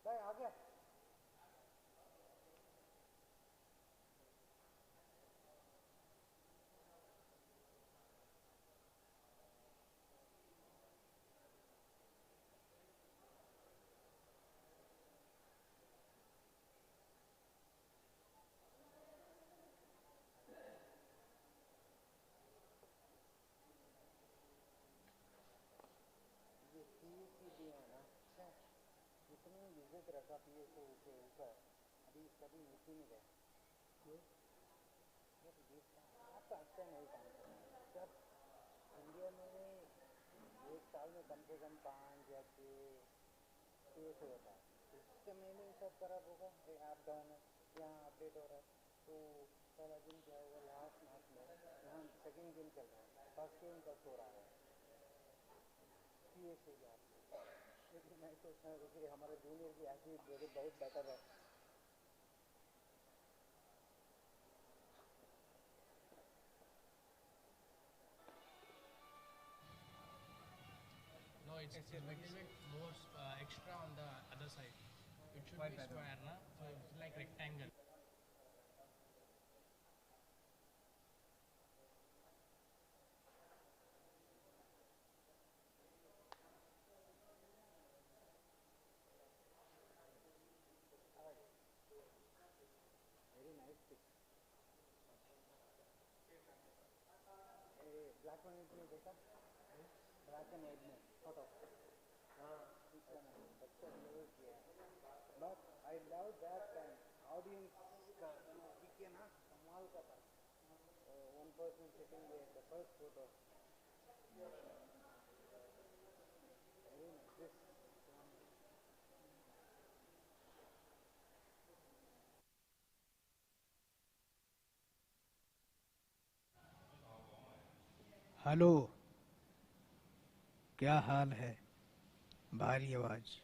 भाई आ गया। ये PSA दिया है ना, अच्छा जितनी इज्जत रखा PSA के ऊपर, अभी कभी नीचे नहीं गया। क्यों? आप तो अच्छा नहीं काम कर रहे। जब इंडिया में एक साल में कम से कम 5 या 6 केस होता है, इसके महीने में सब खराब होगा। ऐप डाउन है, यहाँ अपडेट हो रहा है, तो सारा दिन क्या होगा। लास्ट मैच में यहाँ सेकेंड गेम चल रहा है, फर्स्ट गेम कब हो रहा है PSA का। लेकिन मैं सोचता हूँ कि हमारे जूनियर की ऐसी बहुत बेटर है। No, it's a little bit more extra on the other side. It should be square, na? So it's like rectangle. Very nice pic. Black and white में देखा, ब्लैक एंड व्हाइट में photo, हाँ अच्छा news किया। But I love that time audience का दिखे ना, कमाल का था। One person sitting there, the first photo, very nice. Hello, क्या हाल है? भारी आवाज।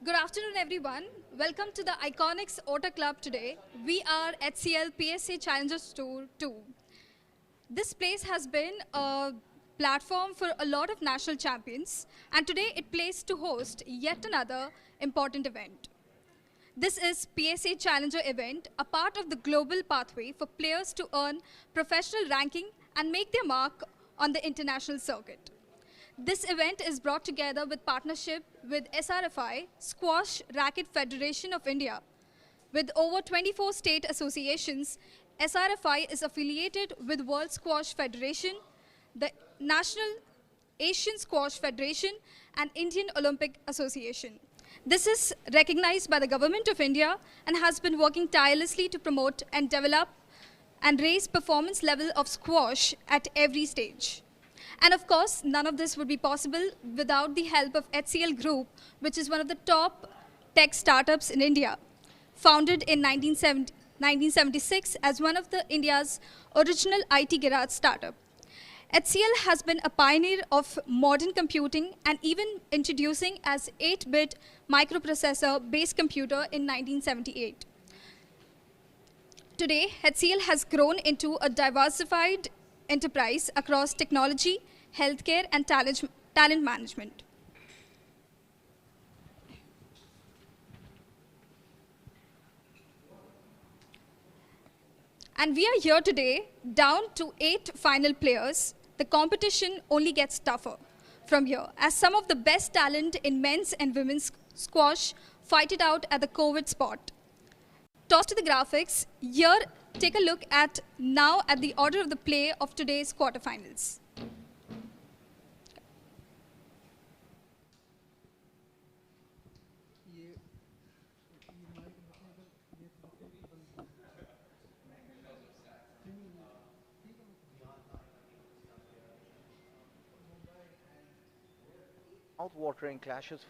Good afternoon, everyone. Welcome to the Iconics Auto Club today. We are HCL PSA Challengers Tour 2. This place has been a platform for a lot of national champions, and today it plays to host yet another important event. This is PSA Challenger event, a part of the global pathway for players to earn professional ranking and make their mark on the international circuit. This event is brought together with partnership with SRFI, Squash Racket Federation of India. With over 24 state associations, SRFI is affiliated with World Squash Federation, the National Asian Squash Federation, and Indian Olympic Association. This is recognized by the Government of India and has been working tirelessly to promote and develop and raise performance level of squash at every stage. And of course, none of this would be possible without the help of HCL Group, which is one of the top tech startups in India. Founded in 1976 as one of India's original IT garage startup. HCL has been a pioneer of modern computing and even introducing as 8-bit microprocessor-based computer in 1978. Today, HCL has grown into a diversified enterprise across technology, healthcare, and talent management. And we are here today down to 8 final players. The competition only gets tougher from here as some of the best talent in men's and women's squash fight it out at the COVID spot. Toss to the graphics. Here, take a look at the order of the play of today's quarterfinals. Mouth-watering clashes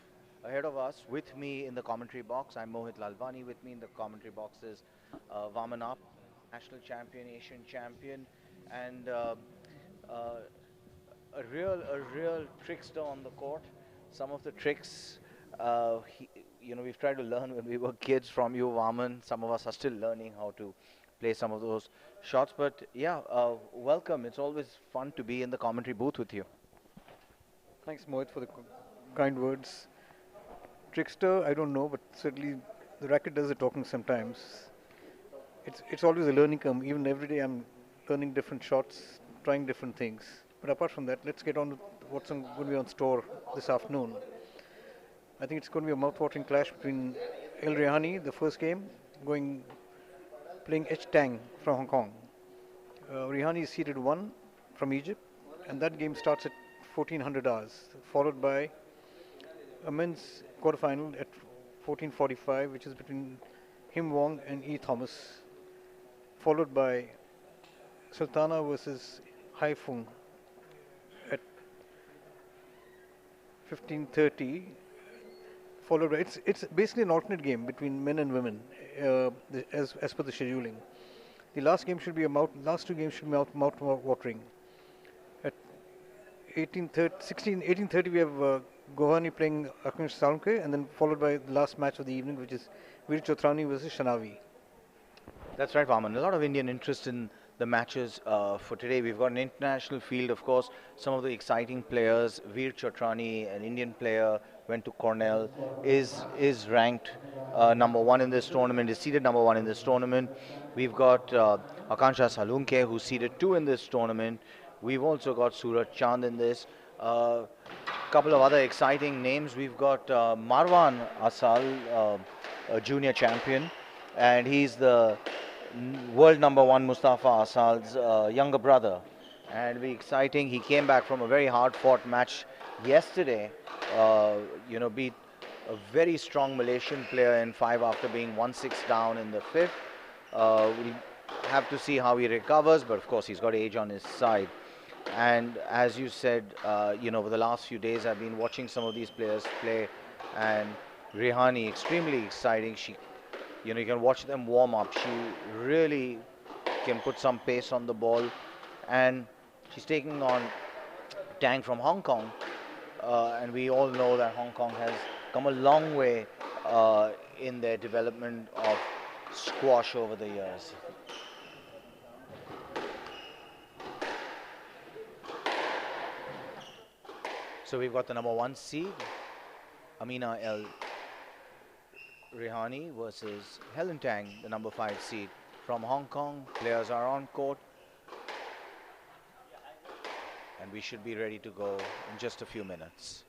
ahead of us. With me in the commentary box, I'm Mohit Lalwani. With me in the commentary box is Vamanap, national champion, Asian champion, and a real trickster on the court. Some of the tricks, we've tried to learn when we were kids from you, Vaman. Some of us are still learning how to play some of those shots. But yeah, welcome. It's always fun to be in the commentary booth with you. Thanks, Mohit, for the kind words. Trickster, I don't know, but certainly the racket does the talking sometimes. It's always a learning curve. Even every day I'm learning different shots, trying different things. But apart from that, let's get on with what's going to be on store this afternoon. I think it's going to be a mouth-watering clash between Rihany, the first game, playing Tang from Hong Kong. Rihany is seeded 1 from Egypt, and that game starts at 1400 hours, followed by a men's quarterfinal at 1445, which is between him, Wong, and Thomas, followed by Sultana versus Fung at 1530, followed by it's basically an alternate game between men and women, as per the scheduling. The last game should be last 2 games should be mouth-watering. 1830 we have Gohary playing Salunkhe, and then followed by the last match of the evening, which is Villard versus Shanavi. That's right, Vaman. A lot of Indian interest in the matches for today. We've got an international field, of course. Some of the exciting players. Veer Chotrani, an Indian player, went to Cornell, is ranked number 1 in this tournament, is seeded number 1 in this tournament. We've got Akansha Salunkhe, who's seeded 2 in this tournament. We've also got Surat Chand in this. Couple of other exciting names. We've got Marwan Assal, a junior champion, and he's the world number 1 Mustafa Assal's younger brother. And be exciting. He came back from a very hard-fought match yesterday. Beat a very strong Malaysian player in 5 after being 1-6 down in the 5th. We'll have to see how he recovers, but of course he's got age on his side. And as you said, over the last few days I've been watching some of these players play, and Rihany, extremely exciting. You can watch them warm up. She really can put some pace on the ball, and she's taking on Tang from Hong Kong. and we all know that Hong Kong has come a long way in their development of squash over the years. So we've got the number 1 seed, Amina El Rihany versus Helen Tang, the number 5 seed from Hong Kong. Players are on court, and we should be ready to go in just a few minutes.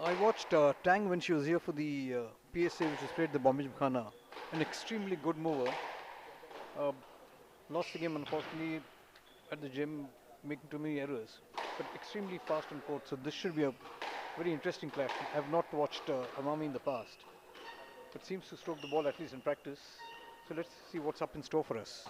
I watched Tang when she was here for the PSA, which was played at the Bombay Khanna. An extremely good mover. Lost the game, unfortunately, at the gym, making too many errors. But extremely fast on court, so this should be a very interesting clash. I have not watched Amami in the past, but seems to stroke the ball at least in practice. So let's see what's up in store for us.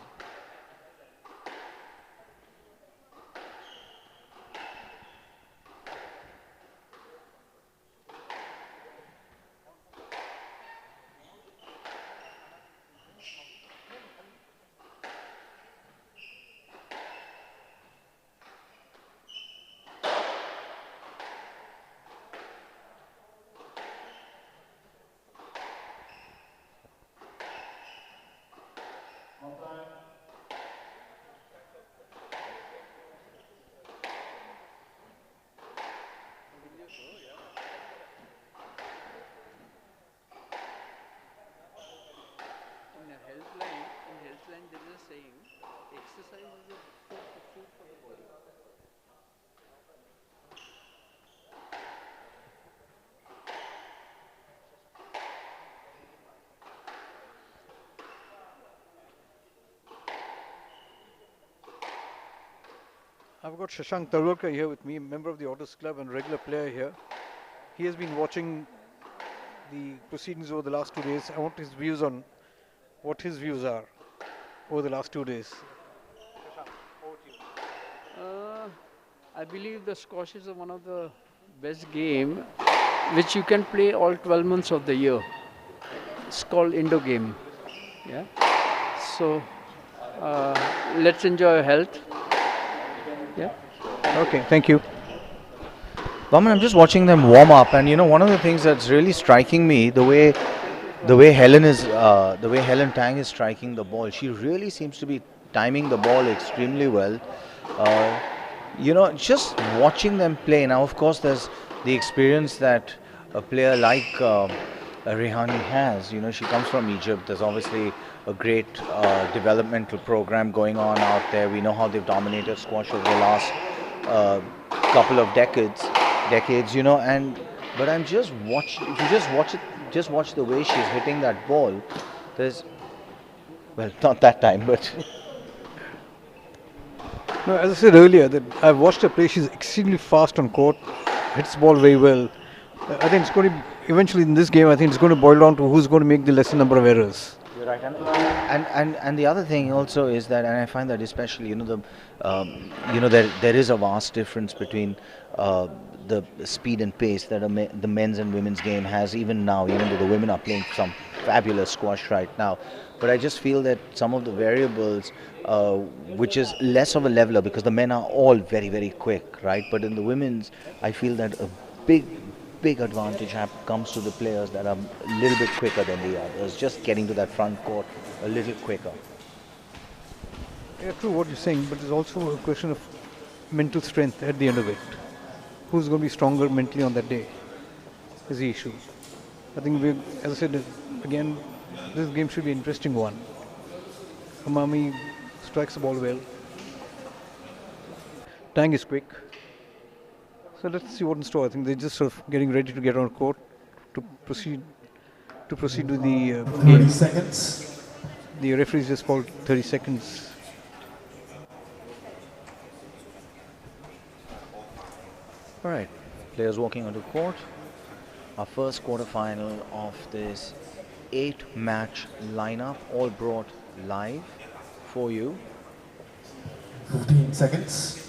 Healthline there is a saying, exercise is a food for the body. I've got Shashank Tarwalkar here with me, a member of the Autos Club and regular player here. He has been watching the proceedings over the last 2 days. I want his views on what his views are over the last 2 days. I believe the squash is one of the best game which you can play all 12 months of the year. It's called indoor game. Yeah. So let's enjoy health. Yeah. Okay, thank you. Vaman, I'm just watching them warm up, and you know, one of the things that's really striking me, the way Helen Tang is striking the ball, she really seems to be timing the ball extremely well. You know, just watching them play. Now, of course, there's the experience that a player like Rihany has. You know, she comes from Egypt. There's obviously a great developmental program going on out there. We know how they've dominated squash over the last couple of decades. You know, but I'm just watching. If you just watch the way she's hitting that ball. There's, well, not that time, but. No, as I said earlier, that I've watched her play. She's extremely fast on court, hits the ball very well. I think it's going to eventually in this game. I think it's going to boil down to who's going to make the lesser number of errors. You're right, and the other thing also is that, and I find that especially, you know, there is a vast difference between the speed and pace that the men's and women's game has even now, even though the women are playing some fabulous squash right now. But I just feel that some of the variables, which is less of a leveler because the men are all very, very quick, right? But in the women's, I feel that a big advantage comes to the players that are a little bit quicker than the others, just getting to that front court a little quicker. Yeah, true what you're saying, but there's also a question of mental strength at the end of it. Who's going to be stronger mentally on that day is the issue. I think, as I said, again, this game should be an interesting one. Amami strikes the ball well. Tang is quick. So let's see what's in store. I think they're just sort of getting ready to get on court to proceed with the 30 game. seconds. The referees just called 30 seconds. All right, players walking onto court. Our first quarterfinal of this 8-match lineup, all brought live for you. 15 seconds.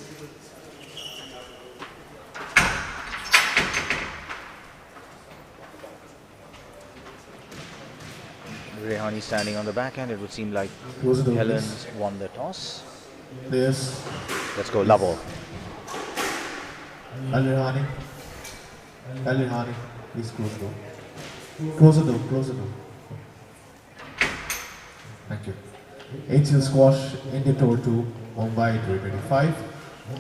Rihany standing on the backhand. It would seem like Close the door, Helen's won the toss. Players. Let's go, love all. Rihany. Rihany, please close the door. Close the door, close the door. Thank you. HCL Squash India Tour 2, Mumbai 2025.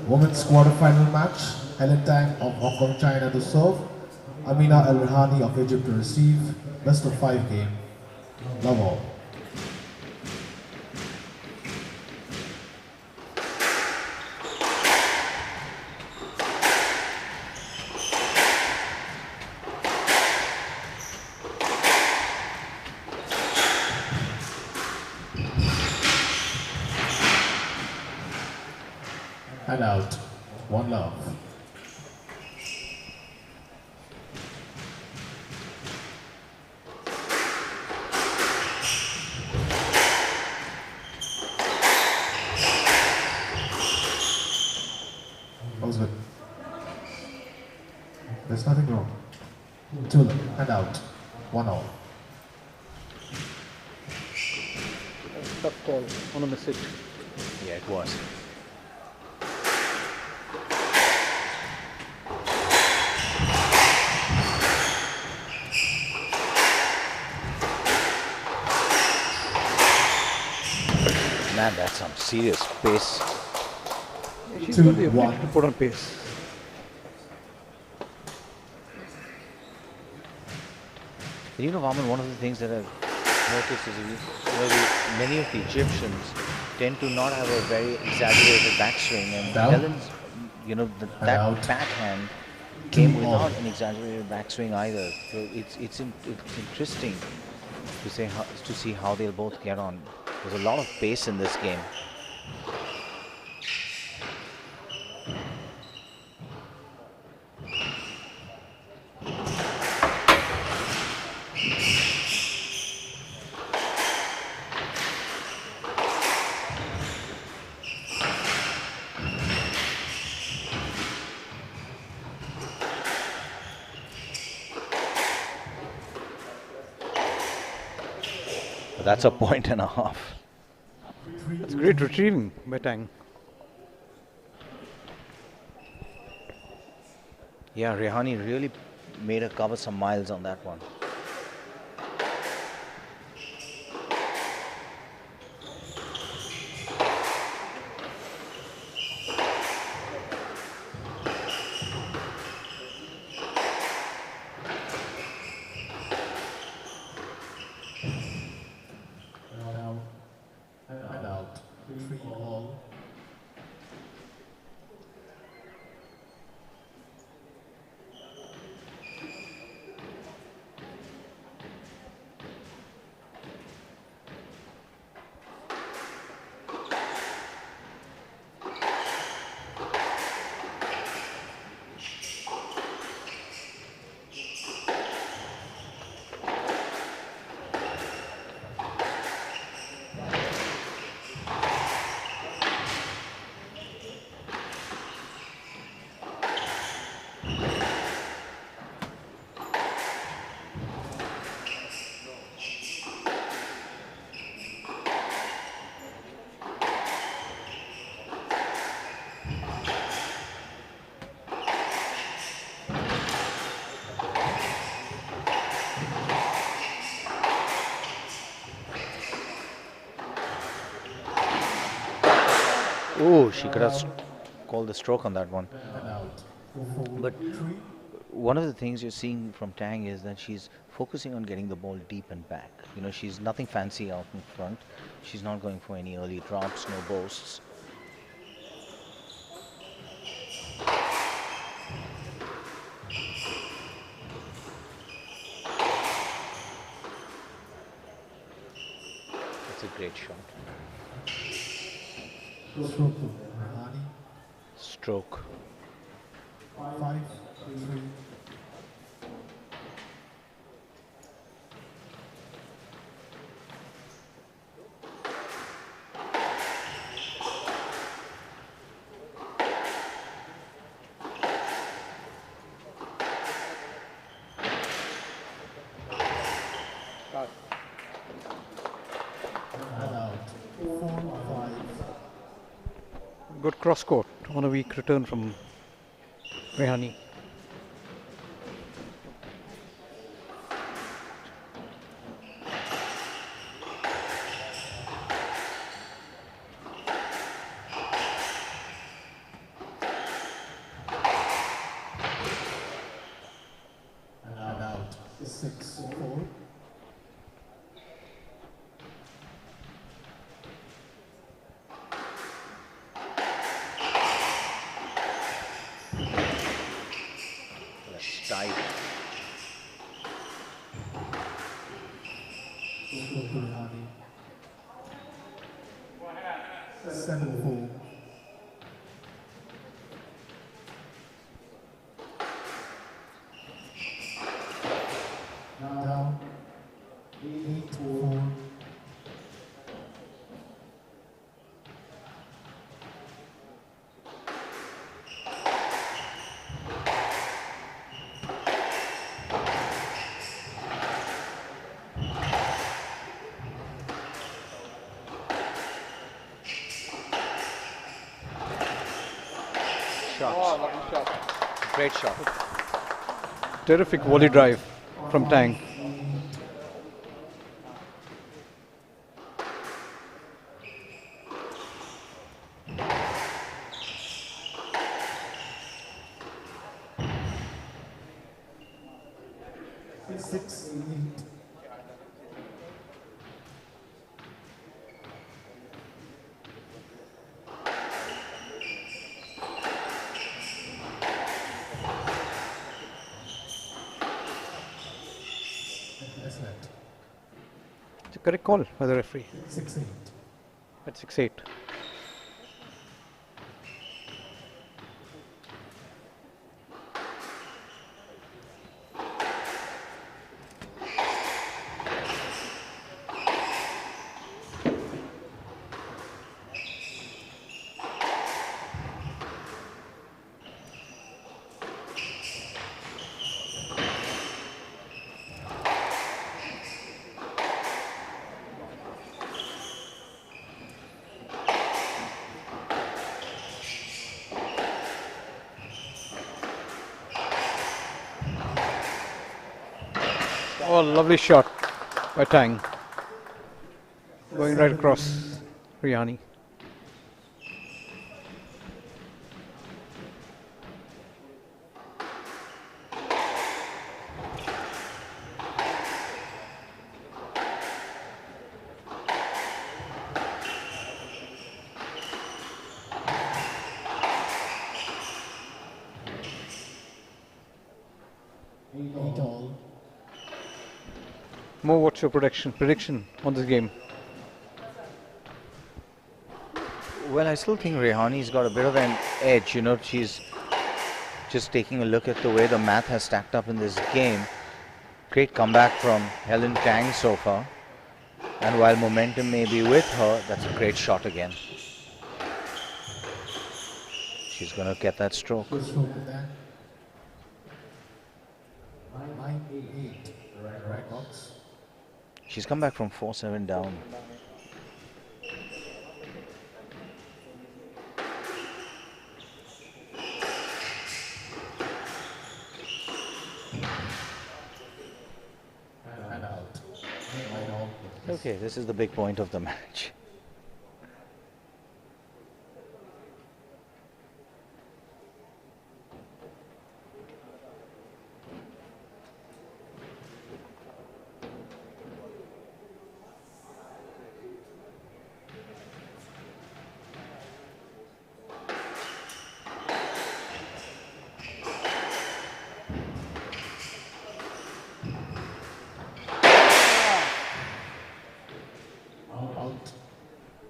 Women's quarterfinal match. Helen Tang of Hong Kong, China to serve. Amina Al Rihany of Egypt to receive. Best of 5 game. Love all. And out. One love. That was good. There's nothing wrong. 2 love. And out. 1 all. Tough call. Want to miss it. Yeah, it was. Man, that's some serious pace. She's 2, got the ability 1. to put on pace. You know, Vaman, one of the things that I've noticed is many of the Egyptians tend to not have a very exaggerated backswing, and Down. Helen's, that out. backhand came 2 all. without an exaggerated backswing either. So it's interesting to see how they'll both get on. There's a lot of pace in this game. But that's a point and a half. That's great retrieving by Tang. Yeah, Rihany really made her cover some miles on that one. And out. 3 all. Oh, she could have called the stroke on that one. And out. 4, But 3. one of the things you're seeing from Tang is that she's focusing on getting the ball deep and back. She's nothing fancy out in front. She's not going for any early drops, no boasts. It's a great shot. Stroke to Rihany. Stroke. 5, 3. And out. 4, 5. Good cross court on a weak return from Rihany. And out. 6-4. That's tight. Rihany. 7-4. Down. 8-4. Shot. Great shot. Terrific volley drive from Tang. Six, 8. Excellent. It's a correct call by the referee 6-8. at 6-8. Oh, lovely shot by Tang. Going right across Rihany. All. Mo, what's your prediction on this game? Well, I still think Rihany's got a bit of an edge. You know, she's just taking a look at the way the math has stacked up in this game. Great comeback from Helen Tang so far. And while momentum may be with her, that's a great shot again. She's going to get that stroke. Good stroke with that. 9-8. Right box. She's come back from 4-7 down. And out. Okay, this is the big point of the match.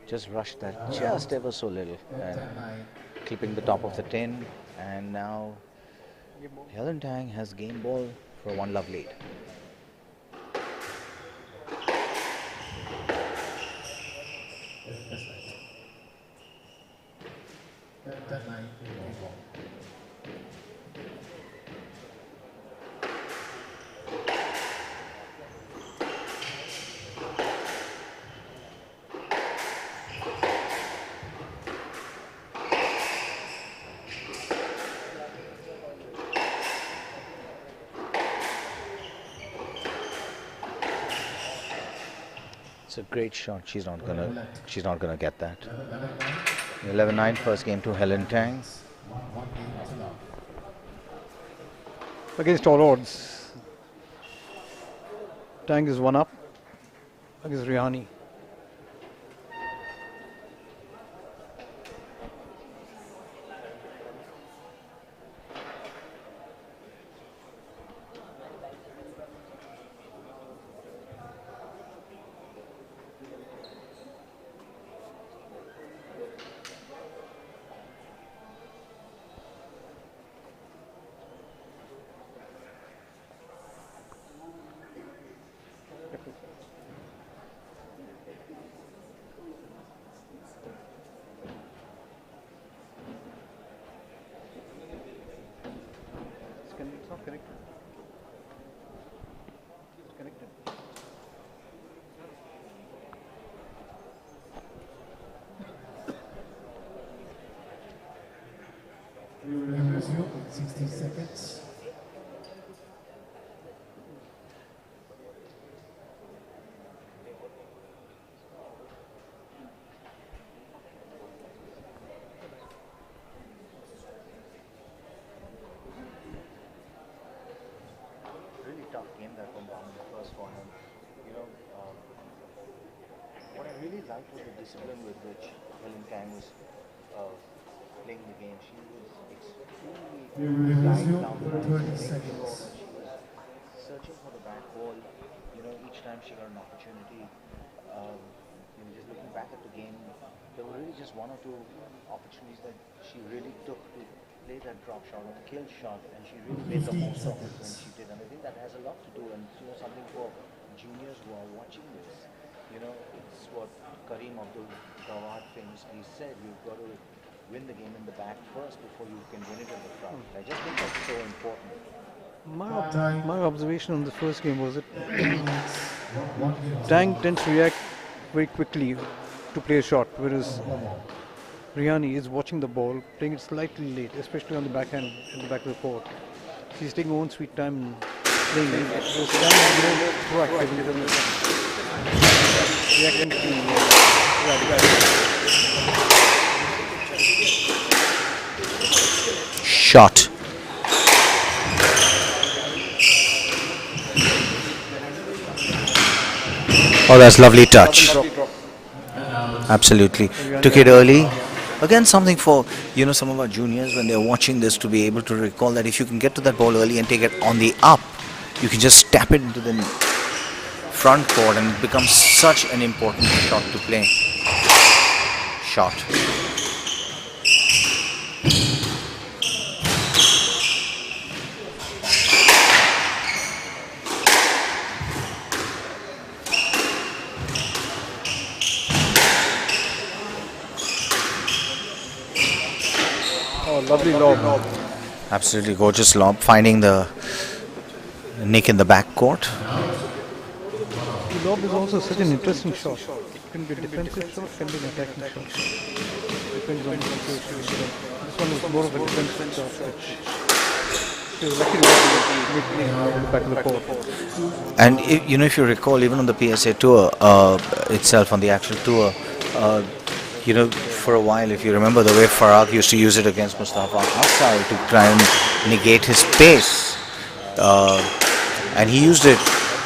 Just rushed that just ever so little and clipping the top of the tin, and now Helen Tang has game ball for one love lead. That 9. It's a great shot. She's not gonna get that. 11-9 first game to Helen Tang. Against all odds, Tang is 1 up against Rihany. It's not connected. It's connected. We will resume in 60 seconds. Really tough game that went down in the first one. And, you know, what I really liked was the discipline with which Helen Tang was playing the game. She was extremely We will tight resume down the for line, 30 making sure seconds. that she was searching for the back ball. You know, each time she got an opportunity. You know, just looking back at the game, there were really just one or two opportunities that she really took to play that drop shot or the kill shot, and she really made the 15 most of it when seconds. she did. And I think that has a lot to do, and you know, something for juniors who are watching this. You know, it's what Kareem Abdul-Jawad famously said: you've got to win the game in the back first before you can win it in the front. I just think that's so important. My observation on the first game was that One game to Tang love. tends to react very quickly to play a shot, whereas Rihany is watching the ball, playing it slightly late, especially on the backhand in the back of the court. She's taking her own sweet time and playing it. Whereas Tang is more proactive in terms of reacting to Shot. Oh, that's lovely touch. Absolutely. Took it early. Again, something for, you know, some of our juniors when they're watching this to be able to recall that if you can get to that ball early and take it on the up, you can just tap it into the front court and it becomes such an important shot to play. Shot. oh, lovely lob. Absolutely gorgeous lob, finding the nick in the back court. The lob is also such an interesting shot. It can be a defensive shot, can be an attacking shot. Depends on the situation. This one is more of a defensive shot, which she was lucky to make the back of the court. And you know, if you recall, even on the PSA tour itself, on the actual tour, you know, for a while, if you remember the way Farag used to use it against Mustafa Assal to try and negate his pace, and he used it,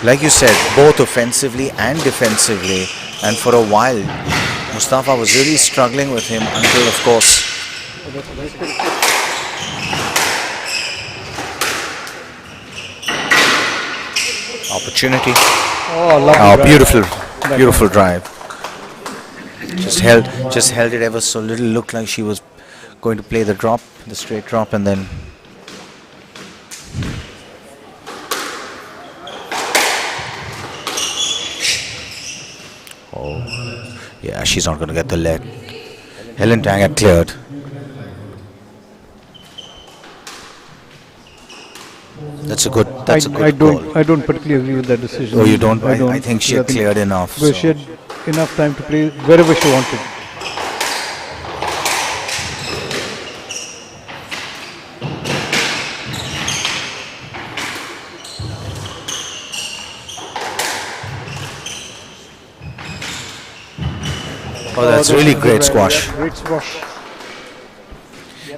like you said, both offensively and defensively. And for a while, Mustafa was really struggling with him until, of course, opportunity. Oh, lovely drive. Beautiful drive. Just held it ever so little. Looked like she was going to play the drop, the straight drop, and then. Oh, yeah, she's not going to get the leg. Helen Tang had cleared. That's a good call. I don't particularly agree with that decision. Oh, you don't? I think she had cleared enough. Because she had enough time to play wherever she wanted. Oh, that's really great good rally, squash. yeah, great squash.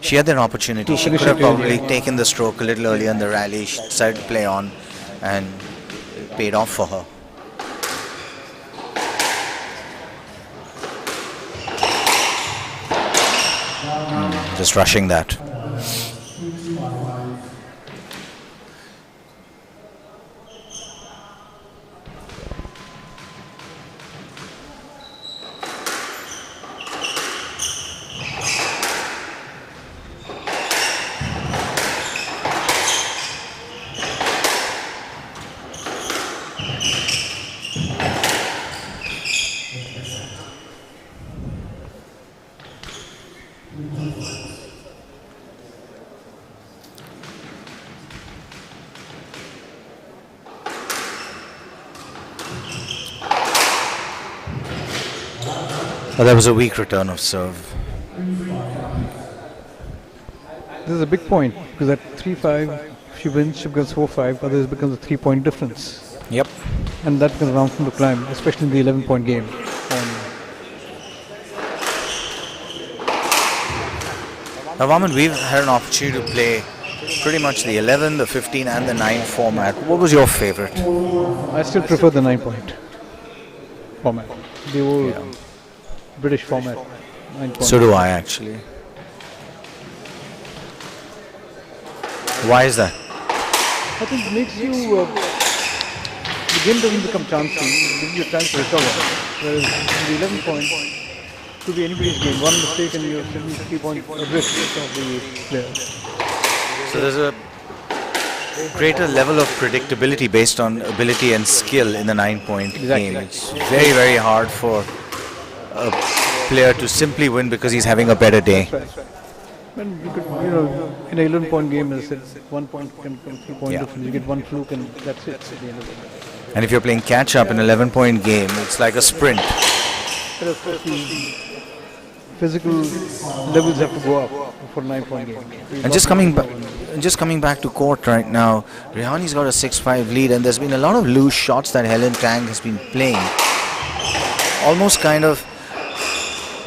She had an opportunity. She finish could have it early, probably yeah. taken the stroke a little earlier in the rally. She decided to play on, and it paid off for her. Just rushing that. But that was a weak return of serve. This is a big point because at 3-5, she wins, she becomes 4-5, otherwise becomes a 3-point difference. Yep. And that becomes round from the climb, especially in the 11-point game. Now, Vaman, we've had an opportunity to play pretty much the 11, the 15 and the 9 format. What was your favorite? I still prefer the 9-point format, the old British format. 9-point. So do I, actually. Why is that? I think it makes you, the game doesn't become chancy, it gives you a chance to recover. Whereas in the 11-point, could be anybody's game. One mistake and you're 3-point adrift of the player. So there's a greater level of predictability based on ability and skill in the 9-point game. It's very, very hard for a player to simply win because he's having a better day. That's right. And you could, in an 11-point game, as I said, 1 point can become 3-point difference. You get one fluke and that's it at the end of the day. And if you're playing catch-up in an 11-point game, it's like a sprint. But of course, the physical levels have to go up for a 9-point game. And just coming back to court right now, Rihany's got a 6-5 lead, and there's been a lot of loose shots that Helen Tang has been playing. Almost kind of.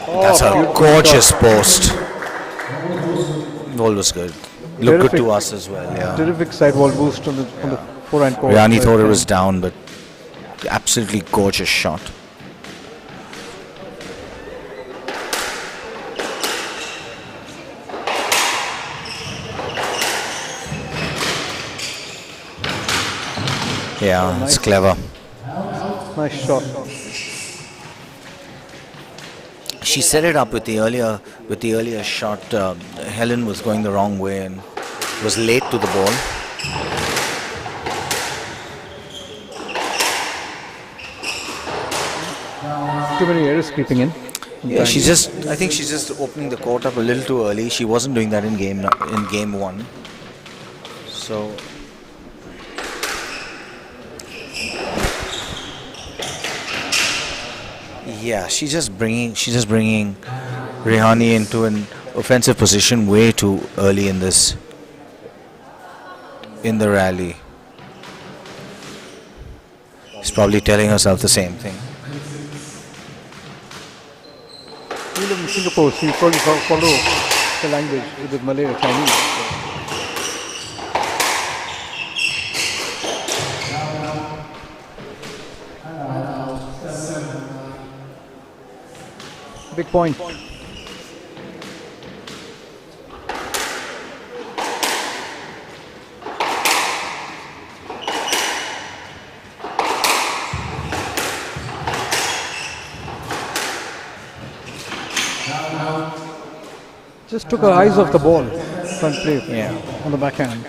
That's a gorgeous post. Ball was good. Looked good to us as well. Yeah. Terrific sidewall boost on the forehand court. Rihany thought it was down, but absolutely gorgeous shot. Yeah, it's clever. Nice shot. She set it up with the earlier shot. Helen was going the wrong way and was late to the ball. Too many errors creeping in. Yeah, I think she's just opening the court up a little too early. She wasn't doing that in game 1. So. Yeah, she's just bringing Rihany into an offensive position way too early in the rally. She's probably telling herself the same thing. You live in Singapore, so you probably follow the language with the Malay or Chinese. Big point. Just took her eyes off the ball, front play, on the backhand.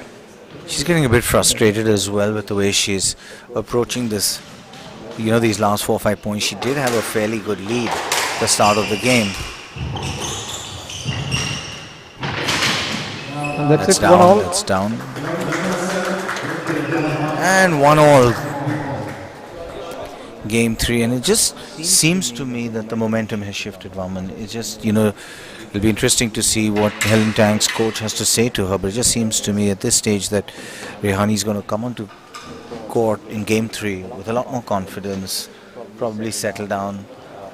She's getting a bit frustrated as well with the way she's approaching this. These last 4 or 5 points, she did have a fairly good lead at the start of the game. And that's it, down, 1 all. That's down. And 1 all. Game 3, and it just seems to me that the momentum has shifted, Vaman. It just, it'll be interesting to see what Helen Tang's coach has to say to her, but it just seems to me at this stage that Rihany's going to come onto court in game 3 with a lot more confidence, probably settle down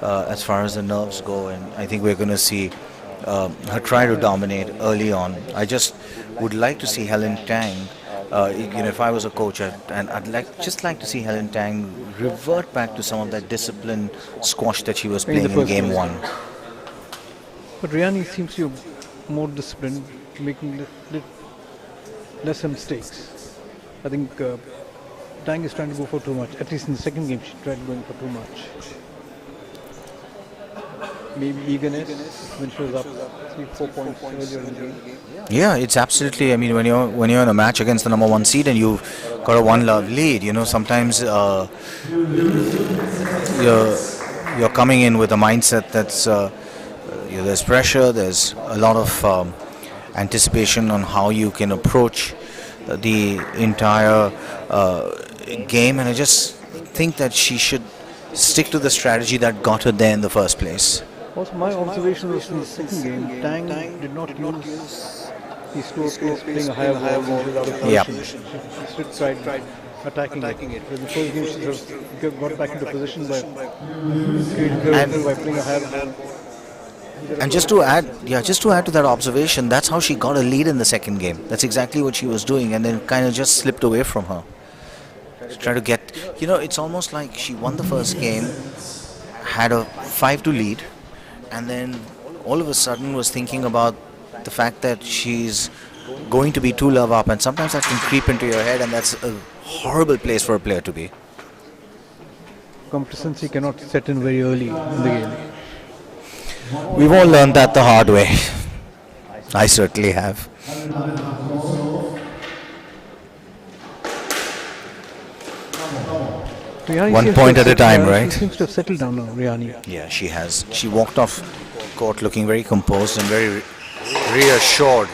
as far as the nerves go, and I think we're going to see her try to dominate early on. I just would like to see Helen Tang. If I was a coach, I'd just like to see Helen Tang revert back to some of that disciplined squash that she was playing in game one. But Rihany seems to be more disciplined, making lesser mistakes. I think Tang is trying to go for too much. At least in the second game, she tried going for too much. Maybe eagerness when she was up 3-4 points earlier in the game. Yeah, it's absolutely. I mean, when you're in a match against the number 1 seed and you've got a 1-love lead, sometimes you're coming in with a mindset that's there's pressure, there's a lot of anticipation on how you can approach the entire game, and I just think that she should stick to the strategy that got her there in the first place. Also, my observation was in the second game, Tang did not use the slow pace, playing a higher ball when she was out of position. She tried attacking it. In the first game, she just got back into position by playing a higher ball. And just to add to that observation, that's how she got a lead in the second game. That's exactly what she was doing, and then kind of just slipped away from her. Try to get, it's almost like she won the first game, had a 5-2 lead, and then all of a sudden was thinking about the fact that she's going to be 2-love up, and sometimes that can creep into your head, and that's a horrible place for a player to be. Complacency cannot set in very early in the game. We've all learned that the hard way. I certainly have. Rihany 1 point at a time, right? She seems to have settled down now, Rihany. Yeah, she has. She walked off court looking very composed and very reassured.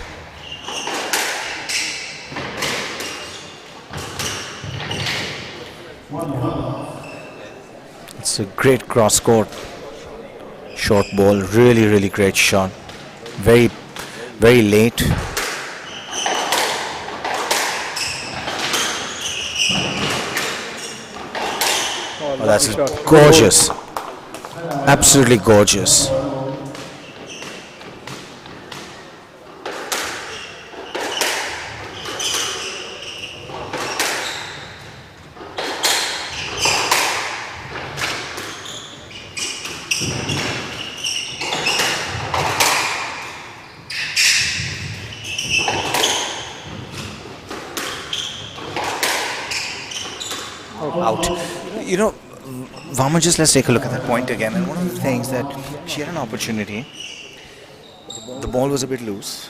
It's a great cross court short ball, really great shot, very late. Oh, that's gorgeous, absolutely gorgeous. Out. Vama, just let's take a look at that point again. And one of the things that she had an opportunity, the ball was a bit loose.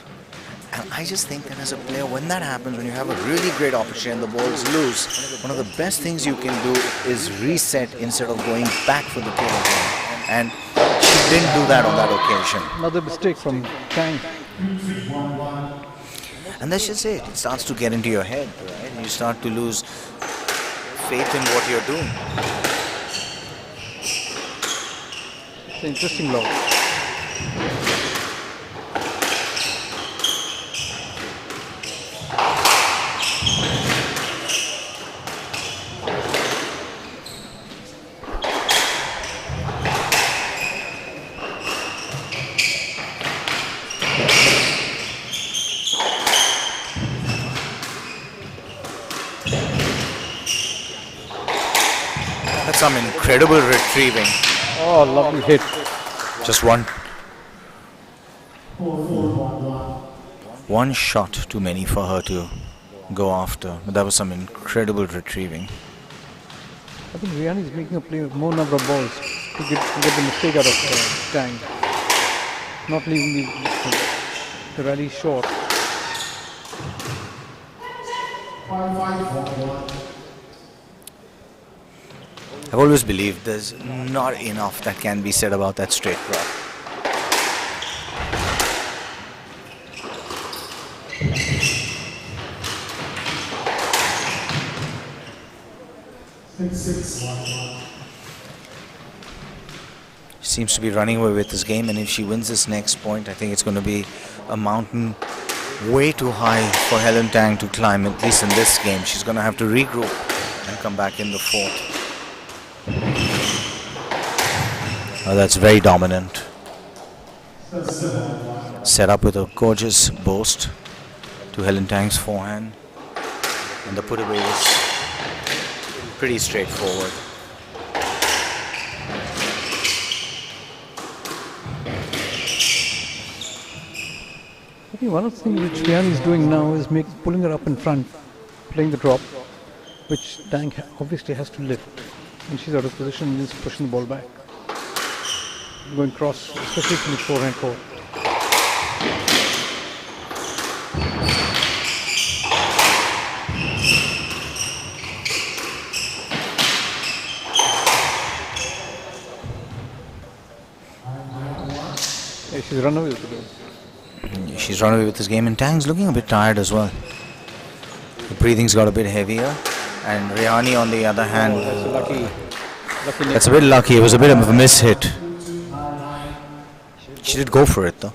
And I just think that as a player, when that happens, when you have a really great opportunity and the ball is loose, one of the best things you can do is reset instead of going back for the kill again. And she didn't do that on that occasion. Another mistake from Tang. And that's just it. It starts to get into your head, right? And you start to lose faith in what you're doing. It's an interesting law. That's some incredible retrieving. Oh, lovely hit. Just one shot too many for her to go after. But that was some incredible retrieving. I think Rihany is making a play with more number of balls to get the mistake out of Tang. Not leaving the rally short. I've always believed there's not enough that can be said about that straight drop. She seems to be running away with this game, and if she wins this next point, I think it's going to be a mountain way too high for Helen Tang to climb, at least in this game. She's going to have to regroup and come back in the fourth. Oh, that's very dominant. Set up with a gorgeous burst to Helen Tang's forehand. And the put away is pretty straightforward. I think one of the things which Rihany is doing now is pulling her up in front, playing the drop, which Tang obviously has to lift. And she's out of position and is pushing the ball back. Going cross, especially from the forehand court. Yeah, she's run away with the game. She's run away with this game, and Tang's looking a bit tired as well. The breathing's got a bit heavier, and Rihany on the other hand, that's a bit lucky. It was a bit of a miss hit. She did go for it though.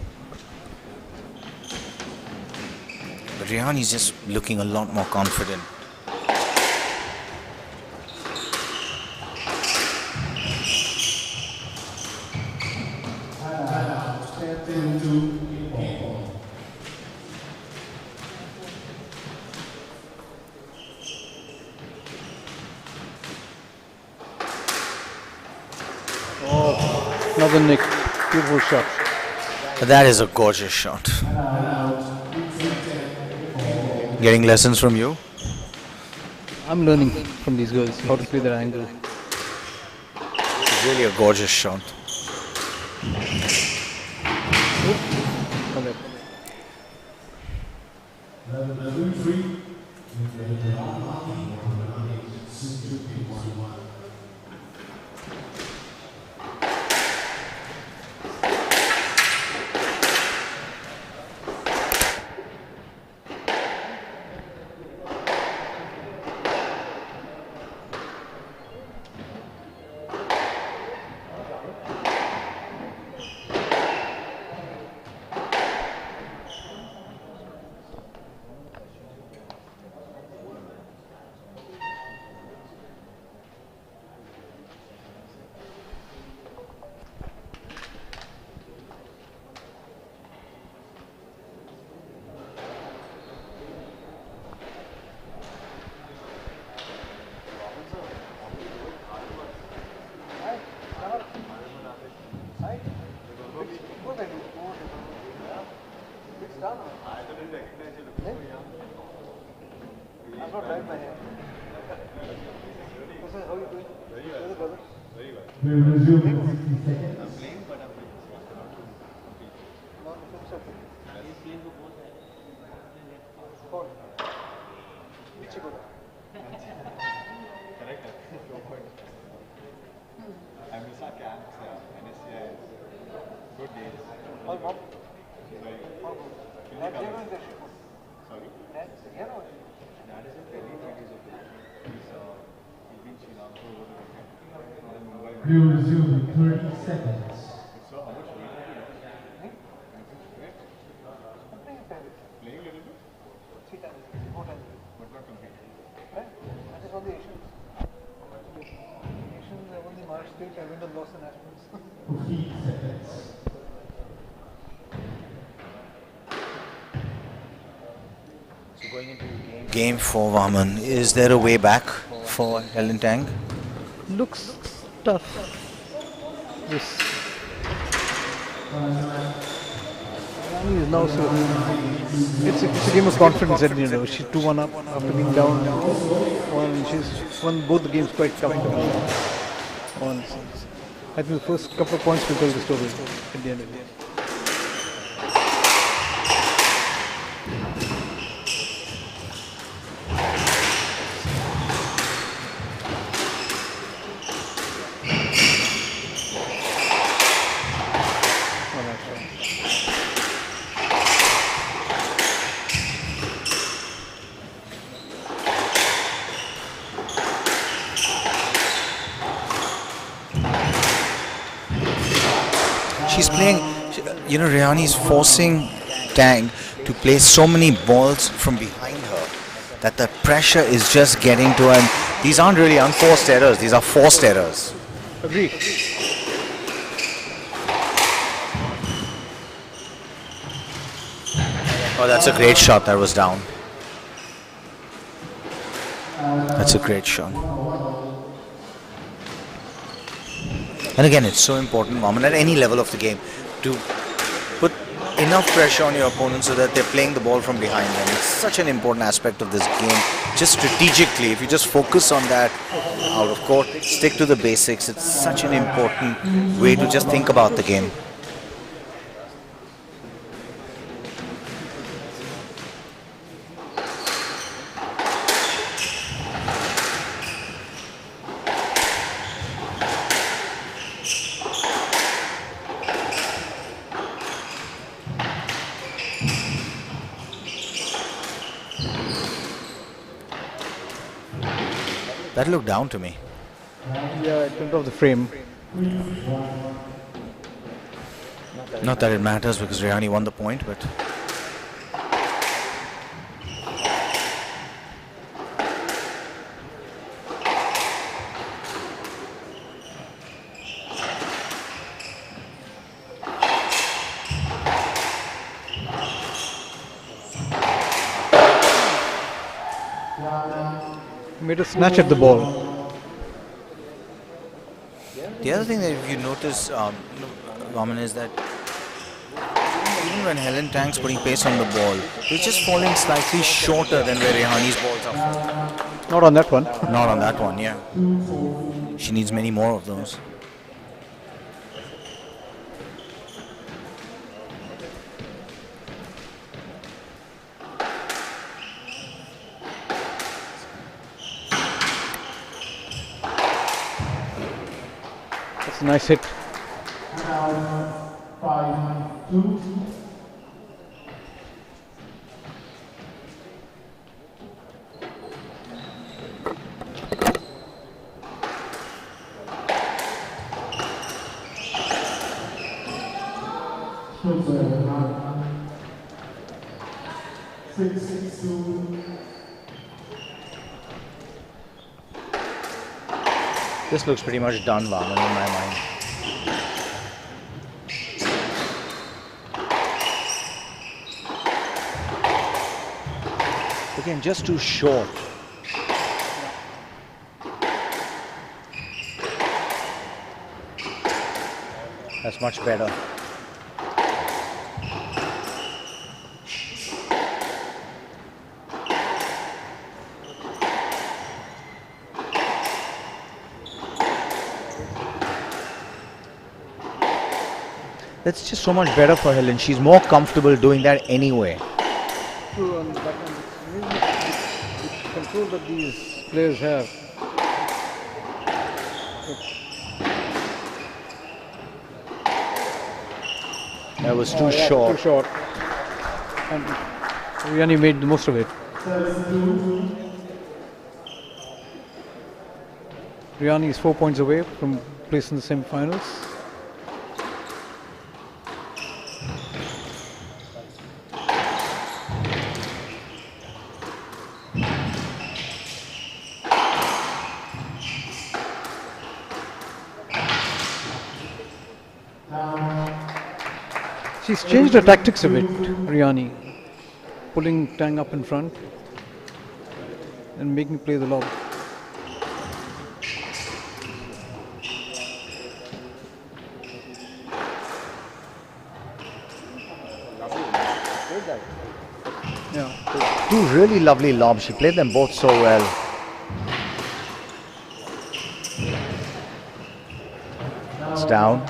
But Rihany's just looking a lot more confident. Another nick. Beautiful shot. That is a gorgeous shot. Getting lessons from you? I'm learning from these girls how to play that angle. It's really a gorgeous shot. We will resume in 60 seconds. We will resume in 30 seconds. Game 4, Vaman. Is there a way back for Helen Tang? Looks tough. This Rihany is now so. It's a game of confidence, and she's 2-1 up after being down 1. She's won both the games quite comfortably. I think the first couple of points will tell the story at the end of the day. She's playing, Rihany is forcing Tang to play so many balls from behind her that the pressure is just getting to her. And these aren't really unforced errors, these are forced errors. Agree. Oh, that's a great shot. That was down. That's a great shot. And again, it's so important, Mohammed, at any level of the game, to put enough pressure on your opponent so that they're playing the ball from behind them. It's such an important aspect of this game. Just strategically, if you just focus on that out of court, stick to the basics. It's such an important way to just think about the game. That looked down to me. Yeah, it went off the frame. Not that it matters because Rihany won the point, but Made a snatch at the ball. the other thing that if you notice, Raman, is that even when Helen Tang's putting pace on the ball, it's just falling slightly shorter than where Rihany's balls are falling. Not on that one. Not on that one, yeah. She needs many more of those. That's a nice hit. This looks pretty much done, Raman, in my mind. Again, just too short. That's much better. That's just so much better for Helen. She's more comfortable doing that anyway. True, and that one, the control that these players have. That was too short. Too short. And Rihany made the most of it. Rihany is 4 points away from placing the semi-finals. She's changed her tactics a bit, Rihany, pulling Tang up in front and making play the lob. Two really lovely lobs. She played them both so well. It's down.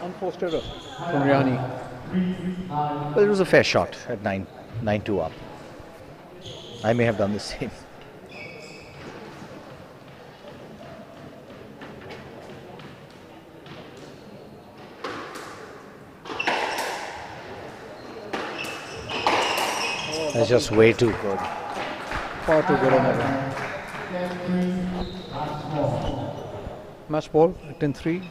Unforced error from Rihany. Well, it was a fair shot at 9-2 up. I may have done the same. That's just way too good. Far too good on that one. Match ball at 10-3.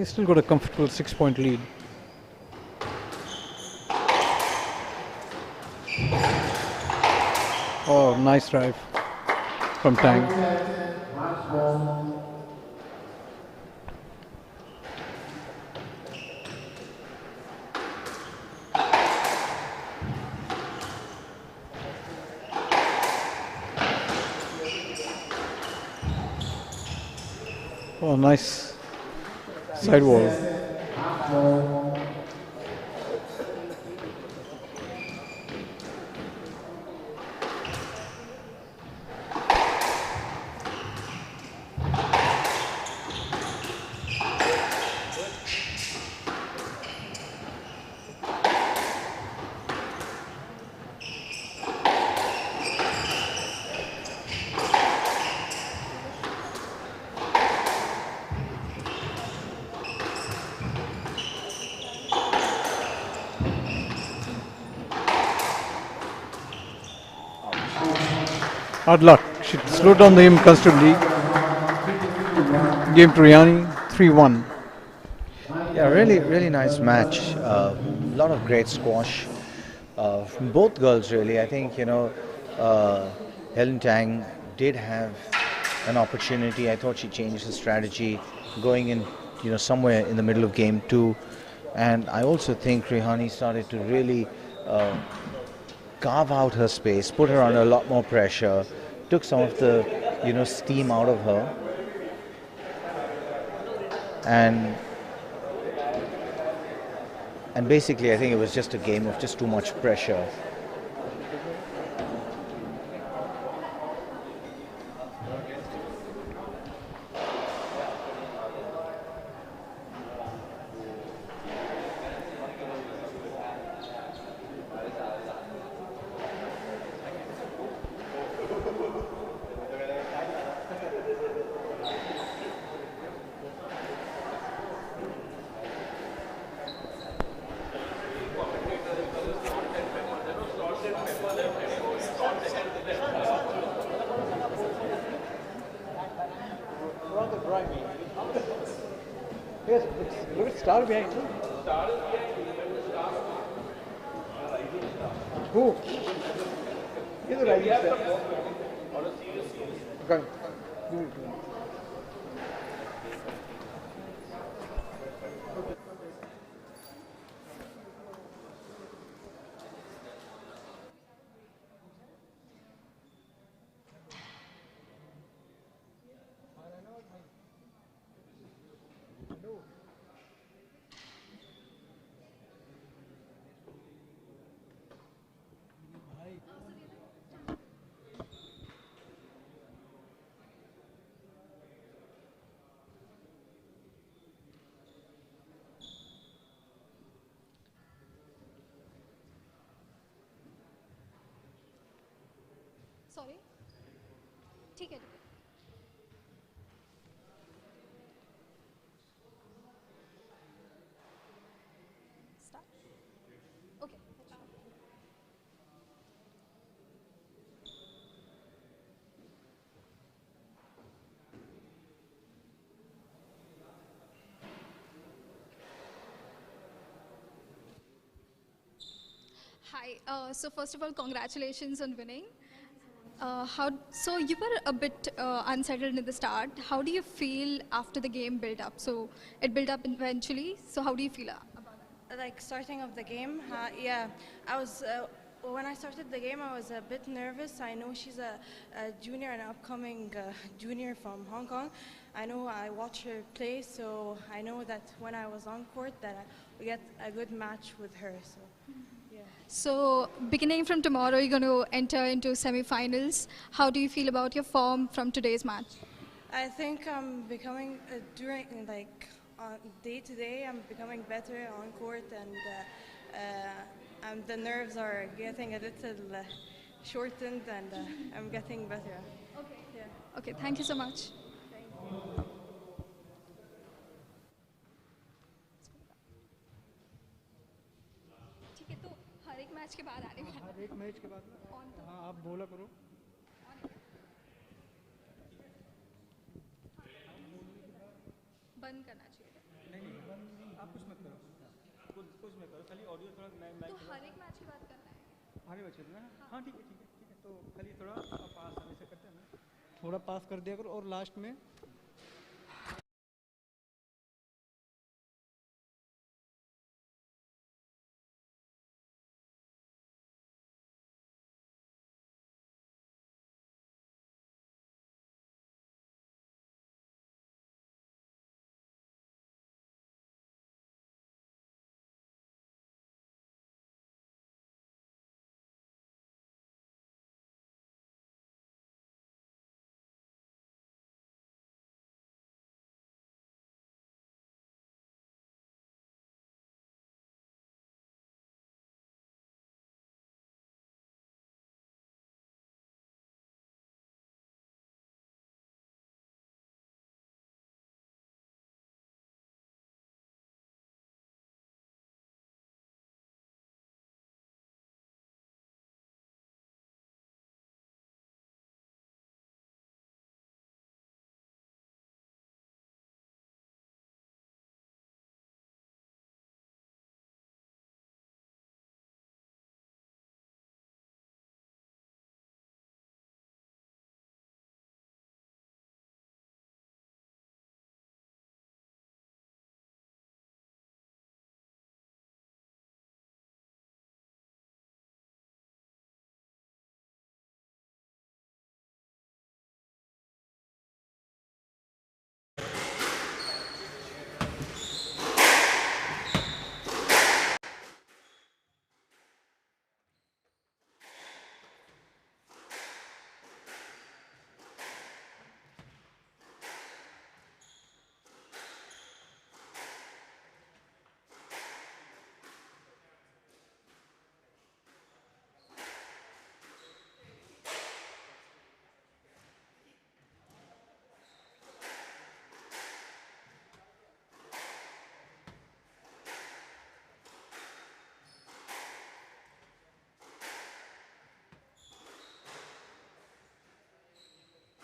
He's still got a comfortable 6-point lead. Oh, nice drive from Tang. Oh, nice sidewall. Hard luck. She slowed down the aim considerably. Game to Rihany, 3-1. Yeah, really nice match. A lot of great squash from both girls, really. I think, Helen Tang did have an opportunity. I thought she changed the strategy going in, somewhere in the middle of game 2. And I also think Rihany started to really carve out her space, put her under a lot more pressure, took some of the, steam out of her. And basically, I think it was just a game of just too much pressure. Yes, look at Star behind. Who? He's a rising star. Okay. Sorry? ठीक है. Start. Okay. Hi. So first of all, congratulations on winning. So you were a bit unsettled in the start. How do you feel after the game built up? So it built up eventually. So how do you feel about that? Like starting of the game, yeah, I was. When I started the game, I was a bit nervous. I know she's a junior, an upcoming junior from Hong Kong. I know I watch her play, so I know that when I was on court, that we get a good match with her. So. So, beginning from tomorrow, you're going to enter into semi-finals. How do you feel about your form from today's match? I think I'm becoming during day to day. I'm becoming better on court, and the nerves are getting a little shortened, and I'm getting better. Okay. Yeah. Okay. Thank you so much. Thank you. Match के बाद आने वाला है. एक match के बाद हाँ आप बोला करो. बंद करना चाहिए. कुछ मत करो, कुछ मत करो, खाली ऑडियो थोड़ा तो हर एक मैच की बात करना है। हर एक बच्चे ना, हाँ ठीक है ठीक है ठीक है, तो खाली थोड़ा पास हमेशा करते हैं ना, थोड़ा पास कर दिया करो और लास्ट में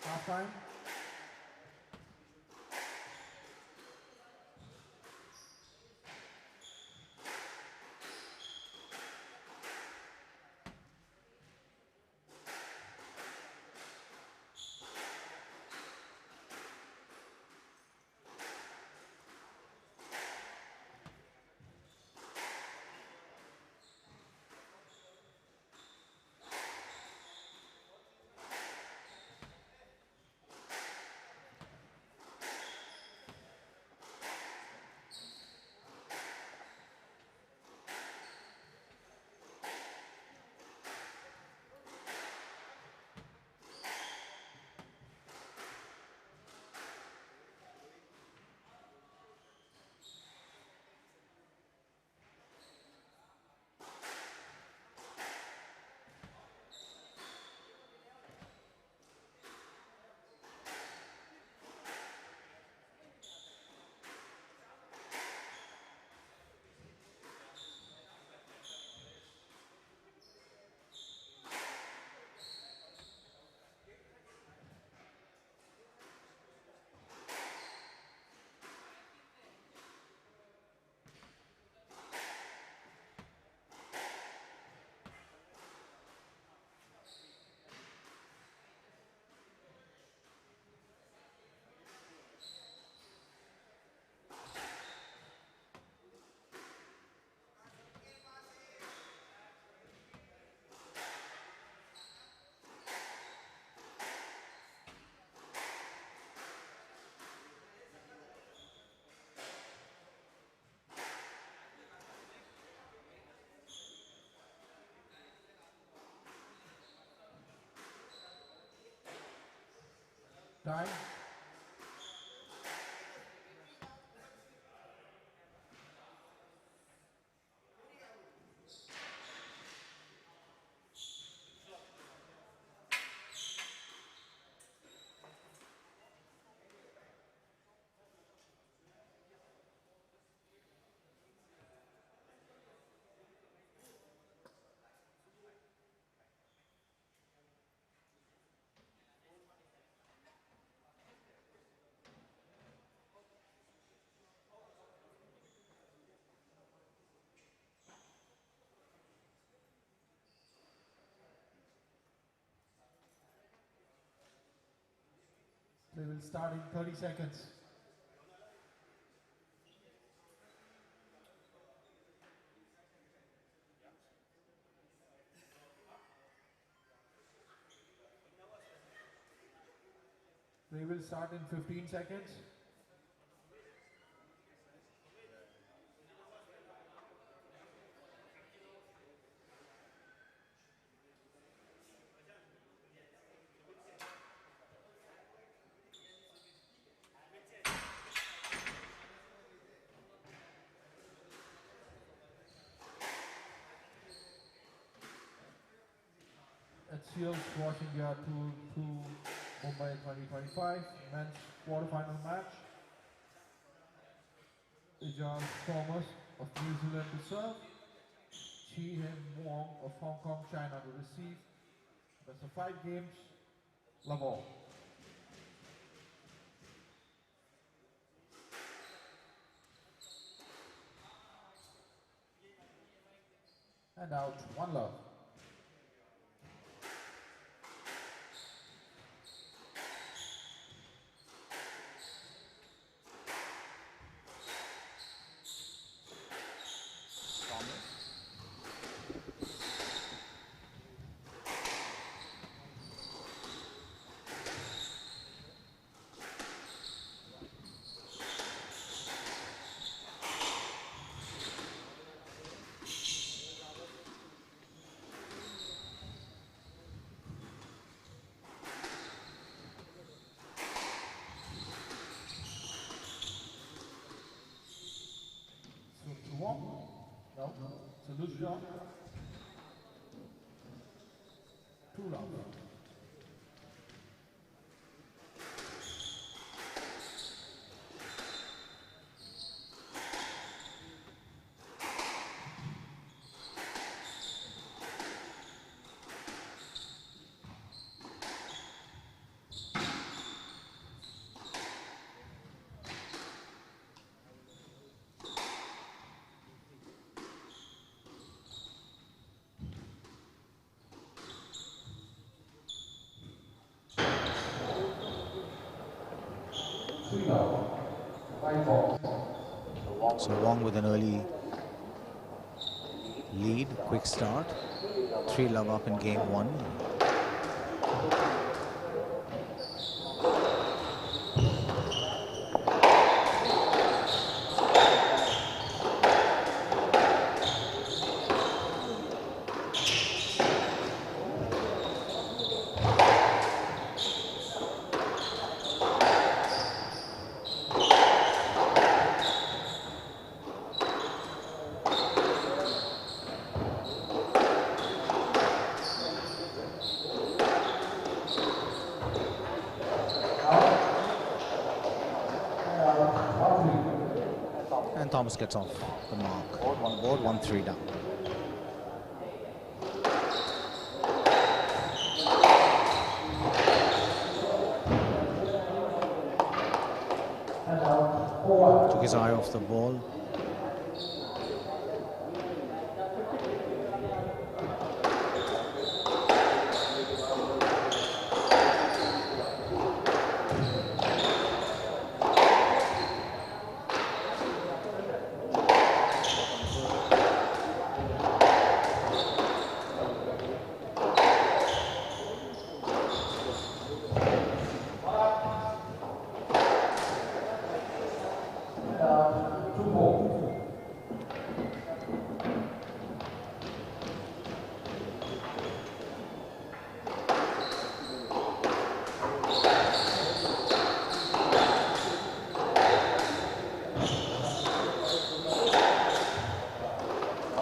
half time. Time. They will start in 30 seconds. They will start in 15 seconds. HCL Squash India Tour 2 Mumbai 2025 men's quarterfinal match. Ijaz Thomas of New Zealand to serve. Wong of Hong Kong, China to receive. Best of 5 games. Love all. And out, 1 love. Wong, no, it's a loose shot. 2 love. So Wong with an early lead, quick start. 3 love up in game 1. And Thomas gets off the mark. Board 1-3 down. Took his eye off the ball.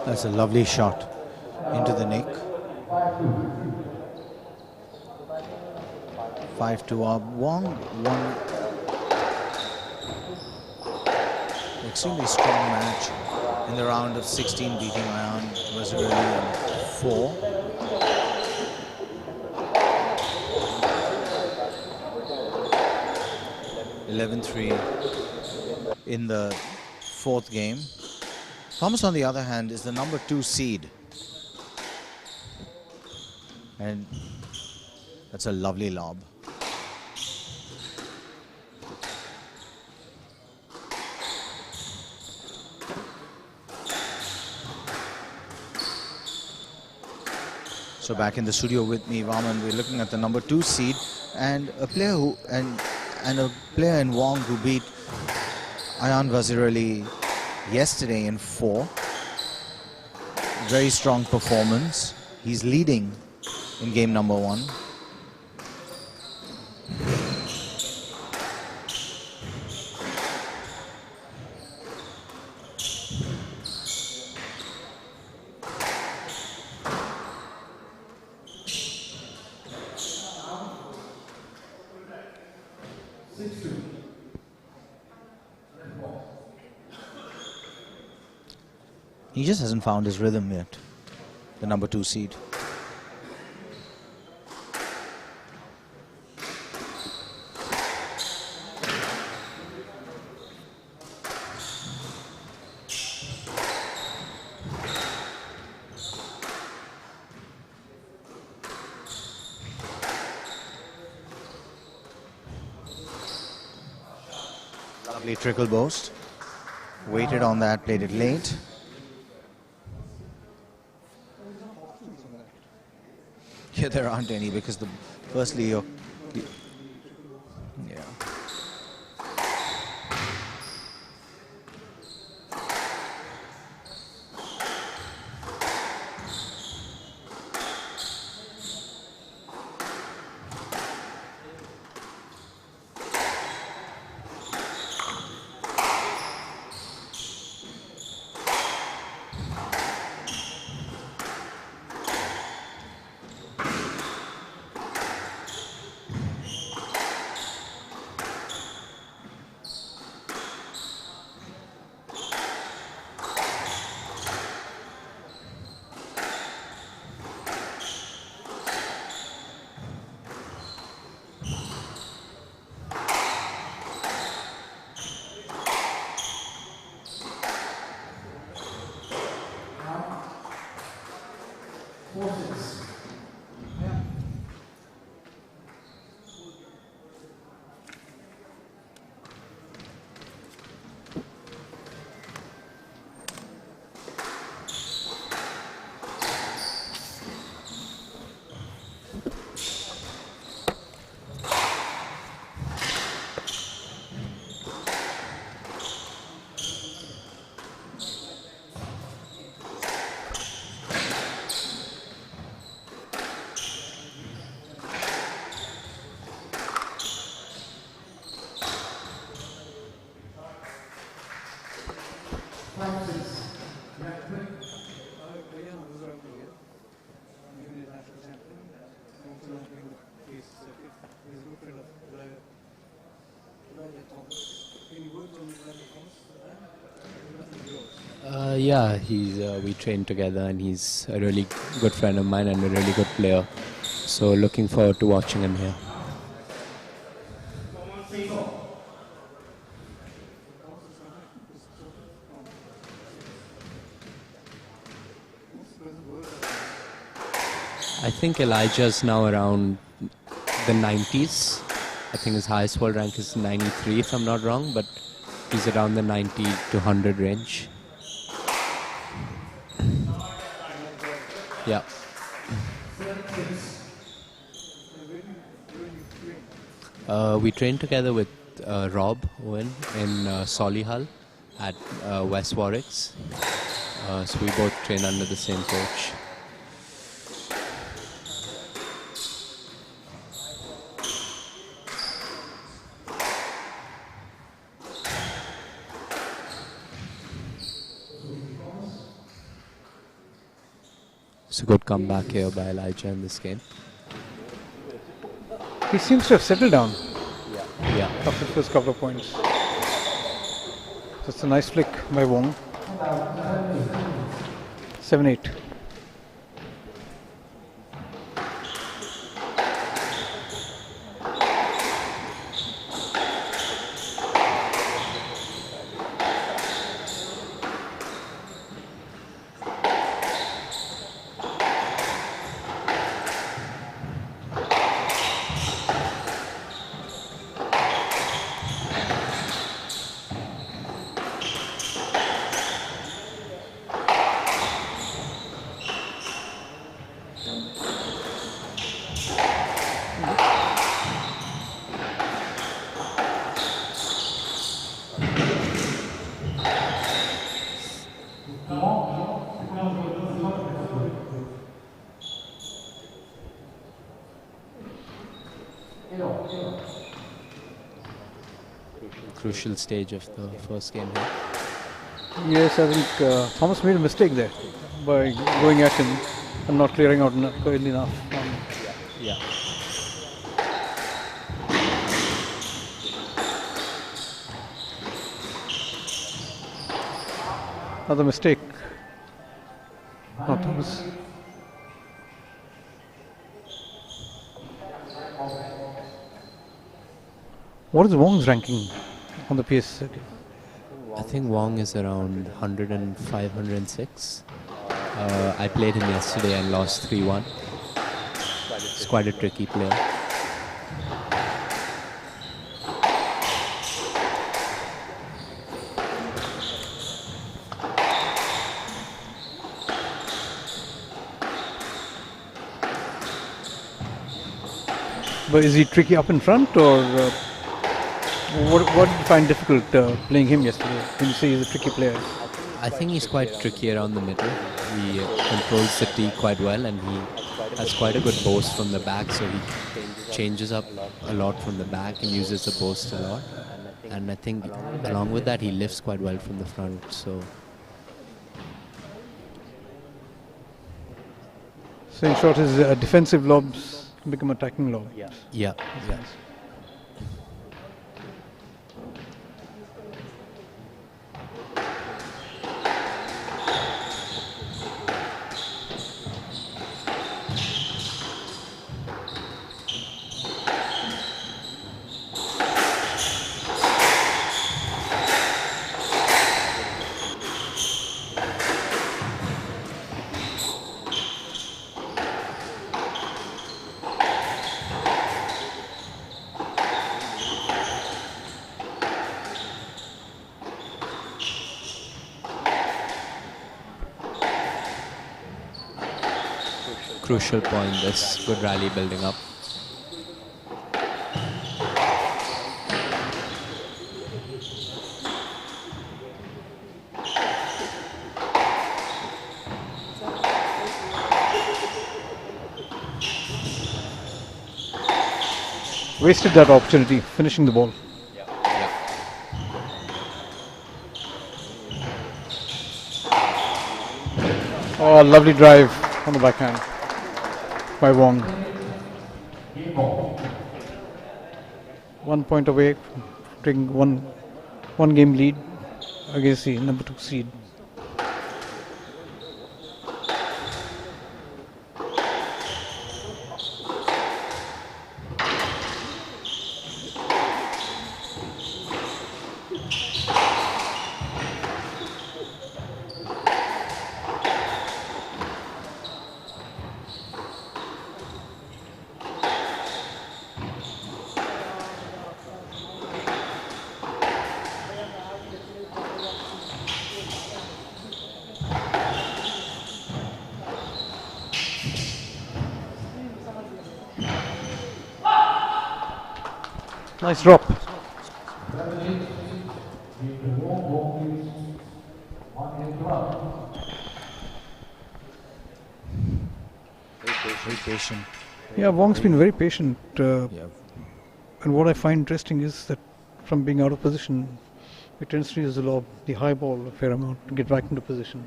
That's a lovely shot into the nick. 5-2 up. Wong won an extremely strong match in the round of 16, beating Ayan Wazirali in 4. In the 4th game. Thomas, on the other hand, is the number 2 seed. And that's a lovely lob. So back in the studio with me, Vaman, we're looking at the number 2 seed and a player who and a player in Wong who beat Ayan Vazirali yesterday in 4. Very strong performance. He's leading in game number 1. He just hasn't found his rhythm yet, the number 2 seed. Lovely trickle boast. Waited on that, played it late. Yeah, there aren't any because firstly you're... Yeah. Yeah, we train together and he's a really good friend of mine and a really good player. So looking forward to watching him here. I think Elijah's now around the 90s. I think his highest world rank is 93 if I'm not wrong, but he's around the 90 to 100 range. Yeah. We trained together with Rob Owen in Solihull at West Warwick's. So we both train under the same coach. It's a good comeback here by Elijah in this game. He seems to have settled down. Yeah. After the first couple of points. That's a nice flick by Wong. 7-8. crucial stage of the first game here. Yes, I think Thomas made a mistake there by going at him and not clearing out early enough. Yeah. Another mistake. Not Thomas. What is Wong's ranking on the PSA? I think Wong is around 105, 106. I played him yesterday and lost 3-1. He's quite a tricky player. But is he tricky up in front, or what did you find difficult playing him yesterday? When you say he's a tricky player, I think he's quite tricky around the middle. He controls the tee quite well, and he has quite a good boast from the back, so he changes up a lot from the back and uses the boast a lot. And I think along with that, he lifts quite well from the front. So in short, his defensive lobs become attacking lobs. yeah. Crucial point, this good rally building up. Wasted that opportunity, finishing the ball. Oh, lovely drive on the backhand by Wong. 1 point away from taking one game lead against the number 2 seed. Nice drop. Very patient. Yeah, Wong's been very patient. And what I find interesting is that from being out of position, he tends to use the lob, the high ball a fair amount to get back into position.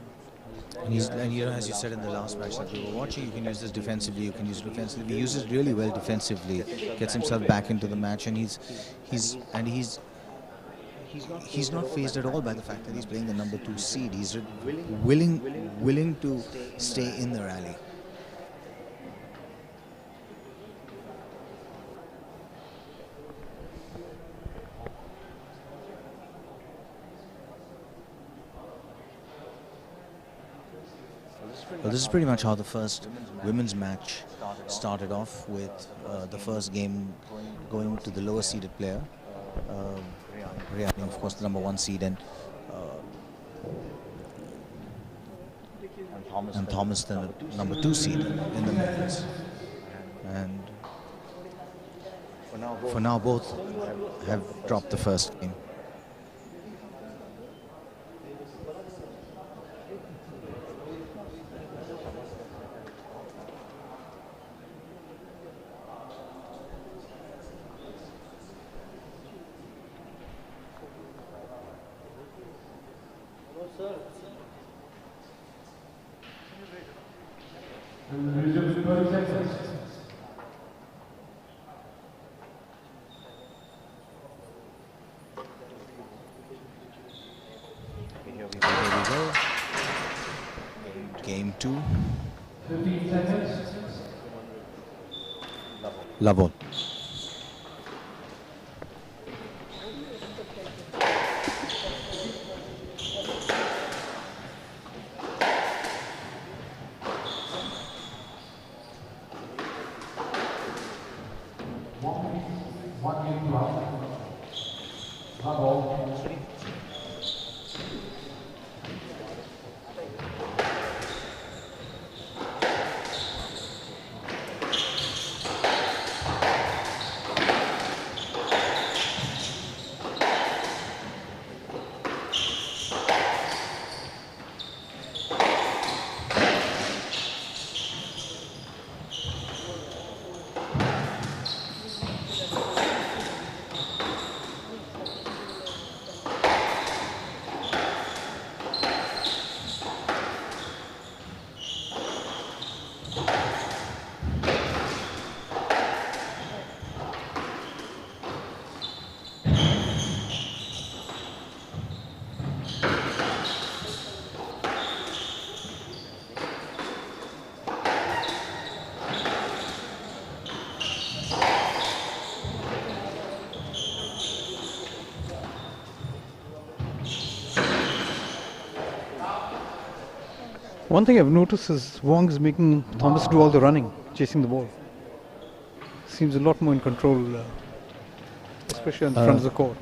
And as you said in the last match that we were watching, you can use this defensively, you can use it defensively. He uses it really well defensively, gets himself back into the match, and he's not fazed at all by the fact that he's playing the number 2 seed. He's willing to stay in the rally. Well, this is pretty much how the first women's match started off, with the first game going to the lower seeded player, Rihany, of course, the number 1 seed, and Thomas, the number 2 seed in the men's. And for now, both have dropped the first game. we go. Game 2. 15 seconds. Love all. One game love. Love all. One thing I've noticed is Wong is making Thomas do all the running, chasing the ball. Seems a lot more in control, especially on the front of the court.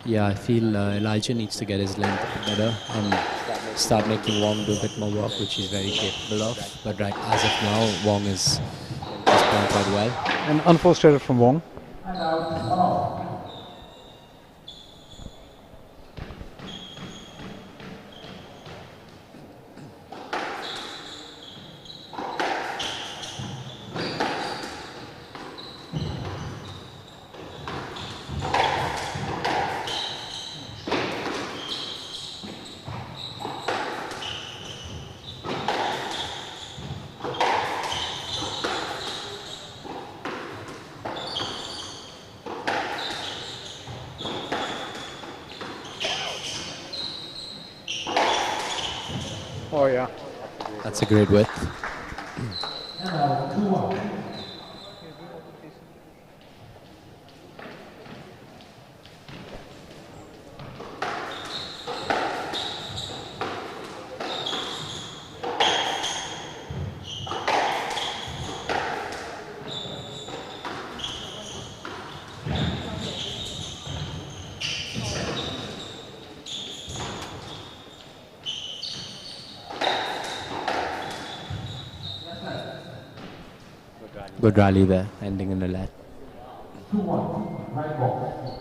Yeah, I feel Elijah needs to get his length a bit better and start making Wong do a bit more work, which he's very capable of. But right as of now, Wong is playing quite well. An unforced error from Wong. And out. Oh yeah. That's a great width. And out. 2-1. Good rally there, ending in a let. 2-1. Right ball.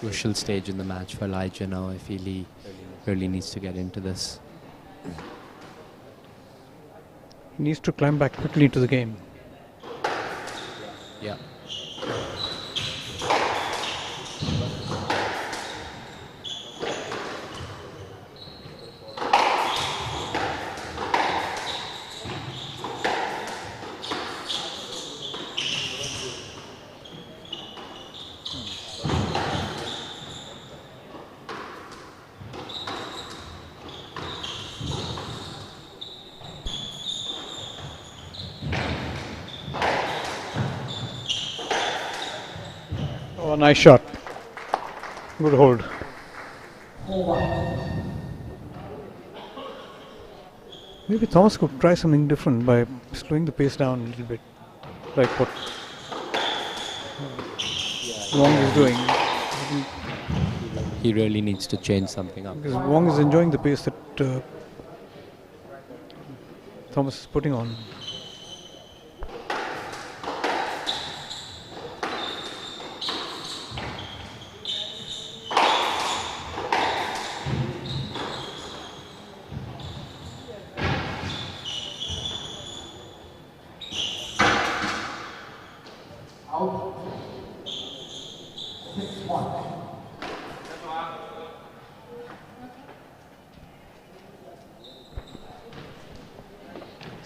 Crucial stage in the match for Elijah now. I feel he really needs to get into this. He needs to climb back quickly into the game. Yeah. Oh, nice shot. Good hold. Maybe Thomas could try something different by slowing the pace down a little bit, like what Wong is doing. He really needs to change something up. Because Wong is enjoying the pace that Thomas is putting on.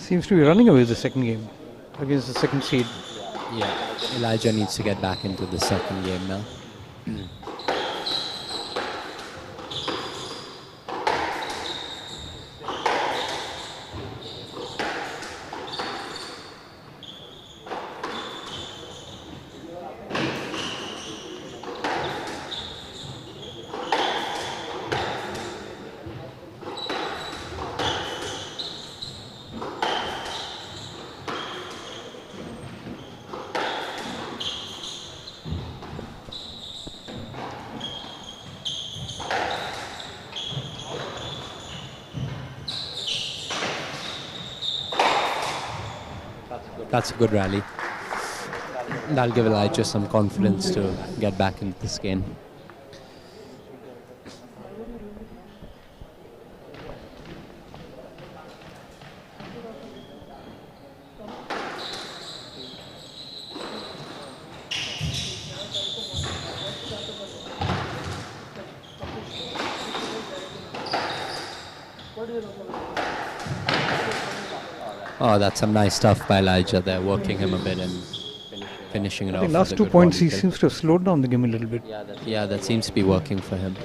Seems to be running away with the second game against the second seed. Yeah, Elijah needs to get back into the second game now. That's a good rally. That'll give Elijah some confidence to get back into this game. Oh, that's some nice stuff by Elijah there, working him a bit and finishing it off. The last 2 points he seems to have slowed down the game a little bit. Yeah, that seems to be working for him.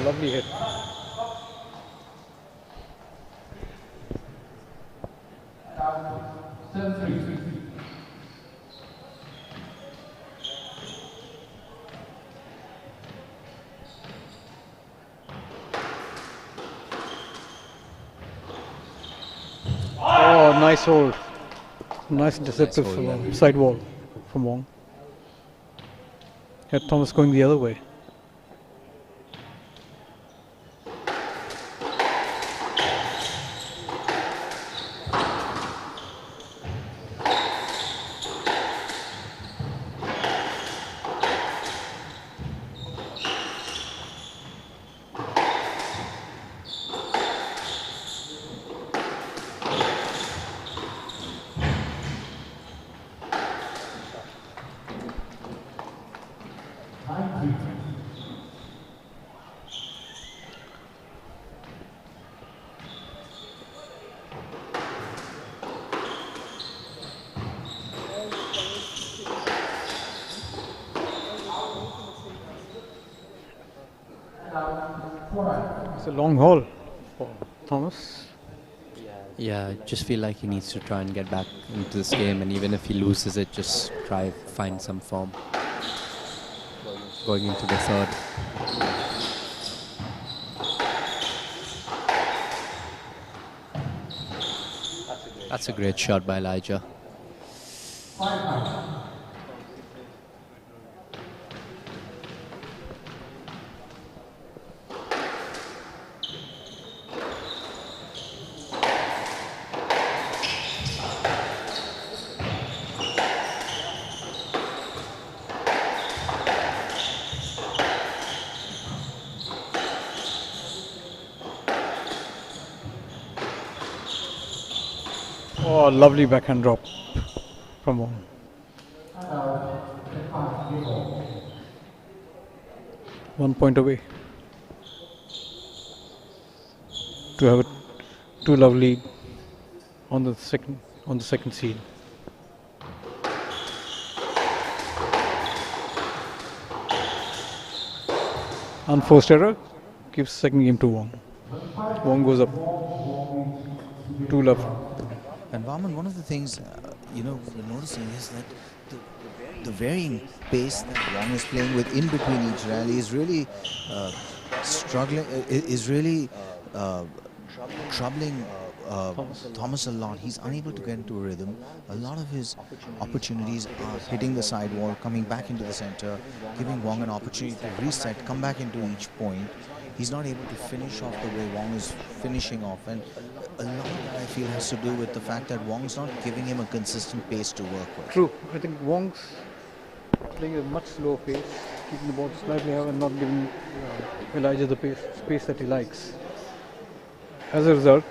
Lovely hit. Oh, nice hold. Nice interceptive from side wall from Wong. Had Thomas going the other way. It's a long haul for Thomas. Yeah, I just feel like he needs to try and get back into this game, and even if he loses it, just try find some form going into the third. That's a great shot by Elijah. Oh, lovely backhand drop from Wong. 1 point away to have a 2-love lead on the second seed. Unforced error gives second game to Wong. Wong goes up 2-love. And Vaman, one of the things we're noticing is that the varying pace that Wong is playing with in between each rally is really struggling. Is really troubling Thomas a lot. He's unable to get into a rhythm. A lot of his opportunities are hitting the side wall, coming back into the center, giving Wong an opportunity to reset, come back into each point. he's not able to finish off the way Wong is finishing off. And a lot of that I feel has to do with the fact that Wong's not giving him a consistent pace to work with. True. I think Wong's playing at a much slower pace, keeping the ball slightly out and not giving Elijah the pace that he likes. As a result,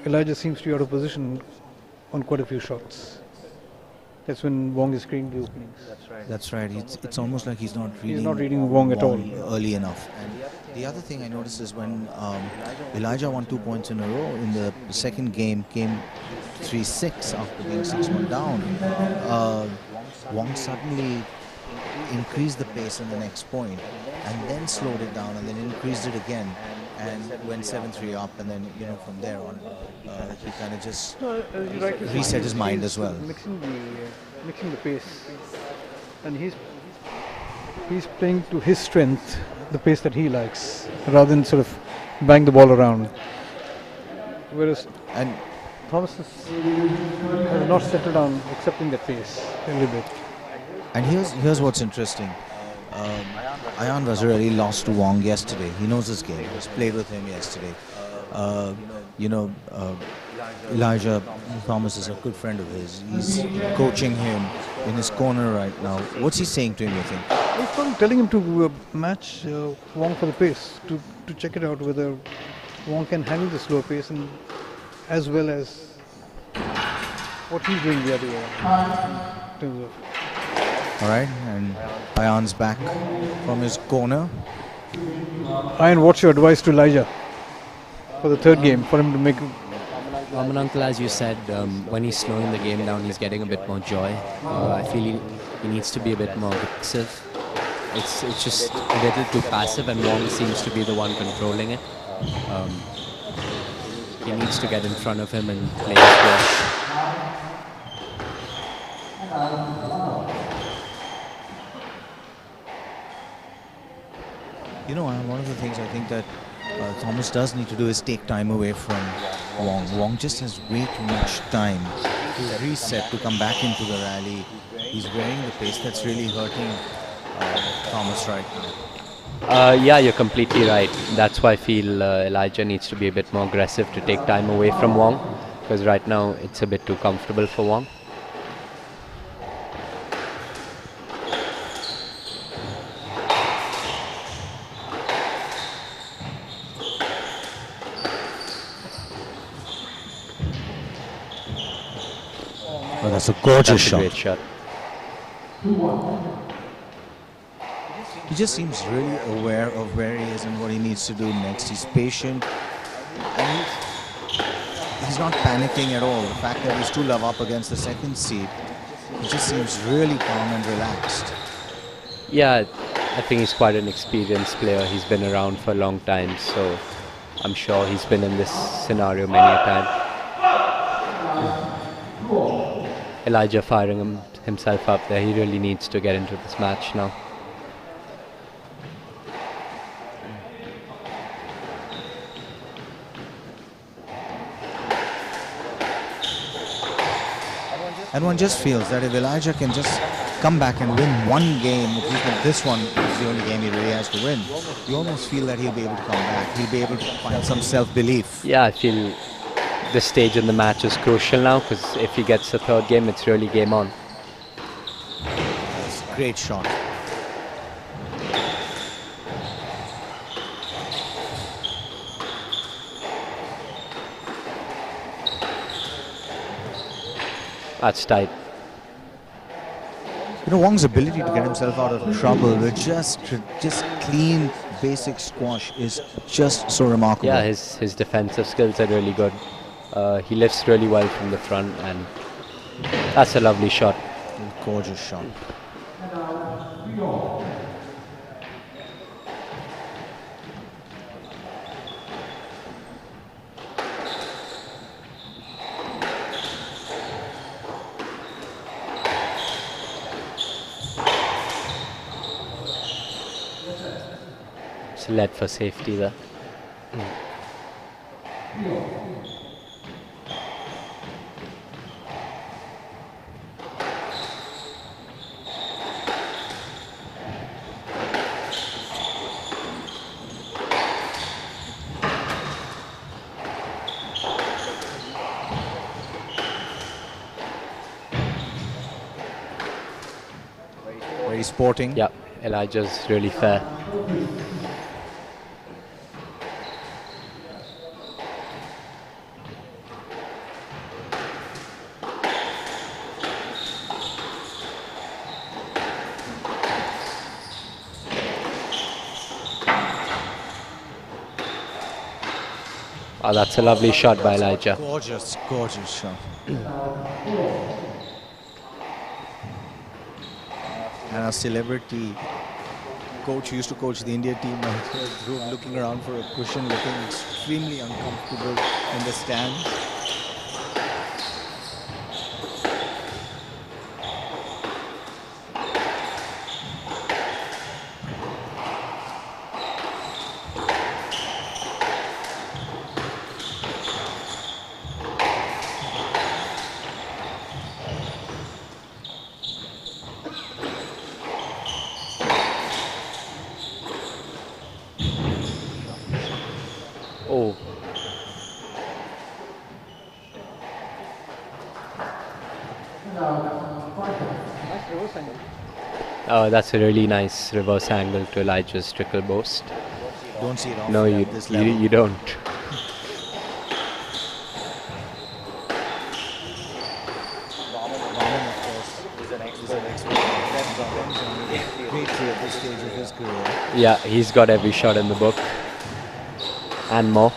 Elijah seems to be out of position on quite a few shots. That's when Wong is creating the openings. That's right. It's almost like he's not reading Wong at all early enough. And the other thing I noticed is when Elijah won 2 points in a row in the second game, came 3-6 after being 6-1 down. Wong suddenly increased the pace in the next point and then slowed it down and then increased it again and went 7-3 up, and then from there on he kind of just reset his mind as well. Mixing the pace, and he's playing to his strength, the pace that he likes, rather than sort of bang the ball around. Whereas Thomas has not settled on accepting that pace a little bit. And here's what's interesting. Ayan was really lost to Wong yesterday. He knows his game. He's played with him yesterday. Elijah Thomas is a good friend of his. He's coaching him in his corner right now. What's he saying to him, you think? He's probably telling him to match Wong for the pace, to check it out whether Wong can handle the slow pace and as well as what he's doing the other way in terms of. All right, and Ayan's back from his corner. Ayan, what's your advice to Elijah for the third game, for him to make... Raman uncle, as you said, when he's slowing the game down, he's getting a bit more joy. I feel he needs to be a bit more aggressive. It's just a little too passive, and Wong seems to be the one controlling it. He needs to get in front of him and play his ball. One of the things I think that Thomas does need to do is take time away from Wong. Wong just has way too much time to reset, to come back into the rally. He's wearing the pace that's really hurting Thomas right now. Yeah, you're completely right. That's why I feel Elijah needs to be a bit more aggressive to take time away from Wong, because right now it's a bit too comfortable for Wong. Oh, that's a gorgeous shot. Great shot. He just seems really aware of where he is and what he needs to do next. He's patient and he's not panicking at all. The fact that he's 2-love up against the second seed, he just seems really calm and relaxed. Yeah, I think he's quite an experienced player. He's been around for a long time, so I'm sure he's been in this scenario many a time. Elijah firing himself up there. He really needs to get into this match now. And one just feels that if Elijah can just come back and win one game, at least this one is the only game he really has to win, you almost feel that he'll be able to come back. He'll be able to find some self-belief. Yeah, I feel this stage in the match is crucial now, because if he gets the third game, it's really game on. That's a great shot. That's tight. Wong's ability to get himself out of trouble with just clean, basic squash is just so remarkable. Yeah, his defensive skills are really good. He lifts really well from the front, and that's a lovely shot. Gorgeous shot. It's led for safety there. Very sporting. Yeah, Elijah's really fair. Oh, that's a lovely shot by Elijah. Gorgeous, gorgeous shot. And a celebrity coach who used to coach the India team, looking around for a cushion, looking extremely uncomfortable in the stands. Oh. Oh, that's a really nice reverse angle to Elijah's trickle boast. Don't see it often No, at this level. you don't. At this stage of his career. Yeah, he's got every shot in the book and more.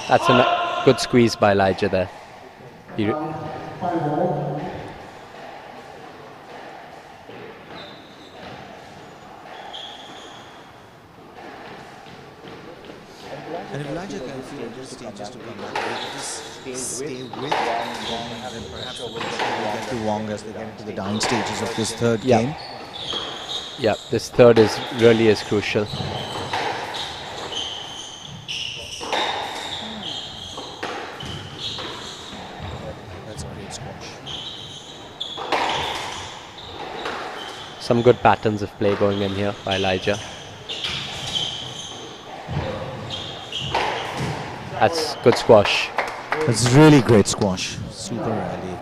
That's a good squeeze by Elijah there. And if Elijah can feel at this stage just to come back, just stay with Wong, then perhaps we'll get to Wong as they get into the down stages of this third game. Yeah, this third is really is crucial. That's a great squash. Some good patterns of play going in here by Elijah. That's good squash. That's really great squash. Super rally.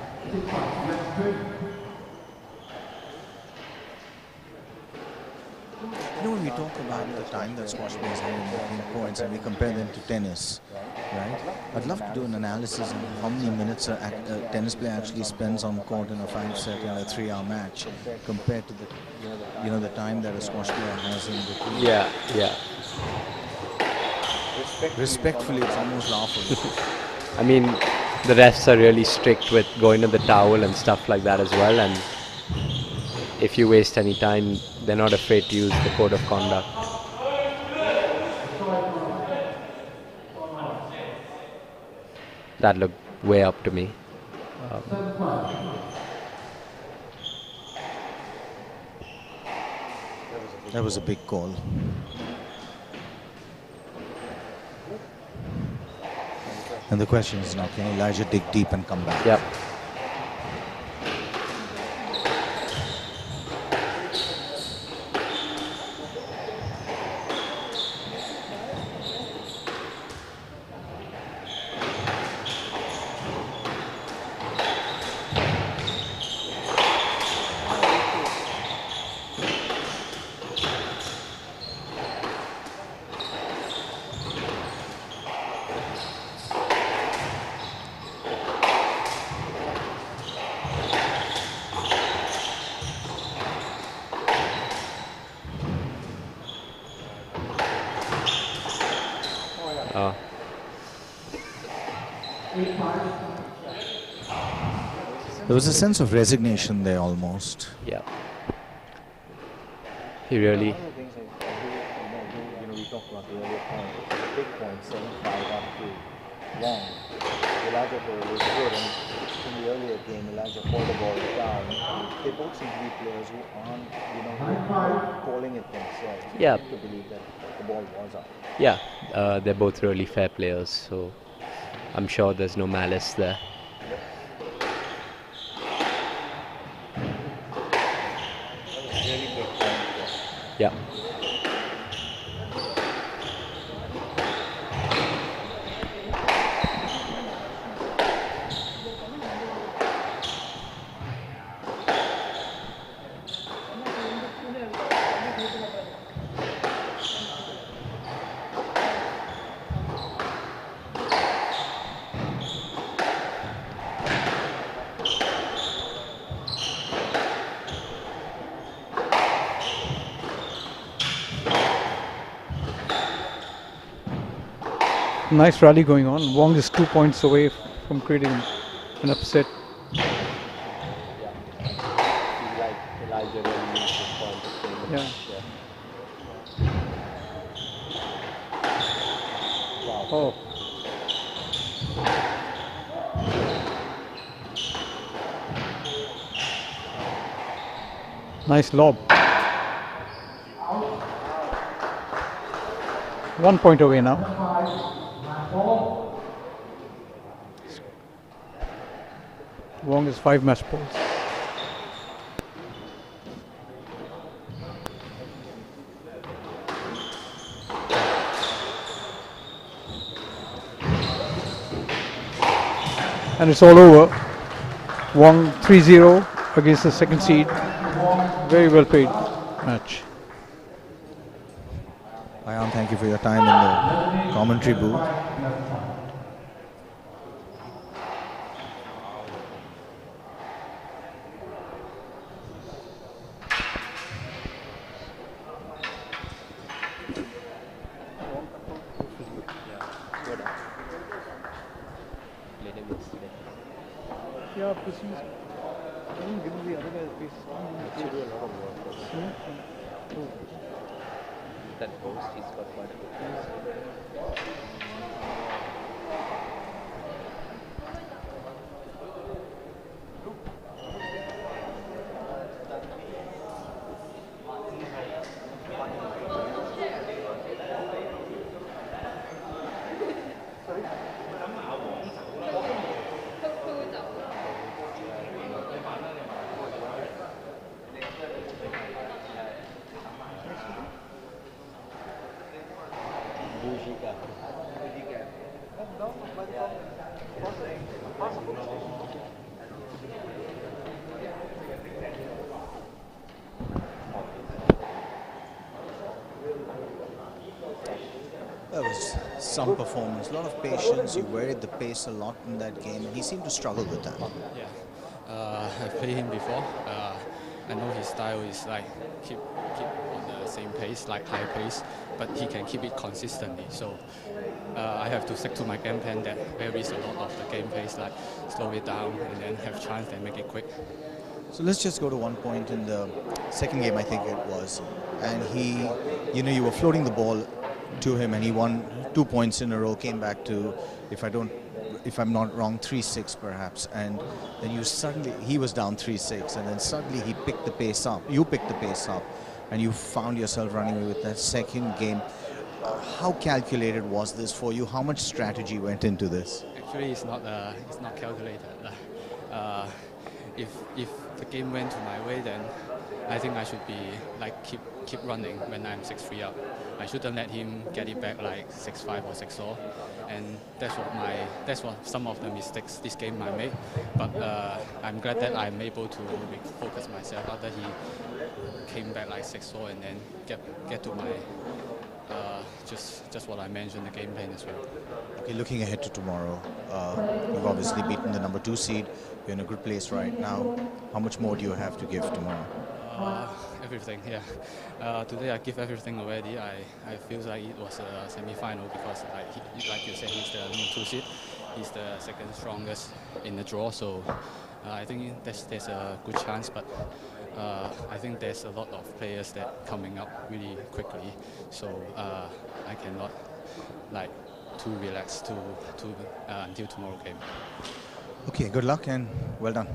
You know, when we talk about the time that squash players have in making points and we compare them to tennis, right? I'd love to do an analysis on how many minutes a tennis player actually spends on court in a 5-set and a 3-hour match compared to the time that a squash player has in between. Yeah, yeah. Respectfully, it's almost laughable. I mean, the refs are really strict with going to the towel and stuff like that as well, and if you waste any time, they're not afraid to use the code of conduct. That looked way up to me. That was a big call. And the question is now, can Elijah dig deep and come back? Yep. There was a sense of resignation there almost. Yeah. He really... One of the things I do, we talked about the earlier point, the big point, 7-5 up to Wong. Elijah was good, and in the earlier game, Elijah pulled the ball down. They both seem to be players who aren't, calling it themselves. Yeah. To believe that the ball was out. Yeah, they're both really fair players, so I'm sure there's no malice there. Yeah. Nice rally going on. Wong is 2 points away from creating an upset. Yeah. Oh. Nice lob. 1 point away now. Wong is 5 match balls. And it's all over. Wong 3-0 against the second seed. Very well played match. Ayan, thank you for your time in the commentary booth. Yeah, because he's giving the other guy the pace. Actually, a lot of work. That post, he's got quite a good pace. That was some performance, a lot of patience. You varied the pace a lot in that game, and he seemed to struggle with that. Yeah, I've played him before. I know his style is like keep on the same pace, like high pace, but he can keep it consistently. So I have to stick to my game plan that varies a lot of the game pace, like slow it down and then have chance and make it quick. So let's just go to one point in the second game, I think it was, and he, you were floating the ball to him, and he won 2 points in a row, came back to, if I'm not wrong, 3-6 perhaps, and then he was down 3-6, and then suddenly he picked the pace up, you picked the pace up, and you found yourself running away with that second game. How calculated was this for you? How much strategy went into this? Actually, it's not calculated. If the game went to my way, then I think I should be like keep running when I'm 6-3 up. I shouldn't let him get it back like 6-5 or 6-4, and that's what some of the mistakes this game might make. But I'm glad that I'm able to focus myself after he came back like 6-4 and then get to my just what I mentioned, the game plan as well. Okay, looking ahead to tomorrow, you've obviously beaten the number 2 seed. You're in a good place right now. How much more do you have to give tomorrow? Everything, yeah. Today I give everything already. I feel like it was a semi-final because, like you said, he's the number 2 seed. He's the second strongest in the draw, so I think there's a good chance. But I think there's a lot of players that coming up really quickly, so I cannot like too relaxed until tomorrow game. Okay, good luck and well done.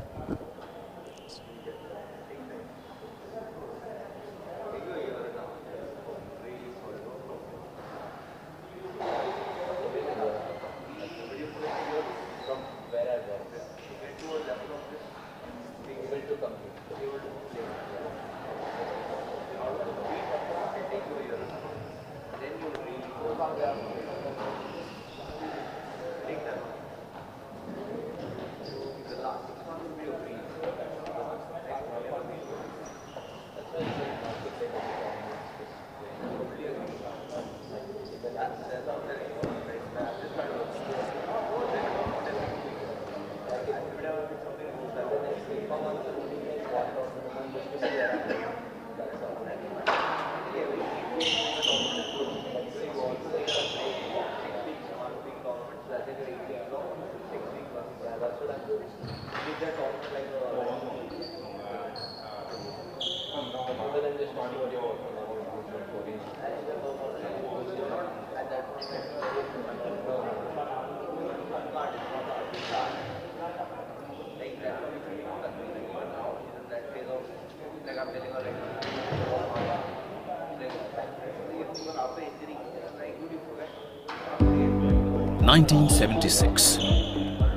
1976.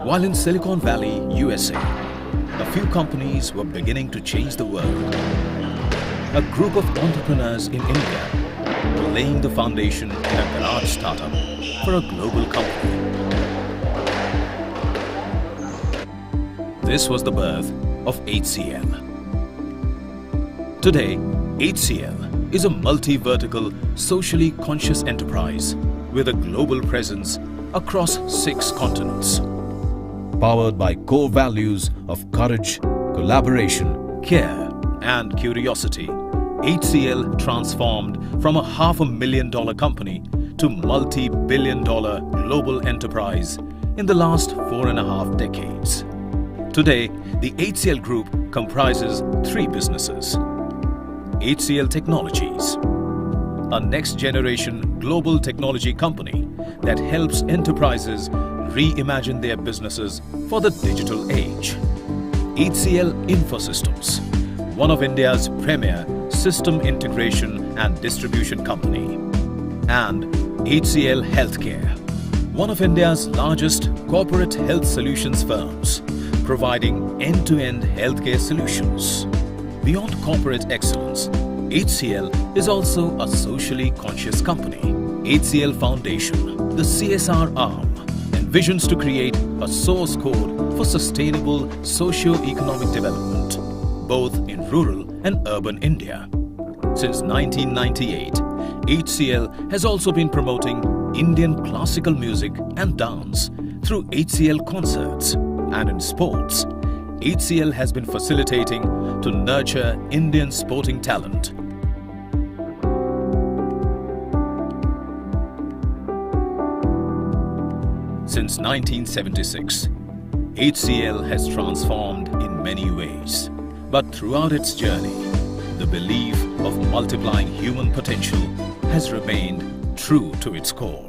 While in Silicon Valley, USA, a few companies were beginning to change the world. A group of entrepreneurs in India were laying the foundation in a garage startup for a global company. This was the birth of HCL. Today, HCL is a multi-vertical, socially conscious enterprise with a global presence across 6 continents. Powered by core values of courage, collaboration, care and curiosity, HCL transformed from a $500,000 company to multi-billion-dollar global enterprise in the last 4.5 decades. Today, the HCL Group comprises 3 businesses. HCL Technologies, a next-generation global technology company that helps enterprises reimagine their businesses for the digital age. HCL Infosystems, one of India's premier system integration and distribution company. And HCL Healthcare, one of India's largest corporate health solutions firms, providing end-to-end healthcare solutions. Beyond corporate excellence, HCL is also a socially conscious company. HCL Foundation, the CSR arm, envisions to create a source code for sustainable socio-economic development, both in rural and urban India. Since 1998, HCL has also been promoting Indian classical music and dance through HCL concerts, and in sports, HCL has been facilitating to nurture Indian sporting talent. Since 1976, HCL has transformed in many ways. But throughout its journey, the belief of multiplying human potential has remained true to its core.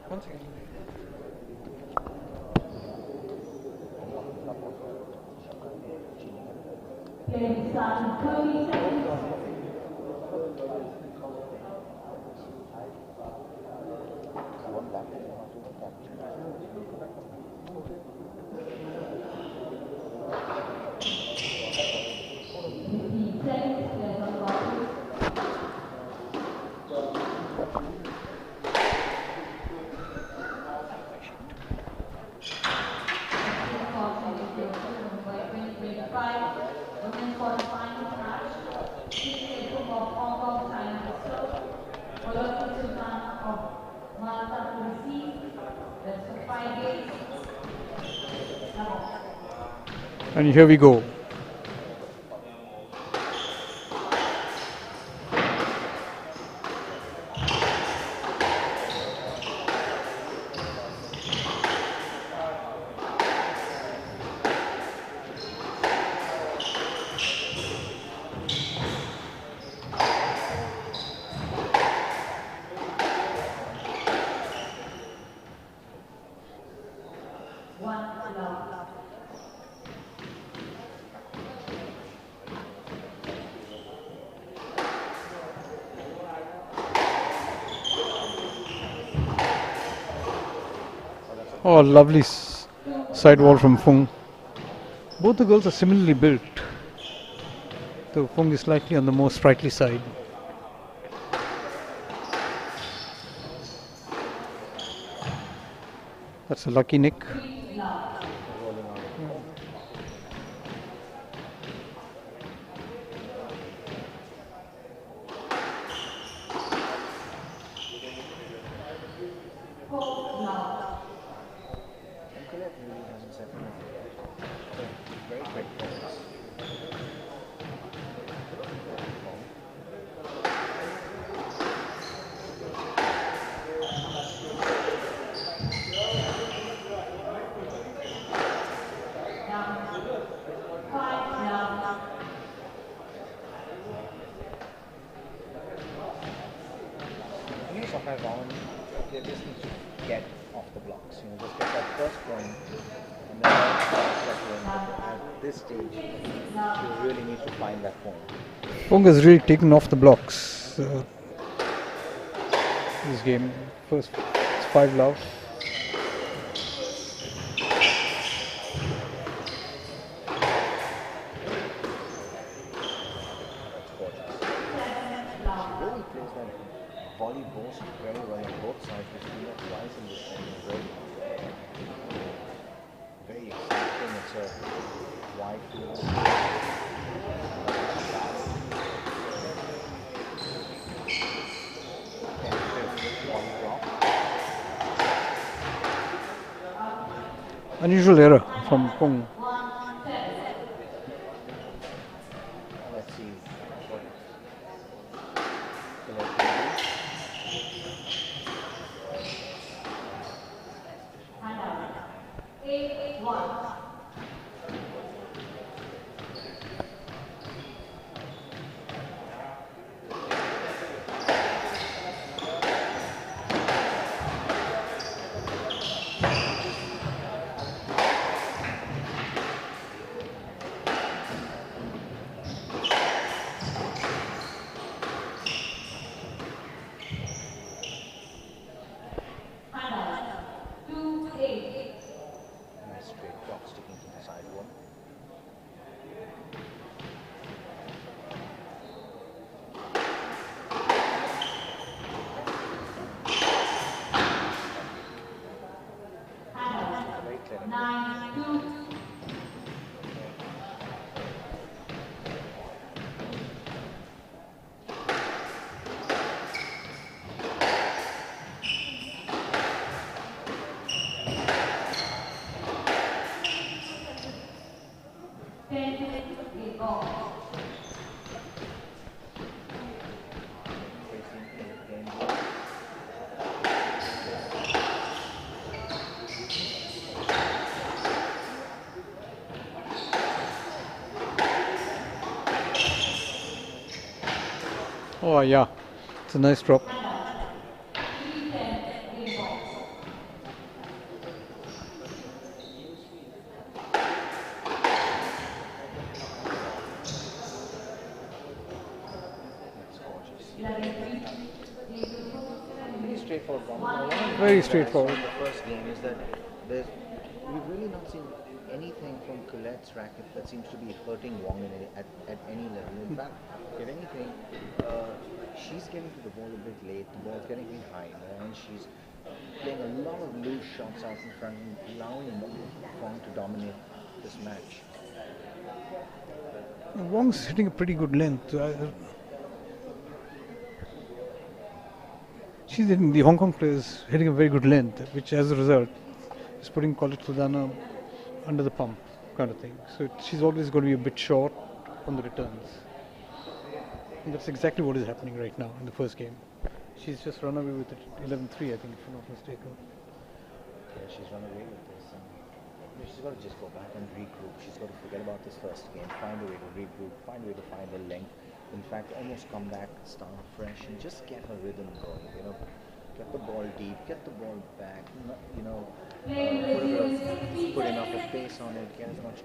One second. And here we go. Oh, lovely side wall from Fung. Both the girls are similarly built. So Fung is slightly on the more sprightly side. That's a lucky nick. Sometimes they just need to get off the blocks, just get that first point and then at this stage you really need to find that point. Wong has really taken off the blocks this game. First, it's 5-love. Volley both very well on both sides. We've seen that twice in this game. Very exciting. It's a wide field. Unusual error from Fung. Let's see. Oh yeah, it's a nice drop. Very straightforward. The first game is that we've really not seen anything from Colette's racket that seems to be hurting Wong at any level. In fact, if anything, she's getting to the ball a bit late, the ball's getting behind her, and she's playing a lot of loose shots out in front and allowing Wong to dominate this match. Wong's hitting a pretty good length. She's hitting, the Hong Kong players hitting a very good length, which as a result is putting Sultana under the pump. kind of thing. So she's always going to be a bit short on the returns. And that's exactly what is happening right now in the first game. She's just run away with it 11-3, I think, if I'm not mistaken. Yeah, she's run away with this. And she's got to just go back and regroup. She's got to forget about this first game, find a way to regroup, find a way to find the length. In fact, almost come back, start fresh, and just get her rhythm going. You know, get the ball deep, get the ball back. You know, put enough of pace on it. Get as much,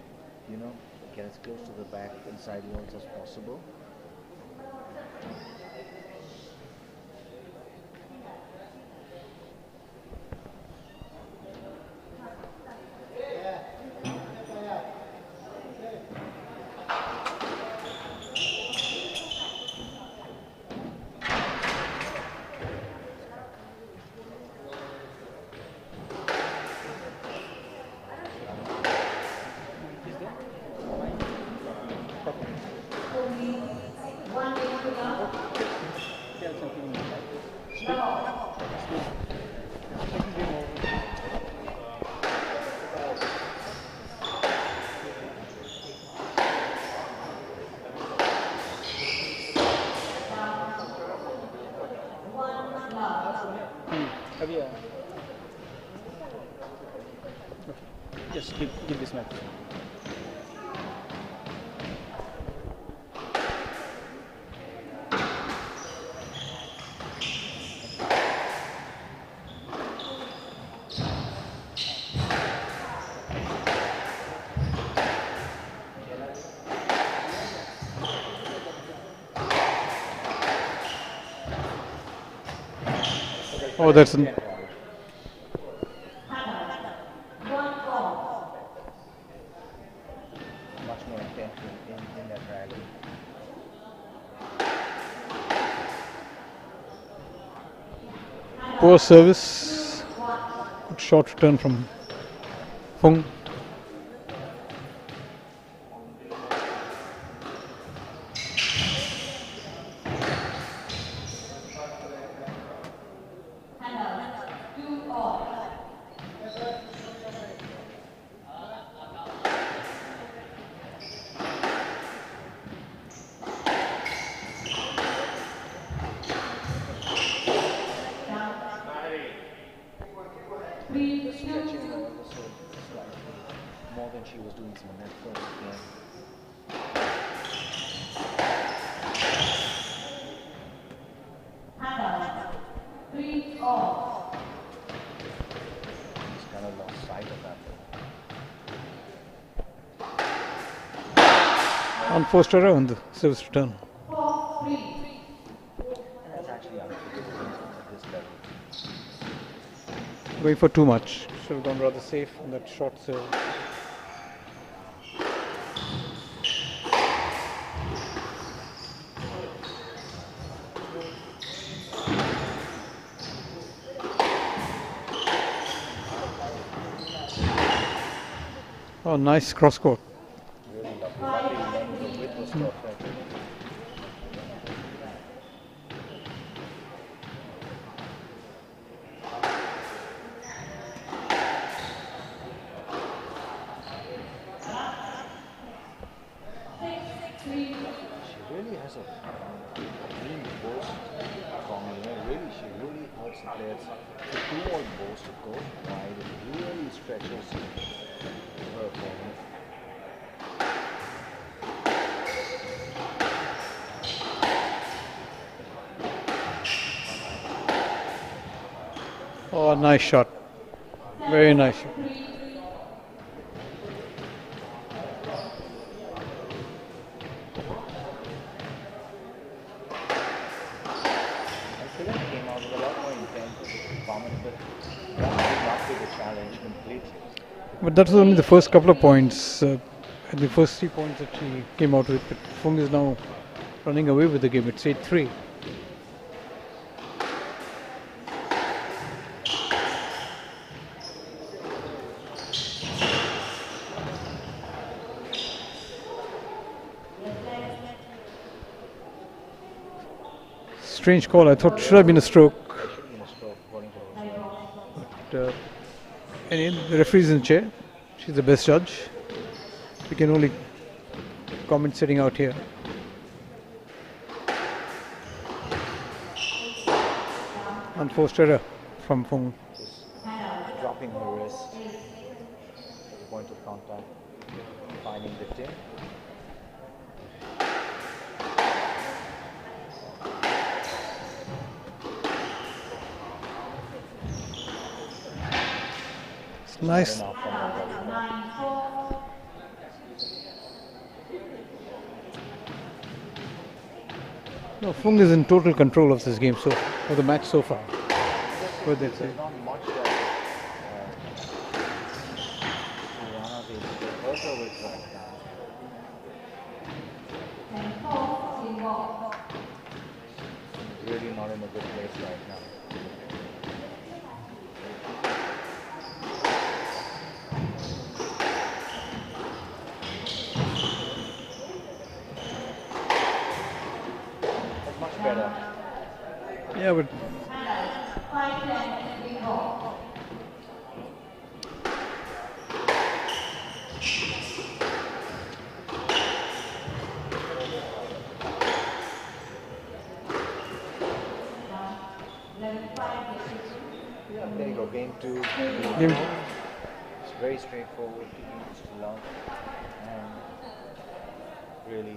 you know, get as close to the back inside walls as possible. Just give this match. Oh, that's an poor service. Good short return from Fung. More than she was doing some in that first game. He's kind of lost sight of that. Unforced error on the service return. That's actually unforgivable at this level. Going for too much. Should have gone rather safe on that short serve. Oh, nice cross court. Really lovely length, the width was perfect. She really has a clean post from, you know, really, she really helps the players to do all balls to go wide. It really stretches her opponent. Oh, nice shot. Very nice shot. Came out with a lot more intent, performance, but that did not be the challenge completely. But that was only the first couple of points. And the first 3 points that she came out with. But Fung is now running away with the game. It's 8-3. Strange call. I thought it should have been a stroke. But, the referee's in the chair. She's the best judge. We can only comment sitting out here. Unforced error from Fung. Just dropping her wrist at the point of contact, finding the tip. It's nice. No, Fung is in total control of this game, of the match so far. What they say. Not much that Sultana is also with right now. Really not in a good place right now. That's much better. Yeah, but Yeah, there you go. Game 2. Game. It's very straightforward to use to love, and really,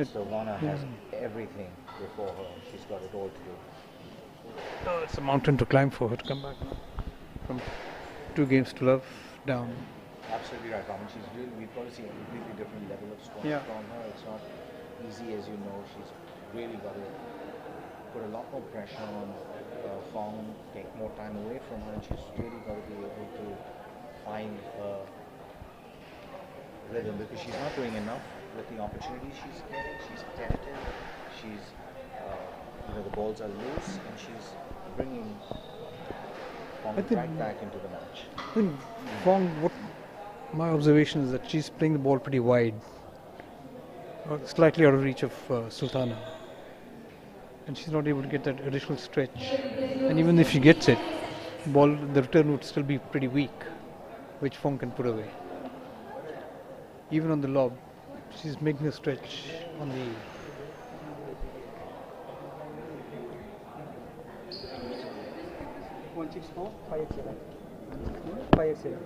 Sultana has everything before her. She's got it all to do. Oh, it's a mountain to climb for her to come back now. From 2 games to love down. Absolutely right, Raman. She's really, we've got to see a completely different level of squash Yeah. from her. It's not easy, as you know. She's really got to put a lot more pressure on Fung, take more time away from her, and she's really got to be able to find her rhythm, because she's not doing enough with the opportunities she's getting. She's tentative. She's, the balls are loose, and she's bringing Fung right back into the match. I think Fung, my observation is that she's playing the ball pretty wide, slightly out of reach of Sultana, and she's not able to get that additional stretch. And even if she gets it, the return would still be pretty weak, which Fung can put away. Even on the lob, she's making a stretch on the. 164, 587. 587.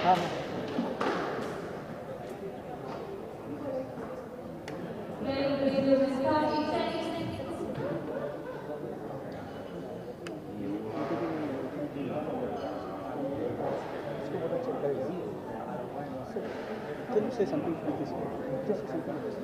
हाँ हाँ Can you say something like this? Just say something like this.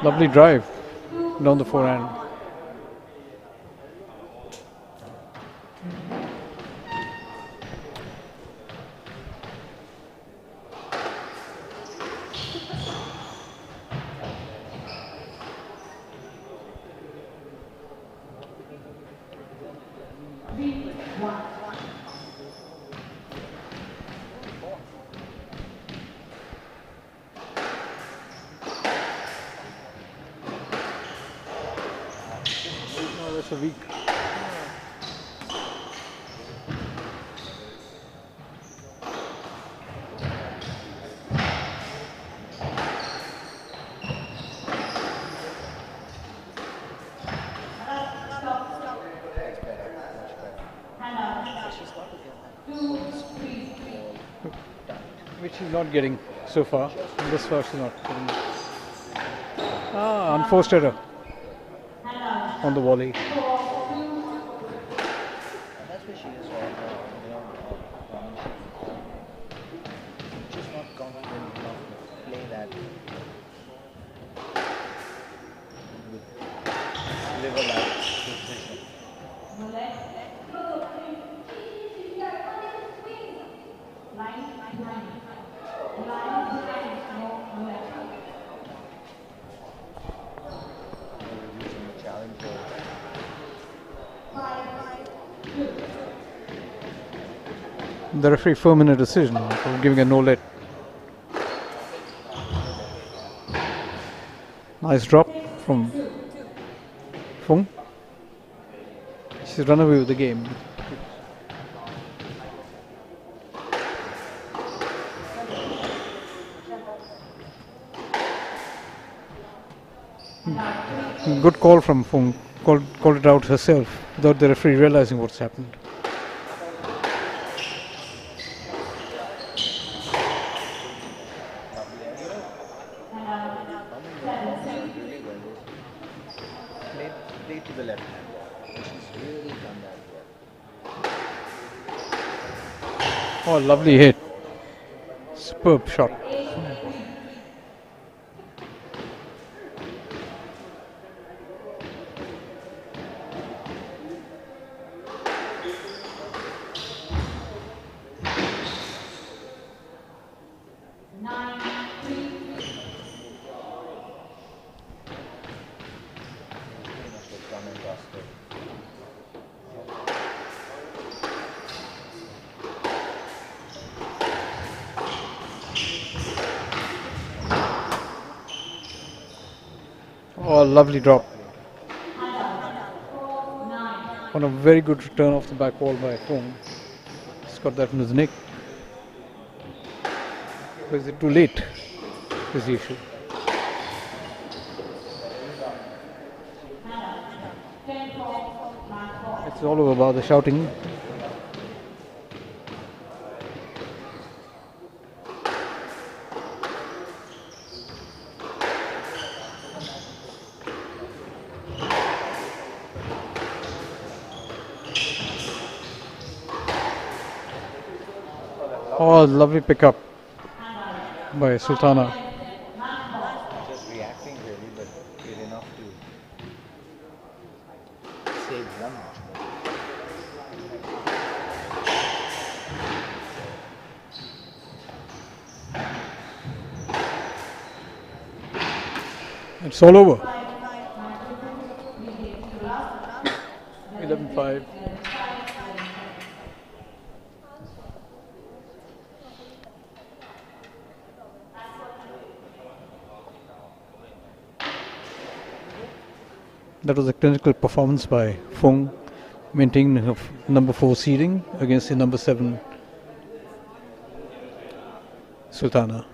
Lovely drive down the forehand. Oh, that's a weak. Which she's not getting so far. This far she's not getting. Ah, unforced error on the volley. That's where she is right now. Just not confident enough to play that with liver-like precision. Reducing the challenge here. The referee firm in a decision for giving a no let. Nice drop from Fung. She's run away with the game. Good call from Fung. Called it out herself without the referee realizing what's happened. Play to the left hand. She's really done that well. Oh, lovely hit. Superb shot. Oh, lovely drop. On a very good return off the back wall by Fung. He's got that in his neck. Or is it too late? Is the issue. It's all over about the shouting. Oh, lovely pickup by Sultana. Just reacting really, but did enough to save one match more. It's all over. 11-5. That was a clinical performance by Fung, maintaining her number 4 seeding against the number 7 Sultana.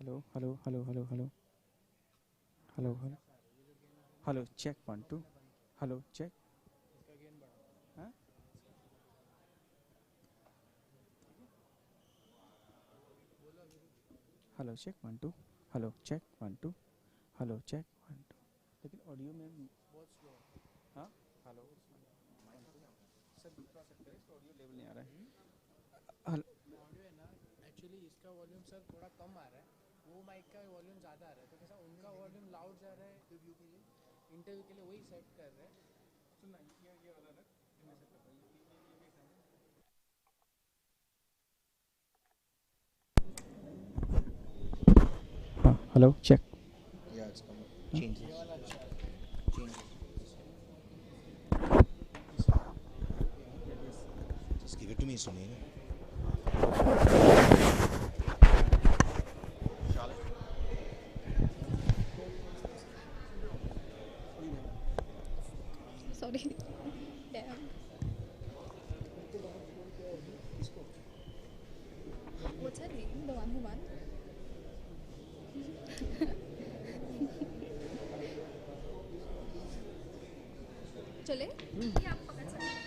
Hello, hello, hello, hello, hello. Hello, hello. Hello, check 1 2. Hello, check. Huh? Hello, check 1 2. Hello, check 1 2. Hello, check 1 2. लेकिन audio में बहुत slow है. हाँ? Hello. Sir दूसरा set करें, तो audio level नहीं आ रहा है. हेलो. ऑडियो है ना, एक्चुअली इसका वॉल्यूम सर थोड़ा कम आ रहा है. वो माइक का वॉल्यूम ज़्यादा आ रहा है, तो कैसा उनका वॉल्यूम लाउड जा रहा है. इंटरव्यू के लिए वही सेट कर रहे हैं. सुनना ये वाला रख, ये मैं सेट करता हूँ, ये भी करना. Hello, check. Yeah, it's coming. Change this. Change this. Just give it to me, Sunil. Sorry. Damn. What's her name? The one who won? चले? ये आप पकड़ सकते हैं.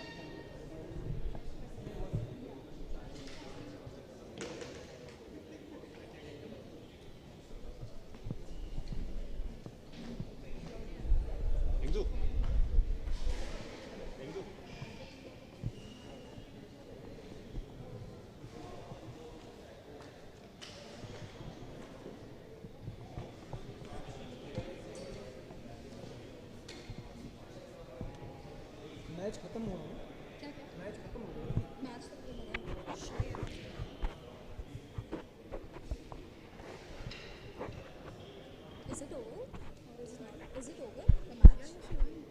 मैच खत्म हुआ है. क्या क्या? मैच खत्म हो गया. मैच तो हो गया. Is it over? Or is it not? Is it over? The match?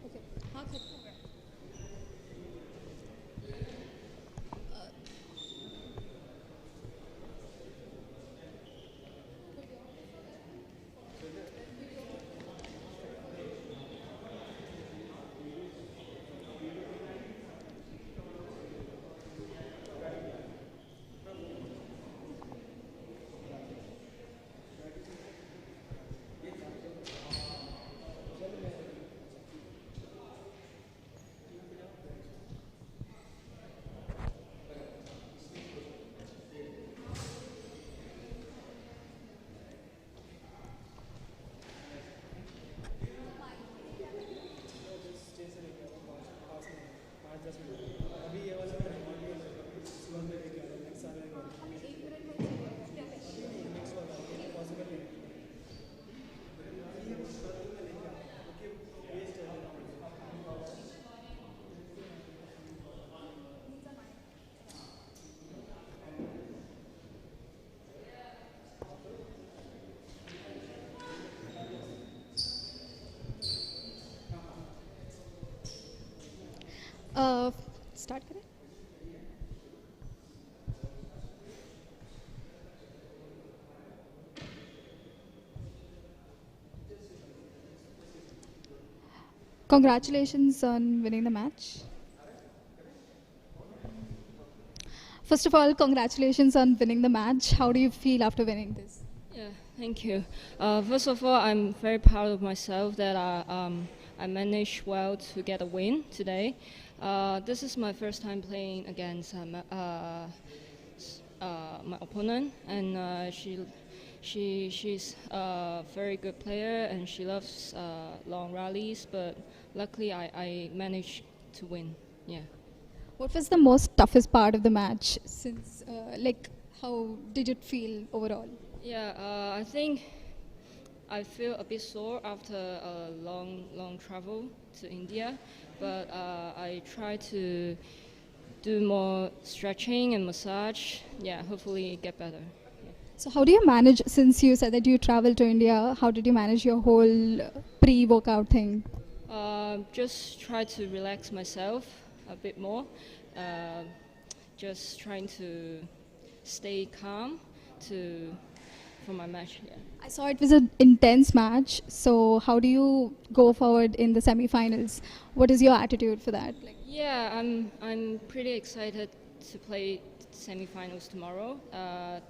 Okay. हाँ खत्म हो गया. स्टार्ट करें. Congratulations on winning the match. First of all, congratulations on winning the match. How do you feel after winning this? Yeah, thank you. First of all, I'm very proud of myself that I managed well to get a win today. This is my first time playing against my opponent, and she's a very good player, and she loves long rallies. But luckily, I managed to win. Yeah. What was the most toughest part of the match? Since, how did it feel overall? Yeah, I think I feel a bit sore after a long travel to India, but I try to do more stretching and massage. Yeah, hopefully get better. Yeah. So how do you manage, since you said that you traveled to India, how did you manage your whole pre-workout thing? Just try to relax myself a bit more. Just trying to stay calm for my match. Yeah. I saw it was an intense match. So how do you go forward in the semi-finals? What is your attitude for that? Yeah, I'm pretty excited to play semi-finals tomorrow.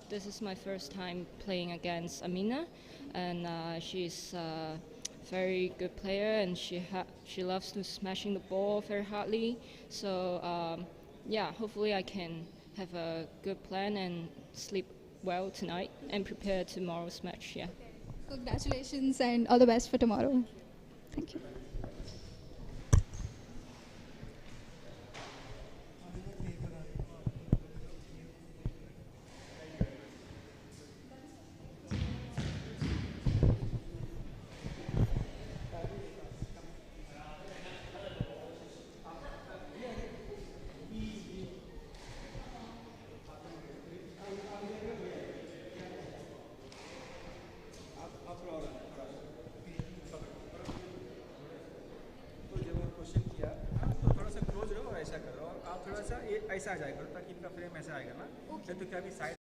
This is my first time playing against Amina, and she's a very good player, and she loves to smashing the ball very hardly. So yeah, hopefully I can have a good plan and sleep well tonight and prepare tomorrow's match. Yeah. Congratulations and all the best for tomorrow. Thank you. ऐसा आ जाएगा ताकि इनका frame ऐसा आएगा ना, तो क्या अभी side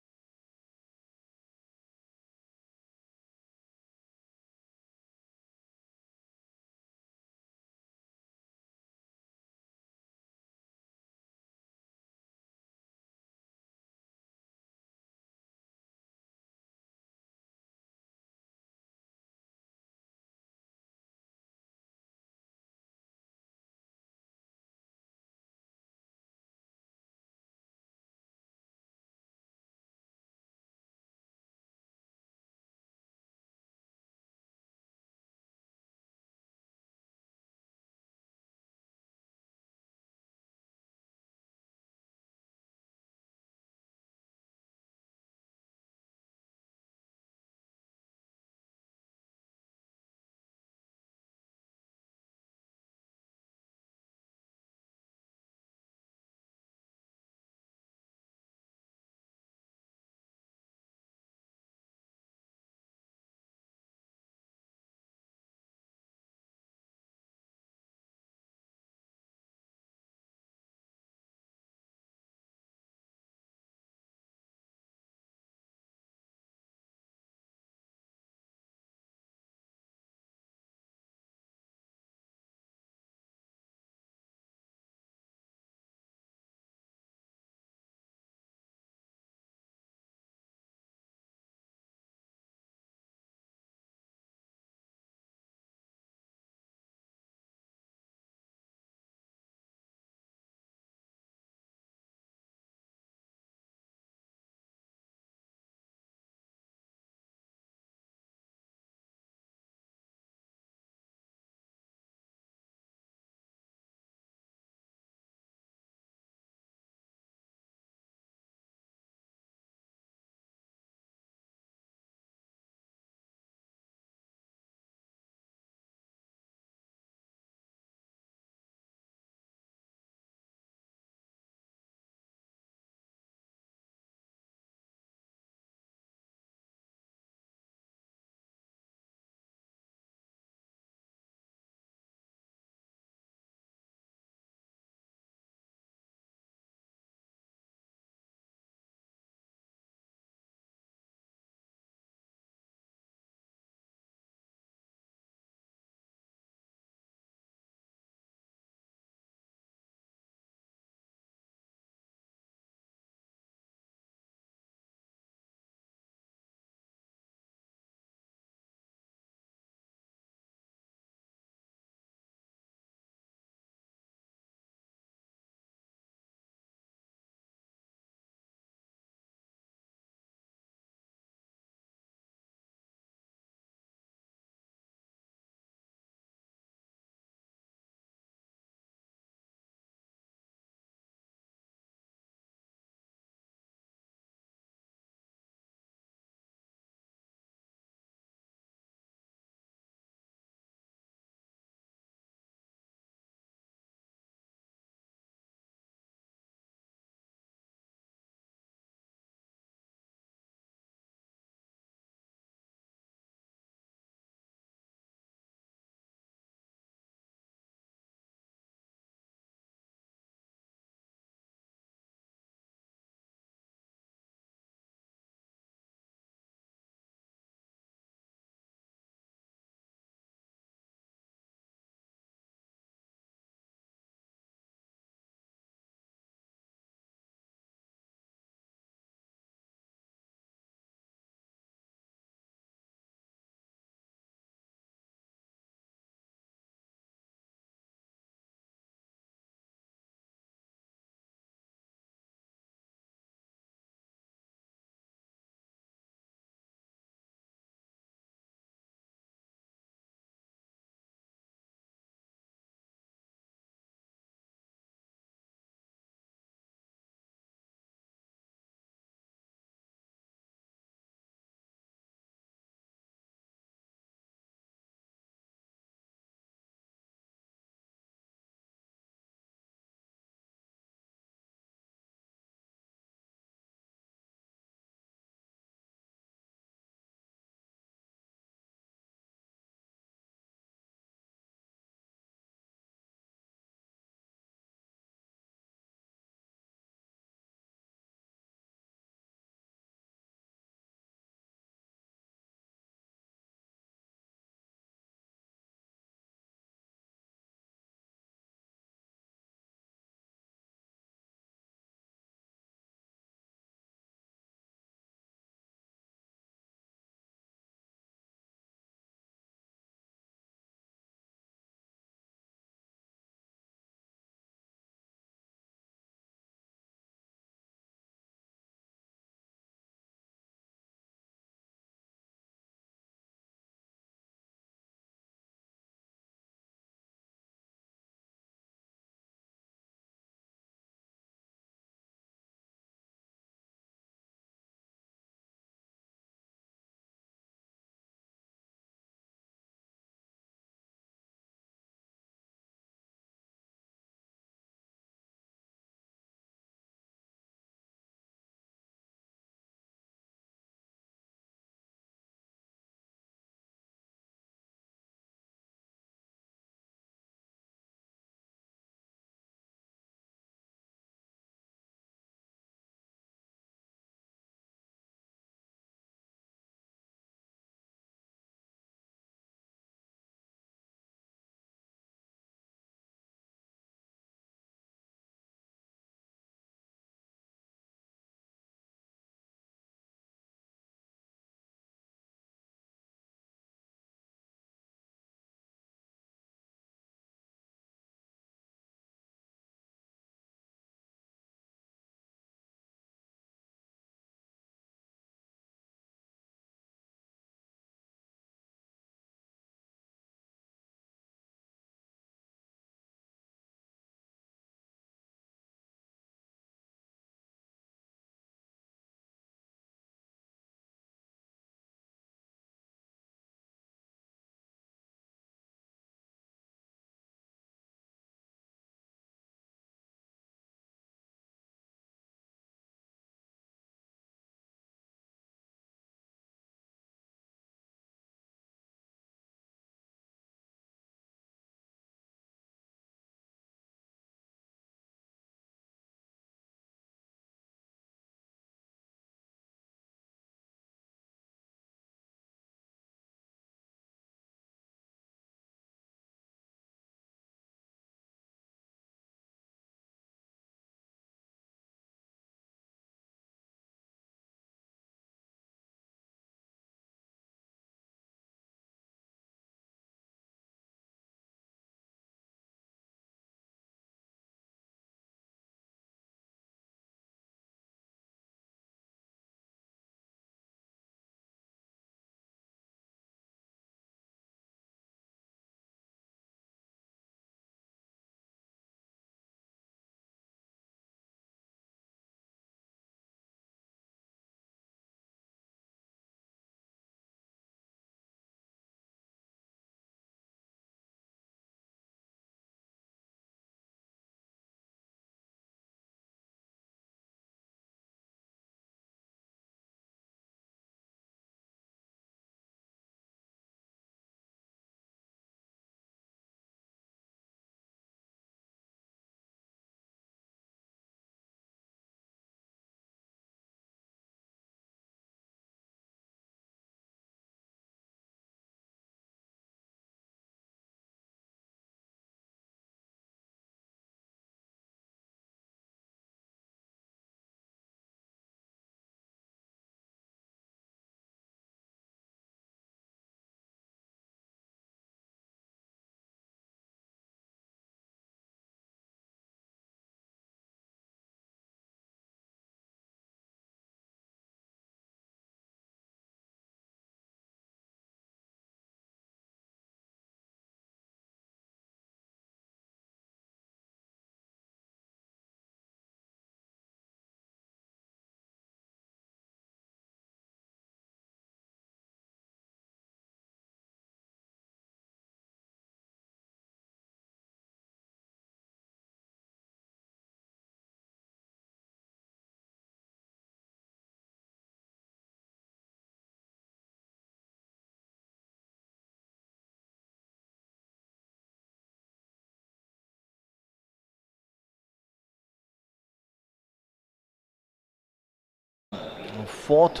fourth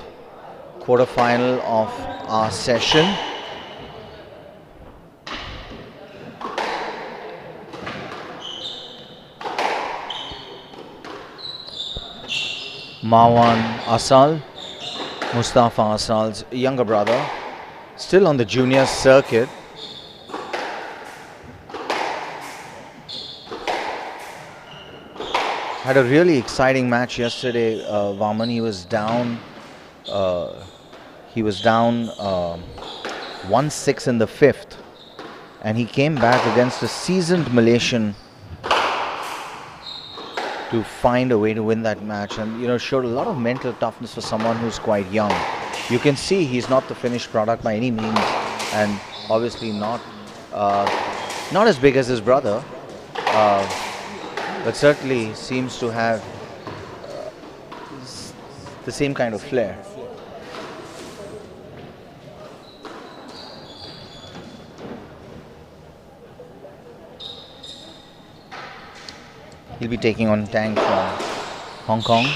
quarterfinal of our session. Marwan Assal, Mustafa Assal's younger brother, still on the junior circuit. Had a really exciting match yesterday, Vaman. He was down 1-6 in the fifth, and he came back against a seasoned Malaysian to find a way to win that match, and showed a lot of mental toughness for someone who's quite young. You can see he's not the finished product by any means, and obviously not as big as his brother, but certainly seems to have the same kind of flair. He'll be taking on Tang from Hong Kong.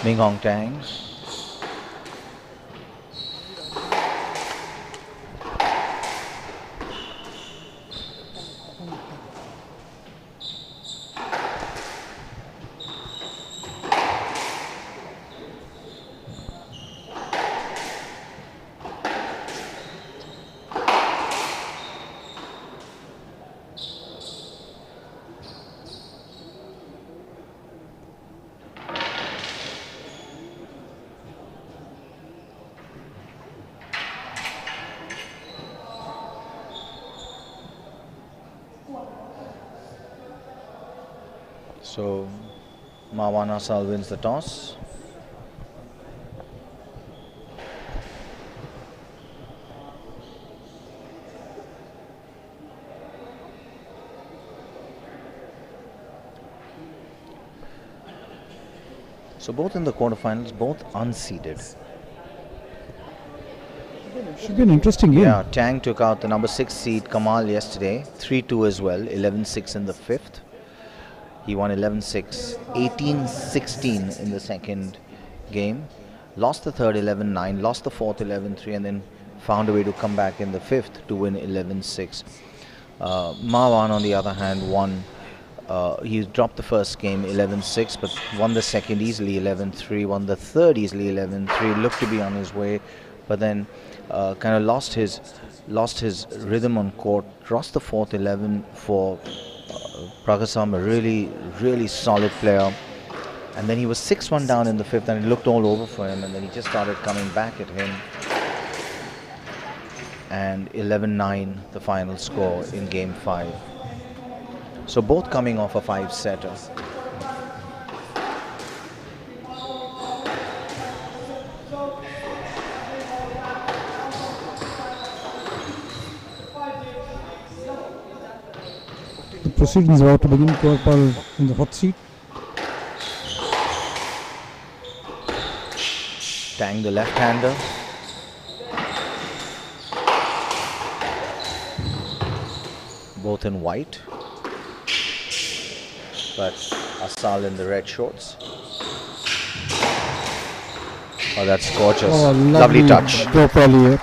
Ming Hong Tang. So Marwan Assal wins the toss. So both in the quarterfinals, both unseeded. Should be an interesting game. Yeah, Tang took out the number 6 seed Kamal yesterday, 3-2 as well, 11-6 in the fifth. He won 11-6, 18-16 in the second game. Lost the third 11-9, lost the fourth 11-3, and then found a way to come back in the fifth to win 11-6. Marwan, on the other hand, won. He dropped the first game 11-6, but won the second easily 11-3, won the third easily 11-3. Looked to be on his way, but then kind of lost his rhythm on court. Lost the fourth 11 for Prakasam, a really solid player, and then he was 6-1 down in the fifth, and it looked all over for him, and then he just started coming back at him, and 11-9 the final score in game 5. So both coming off a 5-setter. Proceedings are about to begin. Purple in the hot seat. Tang, the left-hander. Both in white, but Assal in the red shorts. Oh, that's gorgeous. Oh, lovely touch. Drop earlier.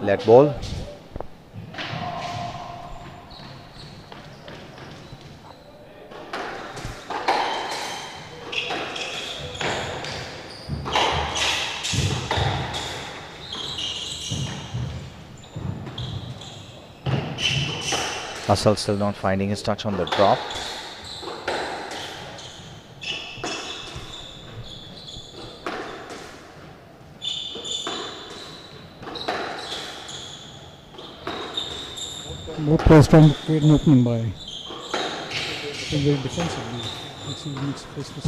Let ball. Assal still not finding his touch on the drop. Both players trying to create an opening by very defensively. Let's see who needs face this.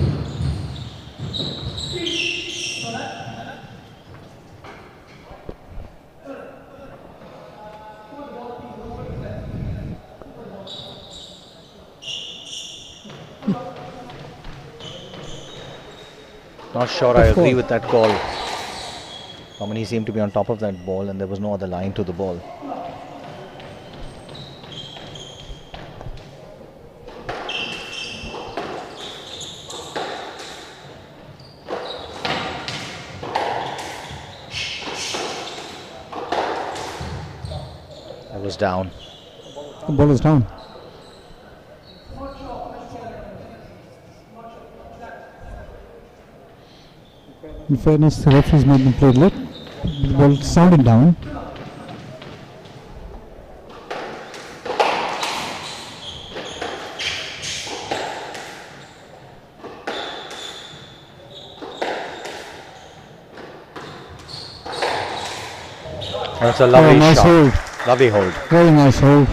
Not sure I agree with that call. He seemed to be on top of that ball and there was no other line to the ball. That was down. The ball is down. In fairness, the referees made them play late. The ball sounded down. That's a lovely nice shot. hold. Lovely hold. Very nice hold.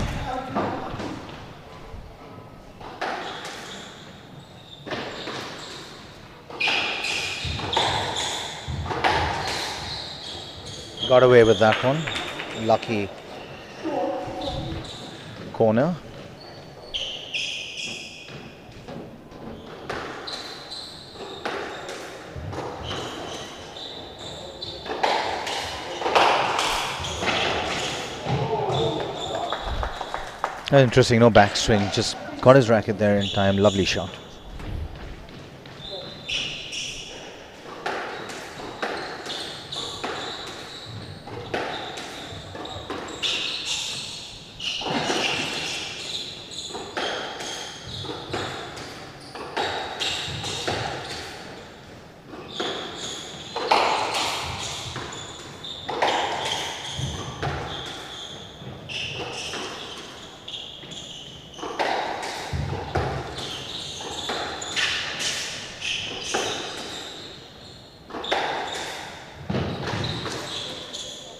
Got away with that one. Lucky corner. Interesting, no backswing, just got his racket there in time. Lovely shot.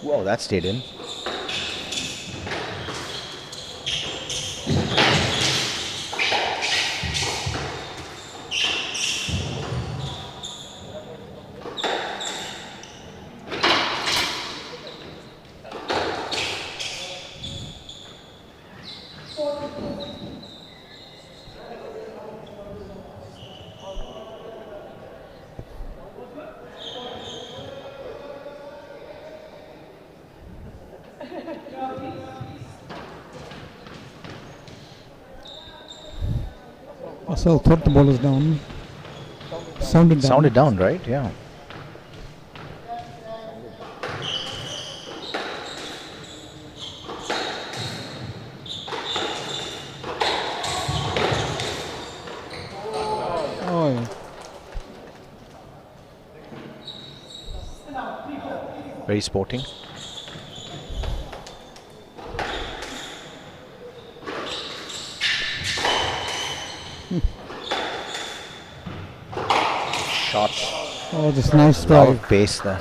Whoa, that stayed in. Assal thought the ball is down. Sounded down. Sounded down, right? Yeah. Oh, yeah. Very sporting. Shot. Oh, just nice Lot drive. of pace there.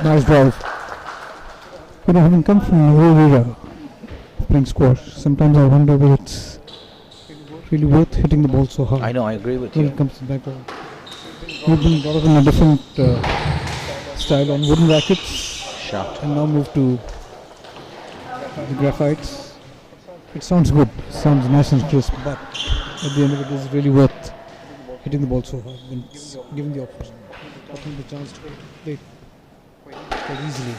Nice drive. You know, having come from a rural area of playing squash, sometimes I wonder whether it's really worth hitting the ball so hard. I know, I agree with when you. it comes to the back row. We've been brought up in a different style on wooden rackets. Shot. And now moved to the graphites. It sounds good, sounds nice and crisp, but at the end of it, it's really worth hitting the ball so hard when it's given the opportunity, the chance to play it quite easily.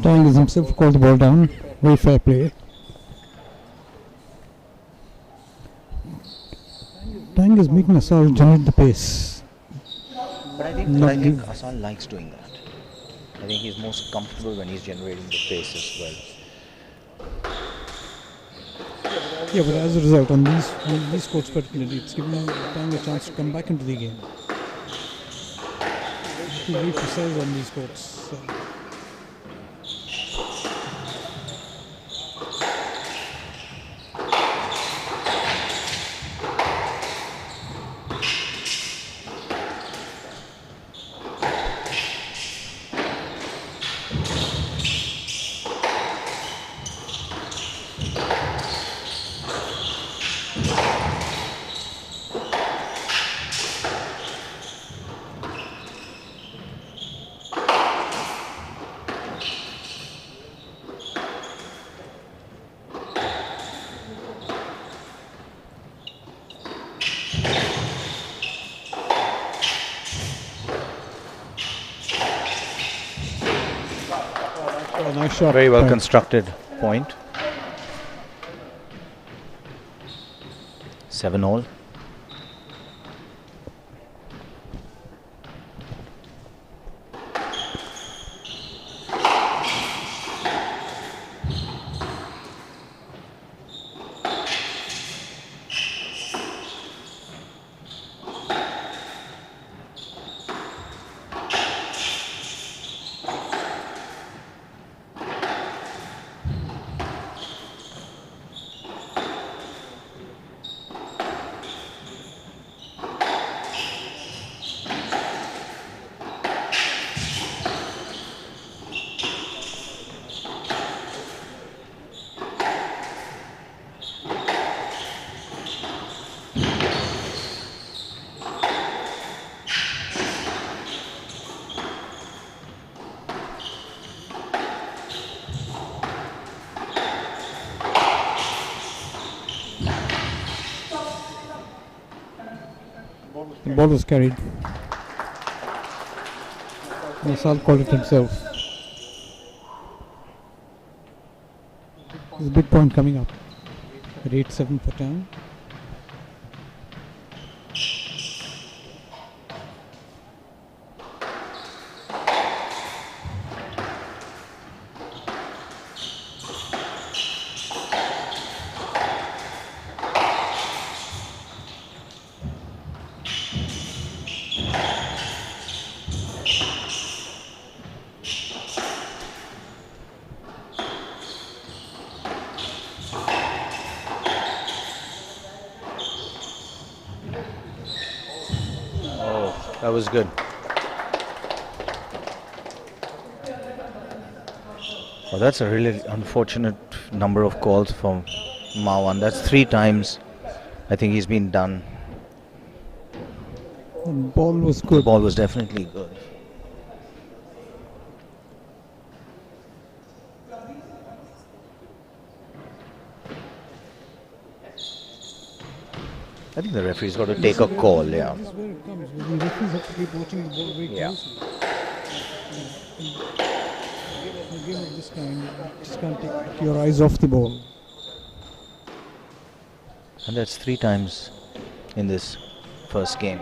Tang is himself called the ball down. Very fair play. Tang is making Assal generate the pace. But I think Assal likes doing that. I think he's most comfortable when he's generating the pace as well. Yeah, but as a result, on these courts particularly, it's giving Tang a chance to come back into the game. He's very precise on these courts. Nice shot. Very well constructed point. 7-all. The ball was carried. Assal called it himself. There's a big point coming up at 8-7 for Tang. That was good. Oh, that's a really unfortunate number of calls from Mawan. That's 3 times I think he's been done. The ball was good. The ball was definitely good. I think the referee's got to take a call, yeah. This is where it comes. The referees have to keep watching the ball very closely. game of this kind, you just can't take your eyes off the ball. And that's 3 times in this first game.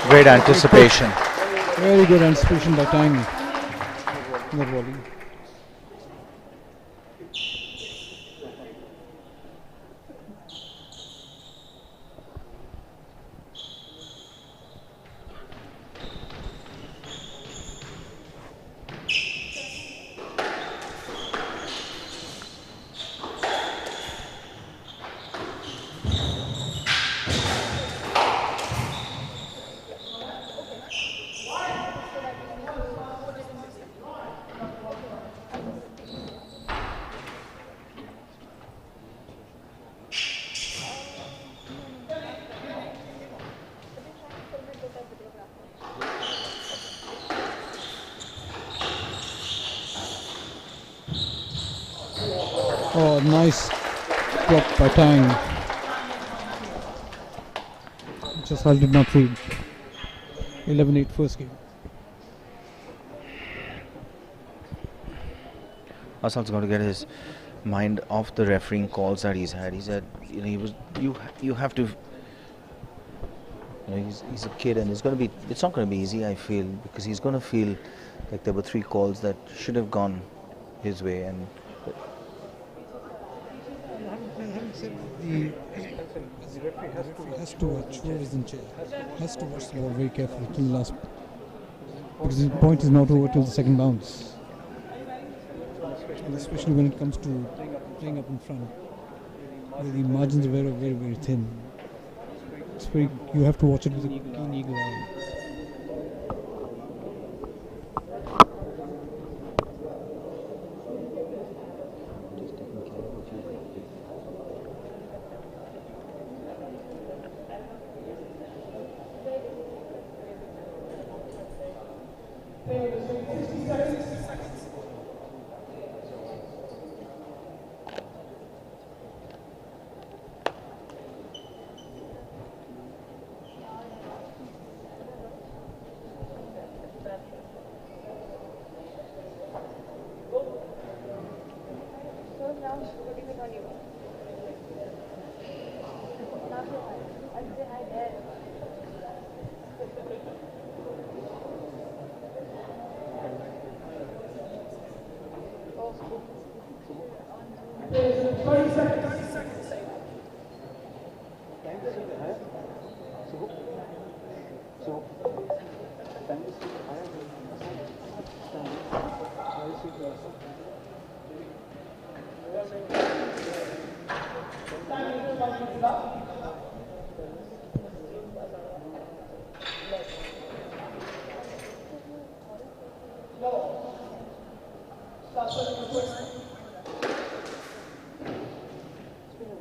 Great anticipation. Very good anticipation by Tang in that volley. Oh, nice block by Tang. Assal did not read. 11-8 first game. Assal's going to get his mind off the refereeing calls that he's had. He said, you have to. He's a kid, and it's not going to be easy. I feel, because he's going to feel like there were 3 calls that should have gone his way, and. The referee has to watch who is in chair. Has to watch the ball very carefully till the last, because the point is not over till the second bounce. And especially when it comes to playing up in front, where the margins are very, very, very thin. It's very, you have to watch it with a keen eagle eye.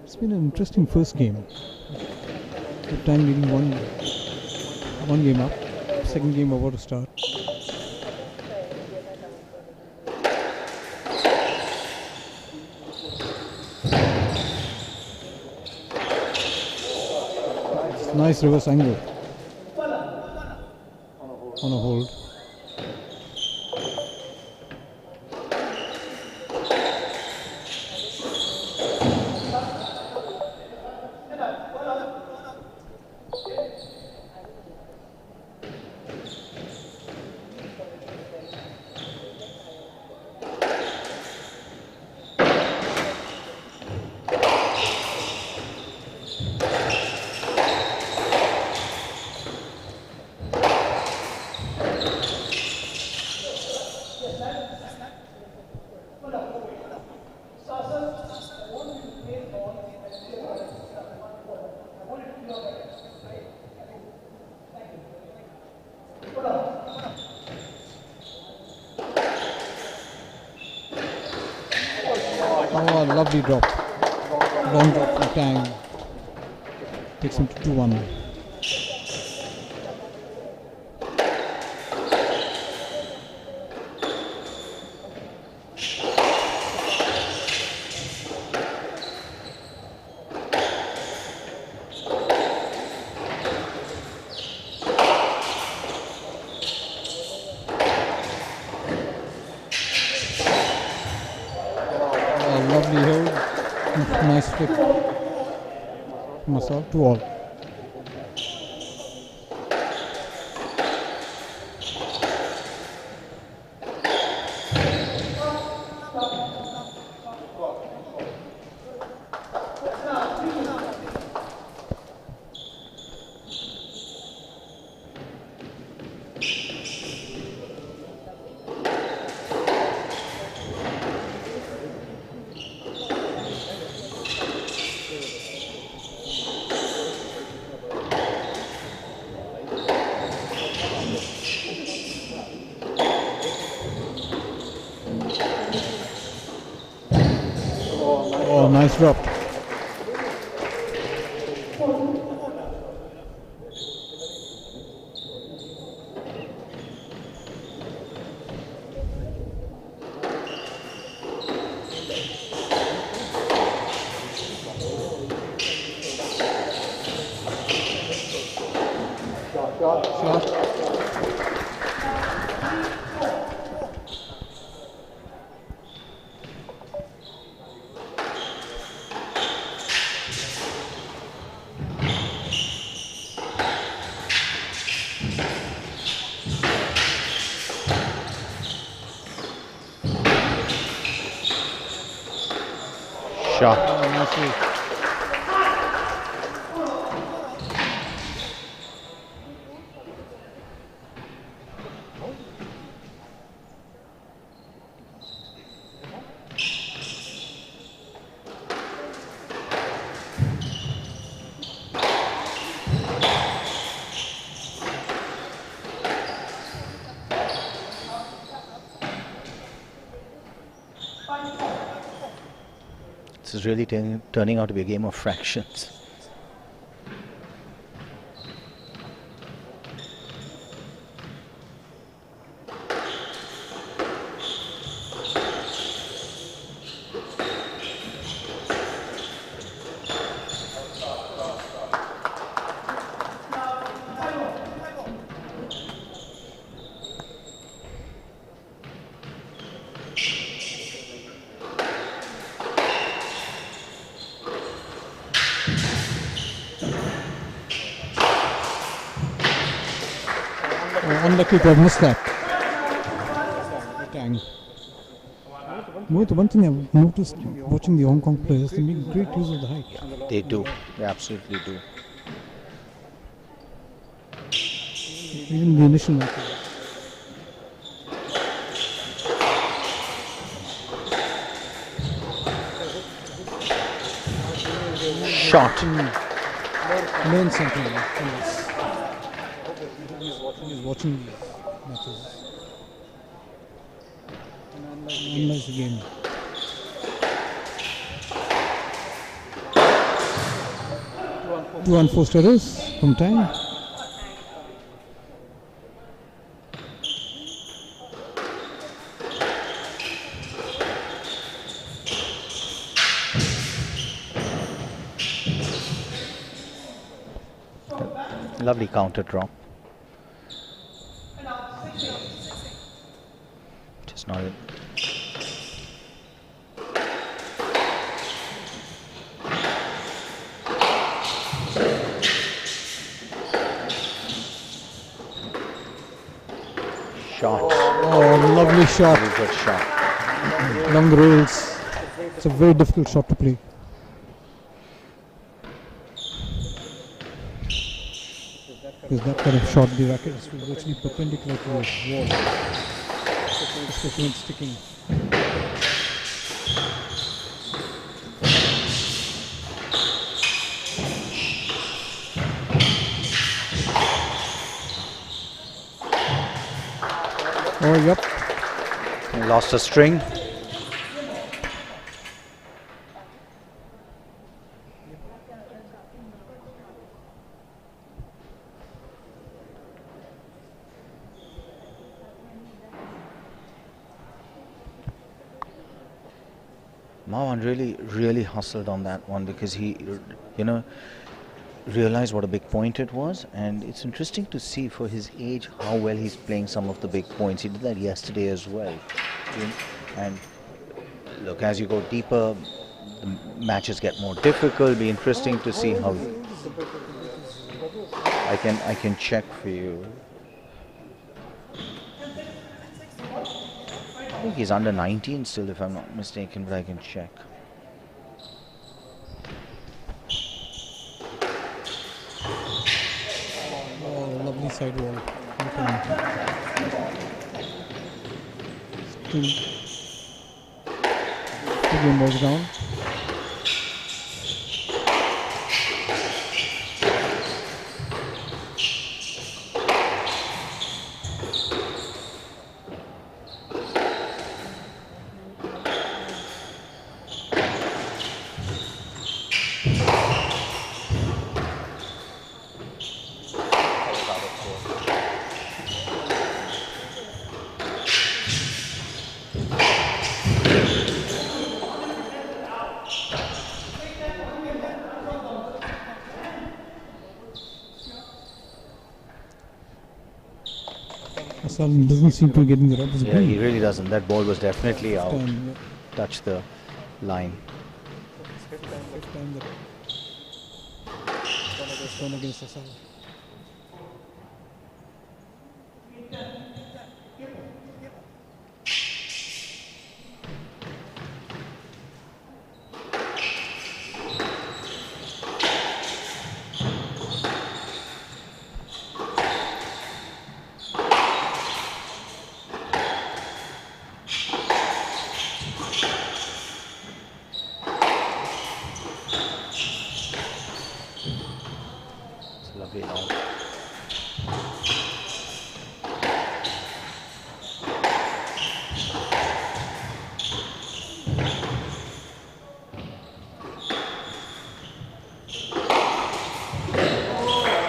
It's been an interesting first game. With Tang leading one game up, second game about to start. Nice reverse angle on a hold. Oh, lovely drop. Long drop from Tang. Takes him to 2-1. Lovely hold. Nice flip. Assal, 2-all. Oh, nice drop. Shot. Shot. Oh, nicely. This is really turning out to be a game of fractions. Unlucky to have missed that. Tang. Mohit, one thing I've noticed watching the Hong Kong players, they make great use of the height. They do. They absolutely do. Even the initial match. Shot. Learn something. Yes. He's watching these matches. Analyze the game. Two unforced errors from Tang. Lovely counter drop. Just not it. Shot. Oh, lovely shot. Very good shot. Along the rails. It's a very difficult shot to play. Because that kind of shot, the racket is virtually perpendicular to the wall. Especially when sticking. Oh, yep. He lost a string. Mawan really hustled on that one because he, realized what a big point it was, and it's interesting to see for his age how well he's playing some of the big points. He did that yesterday as well. And look, as you go deeper, the matches get more difficult. Be interesting to see how. I can check for you. I think he's under 19 still, if I'm not mistaken, but I can check. Oh, lovely side wall. Still game balls down. Assal doesn't seem to be getting the rub. Yeah, he really doesn't. That ball was definitely out. Touched the line. Fifth time that Khanna has gone against Assal. Lovely long.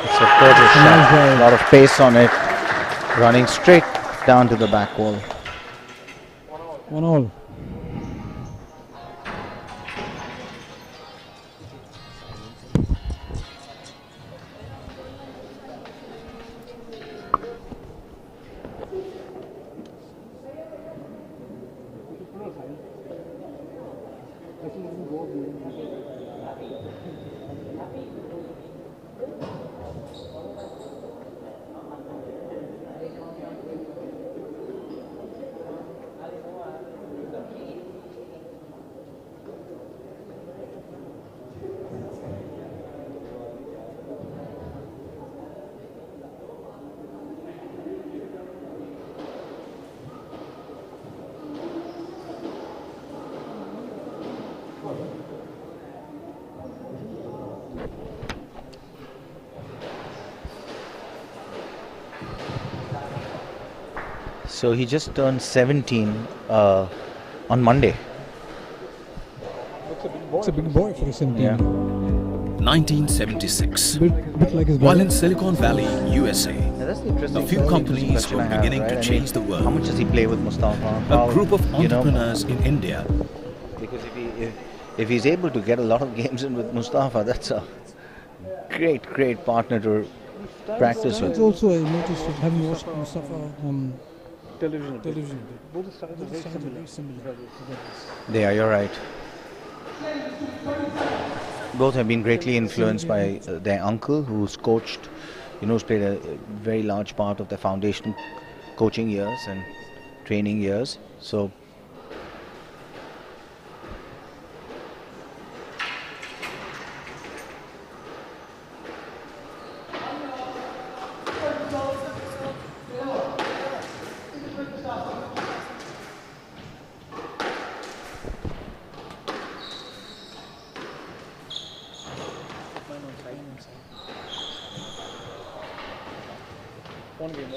It's a gorgeous shot. A lot of pace on it. Running straight down to the back wall. 1-1. So he just turned 17 on Monday. It's a big boy for a 17. Yeah. 1976. Bit like his While brother. in Silicon Valley, USA, That's the interesting a few companies were beginning to change the world. How much does he play with Mustafa? A group of entrepreneurs in India. Because if he's able to get a lot of games in with Mustafa, that's a great partner to practice with. It's also, I noticed, having watched Mustafa on Television. both the styles are very similar. Yeah, you're right. Both have been greatly influenced by their uncle, who's coached, who's played a very large part of their foundation coaching years and training years. So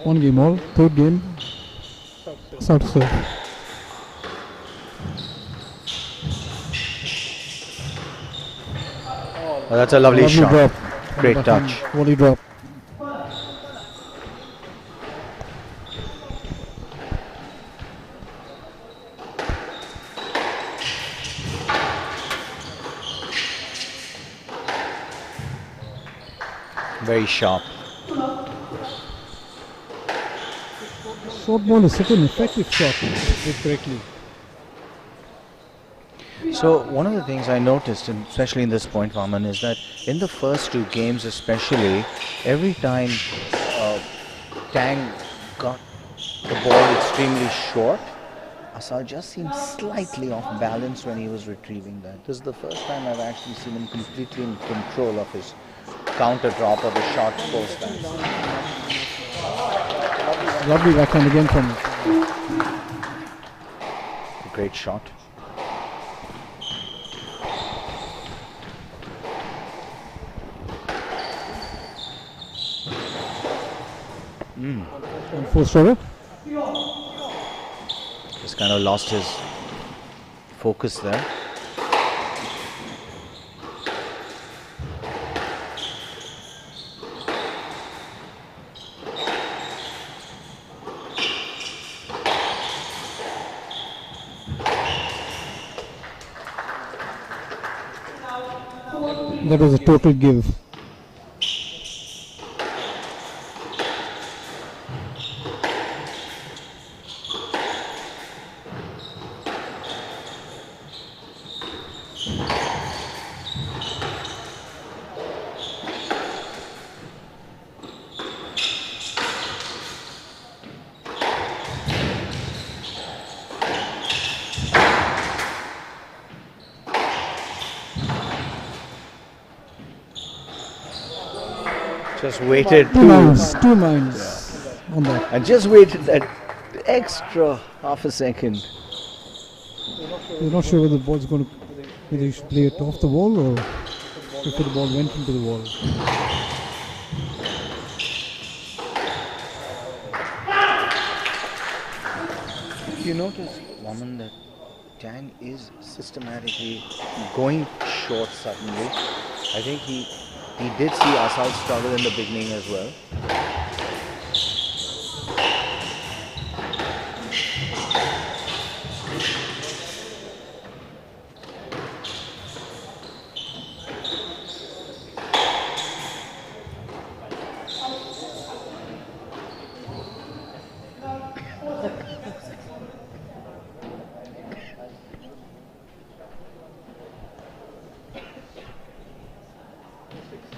One game all, third game, south serve. Oh, that's a lovely shot. Drop. Great touch. Volley drop. Very sharp. Short ball is such an effective shot, if played correctly. So one of the things I noticed, and especially in this point, Vaman, is that in the first two games especially, every time Tang got the ball extremely short, Assal just seemed slightly off balance when he was retrieving that. This is the first time I've actually seen him completely in control of his counter drop or the short post dance. Lovely backhand again from A great shot. Fourth server. Just kind of lost his focus there. That was a total give. Just waited Two lines on that. and just waited that extra half a second. You're not sure whether the ball's going to, whether you should play it off the wall or before the ball went into the wall. You notice, Waman, that Tang is systematically going short suddenly. I think he did see Assal struggle in the beginning as well.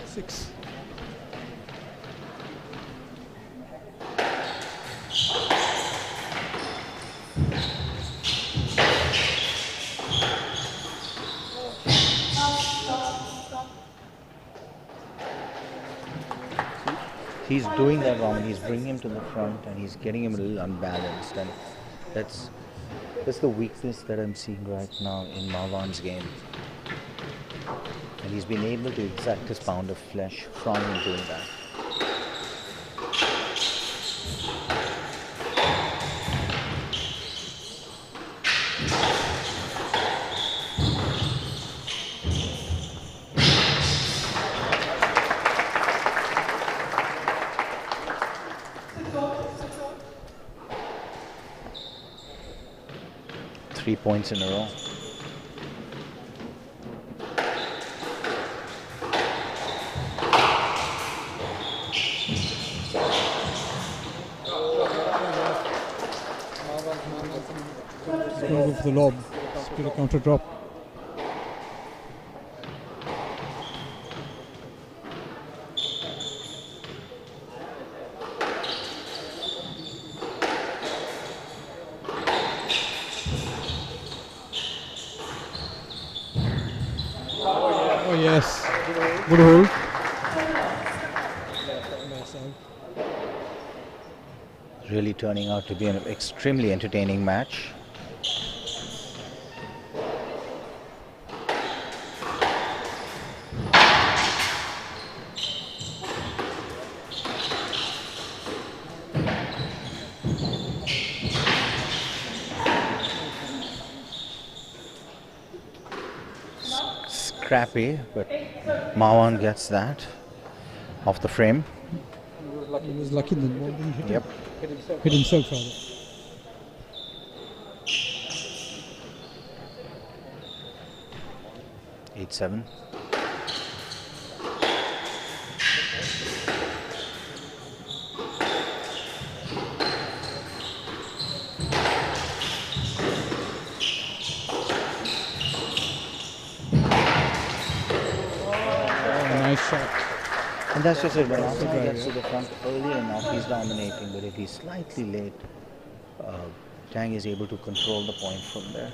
Six. He's doing that wrong. He's bringing him to the front and he's getting him a little unbalanced, and that's the weakness that I'm seeing right now in Marwan's game. And he's been able to exact his pound of flesh from him doing that. Three points in a row. He's going to go for the lob. Split a counter drop. Oh yes, good hold. Really turning out to be an extremely entertaining match. Scrappy, but Marwan gets that off the frame. He was lucky that the ball didn't hit Yep. him. Hit himself rather. nice shot. And that's just it. When That's the Assal drive, gets to the front early enough, he's dominating. But if he's slightly late, Tang is able to control the point from there.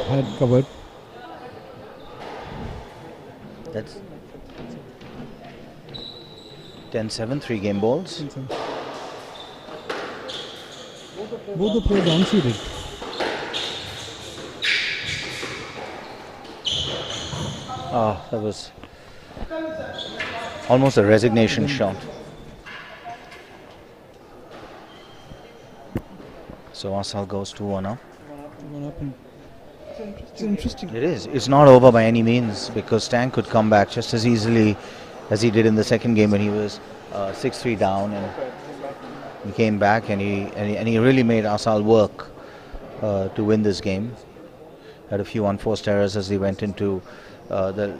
Head covered. That's 10-7, 3 game balls. Both the players unseated. Oh, that was almost a resignation shot. So Assal goes 2-1 up. It's interesting. It is. It's not over by any means, because Tang could come back just as easily as he did in the second game when he was 6-3 down, and he came back and he really made Assal work to win this game. Had a few unforced errors as he went into the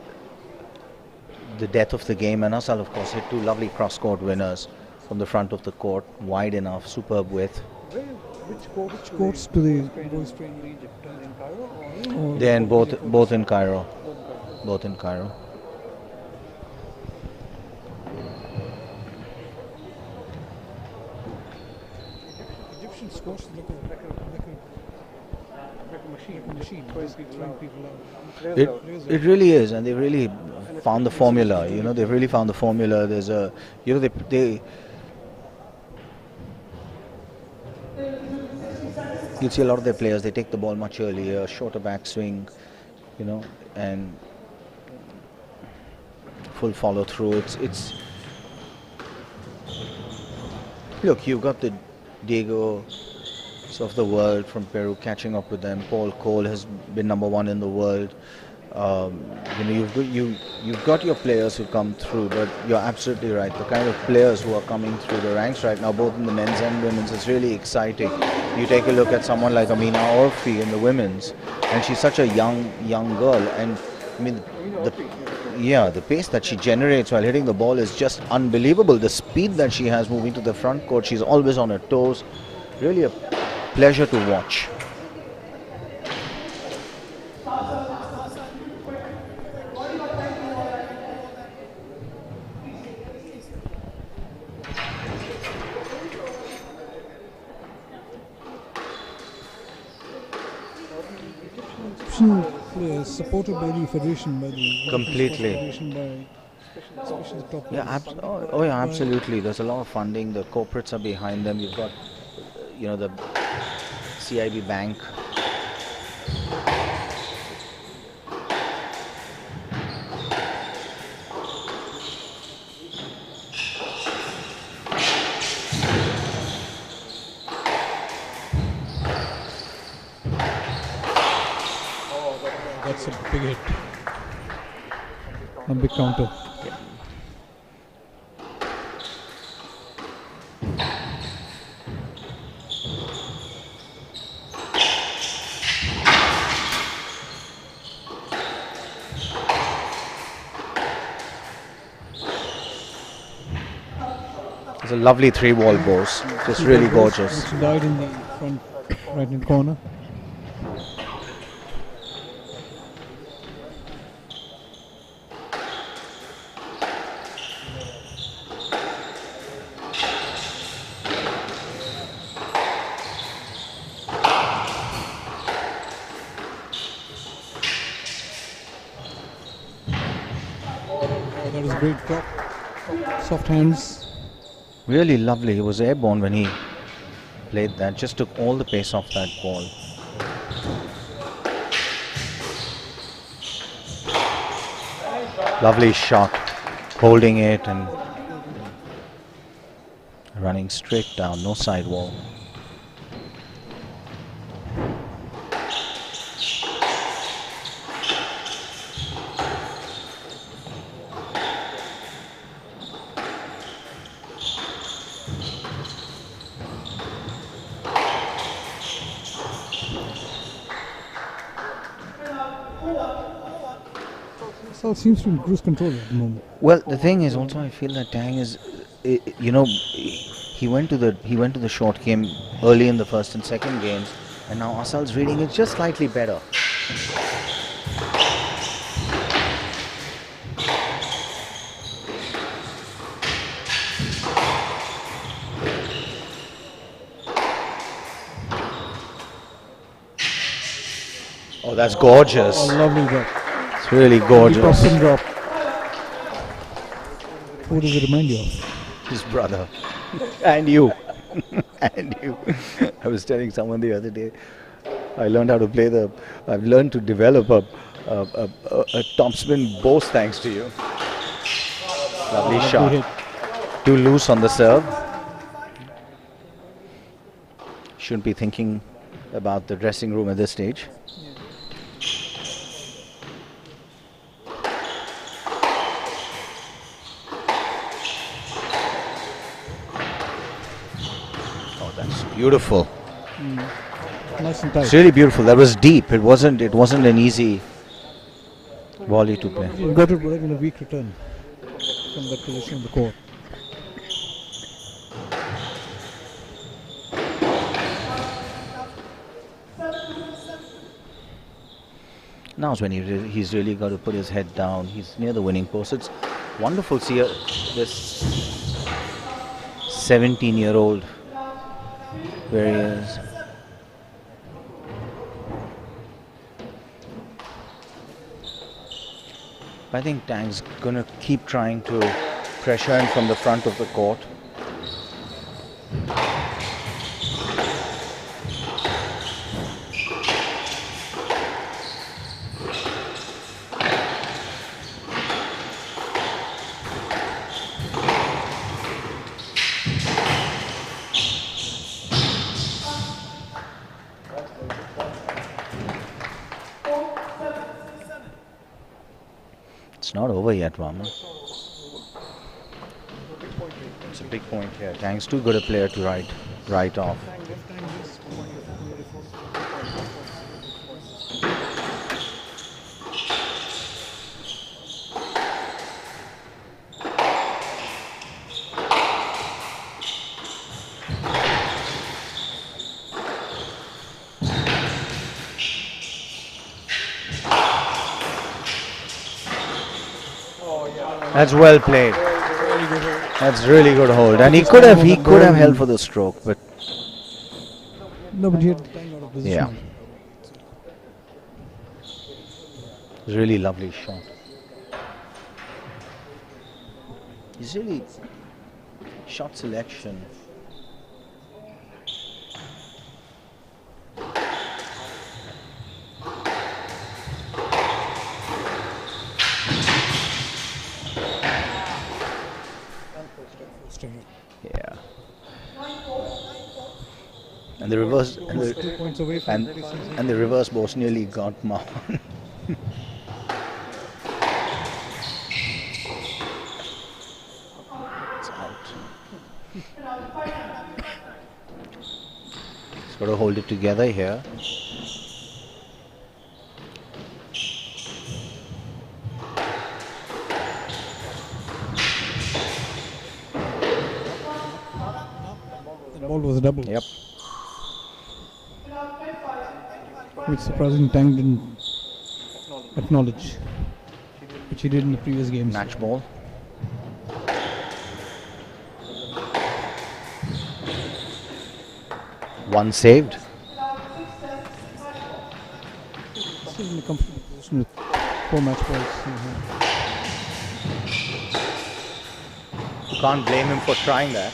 death of the game, and Assal of course hit 2 lovely cross-court winners from the front of the court, wide enough, superb width. Which courts do they boys train in Egypt? In Cairo? Or They're in both in Cairo. Both in Cairo. Egyptian squash is like a machine. Throwing people out. It really is, and they really found the formula. You know, they've really found the formula. There's a, you know, they you see a lot of their players, they take the ball much earlier, shorter backswing, you know, and full follow through. It's look, you've got the Diego of the world from Peru catching up with them. Paul Cole has been #1 in the world. You know, you've got your players who come through, but you're absolutely right. The kind of players who are coming through the ranks right now, both in the men's and women's, is really exciting. You take a look at someone like Amina Orfi in the women's, and she's such a young girl. And I mean, the pace that she generates while hitting the ball is just unbelievable. The speed that she has moving to the front court, she's always on her toes. Really a pleasure to watch. Supported by the federation, by the completely. Federation, by especially the top Yeah, players. yeah, absolutely. There's a lot of funding. The corporates are behind them. You've got, you know, the CIB Bank. That's a big hit. A big counter. It's a lovely 3-wall boss. Just really gorgeous. Which died in the front right-hand corner. That was a great drop. Soft hands. Really lovely. He was airborne when he played that. Just took all the pace off that ball. Lovely shot. Holding it and running straight down. No sidewall. Assal seems to be in cruise control at the moment. Well, the thing is also I feel that Tang is, he went to the short game early in the first and second games, and now Assal's reading it just slightly better. Oh, that's gorgeous. Oh, lovely drop. It's really gorgeous. Spin drop. Who does it remind you of? His brother. And you. And you. I was telling someone the other day, I've learned to develop a topspin boast thanks to you. Lovely shot. Hit. Too loose on the serve. Shouldn't be thinking about the dressing room at this stage. Beautiful. Nice and tight. It's really beautiful. That was deep. It wasn't an easy volley to play. You got it in a weak return from that position of the court. Now is when he's really got to put his head down. He's near the winning post. It's wonderful to see this 17-year-old where he is. I think Tang's going to keep trying to pressure him from the front of the court. It's not over yet, Vama. It's a big point here. Tang's too good a player to write off. That's well played. That's really good hold, and he could have held for the stroke, but no, but he had Tang out of position. Yeah, it was a really lovely shot. He's really shot selection. Yeah. And the reverse and the reverse boss nearly got Mao. It's out. He's got to hold it together here. The ball was a double. Yep. Which surprising Tang didn't acknowledge, which he did in the previous games. Match ball. One saved. Still in a comfortable position with 4 match balls. You can't blame him for trying that.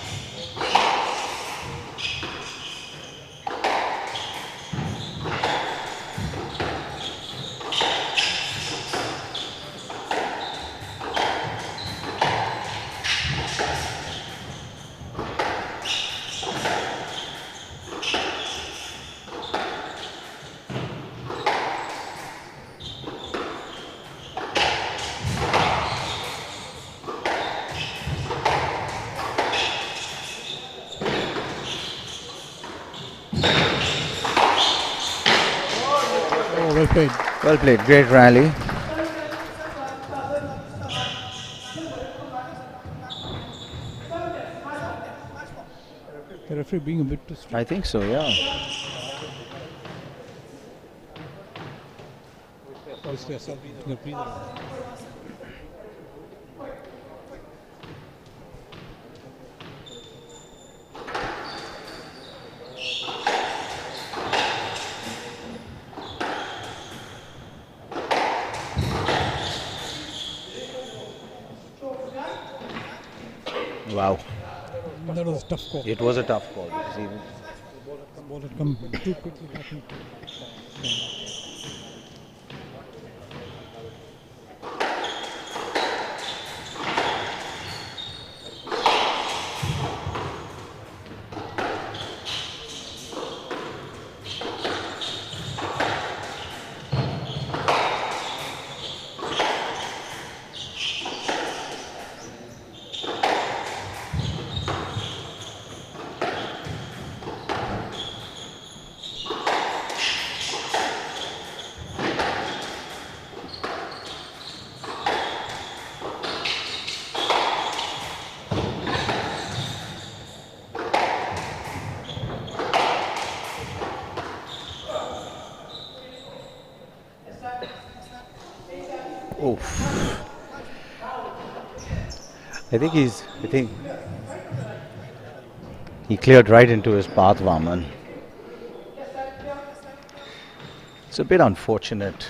Well played. Well played. Great rally. referee being a bit too strict? I think so, yeah. Obviously, Assal the breather. Wow. That was a tough call. It was a tough call. The ball had come too quickly back into I think he cleared right into his path, Vaman. It's a bit unfortunate.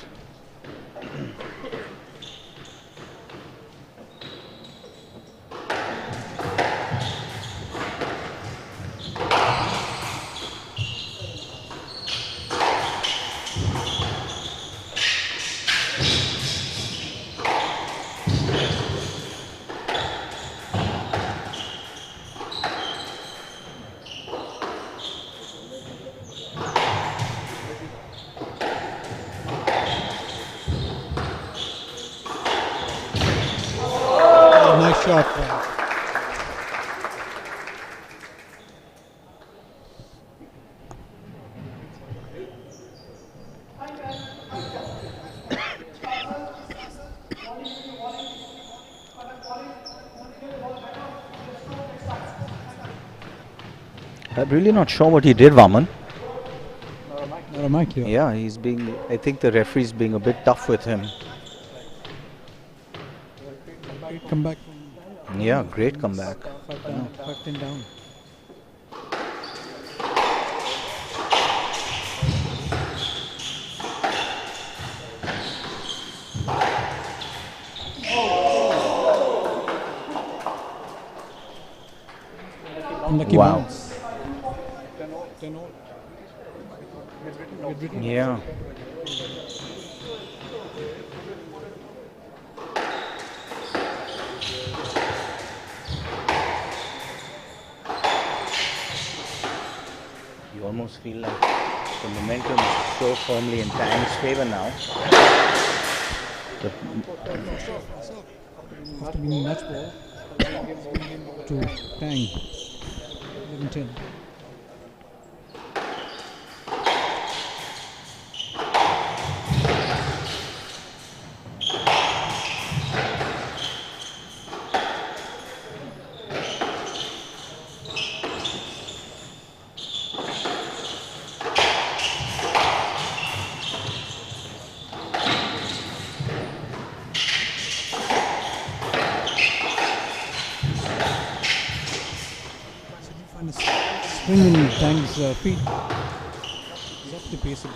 shot. I'm really not sure what he did, Vaman. Not a mic here. Yeah, he's being. I think the referee's being a bit tough with him. Great comeback. Yeah, great comeback. 5-10 down. Unlucky Wow. bounce. 10-all. Yeah. You almost feel like the momentum is so firmly in Tang's favor now. After being match ball to Tang. 11-10. Spring in Tang's feet. He's up the pace a bit.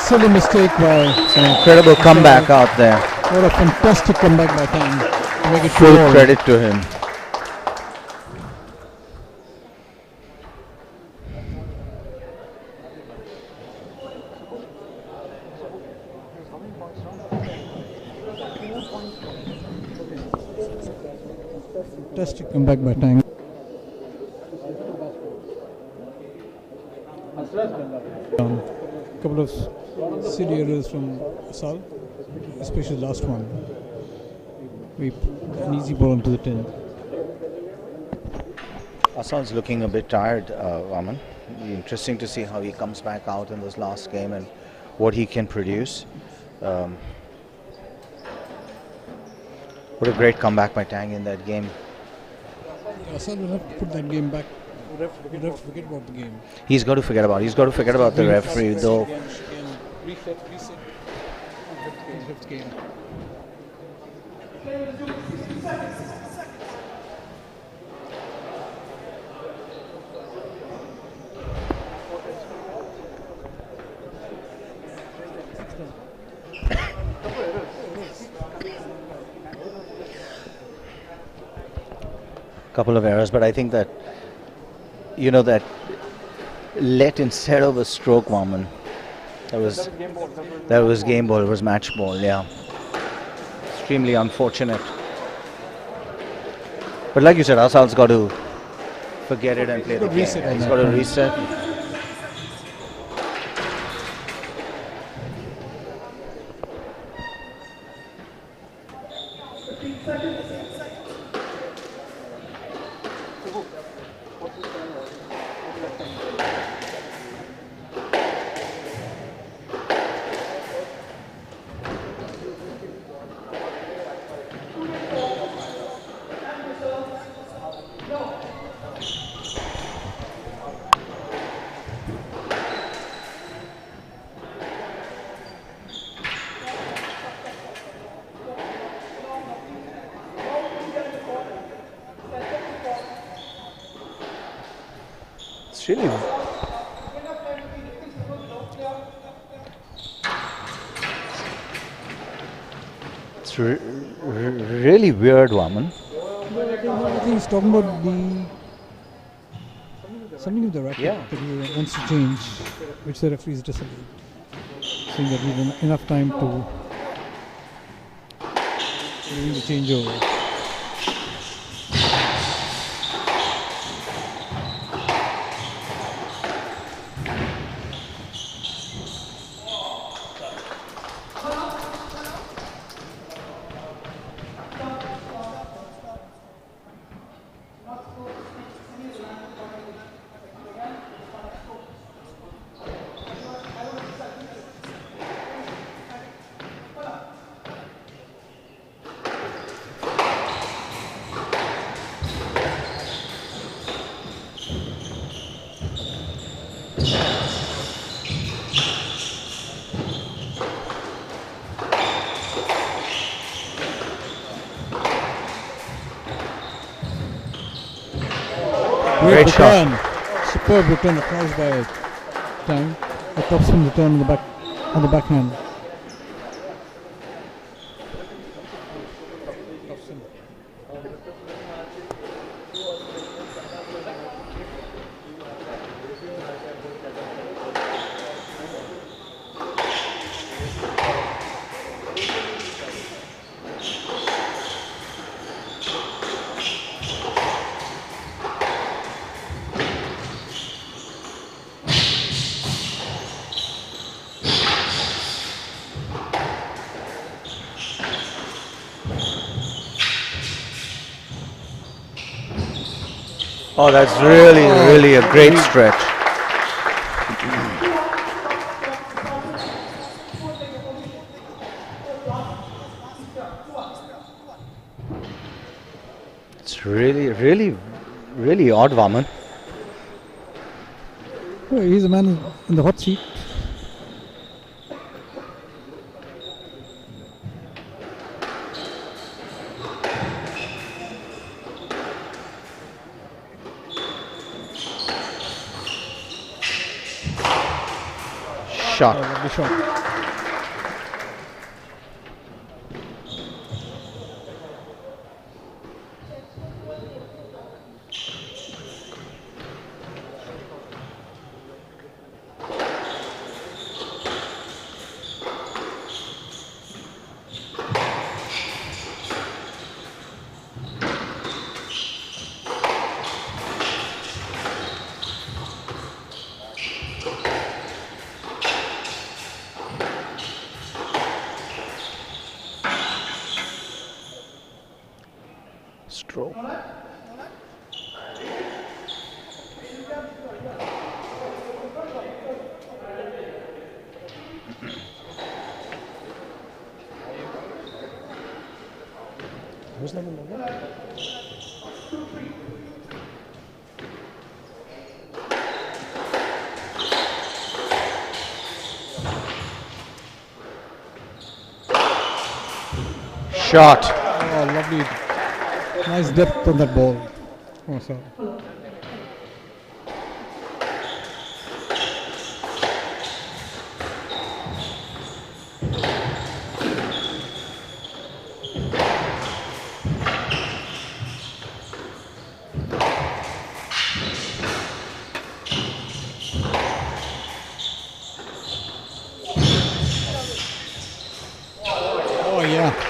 Silly mistake by... It's an incredible comeback out there. What a fantastic comeback by Tang. To make it Full 4-all. credit to him. Fantastic comeback by Tang. Couple of silly errors from Assal, especially the last one. An easy ball onto the 10. Assal's looking a bit tired, Vaman. Interesting to see how he comes back out in this last game and what he can produce. What a great comeback by Tang in that game. Assal will have to put that game back. We'll have to forget about the game. He's got to forget about the referee, though. Reset on fifth game. Couple of errors, but I think that that let instead of a stroke, Warman. That was game ball. It was match ball. Yeah, extremely unfortunate. But like you said, Assal's got to forget it and play the game. He's got to reset. It's really weird, Warman. I think he's talking about something with the racket that he wants to change, which the referee is disallowed, saying that we have enough time to do the changeover. Great shot. Superb return across by Tang. A topspin return on the backhand. Oh, that's really a great stretch. It's really odd, Vaman. Well, he's a man in the hot seat. Shot. Lovely shot. Stroke. What's that number? Shot. Oh, lovely. Nice depth on that ball. Oh, sorry. Oh, yeah.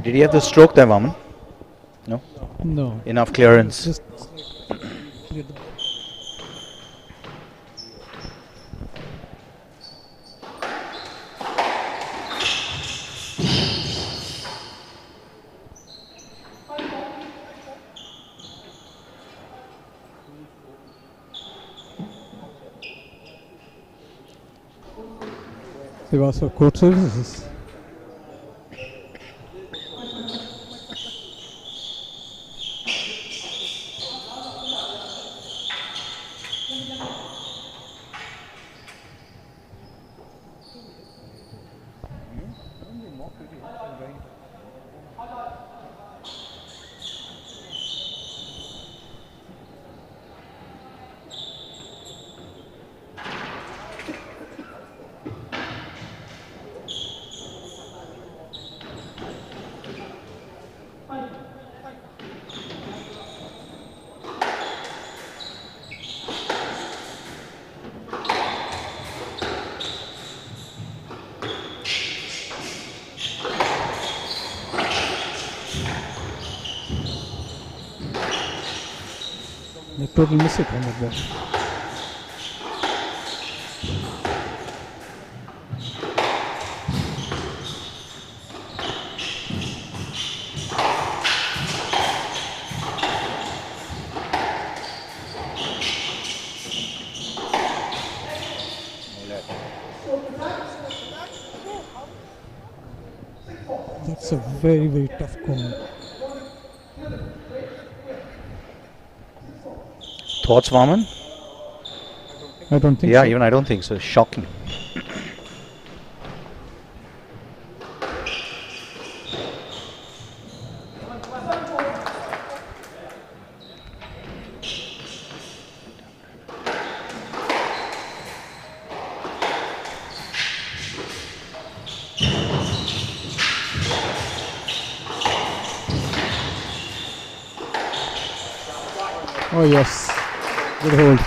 Did he have the stroke there, Vaman? No? No. Enough clearance. Just cleared the ball. They've asked for court services. They totally miss it on that ball. That's a very, very tough call. Thoughts, Vaman? I don't think yeah, so. even I don't think so. Shocking. Oh yes, good hold.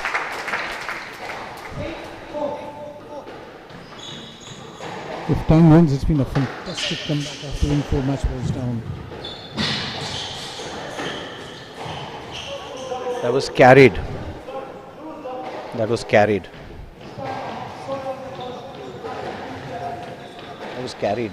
If Tang wins, it's been a fantastic comeback after winning 4 match balls down. That was carried. That was carried. That was carried.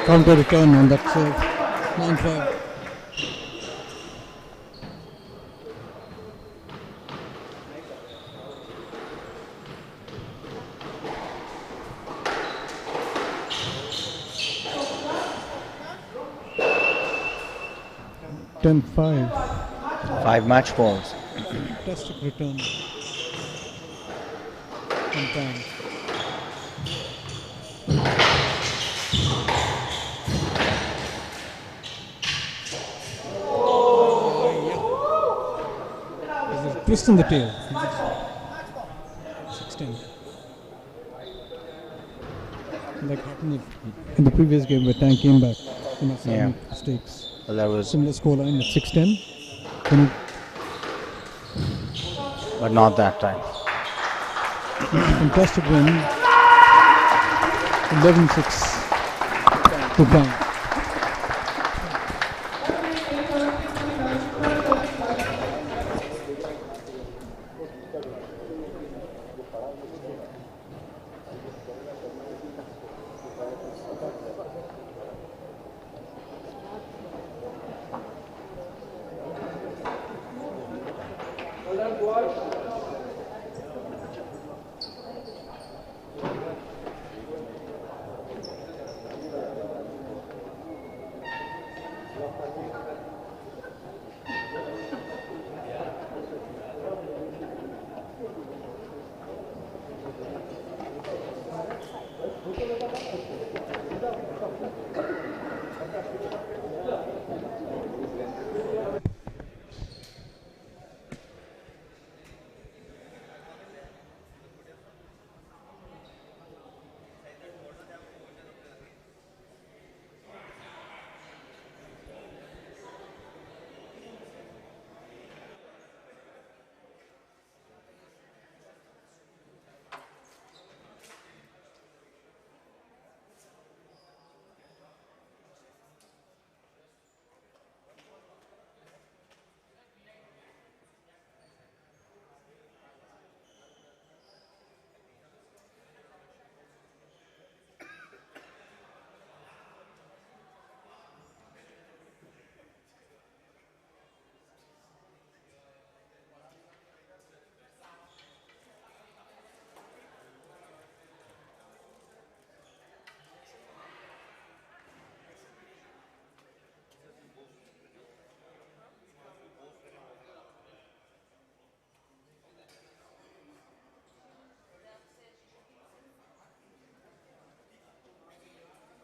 counter return on that serve. 9-5. Ten-5. 5 match balls. Fantastic return from Tang. There's a twist in the tail. 16. Like happened in the previous game where Tang came back in a Yeah. mistakes. Well, that was, Similar scoreline at 6-10. but not that time. Fantastic win. 11-6 to Tang.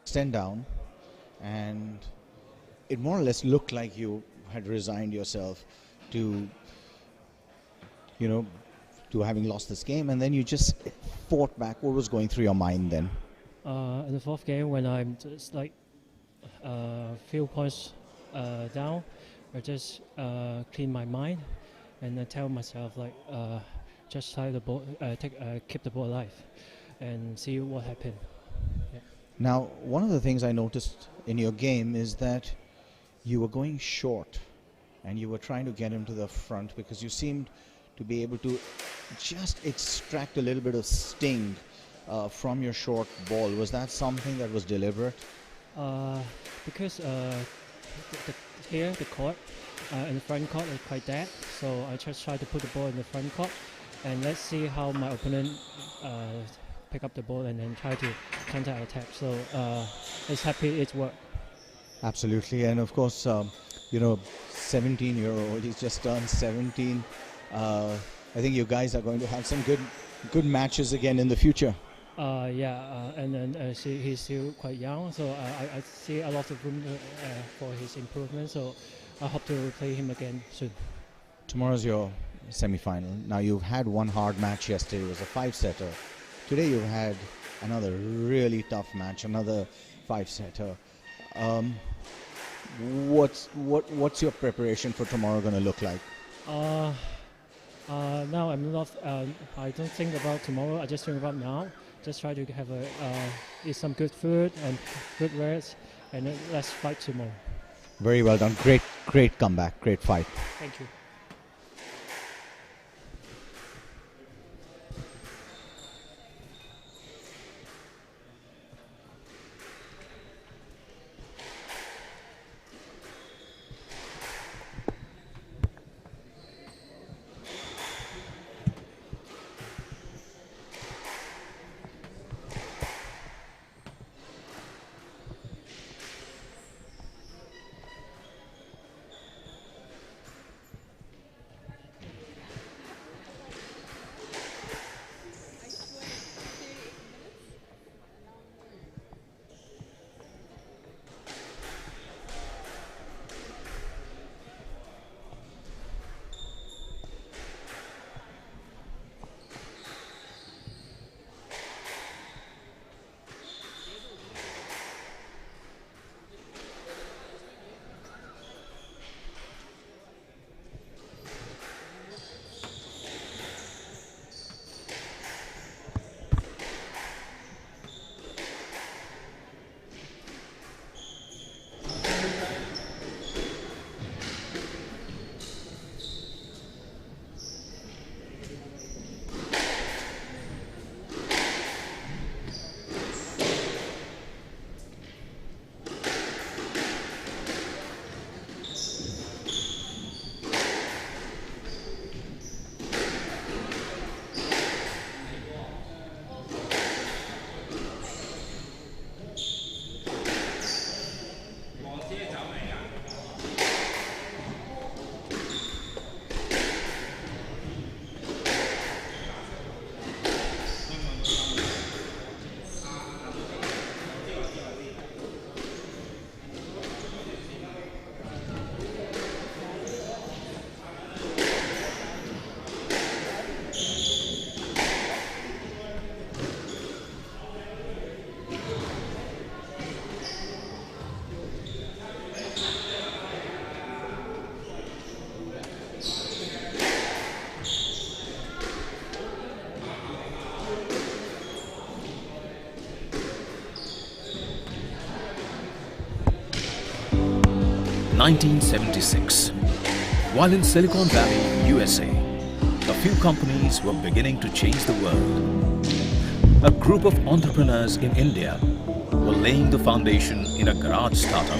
Stand down, and it more or less looked like you had resigned yourself to, you know, to having lost this game, and then you just fought back. What was going through your mind then? In the fourth game, when I'm just like few points down, I just clean my mind and I tell myself like just try the ball, keep the ball alive, and see what happened. Yeah. Now, one of the things I noticed in your game is that you were going short and you were trying to get him to the front because you seemed to be able to just extract a little bit of sting from your short ball. Was that something that was deliberate? Because here the court in the front court is quite dead, so I just try to put the ball in the front court, and let's see how my opponent pick up the ball and then try to counter attack. So it's happy it's worked. Absolutely, and of course, you know, 17-year-old, he's just turned 17. I think you guys are going to have some good matches again in the future. And then he's still quite young, so I see a lot of room for his improvement. So I hope to play him again soon. Tomorrow's your semi-final. Now, you've had one hard match yesterday. It was a 5-setter. Today you've had another really tough match, another 5-setter. What's your preparation for tomorrow going to look like? Now I'm not. I don't think about tomorrow. I just think about now. Just try to have eat some good food and good rest, and then let's fight tomorrow. Very well done. Great comeback. Great fight. Thank you. 1976. While in Silicon Valley, USA, a few companies were beginning to change the world. A group of entrepreneurs in India were laying the foundation in a garage startup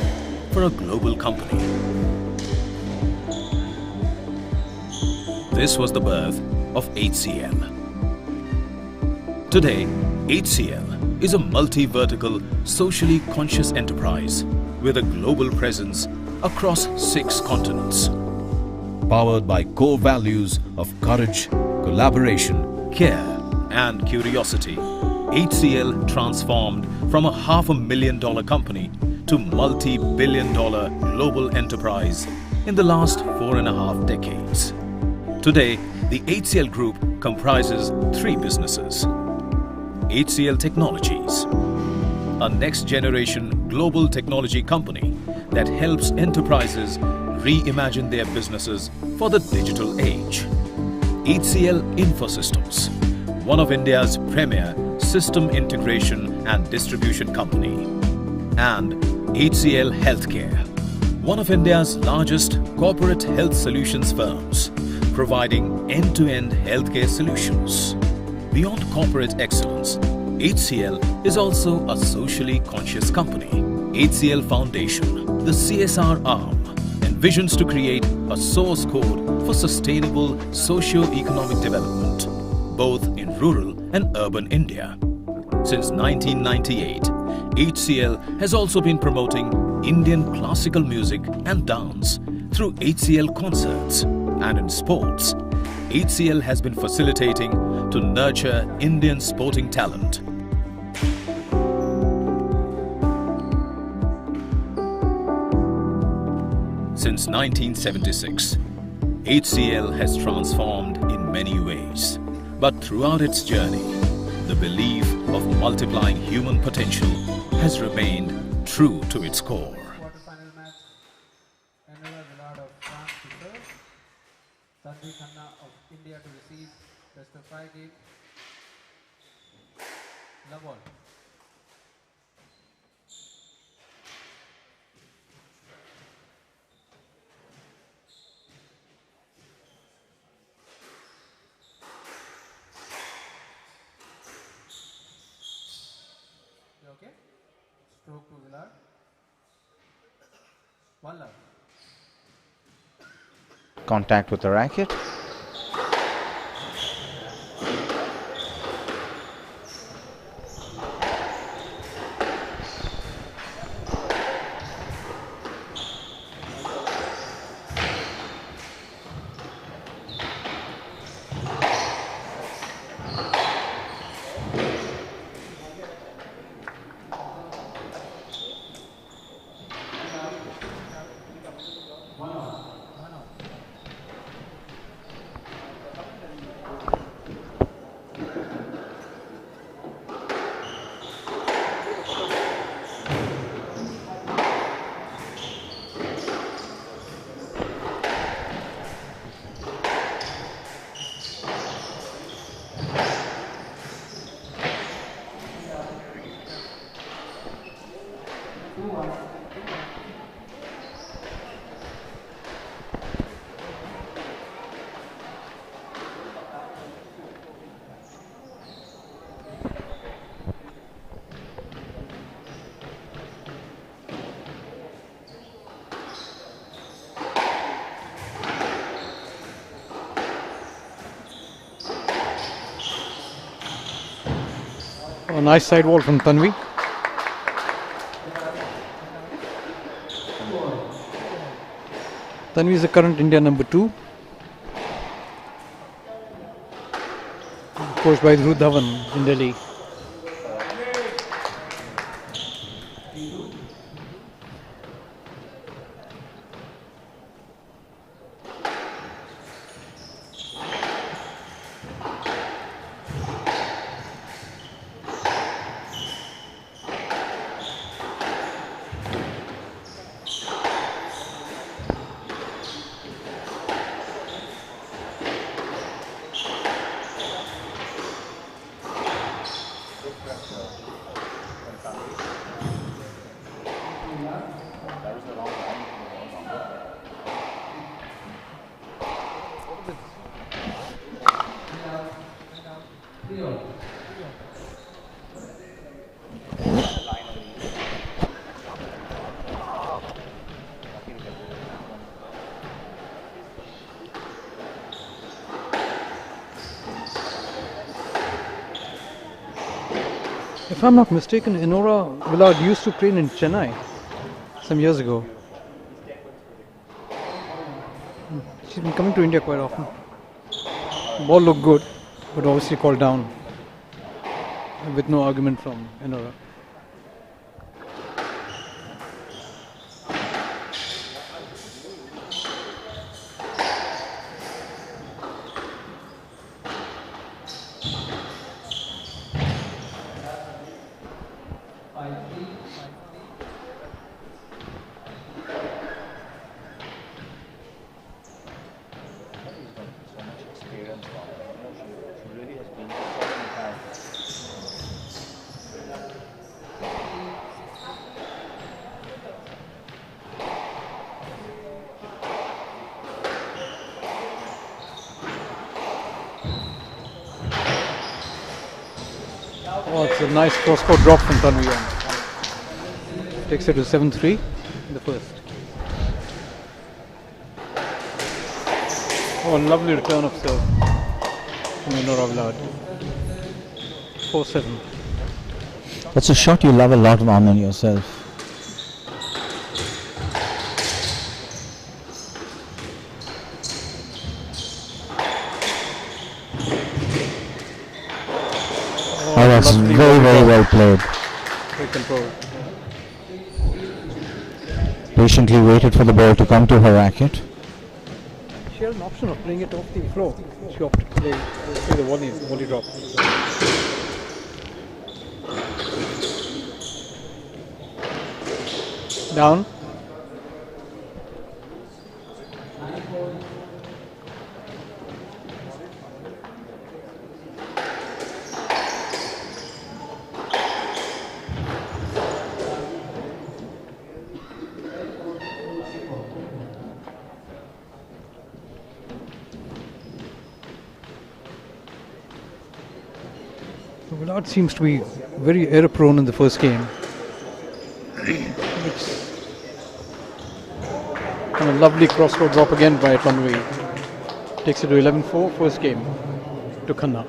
for a global company. This was the birth of HCL. Today, HCL is a multi-vertical, socially conscious enterprise with a global presence across 6 continents. Powered by core values of courage, collaboration, care and curiosity, HCL transformed from a $500,000 company to multi-billion-dollar global enterprise in the last 4.5 decades. Today, the HCL Group comprises 3 businesses. HCL Technologies, a next-generation global technology company that helps enterprises reimagine their businesses for the digital age. HCL Infosystems, one of India's premier system integration and distribution company. And HCL Healthcare, one of India's largest corporate health solutions firms, providing end-to-end healthcare solutions. Beyond corporate excellence, HCL is also a socially conscious company. HCL Foundation, the CSR arm, envisions to create a source code for sustainable socio-economic development, both in rural and urban India. Since 1998, HCL has also been promoting Indian classical music and dance through HCL concerts, and in sports, HCL has been facilitating to nurture Indian sporting talent. Since 1976, HCL has transformed in many ways. But throughout its journey, the belief of multiplying human potential has remained true to its core. Quarterfinal match, Villard of France to serve, Khanna of India to receive, best of 5 game, love all. Okay, stroke to Villard. 1 love. Contact with the racket. A nice side wall from Tanvi. Tanvi is the current India number 2. Coached by Dhruv Dhawan in Delhi. If I'm not mistaken, Enora Villard used to train in Chennai some years ago. She's been coming to India quite often. Ball looked good, but obviously called down with no argument from Enora. Oh, it's a nice cross-court drop from Tanvi. Takes it to 7-3 in the first. Oh, lovely return of serve from Enora Villard. 4-7. That's a shot you love a lot, Vaman, yourself. Oh, that's very, very well played. Very controlled. Patiently waited for the ball to come to her racket. She had an option of playing it off the floor. She opted to play the volley drop. Down. Villard seems to be very error prone in the first game. And a lovely cross-court drop again by Tanvi. Takes it to 11-4, first game to Khanna.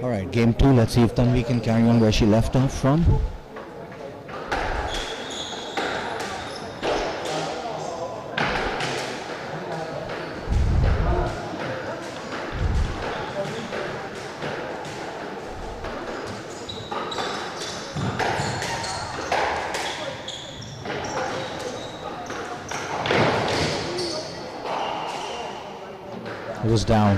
Alright, game 2, let's see if Tanvi can carry on where she left off from. It was down.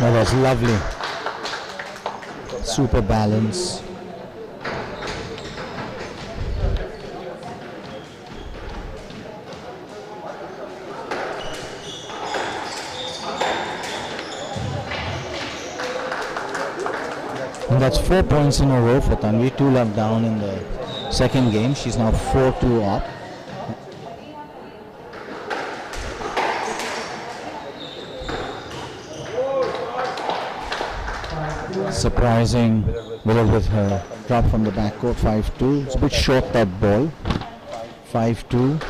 That was lovely. Super balance. And that's 4 points in a row for Tanvi. 2 love down in the second game. She's now 4-2 up. Surprising Villard with her drop from the backcourt. 5-2. It's a bit short, that ball. 5-2.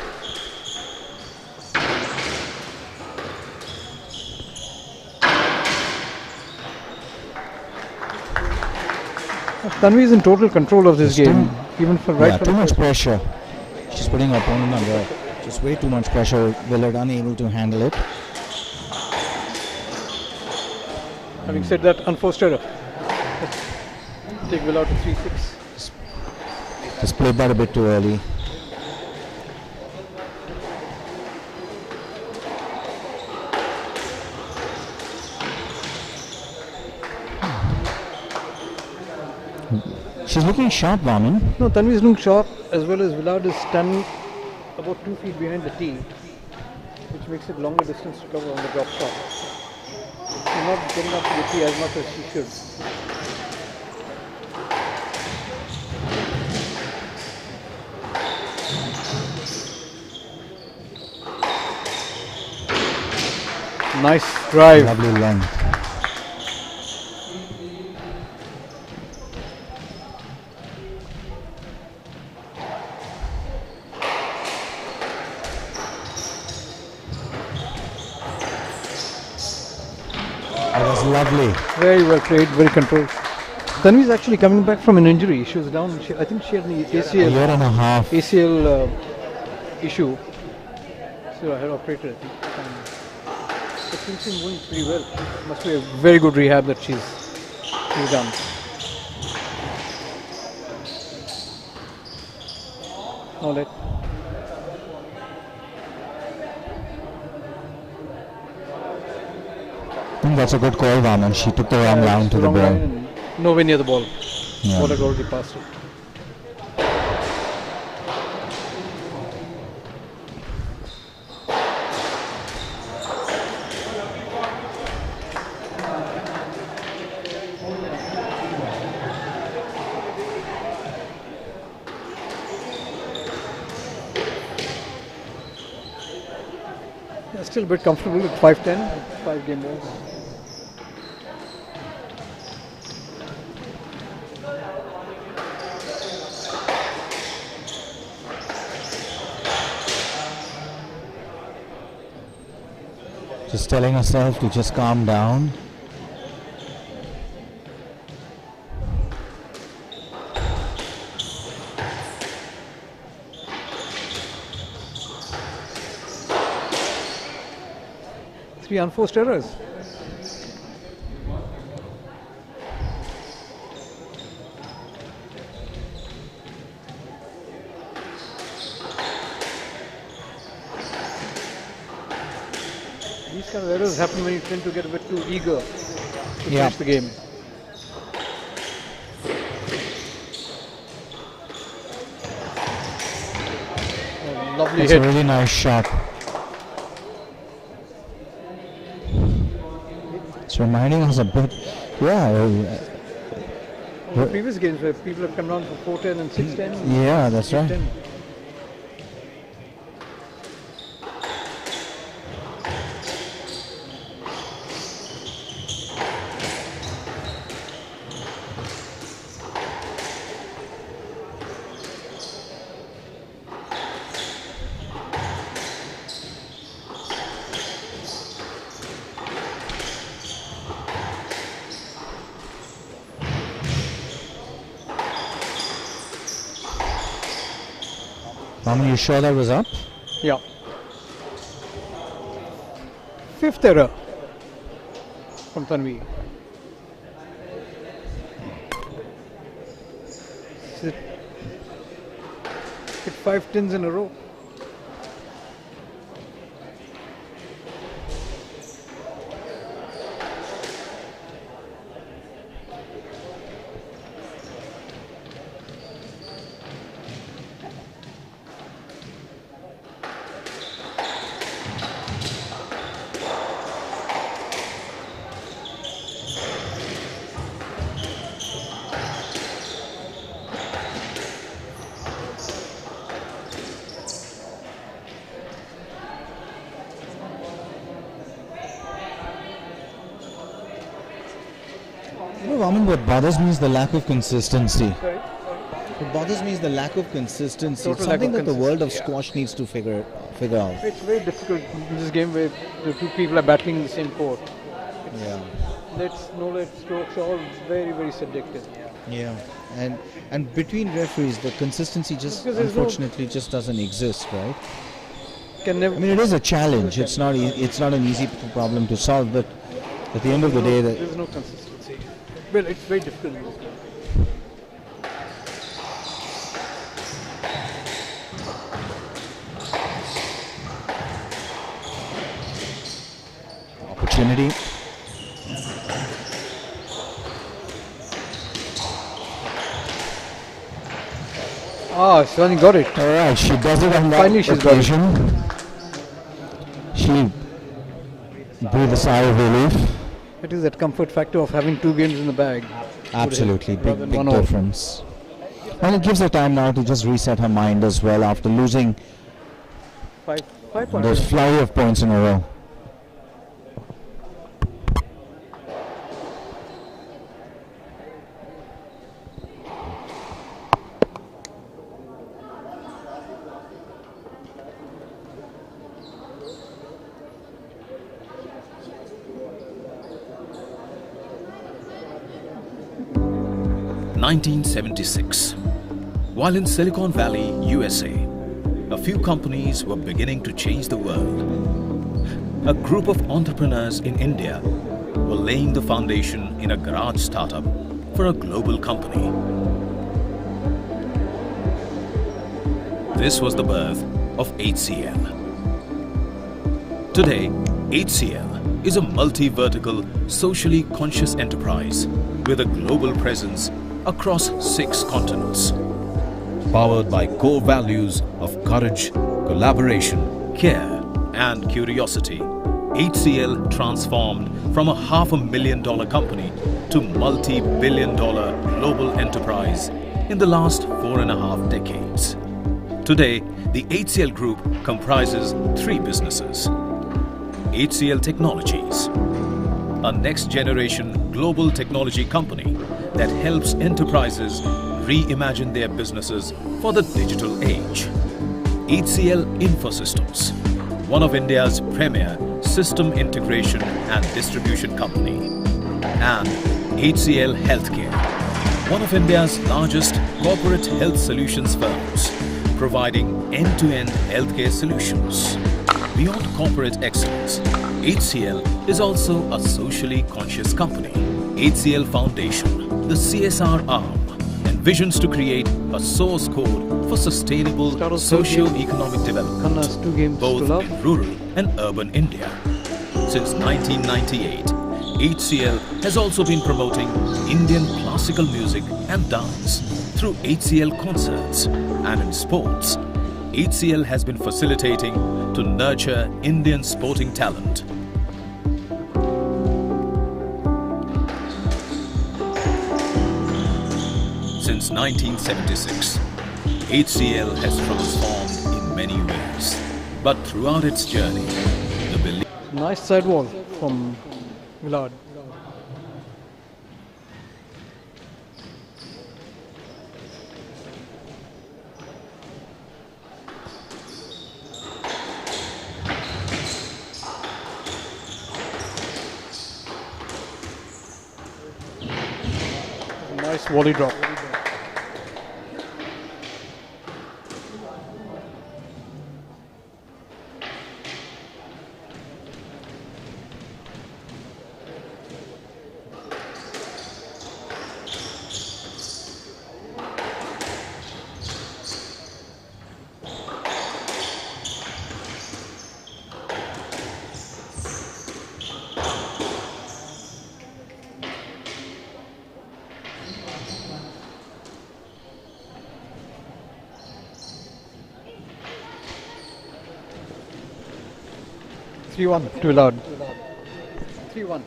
Tanvi is in total control of this game, even for too much pressure. She's putting her opponent under just way too much pressure. Villard unable to handle it. Having said that, unforced error. Take Villard to 3-6. Just played that a bit too early. She's looking sharp, Vaman. No, Tanvi is looking sharp, as well as Villard is standing about 2 feet behind the tee, which makes it longer distance to cover on the drop shot. She's not getting up to the tee as much as she should. Nice drive. Lovely length. That was lovely. Very well played, very controlled. Tanvi is actually coming back from an injury. She was down. I think she had an ACL. A year and a half. ACL issue. So I had operated, I think. But things seem going pretty well. Must be a very good rehab that she's done. Now let. I think that's a good call, Vaman. She took the wrong round to the ball. Nowhere near the ball. Yeah. Ball had already passed it. Yeah, still a bit comfortable with 5-10, 5 game balls. Just telling herself to just calm down. Three unforced errors. These kind of errors happen when you tend to get a bit too eager to finish the game. Oh, lovely That's hit. a really nice shot. It's reminding us a bit, The previous games where people have come down for 4-10 and 6-10. Yeah, that's right. 8-10. Raman, you sure that was up? Yeah. 5th error from Tanvi. Hit 5 tins in a row. Raman, what bothers me is the lack of consistency. Sorry? What bothers me is the lack of consistency. Total It's lack something of that the world of consistency, yeah. squash needs to figure out. It's very difficult in this game where the two people are battling in the same court. Yeah. No-let strokes, all very, very subjective. Yeah. And between referees, the consistency just Because there's no- unfortunately just doesn't exist, right? Can never. I mean, it is a challenge. It's not an easy problem to solve, but at the end of the day, There's no consistency. Well, it's very difficult in this game. opportunity. Ah, Shivani got it. All right, she does it on Finally that she's got it. occasion. She breathed a sigh of relief. It is that comfort factor of having 2 games in the bag. Absolutely, rather big, than big one off. difference. And it gives her time now to just reset her mind as well after losing Five points. those flurry of points in a row. (1976). While in Silicon Valley, USA, a few companies were beginning to change the world. A group of entrepreneurs in India were laying the foundation in a garage startup for a global company. This was the birth of HCL. Today, HCL is a multi-vertical, socially conscious enterprise with a global presence across 6 continents. Powered by core values of courage, collaboration, care and curiosity, HCL transformed from a $500,000 company to multi-billion-dollar global enterprise in the last 4.5 decades. Today, the HCL Group comprises 3 businesses. HCL Technologies, a next-generation global technology company that helps enterprises reimagine their businesses for the digital age. HCL Infosystems, one of India's premier system integration and distribution company. And HCL Healthcare, one of India's largest corporate health solutions firms, providing end-to-end healthcare solutions. Beyond corporate excellence, HCL is also a socially conscious company. HCL Foundation, the CSR arm, envisions to create a source code for sustainable socio-economic development, Khanna's 2 games both to love. in rural and urban India. Since 1998, HCL has also been promoting Indian classical music and dance through HCL concerts, and in sports, HCL has been facilitating to nurture Indian sporting talent. Since 1976, HCL has transformed in many ways. But throughout its journey, the belief... Nice sidewall from Villard. Nice volley drop. 3-1 to Villard. 3-1.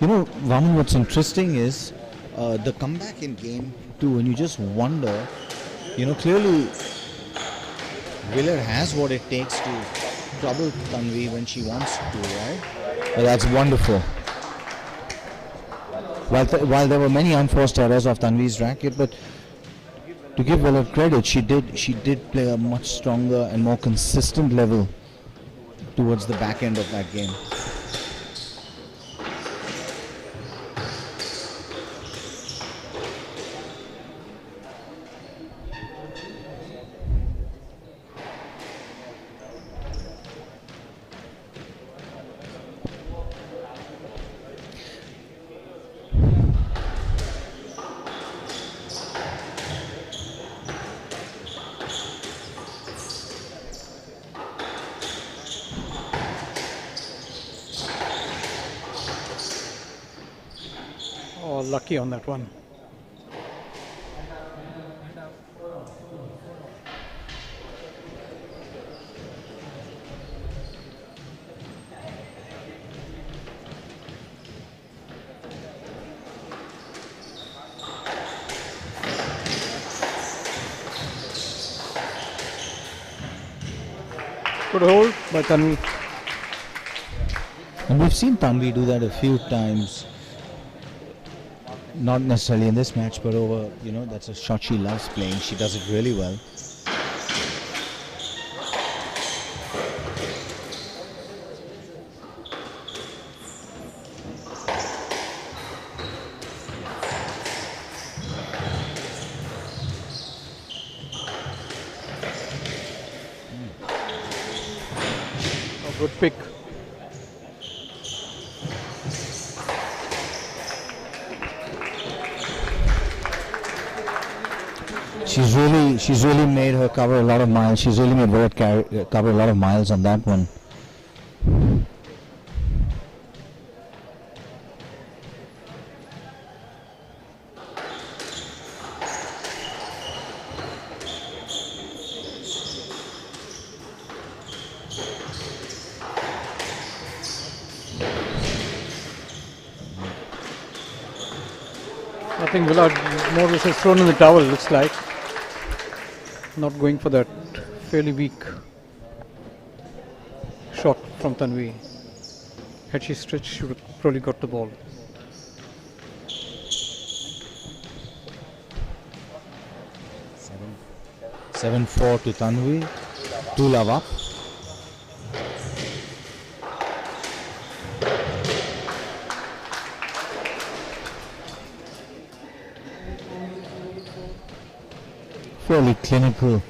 You know, Vaman, what's interesting is the comeback in game 2, and you just wonder, you know, clearly Villard has what it takes to trouble Tanvi when she wants to, right? Well, that's wonderful. While there were many unforced errors of Tanvi's racket, but to give Villard credit, she did play a much stronger and more consistent level towards the back end of that game. Lucky on that one. Good hold by Tanvi. And we've seen Tanvi do that a few times. Not necessarily in this match, but over, you know, that's a shot she loves playing. She does it really well. Oh, good pick. She's really made her cover a lot of miles. She's really made Villard cover a lot of miles on that one. I think Villard more or less has thrown in the towel, looks like. Not going for that fairly weak shot from Tanvi. Had she stretched, she would have probably got the ball. Seven 7-4 to Tanvi. 2 love up. Fairly clinical.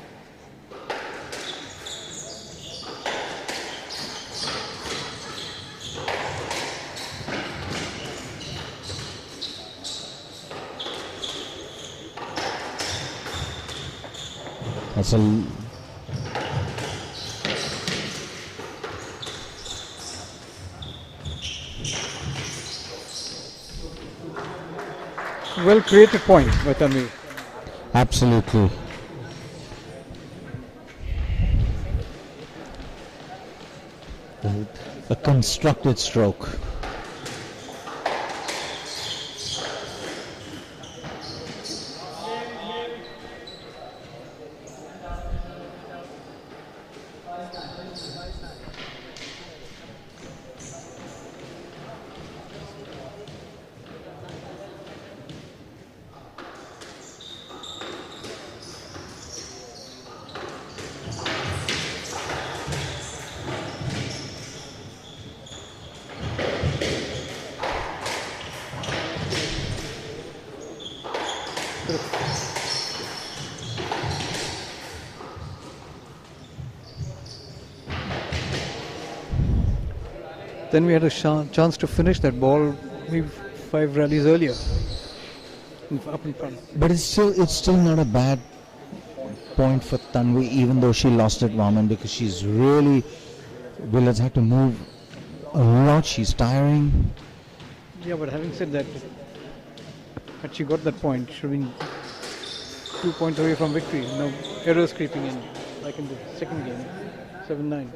That's a well created point by Tanvi. Absolutely. A constructed stroke. Then we had a chance to finish that ball maybe 5 rallies earlier. Up in front. But it's still not a bad point for Tanvi, even though she lost it, Vaman, because she's really, Villard's had to move a lot. She's tiring. Yeah, but having said that, had she got that point, she would have been 2 points away from victory. Now errors creeping in, like in the second game, 7-9.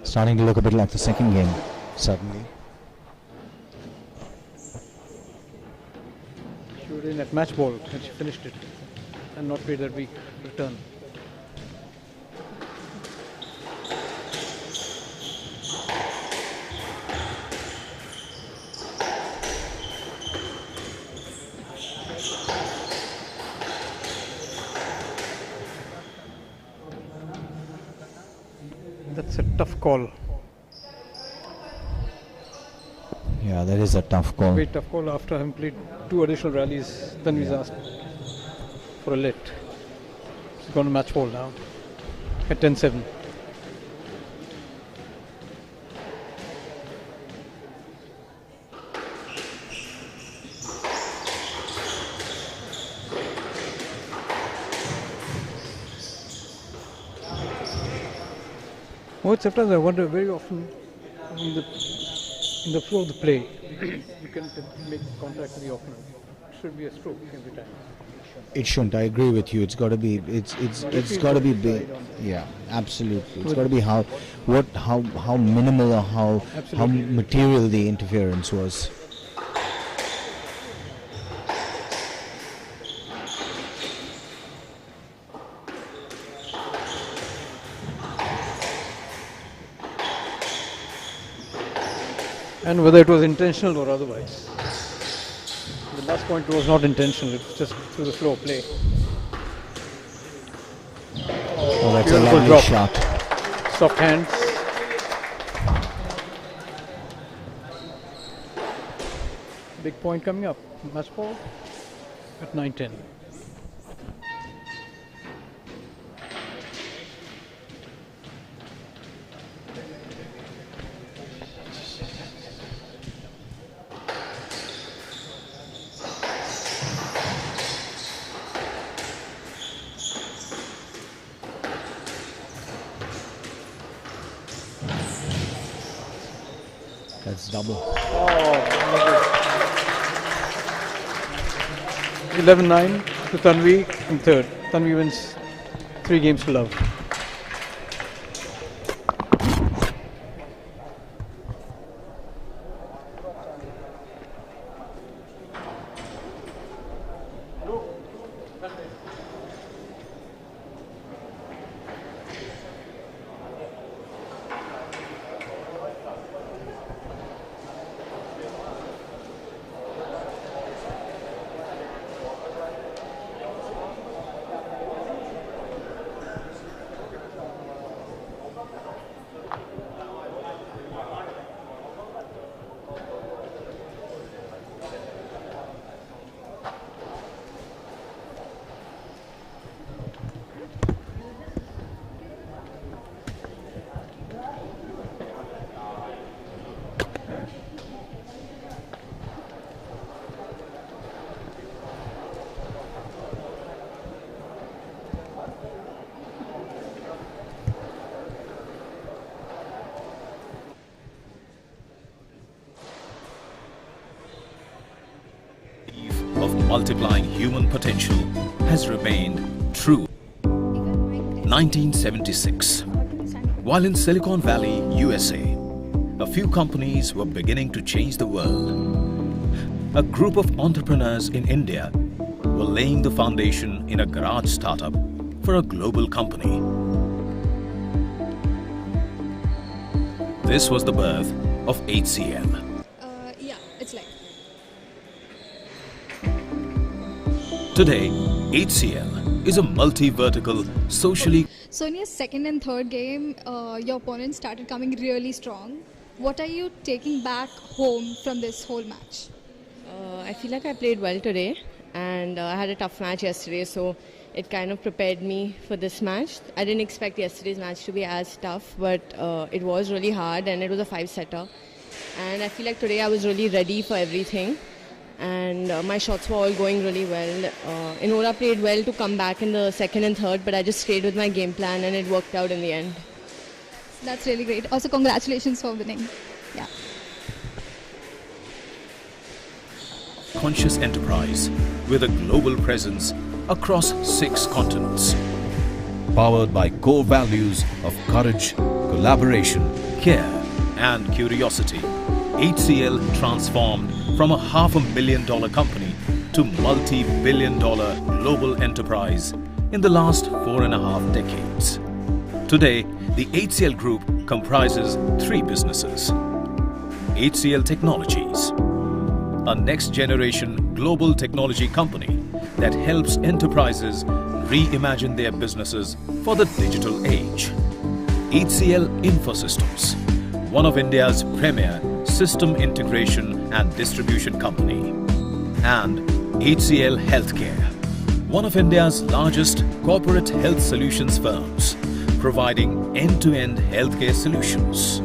Starting to look a bit like the second game, suddenly. She would have been at match ball and she finished it and not played that week return. That's a tough call. Yeah, that is a tough call. Very tough call after having played 2 additional rallies. Then we asked for a let. She's gone to match ball now at 10-7. Sometimes I wonder very often in the flow of the play, you can make contact with the opponent. It should be a stroke every time. It shouldn't. I agree with you. It's got to be. It's got to be big. Yeah, absolutely. It's got to be how minimal or how material the interference was. And whether it was intentional or otherwise. The last point was not intentional, it was just through the flow of play. Oh, that's a lovely drop. shot. Soft hands. Big point coming up. Match ball at 9-10. That's double. 11-9 to Tanvi in third. Tanvi wins 3 games to love. Of multiplying human potential has remained true. 1976. While in Silicon Valley, USA, a few companies were beginning to change the world. A group of entrepreneurs in India were laying the foundation in a garage startup for a global company. This was the birth of HCL. Yeah, it's like. Today, HCL is a multi-vertical, socially... So in your second and third game, your opponent started coming really strong. What are you taking back home from this whole match? I feel like I played well today, and I had a tough match yesterday, so it kind of prepared me for this match. I didn't expect yesterday's match to be as tough, but it was really hard, and it was a 5-setter. And I feel like today I was really ready for everything. and my shots were all going really well. Inora played well to come back in the second and third, but I just stayed with my game plan and it worked out in the end. That's really great. Also, congratulations for winning. Yeah. Conscious enterprise with a global presence across 6 continents. Powered by core values of courage, collaboration, care and curiosity, HCL transformed from a $500,000 company to multi-billion-dollar global enterprise in the last 4.5 decades. Today, the HCL Group comprises 3 businesses. HCL Technologies, a next-generation global technology company that helps enterprises reimagine their businesses for the digital age. HCL Infosystems, one of India's premier system integration and distribution company. And HCL Healthcare, one of India's largest corporate health solutions firms, providing end-to-end healthcare solutions.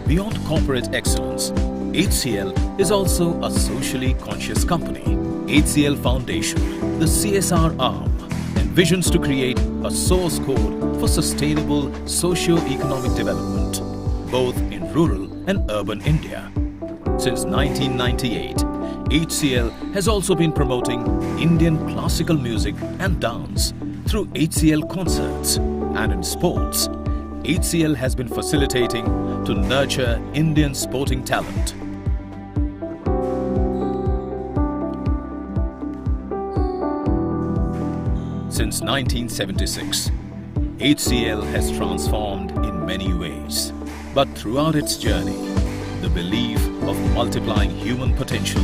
Beyond corporate excellence, HCL is also a socially conscious company. HCL Foundation, the CSR arm, envisions to create a source code for sustainable socio-economic development, both in rural and urban India. Since 1998, HCL has also been promoting Indian classical music and dance through HCL concerts, and in sports, HCL has been facilitating to nurture Indian sporting talent. Since 1976, HCL has transformed in many ways. But throughout its journey, the belief of multiplying human potential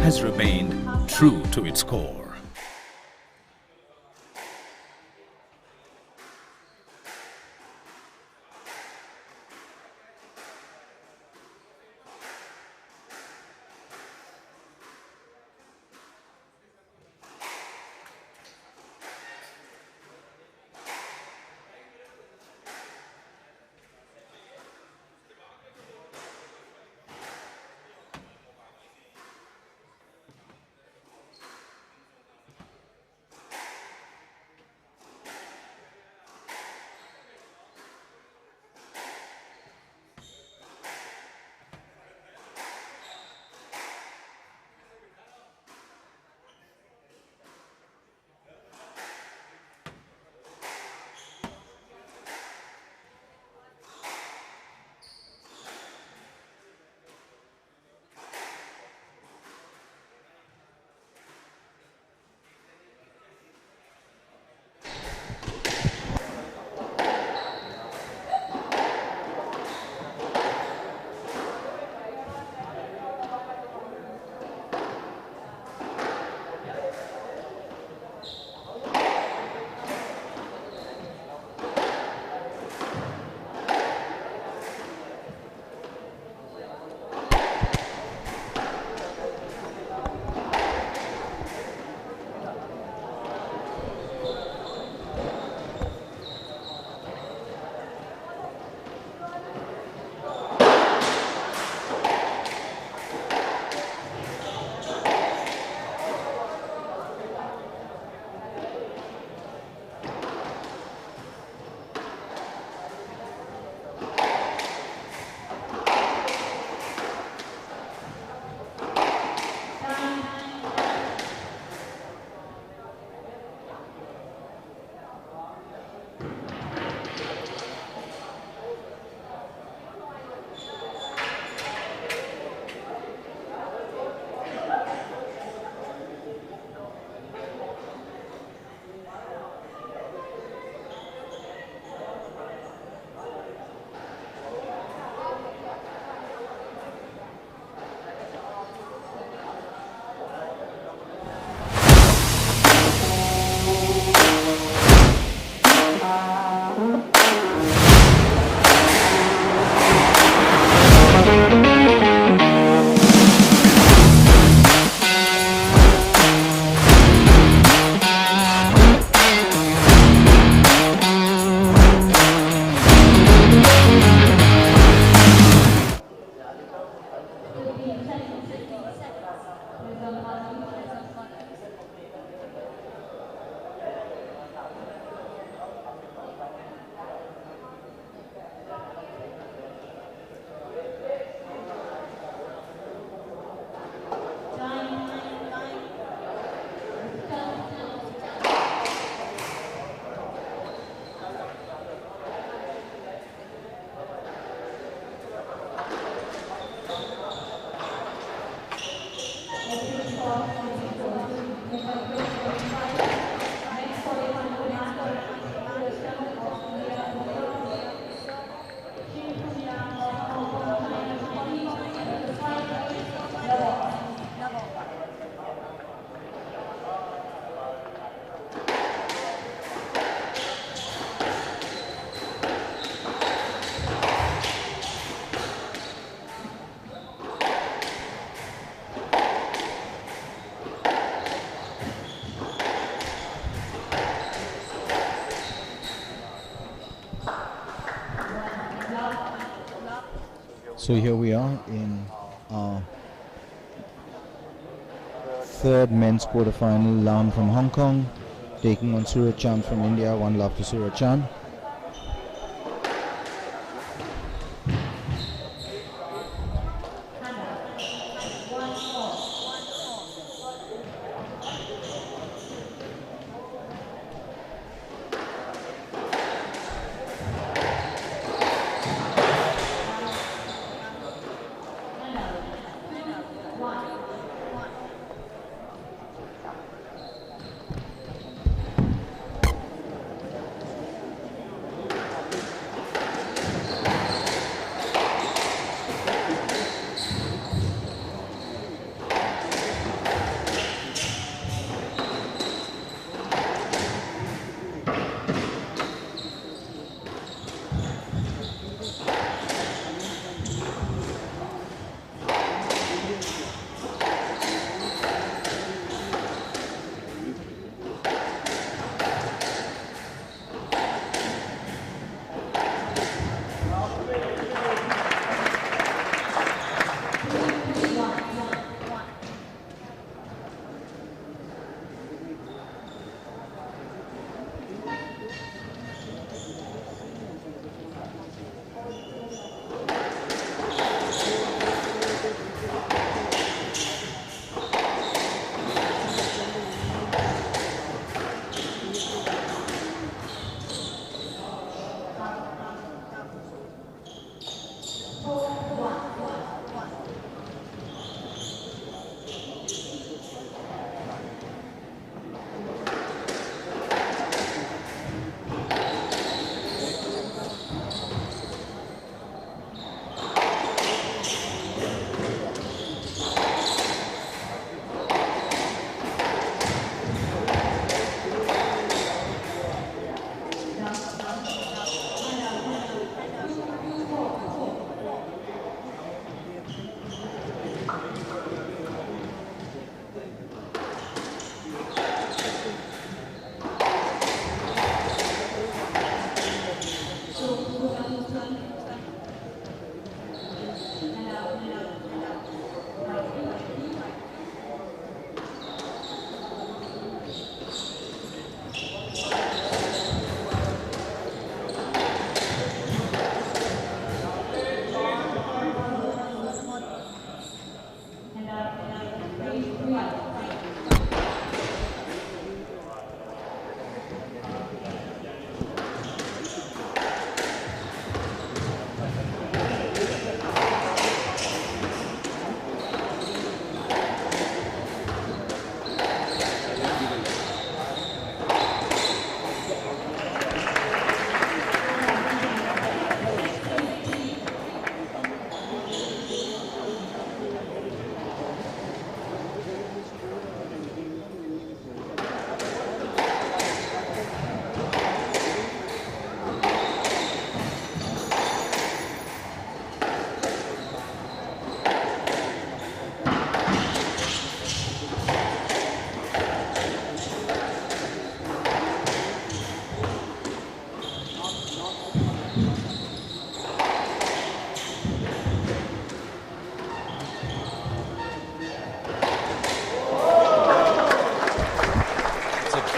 has remained true to its core. So here we are in our third men's quarterfinal. Lam from Hong Kong taking on Suraj Chand from India. One love to Suraj Chand.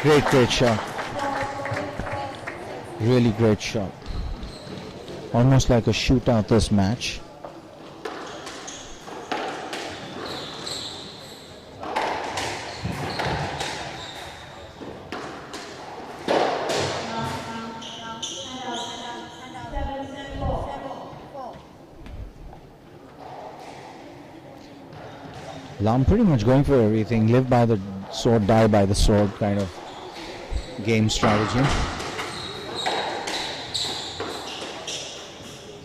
Great shot. Really great shot. Almost like a shootout this match. Lam pretty much going for everything. Live by the sword, die by the sword kind of game strategy.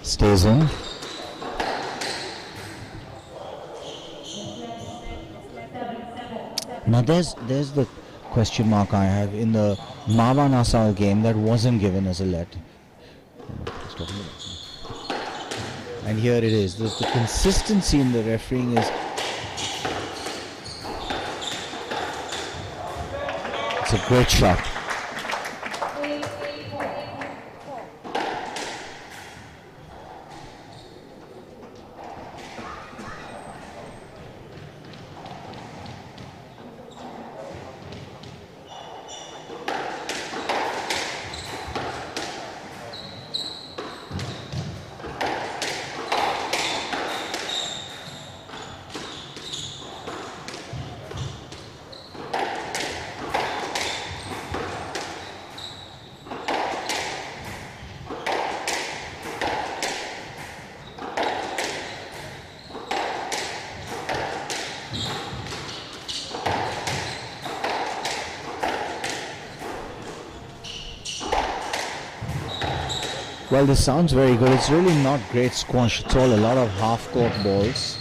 Stays in. Now there's the question mark I have in the Marwan Assal game that wasn't given as a let. And here it is. The consistency in the refereeing is. It's a great shot. Well, this sounds very good. It's really not great squash. It's all a lot of half-court balls.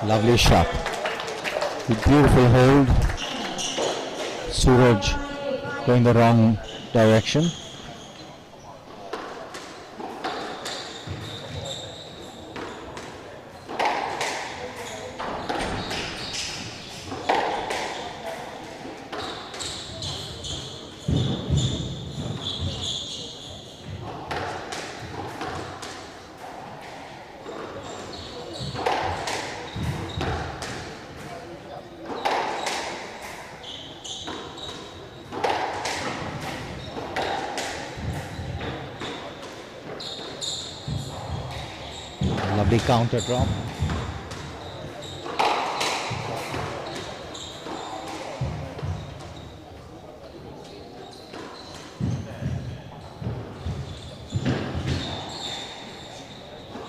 Lovely shot. Beautiful hold. Suraj going the wrong direction. Lovely counter drop.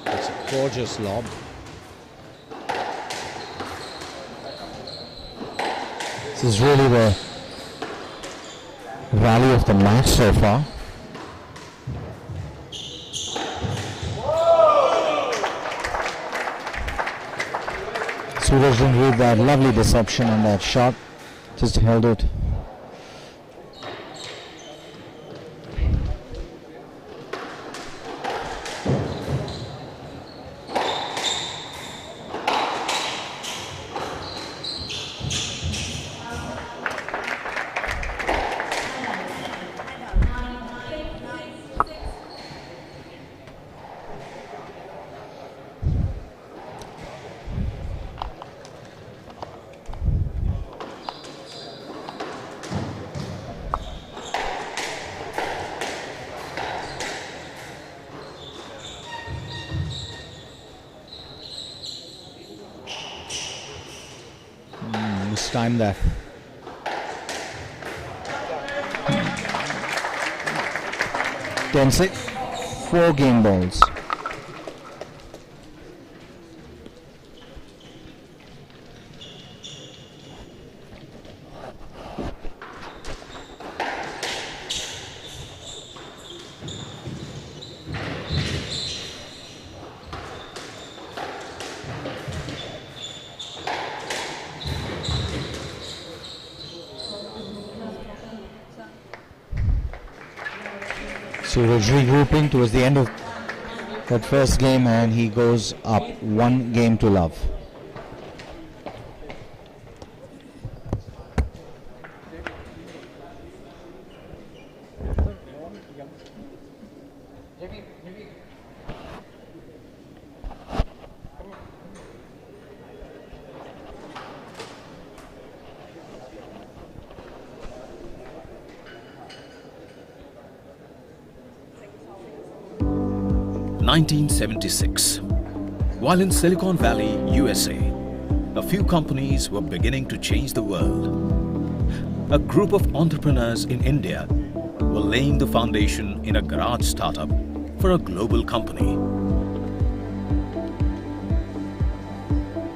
It's a gorgeous lob. This is really the rally of the match so far. Suraj didn't read that. Lovely deception on that shot. Just held it. Time that. Ten six, 4 game balls. Suraj regrouping towards the end of that first game, and he goes up 1 game to love. 1976. While in Silicon Valley, USA, a few companies were beginning to change the world. A group of entrepreneurs in India were laying the foundation in a garage startup for a global company.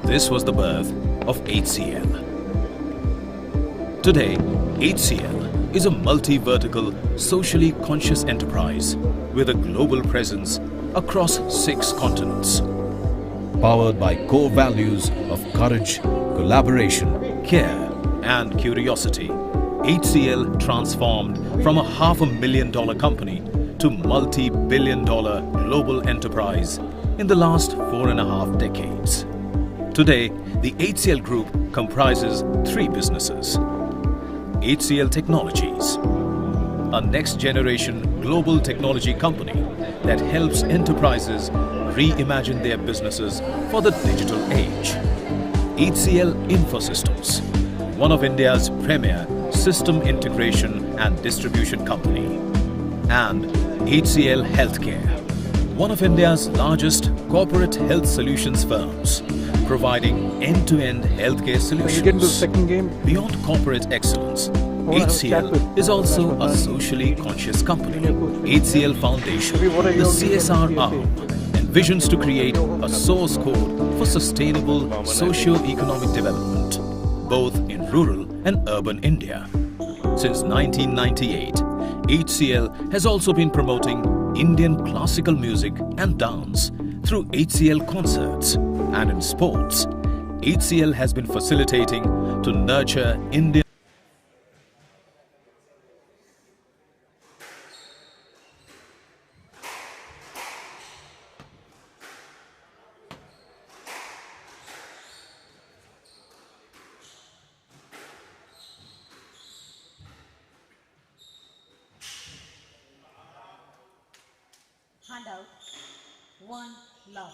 This was the birth of HCL. Today, HCL is a multi-vertical, socially conscious enterprise with a global presence across 6 continents. Powered by core values of courage, collaboration, care and curiosity, HCL transformed from a $500,000 company to multi-billion-dollar global enterprise in the last 4.5 decades. Today, the HCL Group comprises 3 businesses. HCL Technologies, a next-generation global technology company that helps enterprises reimagine their businesses for the digital age. HCL Infosystems, one of India's premier system integration and distribution company. And HCL Healthcare, one of India's largest corporate health solutions firms, providing end-to-end healthcare solutions. You get into the second game. Beyond corporate excellence, HCL is also a socially conscious company. HCL Foundation, the CSR arm, envisions to create a source code for sustainable socio-economic development, both in rural and urban India. Since 1998, HCL has also been promoting Indian classical music and dance through HCL concerts, and in sports, HCL has been facilitating to nurture Indian Handout, 1 love.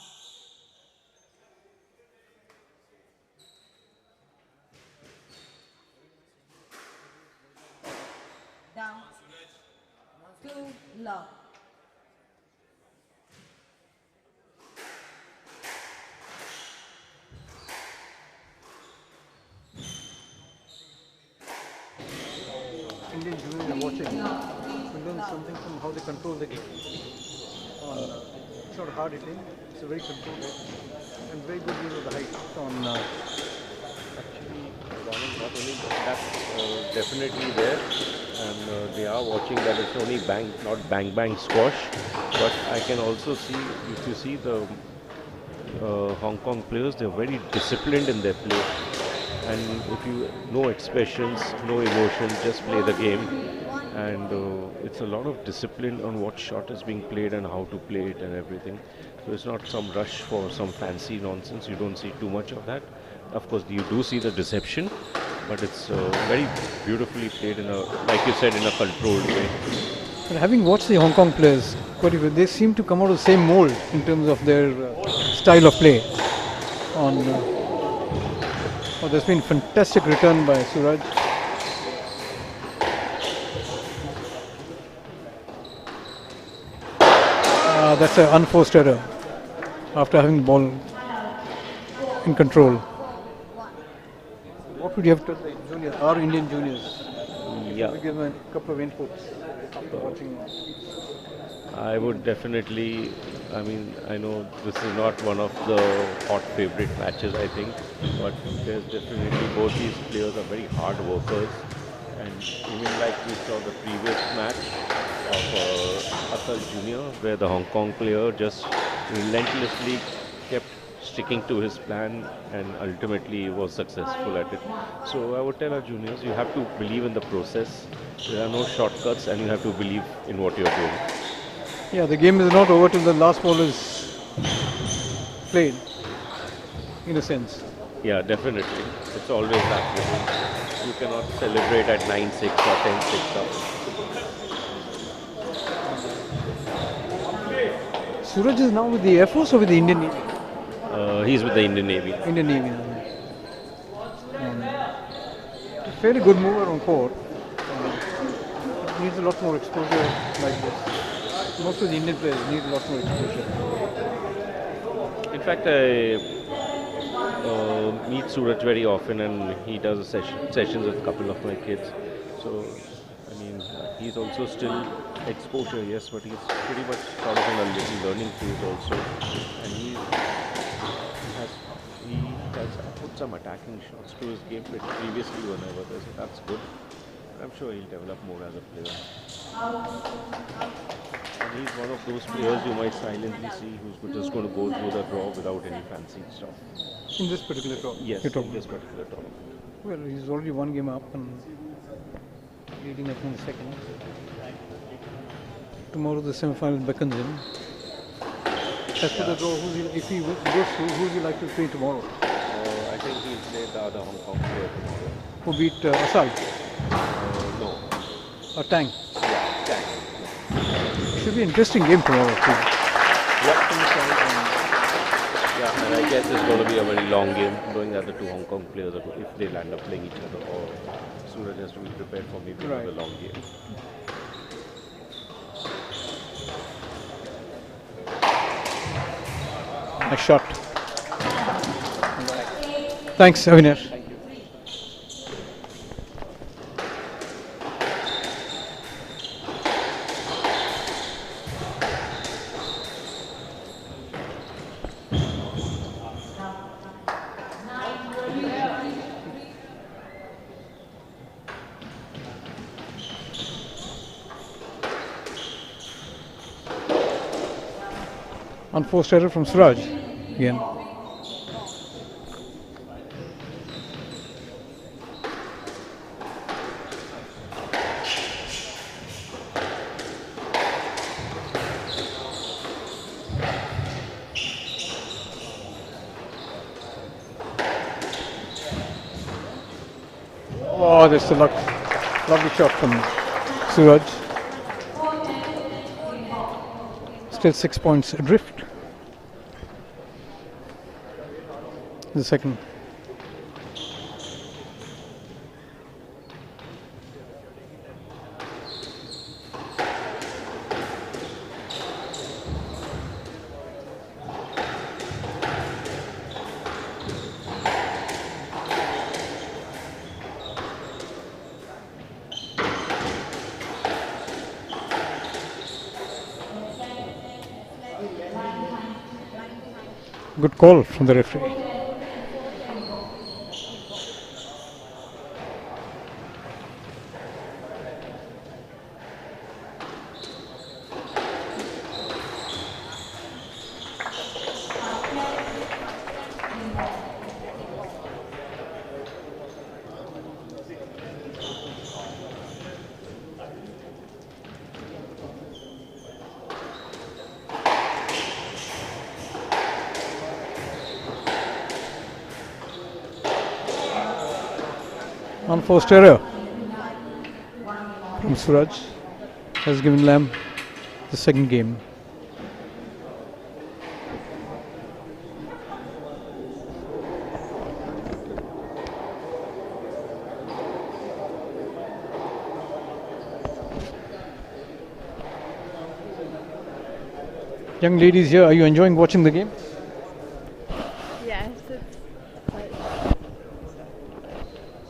Down, 2 love. Indian juniors are watching. We learn something from how they control the game. It's not hard hitting, it's a very controlled hit. And very good use of the height on. Not only that's definitely there, and they are watching that it's only not bang squash, but I can also see, if you see the Hong Kong players, they're very disciplined in their play, and if you no expressions, no emotions, just play the game, and it's a lot of discipline on what shot is being played and how to play it and everything. So it's not some rush for some fancy nonsense. You don't see too much of that. Of course, you do see the deception, but it's very beautifully played in a, like you said, in a controlled way. But having watched the Hong Kong players, they seem to come out of the same mold in terms of their style of play. There's been fantastic return by Suraj. That's an unforced error after having the ball in control. What would you have to the juniors, our Indian juniors? Yeah. We give them a couple of inputs after watching. I would definitely, I mean, I know this is not one of the hot favorite matches, I think, but there's definitely, both these players are very hard workers, and even like we saw the previous match of Assal Junior, where the Hong Kong player just relentlessly kept sticking to his plan and ultimately was successful at it. So I would tell our juniors, you have to believe in the process. There are no shortcuts, and you have to believe in what you're doing. Yeah, the game is not over till the last ball is played, in a sense. Yeah, definitely. It's always that way. You cannot celebrate at 9-6 or 10-6. Suraj is now with the Air Force or with the Indian Navy? He's with the Indian Navy. Indian Navy. A fairly good mover on court. Needs a lot more exposure like this. Most of the Indian players need a lot more exposure. In fact, I meet Suraj very often, and he does sessions with a couple of my kids. So, I mean, he's also still exposure, yes, but he's pretty much sort of in a little learning phase also, and he has put some attacking shots to his game previously whenever there's so that's good. I'm sure he'll develop more as a player. And he's one of those players you might silently see who's just going to go through the draw without any fancy stuff. In this particular draw? Yes, in this particular draw. Well, he's already one game up and leading up in the second. Tomorrow the semi-final beckons him. As for the draw, if he goes through, who would you like to play tomorrow? I think he'll play the other Hong Kong player tomorrow. Who beat Assal? No. Or Tang? Yeah, Tang. Should be an interesting game tomorrow too. Yeah, and I guess it's going to be a very long game, knowing that the two Hong Kong players are if they land up playing each other, or Suraj has to be prepared for maybe another long game. Nice shot. Thanks, Avinash. Thank you. Unforced error from Suraj again. Oh, that's a lovely shot from Suraj. Still 6 points adrift. The second. Good call from the referee. Unforced error from Suraj has given Lamb the second game. Young ladies here, are you enjoying watching the game?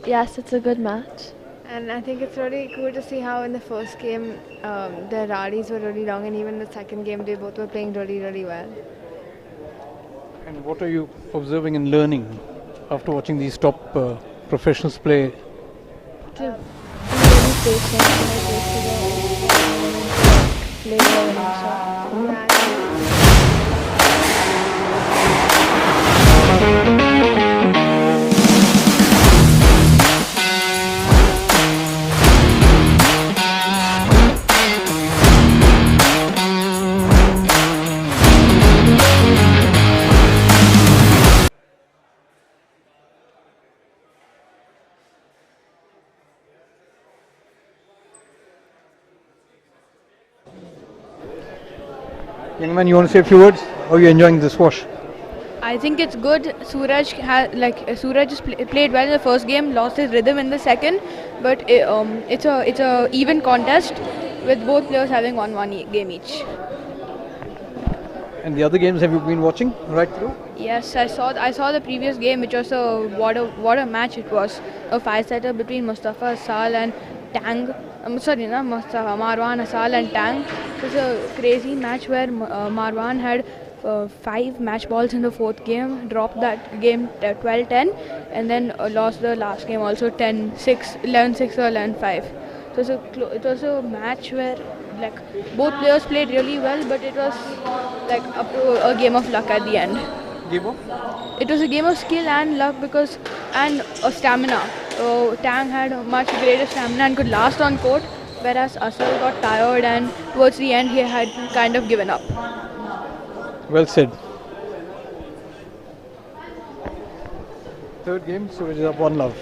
Yes, it's a good match. And I think it's really cool to see how in the first game the rallies were really long, and even the second game they both were playing really, really well. And what are you observing and learning after watching these top professionals play? To be really patient and play the winning shot. Young man, you want to say a few words? How are you enjoying this wash? I think it's good. Suraj just played well in the first game, lost his rhythm in the second, but it's a even contest with both players having won one game each. And the other games have you been watching right through? Yes, I saw the previous game, which was a what a match it was. A 5-setter between Mustafa, Assal and Tang. Sorry, not Mustafa, Marwan, Assal and Tang. It was a crazy match where Marwan had 5 match balls in the 4th game, dropped that game 12-10, and then lost the last game also 10-6, 11-6 or 11-5. So it was a match where like both players played really well, but it was like up to a game of luck at the end. Game of? It was a game of skill and luck and stamina. Tang had a much greater stamina and could last on court, whereas Assal got tired and towards the end he had kind of given up. Well said. Third game, Suraj is up 1-love.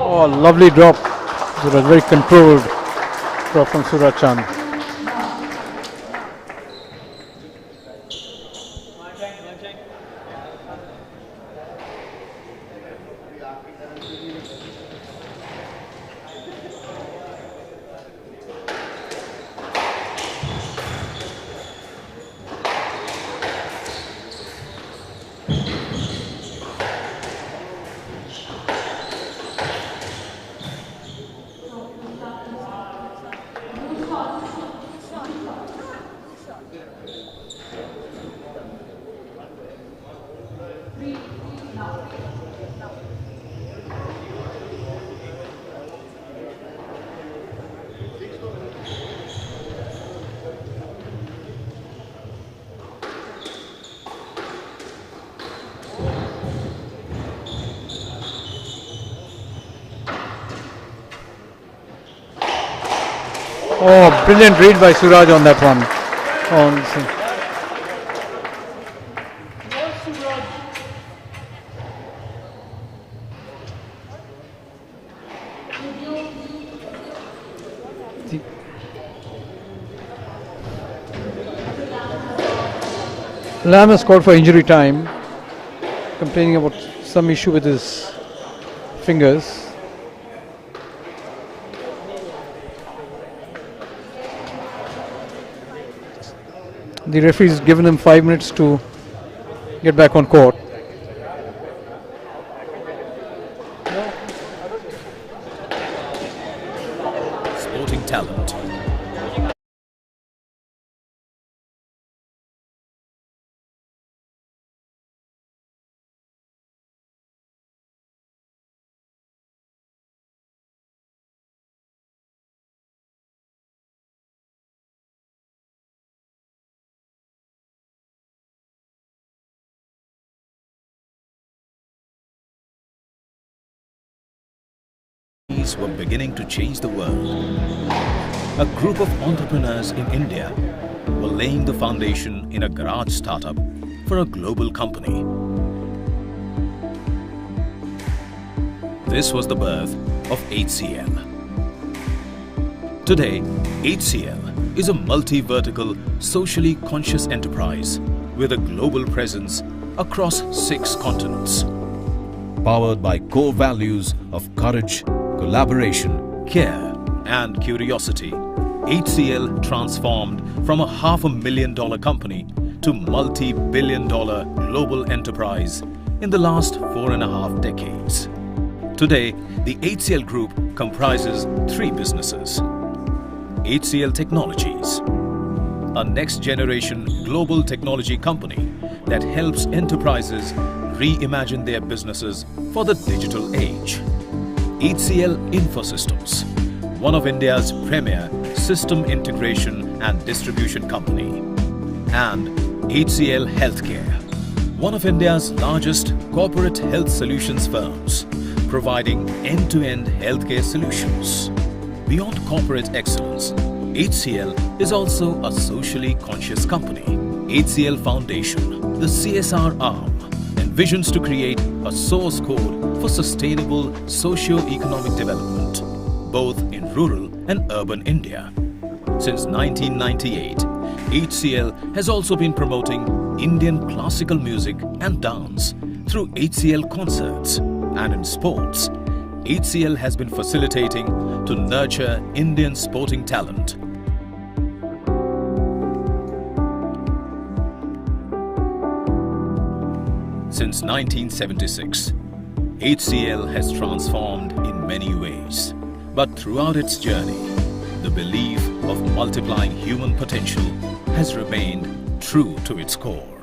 Oh, lovely drop. It was very controlled drop from Suraj Chand. Oh, brilliant read by Suraj on that one. Lam has called for injury time, complaining about some issue with his fingers. The referee's given him 5 minutes to get back on court. Sporting talent. Were beginning to change the world. A group of entrepreneurs in India were laying the foundation in a garage startup for a global company. This was the birth of HCL. Today, HCL is a multi-vertical, socially conscious enterprise with a global presence across 6 continents. Powered by core values of courage, collaboration, care and curiosity, HCL transformed from a $500,000 company to multi-billion-dollar global enterprise in the last 4.5 decades. Today, the HCL Group comprises 3 businesses. HCL Technologies, a next-generation global technology company that helps enterprises reimagine their businesses for the digital age. HCL Infosystems, one of India's premier system integration and distribution company. And HCL Healthcare, one of India's largest corporate health solutions firms, providing end-to-end healthcare solutions. Beyond corporate excellence, HCL is also a socially conscious company. HCL Foundation, the CSR arm, envisions to create a source code for sustainable socio-economic development, both in rural and urban India. Since 1998, HCL has also been promoting Indian classical music and dance through HCL concerts, and in sports, HCL has been facilitating to nurture Indian sporting talent. Since 1976, HCL has transformed in many ways, but throughout its journey, the belief of multiplying human potential has remained true to its core.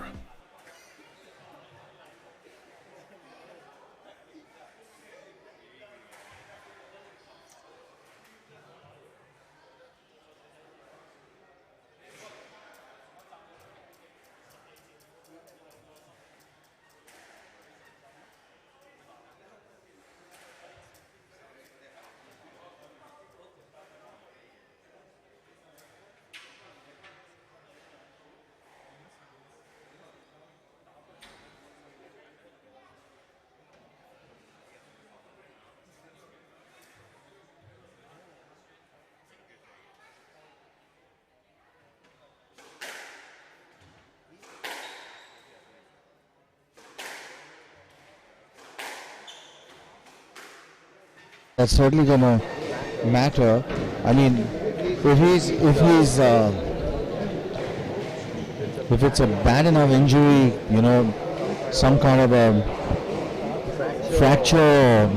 That's certainly gonna matter. I mean, if it's a bad enough injury, you know, some kind of a fracture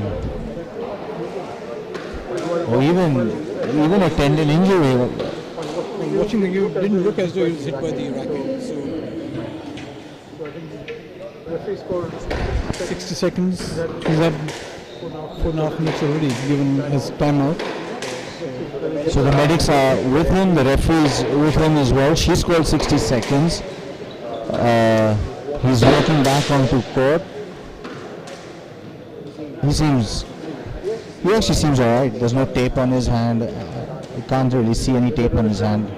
or even a tendon injury. Watching the game, it didn't look as though he was hit by the racket. So, referee scored 60 seconds. He's had 4.5 minutes already given as timeout. So the medics are with him, the referee's with him as well. She scored 60 seconds. He's walking back onto court. He actually seems alright. There's no tape on his hand. You can't really see any tape on his hand.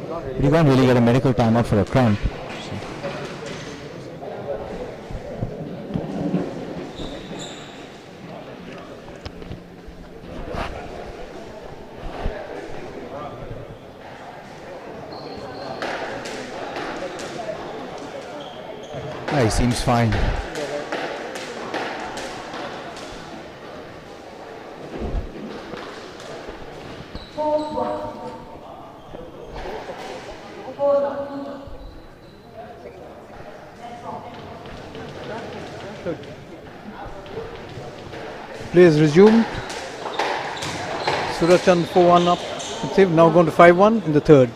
But you can't really get a medical timeout for a cramp. He seems fine. Play is resumed. Surachand 4-1 up. They've now gone to 5-1 in the third.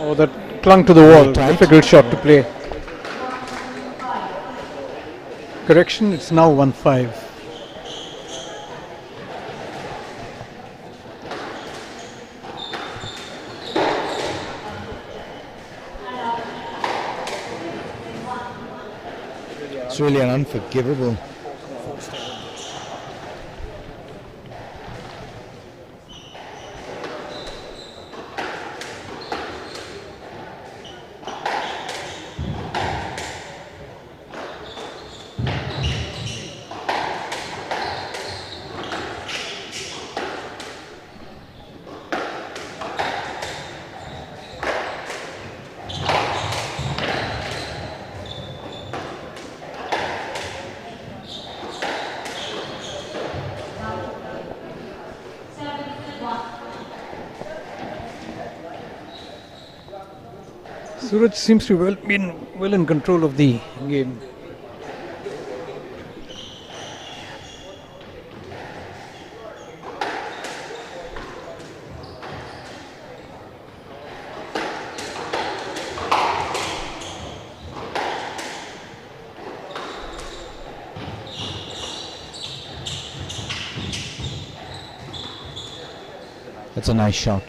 Oh, that clung to the wall. Difficult shot to play. Correction, it's now 1-5. It's really an unforgivable. Suraj seems to have been well in control of the game. That's a nice shot.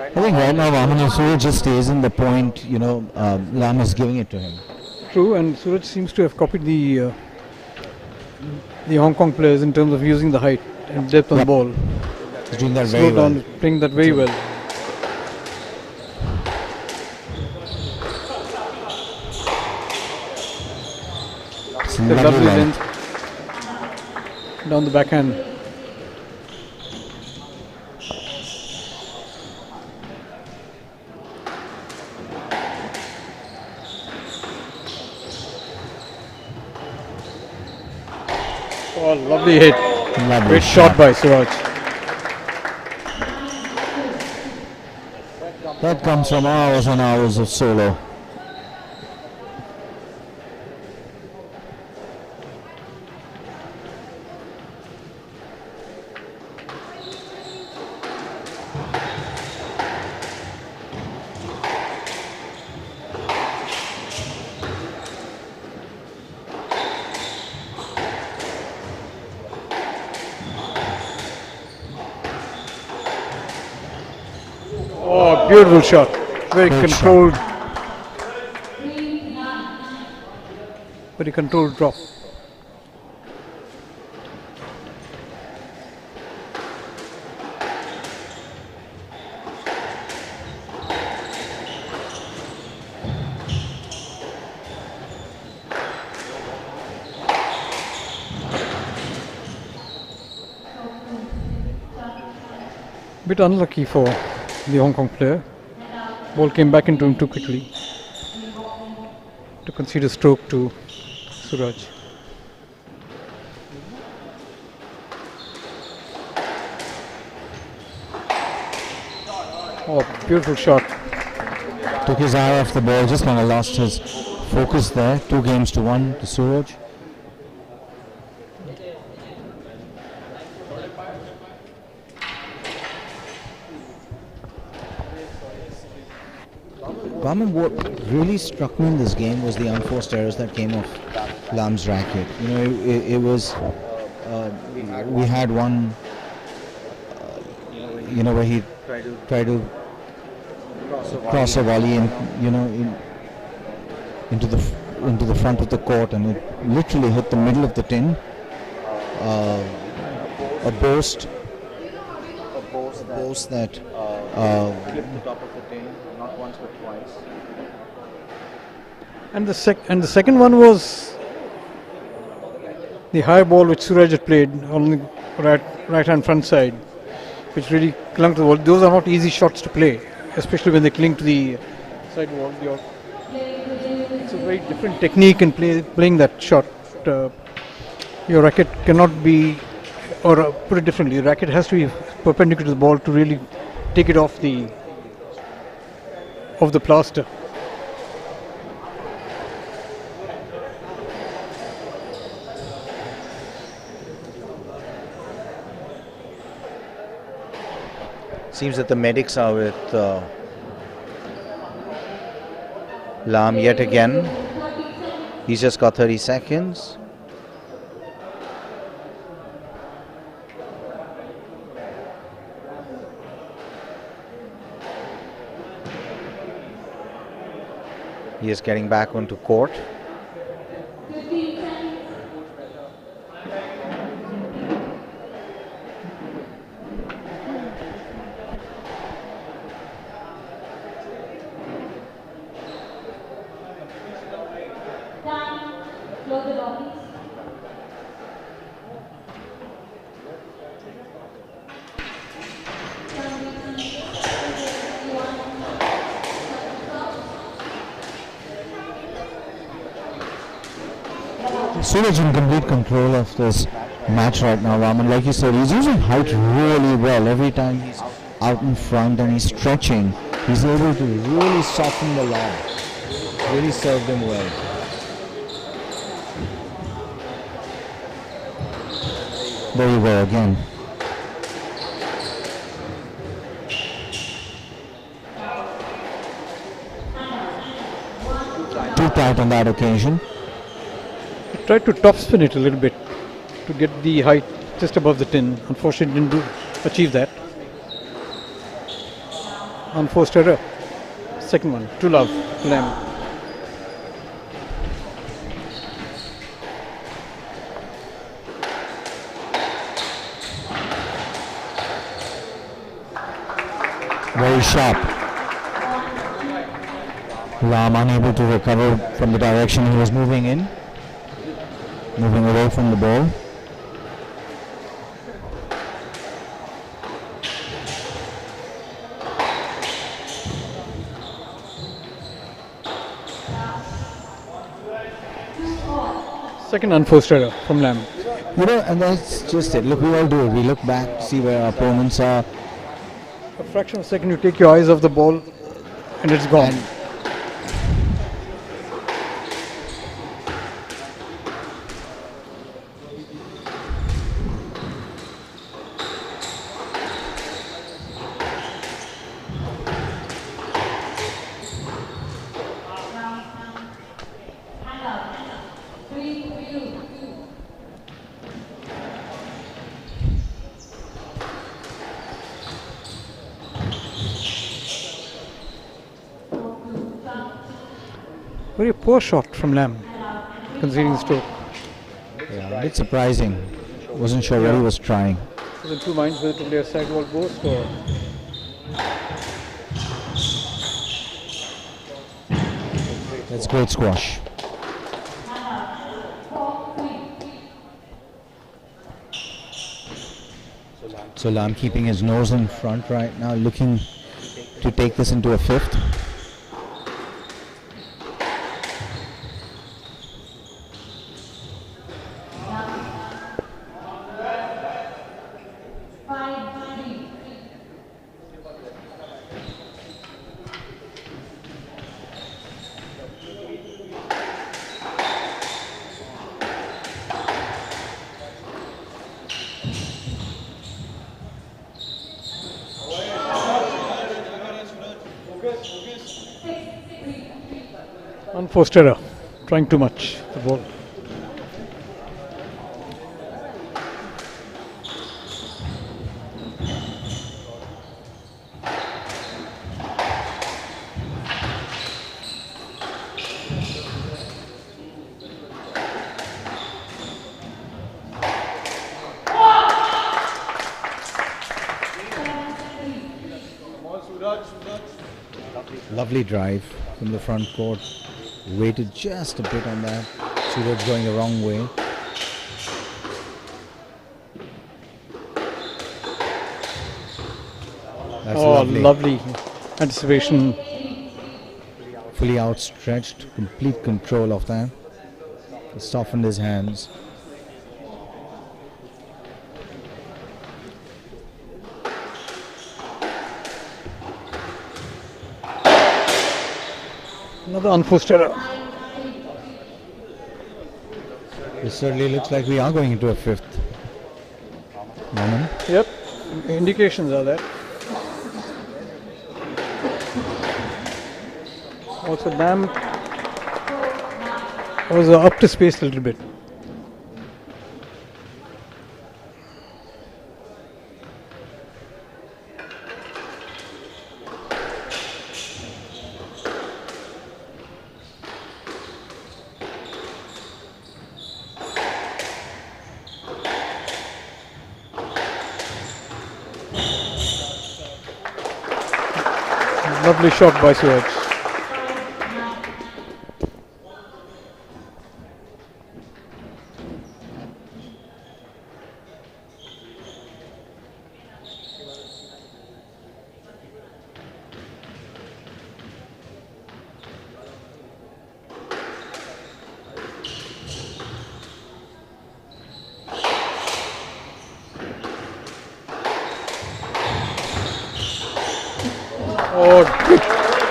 I think right now Vaman Suraj just stays in the point, Lam is giving it to him. True, and Suraj seems to have copied the Hong Kong players in terms of using the height and depth on the ball. He's doing that Slow very down, well. playing that very well. It's The lovely lovely length. length down the backhand. Oh, lovely hit. Lovely Great shot by Suraj. That comes from hours and hours of solo. Oh, beautiful shot. Very Great controlled. Very controlled drop. Bit unlucky for the Hong Kong player. Ball came back into him too quickly to concede a stroke to Suraj. Oh, beautiful shot. Took his eye off the ball, just kind of lost his focus there. 2-1 to Suraj. Raman, what really struck me in this game was the unforced errors that came off Lam's racket. It was, we had one, where he tried to cross a volley and, into the front of the court, and it literally hit the middle of the tin. A boast that clipped the top of the tin, not once but twice. And the second one was the high ball which Suraj had played on the right hand front side, which really clung to the wall. Those are not easy shots to play, especially when they cling to the side wall. It's a very different technique in playing that shot. Your racket cannot be, or put it differently, the racket has to be perpendicular to the ball to really take it off the plaster. Seems that the medics are with Lam yet again. He's just got 30 seconds. He is getting back onto court. Suraj in complete control of this match right now, Raman. Like you said, he's using height really well. Every time he's out in front and he's stretching, he's able to really soften the lob. Really served him well. There you go again. Too tight on that occasion. Tried to topspin it a little bit to get the height just above the tin. Unfortunately, didn't achieve that. Unforced error. Second one, 2-love, Lamb. Very sharp. Ram unable to recover from the direction he was moving in. Moving away from the ball. Second unforced error from Lamb. You know, and that's just it. Look, we all do it. We look back, see where our opponents are. A fraction of a second, you take your eyes off the ball, and it's gone. Very poor shot from Lamb, conceding the stroke. Yeah, a bit surprising. Wasn't sure what he was trying. Was in two minds whether to play a sidewall post or. That's great squash. So Lam keeping his nose in front right now, looking to take this into a fifth. Unforced error, trying too much the ball. Lovely drive from the front court. Waited just a bit on that. Suraj going the wrong way. That's lovely anticipation. Fully outstretched, complete control of that. He softened his hands. Another unforced error. It certainly looks like we are going into a fifth. Moment. Yep, indications are there. Also, Lamb was up to space a little bit. Lovely shot by Suraj. Oh,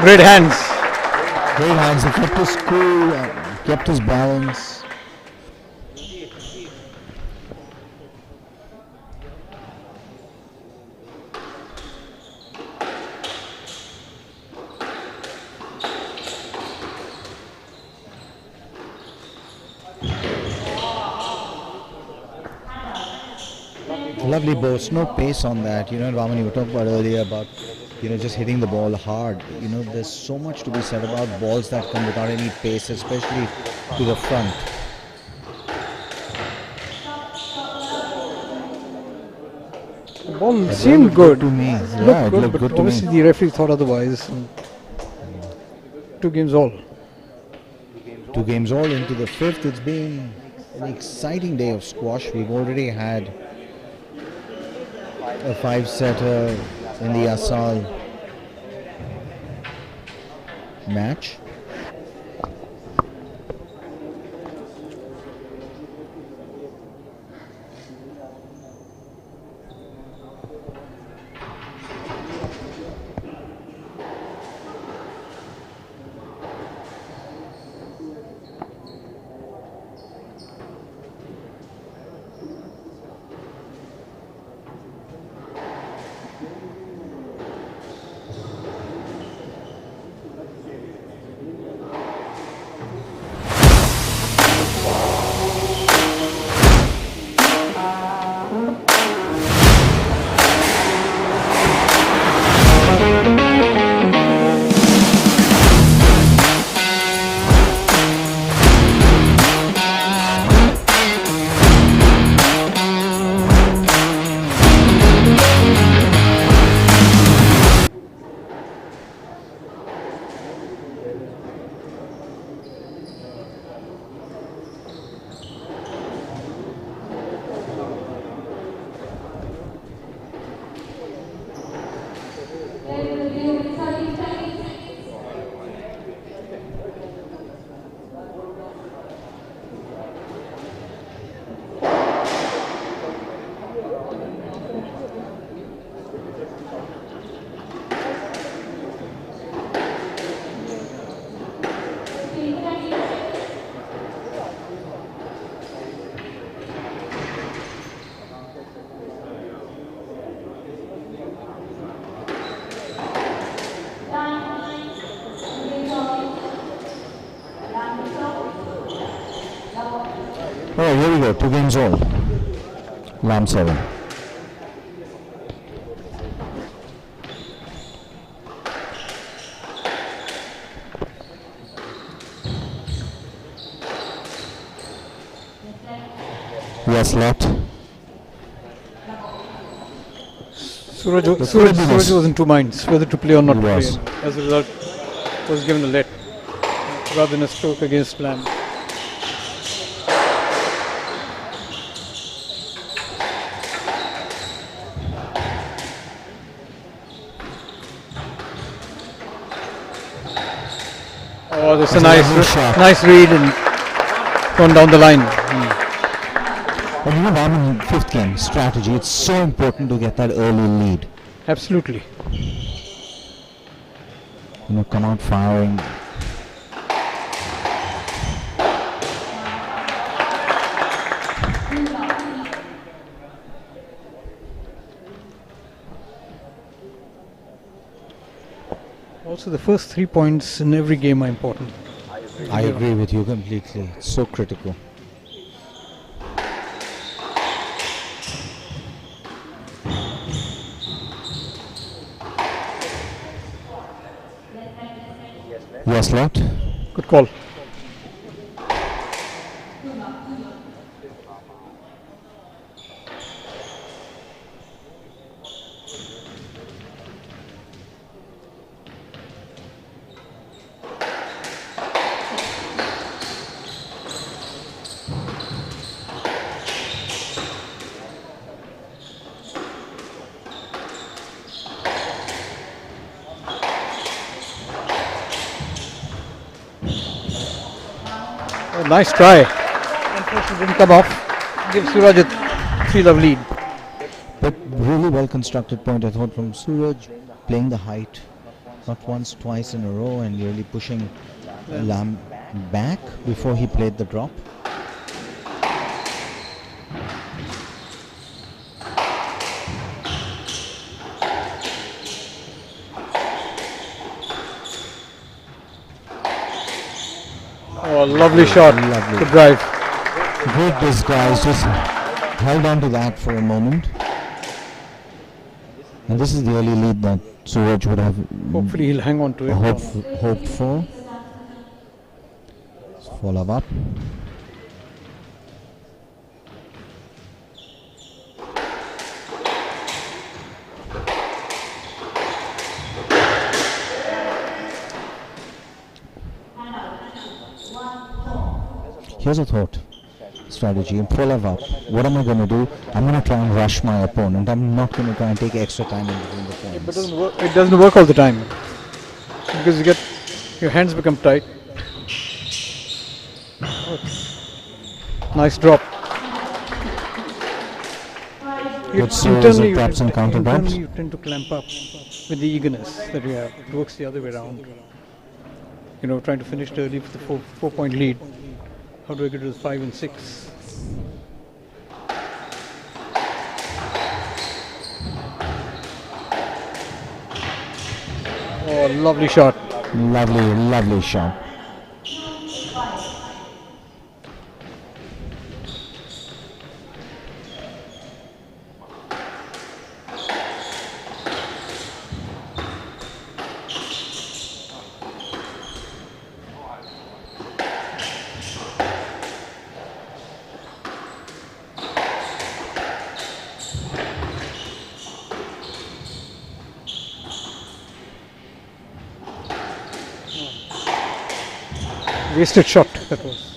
great hands. Great hands. He kept his cool, kept his balance. Lovely burst, no pace on that. Raman, you were talking about earlier about, just hitting the ball hard. There's so much to be said about balls that come without any pace, especially to the front. The ball seemed good to me. Yeah, it looked good, but obviously the referee thought otherwise. 2 games all. 2 games all into the 5th. It's been an exciting day of squash. We've already had a 5-setter in the Assal match. Oh, here we go. 2 games all. Lamb 7. Yes, left. Suraj was in 2 minds whether to play or not to play. As a result, was given a let rather than a stroke against Lamb. Oh, that's a nice read and gone down the line. And Raman, 5th game strategy. It's so important to get that early lead. Absolutely. Come out firing. Also, the first 3 points in every game are important. I agree with you completely. It's so critical. Yes, left. Good call. Nice try. Unfortunately, didn't come off. Give Suraj a 3-love lead. But really well constructed point, I thought, from Suraj, playing the height, not once, twice in a row, and really pushing Lamb back before he played the drop. Oh, lovely shot. Lovely. Good drive. Great disguise. Just held on to that for a moment. And this is the early lead that Suraj would have Hopefully he'll hang on to it. hoped for. Follow up. Here's a thought strategy. In follow up, what am I going to do? I'm going to try and rush my opponent. I'm not going to try and take extra time in between the points. But it doesn't work all the time because your hands become tight. Nice drop. Good series of drops and counter drops. Internally you tend to clamp up with the eagerness that you have. It works the other way around. You know, trying to finish early with the 4-point lead. How do I get to 5 and 6? Oh, lovely shot. Lovely shot. Wasted shot that was.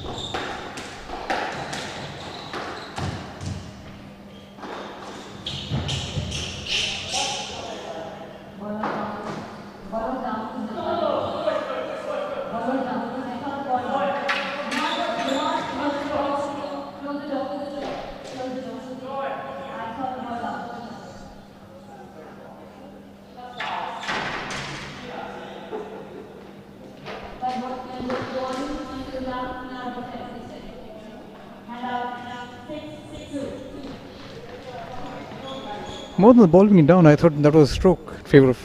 More than the ball being down, I thought that was a stroke in favor of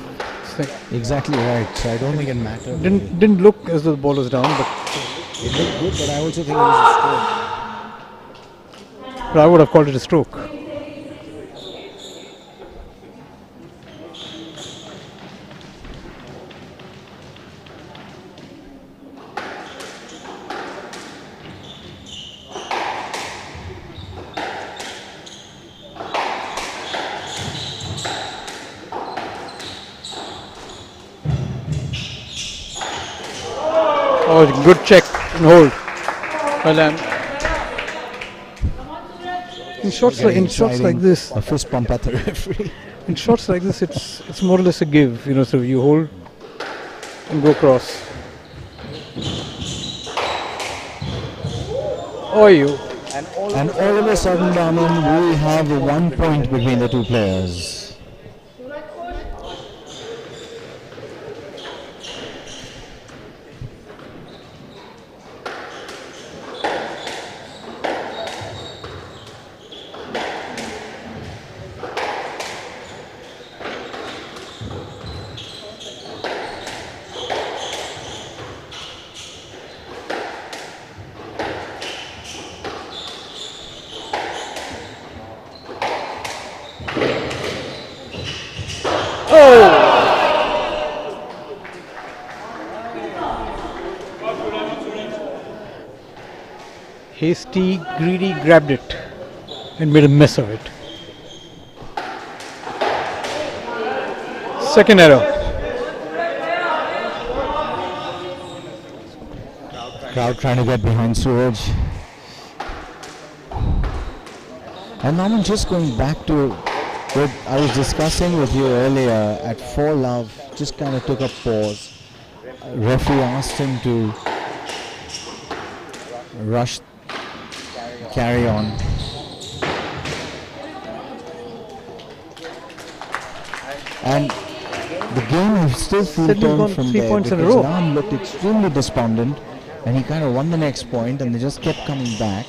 this thing. Exactly right. So I don't think it mattered. Didn't look as though the ball was down, but it looked good. But I also think it was a stroke. But I would have called it a stroke. Oh, good check and hold. Well done. In shots like this, a fist pump at the referee. In shots like this, it's more or less a give. You know, so you hold and go across. Oh, you. And all of a sudden, Raman, we have 1 point between the two players. Hasty, greedy grabbed it and made a mess of it. Second error. Crowd trying to get behind Suraj. And Norman, just going back to what I was discussing with you earlier, at 4 love, just kind of took a pause. Referee asked him to rush, carry on. And the game still felt on from there because Ram looked extremely despondent and he kind of won the next point and they just kept coming back.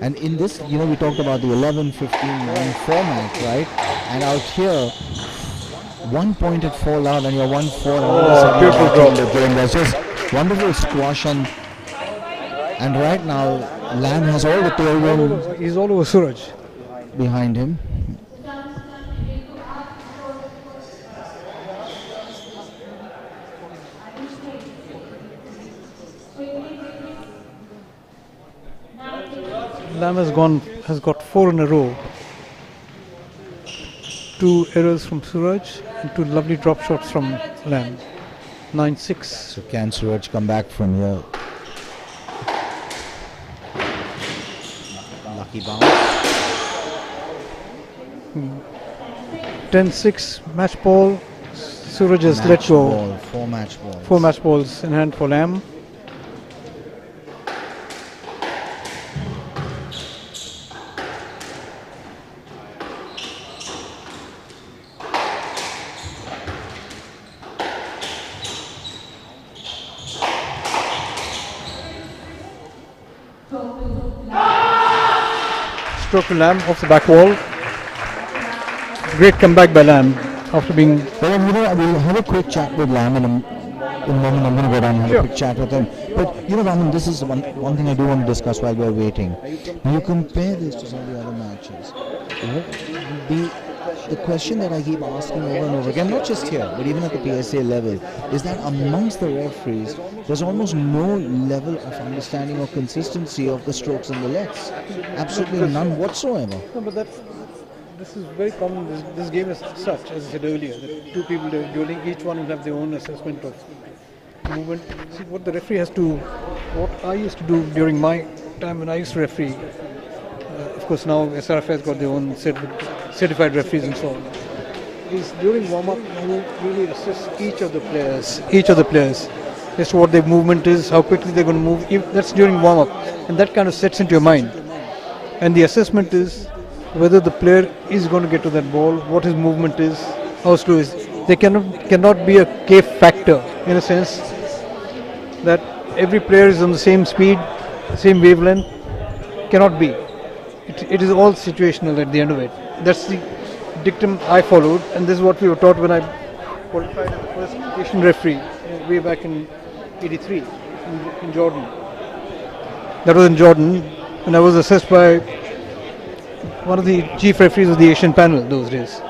And in this, you know, we talked about the 11, 15, 9 format, right? And out here, 1 point at 4 love and you're 1-4. Oh, beautiful drop. There's just wonderful squash and right now, Lam has all the tailwind. He's all over Suraj. Behind him. Lam has got 4 in a row. 2 errors from Suraj and 2 lovely drop shots from Lam. 9-6. So can Suraj come back from here? Lucky bounce. 10-6 match ball. Suraj has let go. 4 match balls. 4 match balls in hand for Lam. Stroke to Lam off the back wall. Great comeback by Lam after being. Well, we'll have a quick chat with Lam in a moment. I'm going to go down and have a quick chat with him. But Raman, this is one thing I do want to discuss while we're waiting. When you compare this to some of the other matches, the question that I keep asking over and over again, not just here, but even at the PSA level, is that amongst the referees, there's almost no level of understanding or consistency of the strokes and the lets. Absolutely none whatsoever. No, but this is very common. This game is such, as I said earlier, that 2 people dueling, each one will have their own assessment of movement. See, what the referee has to, what I used to do during my time when I used to referee, of course now SRF has got their own certified referees and so on, is during warm-up you really assess each of the players as to what their movement is, how quickly they're going to move. That's during warm-up, and that kind of sets into your mind. And the assessment is whether the player is going to get to that ball, what his movement is, how slow is. There cannot be a K factor, in a sense that every player is on the same speed, same wavelength. Cannot be. It is all situational at the end of it. That's the dictum I followed, and this is what we were taught when I qualified as the first Asian referee way back in '83 in Jordan. That was in Jordan, and I was assessed by one of the chief referees of the Asian panel those days.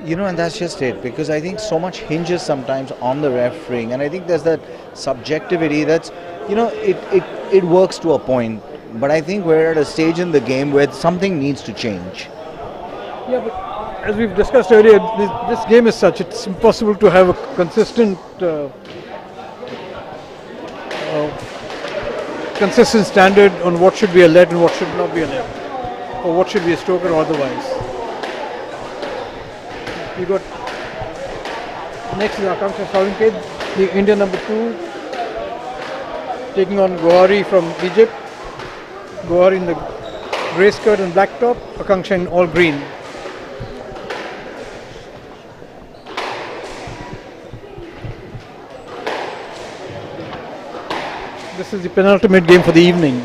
And that's just it, because I think so much hinges sometimes on the refereeing, and I think there's that subjectivity that's, it works to a point, but I think we're at a stage in the game where something needs to change. Yeah, but as we've discussed earlier, this game is such, it's impossible to have a consistent standard on what should be a lead and what should not be a lead, or what should be a stroke or otherwise. We got next is Salunkhe, the Indian number 2, taking on Gohary from Egypt. Gohary in the grey skirt and black top, Akanksha in all green. This is the penultimate game for the evening.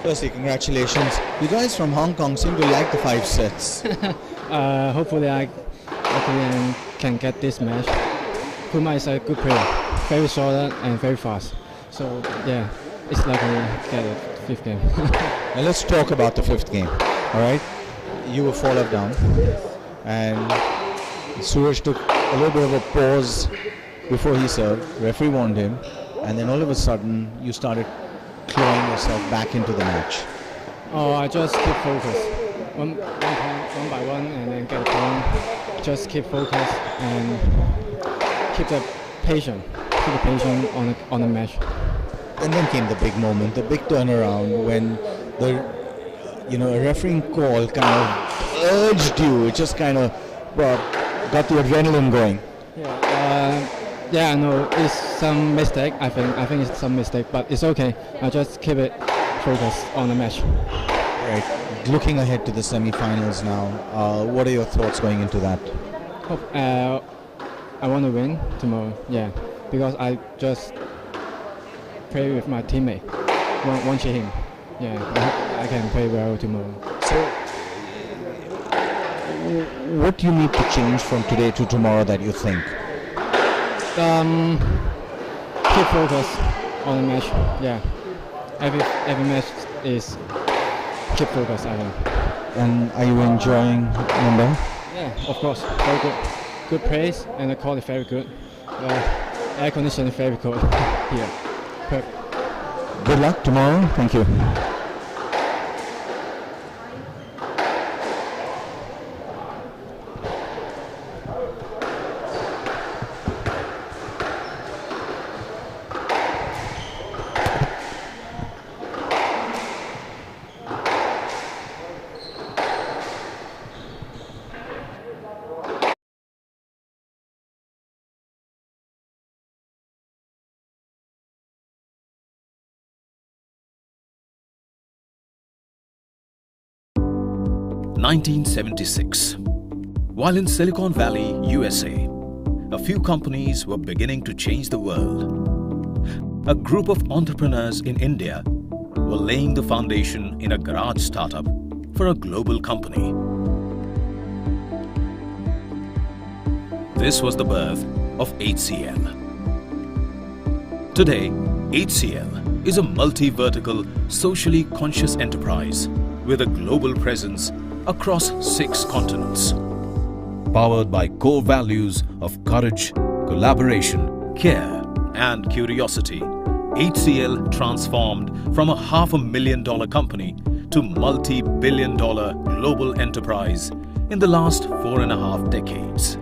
Firstly, congratulations. You guys from Hong Kong seem to like the 5 sets. Hopefully I can get this match. Kuma is a good player, very solid and very fast. So yeah, it's likely to get a 5th game. Now let's talk about the 5th game. All right, you were 4-love down, and Suraj took a little bit of a pause before he served. Referee warned him, and then all of a sudden you started clawing yourself back into the match. Oh, I just keep focus, one by one, and then get a point. Just keep focus and keep the patience on the match. And then came the big moment, the big turnaround when a refereeing call kind of urged you. It just kind of got the adrenaline going. Yeah, I know it's some mistake. I think it's some mistake, but it's okay. I just keep it focused on the match. Right. Looking ahead to the semi-finals now, what are your thoughts going into that? I want to win tomorrow. Yeah, because I just play with my teammate. Won't cheat him. Yeah, I can play well tomorrow. So, what do you need to change from today to tomorrow that you think? Keep focus on the match. Yeah, every match is keep focused, I think. And are you enjoying Mumbai? Yeah, of course. Very good. Good place and the court is very good. Air conditioning is very good here. Perfect. Good luck tomorrow. Thank you. (1976). While in Silicon Valley, USA, a few companies were beginning to change the world. A group of entrepreneurs in India were laying the foundation in a garage startup for a global company. This was the birth of HCL. Today, HCL is a multi-vertical, socially conscious enterprise with a global presence across 6 continents. Powered by core values of courage, collaboration, care and curiosity, HCL transformed from a $500,000 company to multi-billion-dollar global enterprise in the last 4.5 decades.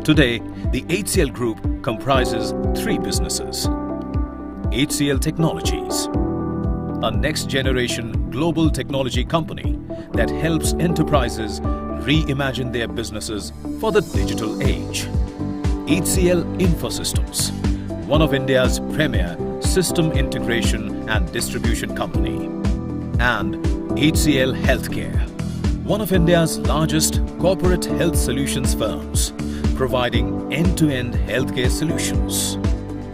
Today, the HCL Group comprises 3 businesses. HCL Technologies, a next-generation global technology company that helps enterprises reimagine their businesses for the digital age. HCL Infosystems, one of India's premier system integration and distribution company. And HCL Healthcare, one of India's largest corporate health solutions firms, providing end-to-end healthcare solutions.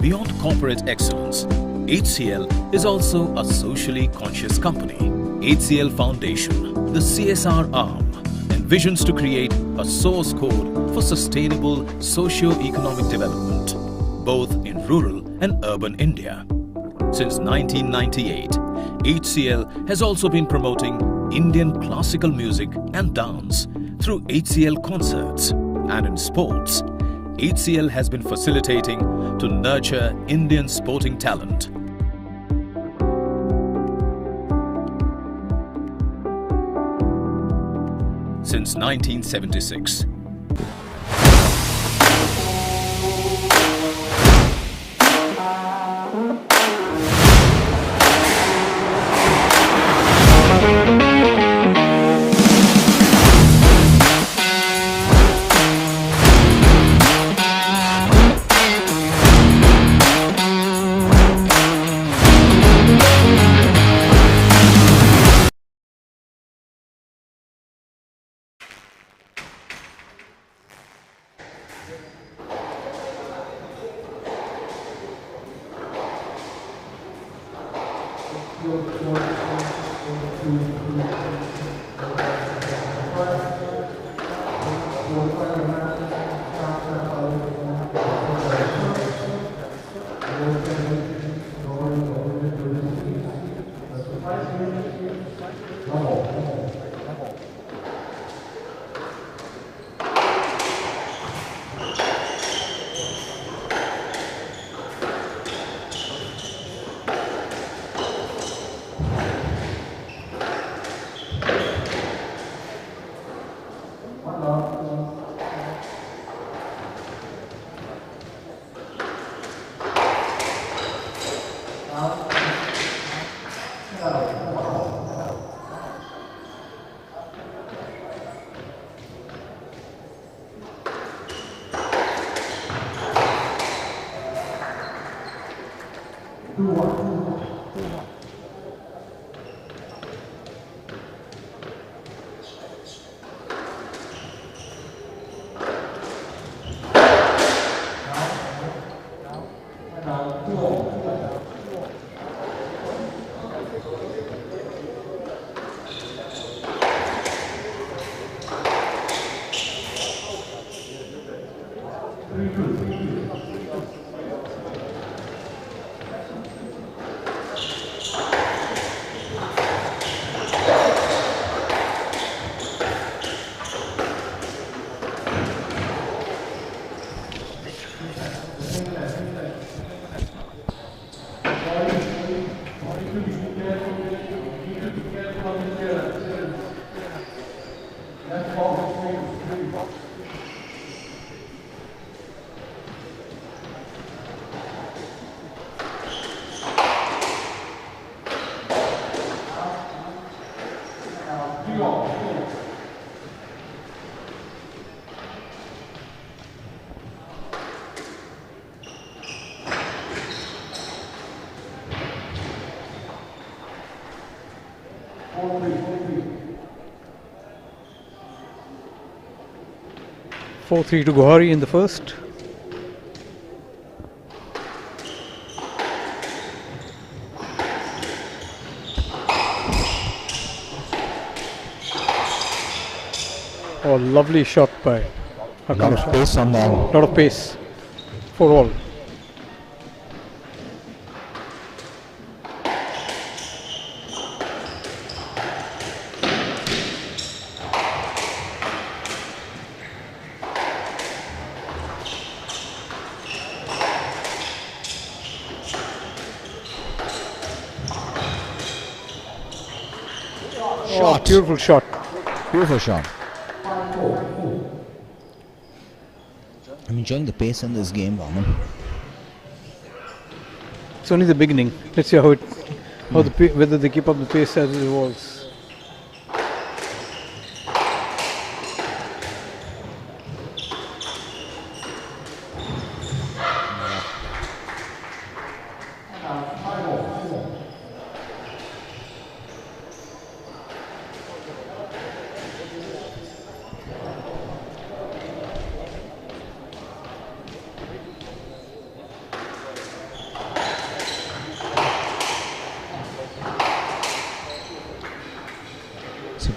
Beyond corporate excellence, HCL is also a socially conscious company. HCL Foundation, the CSR arm, envisions to create a source code for sustainable socio-economic development, both in rural and urban India. Since 1998, HCL has also been promoting Indian classical music and dance through HCL concerts, and in sports, HCL has been facilitating to nurture Indian sporting talent. Since 1976. (4-3) to Gohary in the first. Oh, lovely shot by A lot of pace on that. Lot of pace for all. Shot. Beautiful shot. Beautiful shot. I'm enjoying the pace in this game, Vaman. It's only the beginning. Let's see how whether they keep up the pace as it evolves.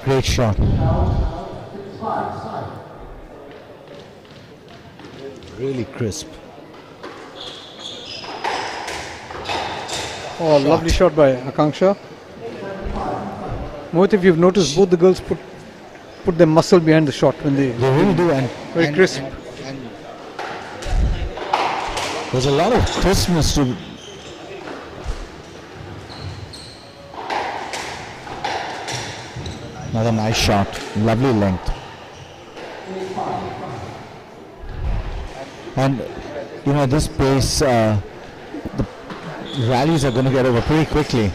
Great shot. Really crisp. Oh, lovely shot by Akanksha. Mohit, if you've noticed, both the girls put their muscle behind the shot when they really do, and very crisp. And there's a lot of crispness to. Another nice shot, lovely length. And you know, this pace, the rallies are going to get over pretty quickly.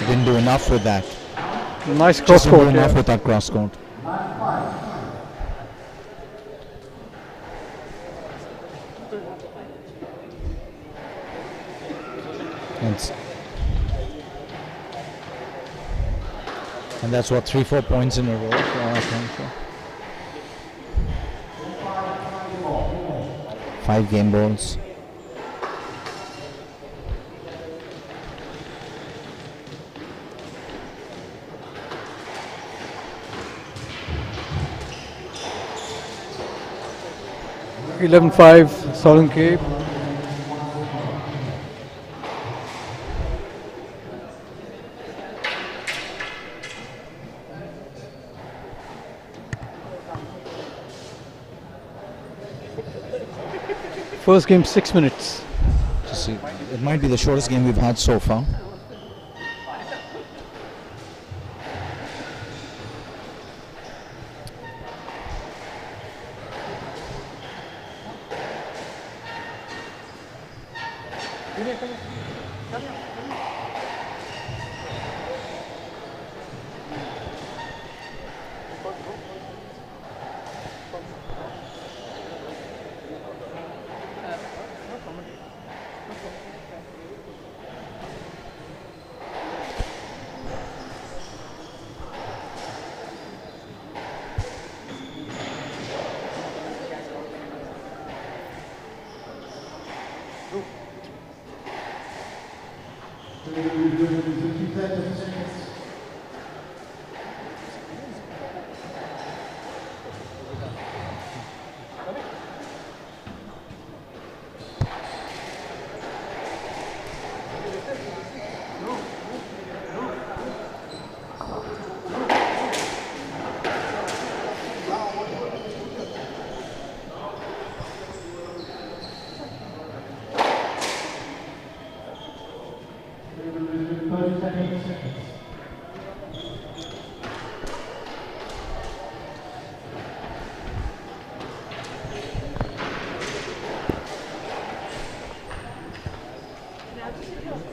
Didn't do enough with that. Nice cross court. Enough with that cross court. And that's what 3-4 points in a row for our country. 5 game balls. (11-5) Salunkhe. First game 6 minutes. It might be the shortest game we've had so far.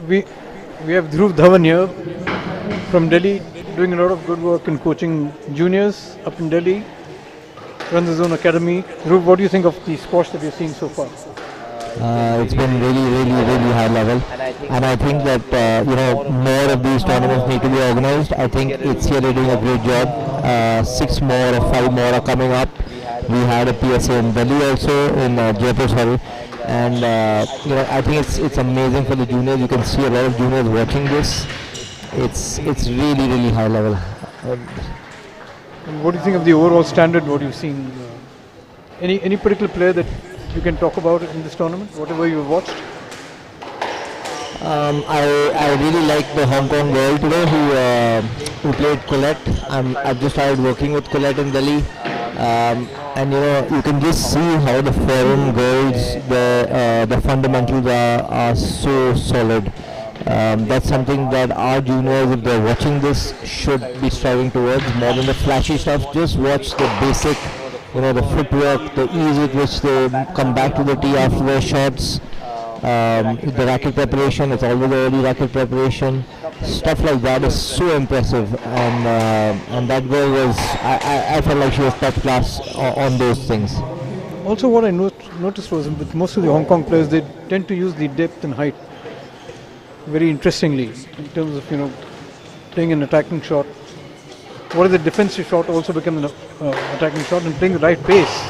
we have Dhruv Dhawan here from Delhi, doing a lot of good work in coaching juniors up in Delhi. Runs his own academy. Dhruv, what do you think of the squash that you're seeing so far? It's been really high level, and I think that more of these tournaments need to be organized. I think HCL are doing a great job. 6 more or 5 more are coming up. We had a PSA in Delhi also, in Jaipur, sorry, and I think it's amazing for the juniors. You can see a lot of juniors watching this. It's really high level. And what do you think of the overall standard? What you've seen? Any particular player that you can talk about in this tournament, whatever you've watched? I really like the Hong Kong girl today who played Colette. I've just started working with Colette in Delhi, and you can just see how the foreign girls, the fundamentals are so solid. That's something that our juniors, if they're watching this, should be striving towards more than the flashy stuff. Just watch the basic, the footwork, the ease with which they come back to the tee after their shots, the racket preparation. It's always early racket preparation. Stuff like that is so impressive, and that girl was, I felt like she was top class on those things. Also, what I noticed was with most of the Hong Kong players, they tend to use the depth and height very interestingly in terms of playing an attacking shot. What is a defensive shot also become an attacking shot, and playing the right pace.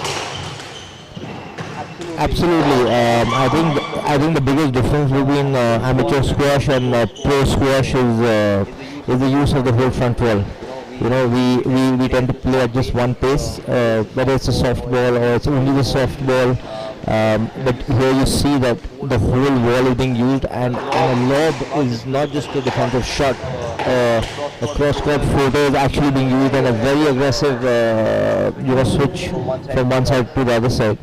Absolutely. I think the biggest difference between amateur squash and pro squash is the use of the whole front wall. We tend to play at just one pace, whether it's a soft ball or it's only the soft ball. But here you see that the whole wall is being used, and a lob is not just a defensive shot. The cross-court photo is actually being used, and a very aggressive switch from one side to the other side.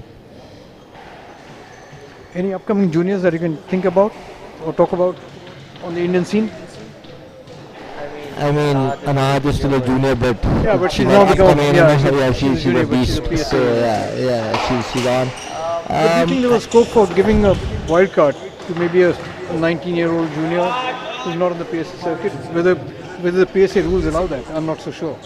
Any upcoming juniors that you can think about or talk about on the Indian scene? I mean, Anad is still a junior, but she's now become she's a beast. So she's on. But do you think there was scope for giving a wild card to maybe a 19-year-old junior who's not on the PSA circuit? Whether the PSA rules allow that, I'm not so sure.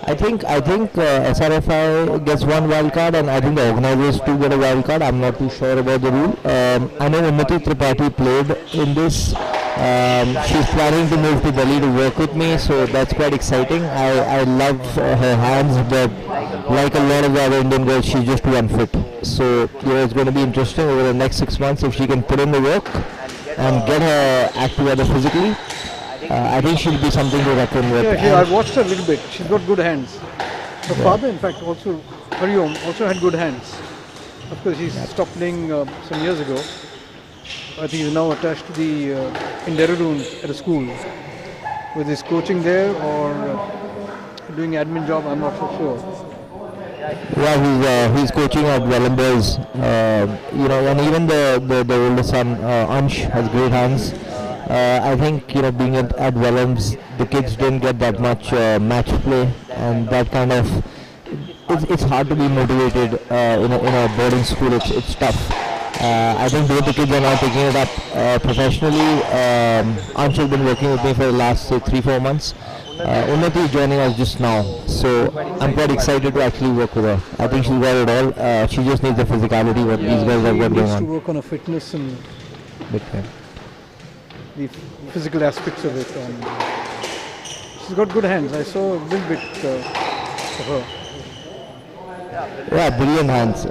I think SRFI gets one wild card, and I think the organizers too get a wild card. I'm not too sure about the rule. I know Unnati Tripathi played in this. She's planning to move to Delhi to work with me, so that's quite exciting. I love her hands, but like a lot of the other Indian girls, she's just too unfit. So it's going to be interesting over the next 6 months if she can put in the work and get her act together physically. I think she'll be something to reckon with. Yeah, I've watched her a little bit. She's got good hands. Her father, in fact, Hariom, also had good hands. Of course, he's stopped playing some years ago. I think he's now attached to the in Dehradun at a school. Whether he's coaching there or doing admin job, I'm not so sure. Yeah, he's coaching at Welland Boys. And even the older son, Ansh, has great hands. I think being at Wellands, the kids didn't get that much match play, and that kind of it's hard to be motivated in a boarding school. It's tough. I think both the kids are now taking it up professionally. Ansh has been working with me for the last 3-4 months. Unnati is joining us just now, so I'm quite excited to actually work with her. I think she's got it all. She just needs the physicality what these guys have got going on. To work on her fitness and the physical aspects of it. She's got good hands. I saw a little bit of her. Yeah, brilliant hands.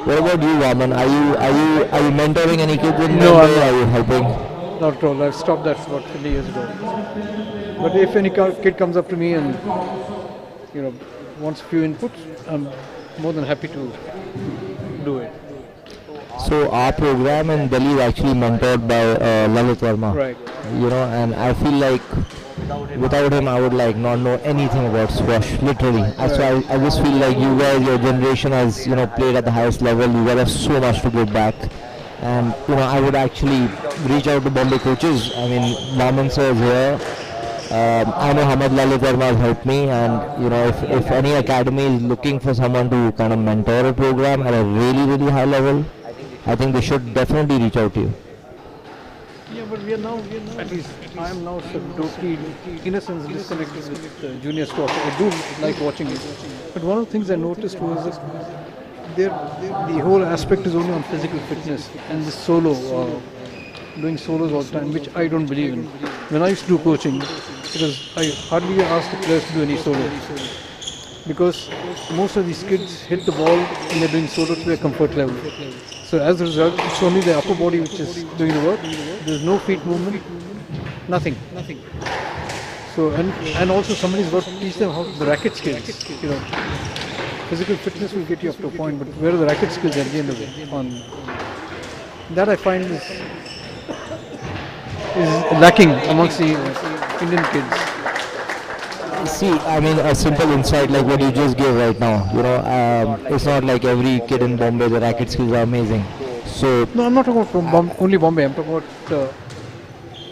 What about you, Raman? Are you mentoring any kids in No, Mumbai? Are you helping? Not at all. I've stopped that about 20 years ago. But if any kid comes up to me and wants a few inputs, I'm more than happy to do it. So our program in Delhi is actually mentored by Lalit Verma. Right. And I feel like without him I would not know anything about squash, literally. So I just feel like you guys, your generation has played at the highest level. You guys have so much to give back. And I would actually reach out to Bombay coaches. I mean, Vaman sir is here. I know Hamad Lalit Verma has helped me, and if any academy is looking for someone to kind of mentor a program at a really high level, I think they should definitely reach out to you. Yeah, but we are now, at least I am now totally, in a sense, disconnected with junior squash. I do like watching it. But one of the things I noticed was that the whole aspect is only on physical fitness and the solo, doing solos all the time, which I don't believe in. When I used to do coaching, I hardly asked the players to do any solo. Because most of these kids hit the ball and they're doing solo to their comfort level. So as a result, it's only the upper body which is doing the work. There's no feet movement, nothing. So and also somebody's got to teach them how the racket skills. You know, physical fitness will get you up to a point, but where are the racket skills at the end of it? On that I find is lacking amongst the Indian kids. See, I mean, a simple insight like what you just gave right now. You know, it's not like every kid in Bombay, the racket skills are amazing. So no, I'm not talking about only Bombay. I'm talking about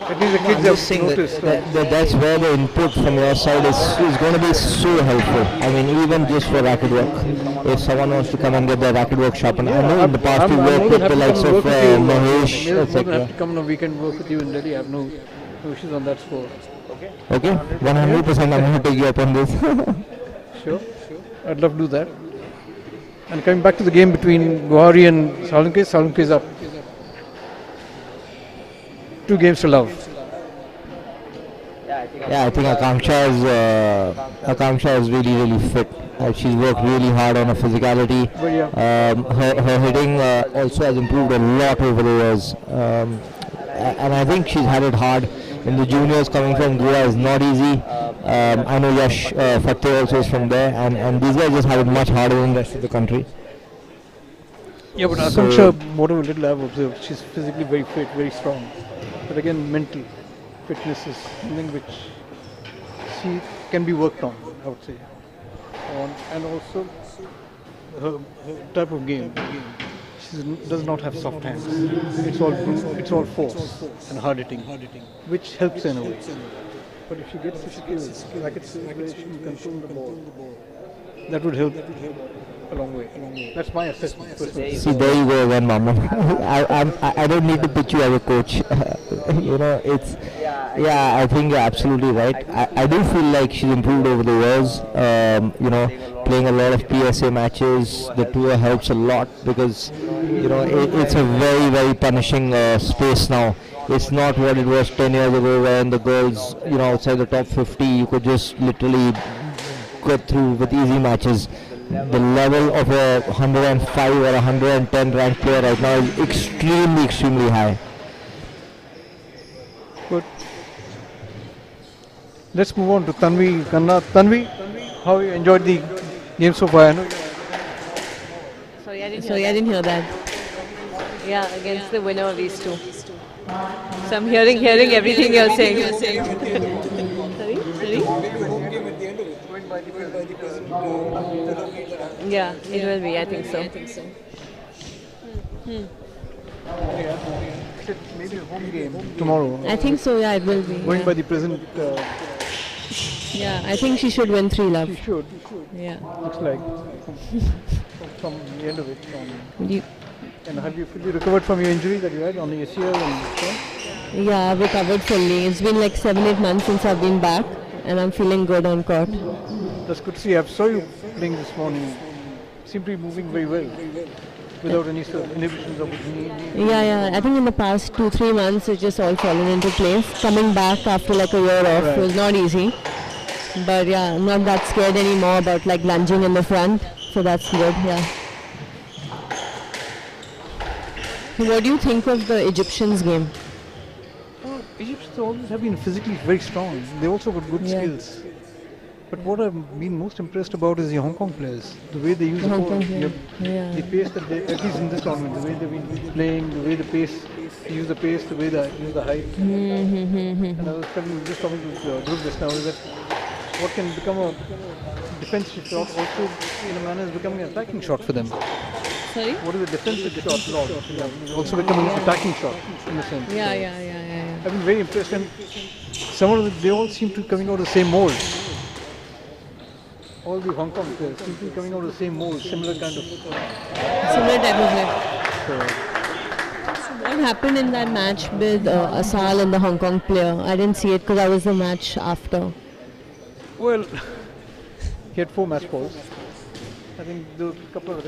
at least the kids have noticed. That's where the input from your side is going to be so helpful. I mean, even just for racket work. If someone wants to come and get their racket work sharpened, I know in the past you worked with the likes of Mahesh, etc. I'm have to come on a weekend work with you in Delhi. I have no issues on that score. Okay, 100% I'm going to take you up on this. Sure, I'd love to do that. And coming back to the game between Gohary and Salunkhe is up. 2 games to love. Yeah, I think Akanksha is really fit. She's worked really hard on her physicality. Her hitting also has improved a lot over the years. And I think she's had it hard. In the juniors, coming from Goa is not easy. I know Yash Fateh also is from there, and these guys just have it much harder than the rest of the country. Yeah, but Akanksha, whatever little I've observed, she's physically very fit, very strong. But again, mental fitness is something which she can be worked on, I would say. And also her type of game. She does not have soft hands. It's all force and hard hitting, which helps her in a way. But if she gets the skills, like it's where she can control the ball, that would help a long way. That's my assessment. See, there you go again, Maman. I don't need to pitch you as a coach. You know, I think you're absolutely right. I do feel like she's improved over the years. You know, playing a lot of PSA matches, the tour helps a lot because, you know, it's a very punishing space now. It's not what it was 10 years ago when the girls, you know, outside the top 50, you could just literally get through with easy matches. The level of a 105 or 110 ranked player right now is extremely high. Good. Let's move on to Tanvi, Khanna. Tanvi, how you enjoyed the game so far? Sorry, I didn't hear that. Yeah, against the winner of these two. So I'm hearing everything you're saying. Sorry? Yeah, it will be. I think so. Maybe a home game tomorrow. I think so. Yeah, it will be. Going by the present. Yeah, I think she should win 3 love. She should. Yeah. Looks like from the end of it. And have you fully recovered from your injury that you had on the HCL and so on? Yeah, I've recovered fully. It's been like 7-8 months since I've been back, and I'm feeling good on court. That's good to see. I saw you playing this morning. Seem to be moving very well, without any sort of inhibitions of the knee. Yeah. I think in the past 2-3 months, it's just all fallen into place. Coming back after like a year off was not easy. But yeah, I'm not that scared anymore about like lunging in the front. So that's good, yeah. What do you think of the Egyptians' game? Egyptians always have been physically very strong. They also got good skills. But what I've been most impressed about is the Hong Kong players. The way they use the ball. The pace that they, at least in this tournament, the way they've been playing, the way the pace, they use the pace, the way they use the height. And I was just talking to Dhruv just now, is that what can become a defensive shot also in a manner is becoming an attacking shot for them. Sorry? What is a defensive shot? Also becoming an attacking shot in a sense. Yeah. I've been very impressed, and some of them, they all seem to be coming out of the same mold. All the Hong Kong players seem to be coming out of the same mold, similar kind of... Similar type of play. So, what happened in that match with Assal and the Hong Kong player? I didn't see it because I was the match after. Well, he had 4 match balls. I think there were a couple of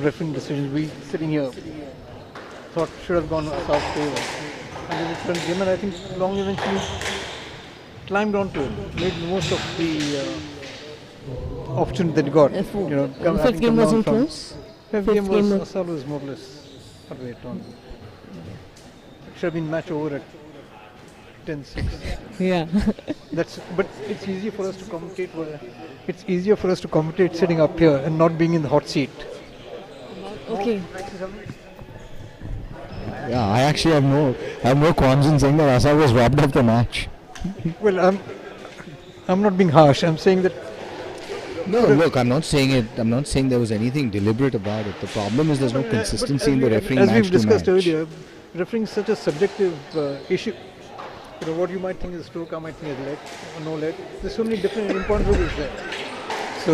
refereeing decisions. We sitting here thought should have gone Assal's favour. And then it turned game, and I think Long eventually climbed onto it, made the most of the opportunity that he got. The fifth game wasn't close? Fifth game was Assal was more or less not way on. It should have been match over at 10-6. Yeah. But it's easier for us to commentate. It's easier for us to commentate sitting up here and not being in the hot seat. Okay. Yeah, I actually have no qualms in saying that Assal was robbed of the match. Well, I'm not being harsh. I'm saying that. No, look, I'm not saying it. I'm not saying there was anything deliberate about it. The problem is there's no consistency in the refereeing match. As we've discussed earlier, refereeing is such a subjective issue. What you might think is a stroke, I might think is leg or no leg. There's so many different important rules there. So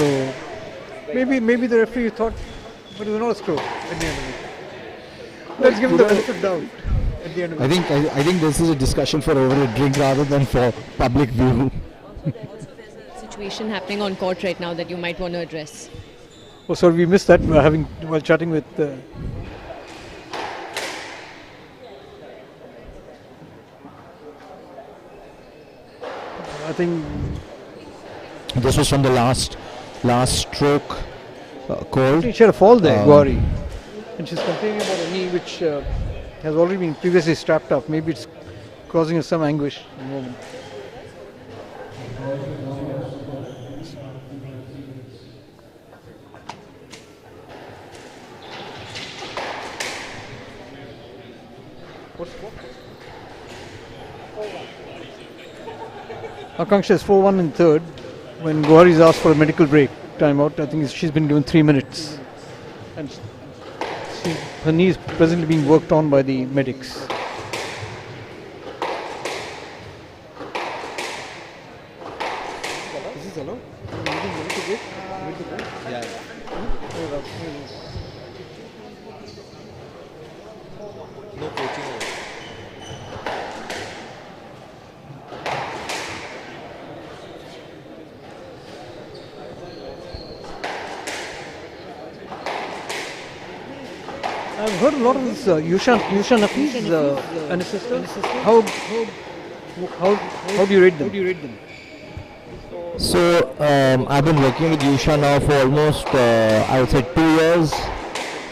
maybe the referee thought, but it was not a stroke at the end of it. Let's give him the benefit of doubt at the end of it. I think this is a discussion for over a drink rather than for public view. Situation happening on court right now that you might want to address. Oh, sorry, we missed that while chatting with. I think this was from the last stroke call. She had a fall there, Gohary, and she's complaining about a knee which has already been previously strapped up. Maybe it's causing her some anguish at the moment. Akanksha is 4-1 in third when Gohary is asked for a medical break timeout. I think she's been given 3 minutes, and her knee is presently being worked on by the medics. Is this allowed? Yeah. No coaching. I've heard a lot of this Yushan Hafiz and his sister. How do you rate them? So I've been working with Yusha now for almost I would say 2 years.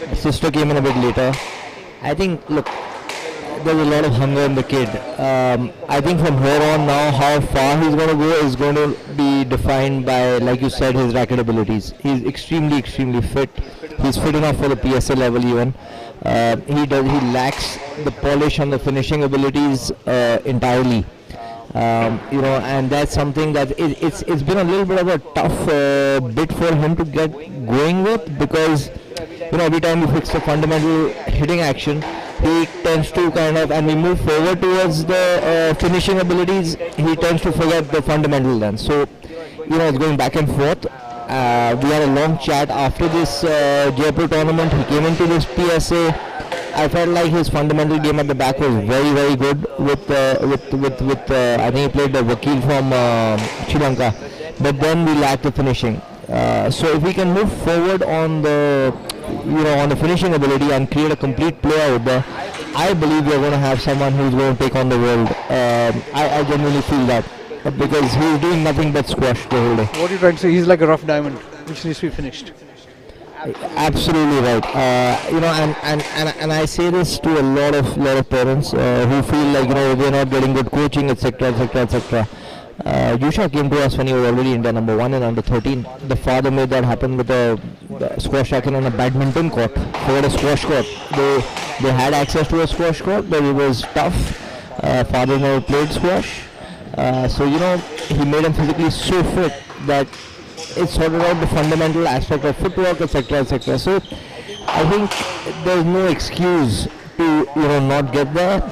My sister came in a bit later. I think, look, there's a lot of hunger in the kid. I think from here on now, how far he's going to go is going to be defined by, like you said, his racket abilities. He's extremely fit. He's fit enough for the PSA level even. He lacks the polish and the finishing abilities entirely. And that's something that it's been a little bit of a tough bit for him to get going with, because every time we fix the fundamental hitting action, he tends to and we move forward towards the finishing abilities, he tends to forget the fundamental then. So it's going back and forth. We had a long chat after this Jaipur tournament. He came into this PSA. I felt like his fundamental game at the back was very good. With I think he played the Vakil from Sri Lanka, but then we lacked the finishing. So if we can move forward on the finishing ability and create a complete play out there, I believe we're going to have someone who's going to take on the world. I genuinely feel that, because he's doing nothing but squash the whole day. What are you trying to say? He's like a rough diamond which needs to be finished. Absolutely right. And I say this to a lot of parents who feel like they're not getting good coaching, etc. Yusha came to us when he was already India number 1 and under 13. The father made that happen with a squash racket on a badminton court. They had a squash court. They had access to a squash court, but it was tough. Father never played squash. So he made him physically so fit that it sorted out the fundamental aspect of footwork, etc. So I think there's no excuse to not get there.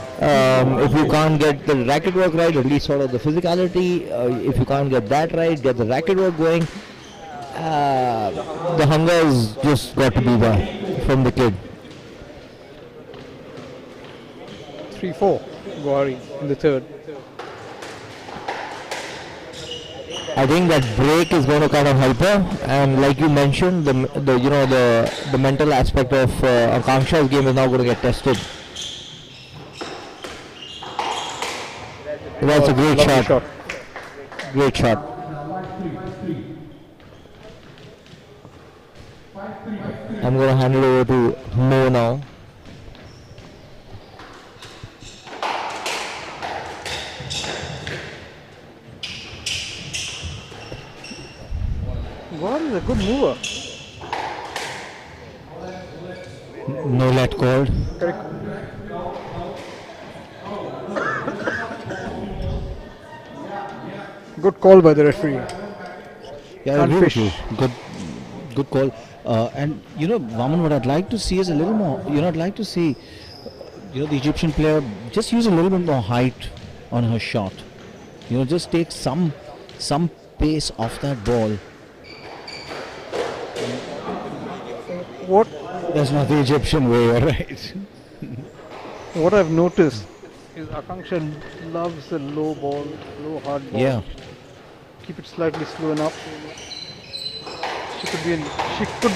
If you can't get the racket work right, at least sort of the physicality. If you can't get that right, get the racket work going. The hunger has just got to be there from the kid. 3-4 Gohary in the third. I think that break is going to kind of help her, and like you mentioned, the mental aspect of Akanksha's game is now going to get tested. That's a great shot. Great shot. I'm going to hand it over to Mo now. Gohary is a good mover. No let called. Correct. Good call by the referee. Yeah, I agree with you. Good call. And Vaman, what I'd like to see is a little more. I'd like to see, the Egyptian player just use a little bit more height on her shot. Just take some pace off that ball. What? That's not the Egyptian way, you're right. What I've noticed is Akanksha loves the low ball, low hard ball. Yeah. Keep it slightly slow enough. She could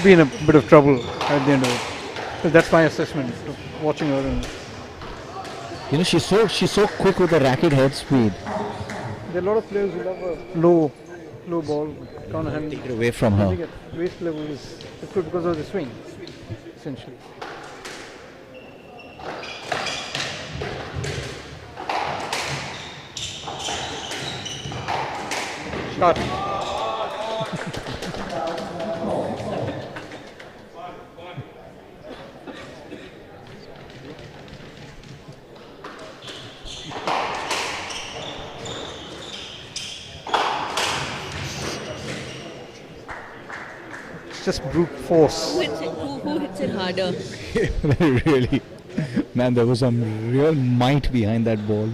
be in a bit of trouble at the end of it. But that's my assessment of watching her. And she's so quick with the racket head speed. there are a lot of players who love a low ball. Can't handle Take it away from her. I think at waist level is good because of the swing, essentially. Shot. It's just brute force. Who hits it harder? Really. Man, there was some real might behind that ball.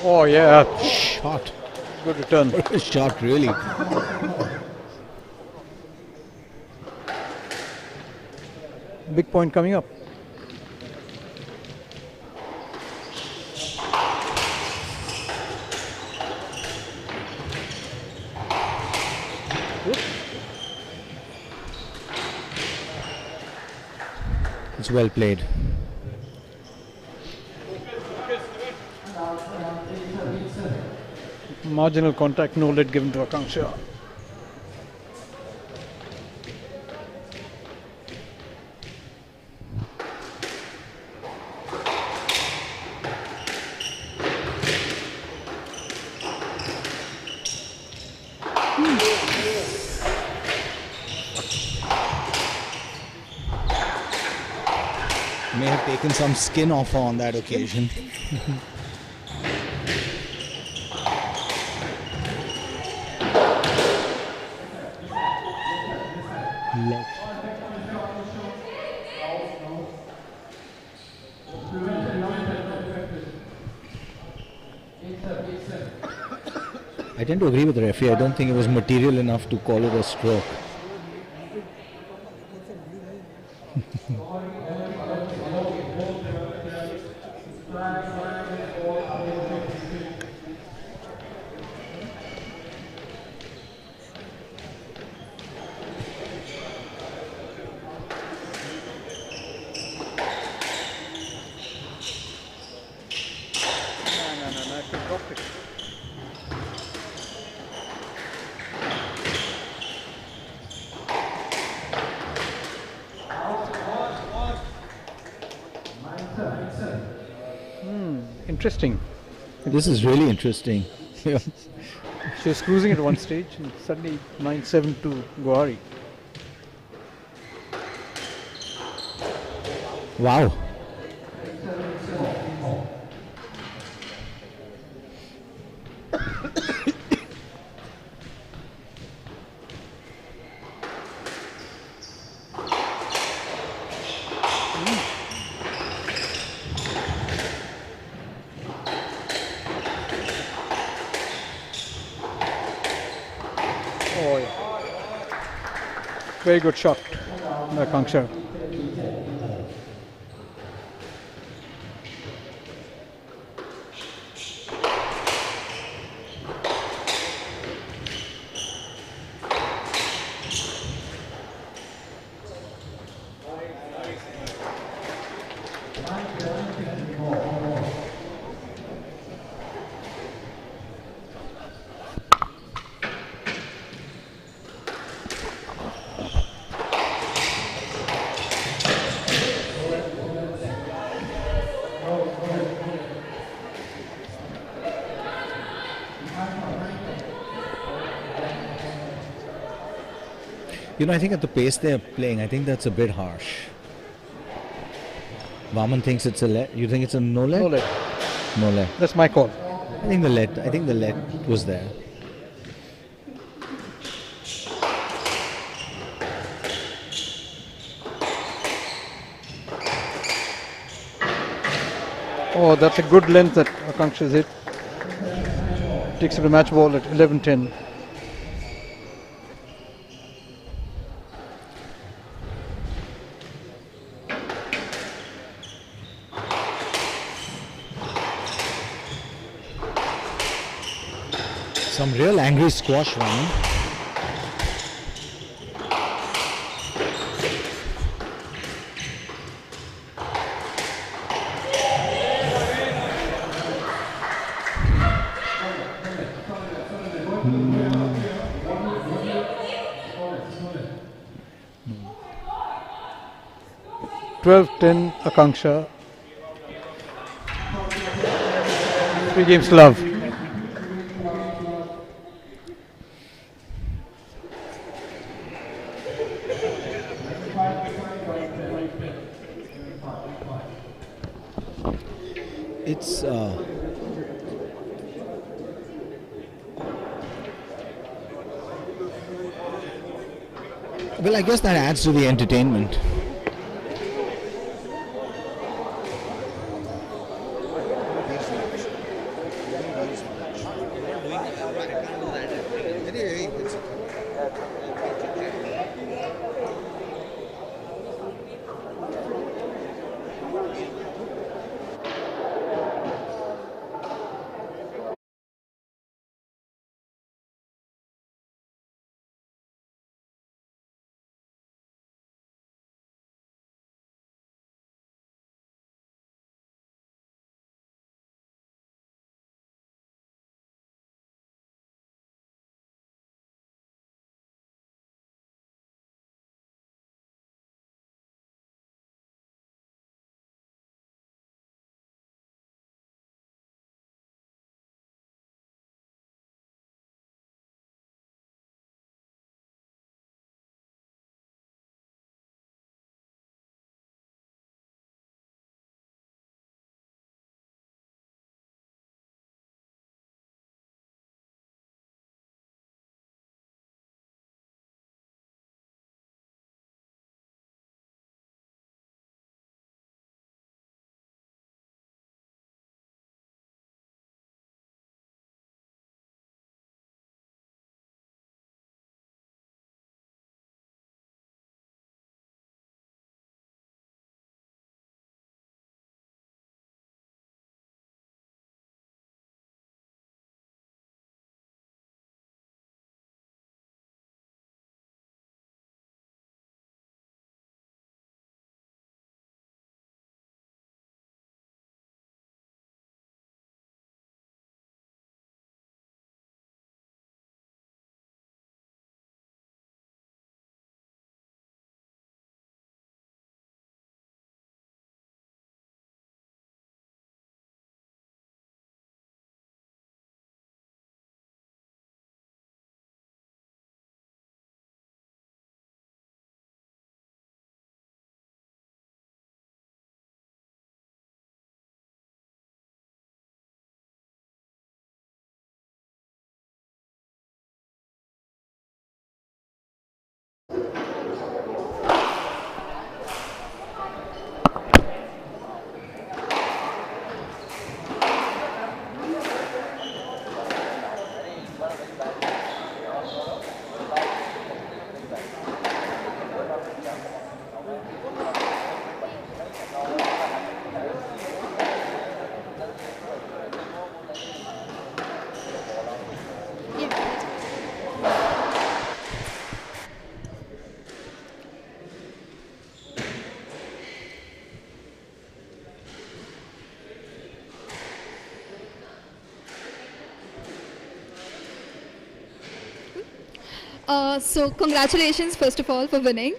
Oh yeah, shot. Good return. What a shot, really. Big point coming up. It's well played. Marginal contact, no lead given to Akanksha. May have taken some skin off her on that occasion. I tend to agree with the referee. I don't think it was material enough to call it a stroke. Interesting. This is really interesting. Yeah. She was cruising at one stage and suddenly 9-7 to Gohary. Wow. Very good shot by Kangsha. You know, I think at the pace they're playing, I think that's a bit harsh. Vaman thinks it's a let. You think it's a no let? No let. No let. That's my call. I think the let. I think the let was there. Oh, that's a good length that Akanksha's hit. Takes up the match ball at 11-10. Some real angry squash, Vaman. Hmm. 12-10 Akanksha. 3 games to love. It's well, I guess that adds to the entertainment. So congratulations first of all for winning.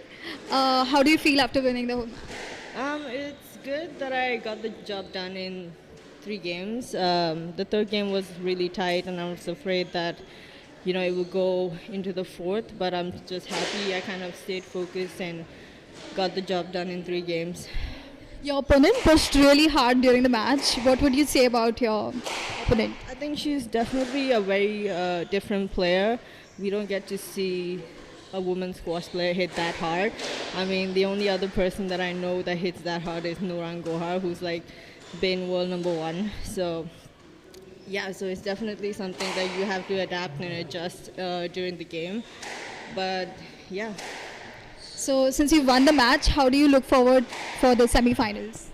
How do you feel after winning the whole match? It's good that I got the job done in 3 games. The third game was really tight, and I was afraid that, it would go into the fourth. But I'm just happy I kind of stayed focused and got the job done in 3 games. Your opponent pushed really hard during the match. What would you say about your opponent? I think she's definitely a very different player. We don't get to see a women's squash player hit that hard. I mean, the only other person that I know that hits that hard is Gohary, who's like been world #1. So yeah, so it's definitely something that you have to adapt and adjust during the game. But yeah. So since you won the match, how do you look forward for the semi-finals?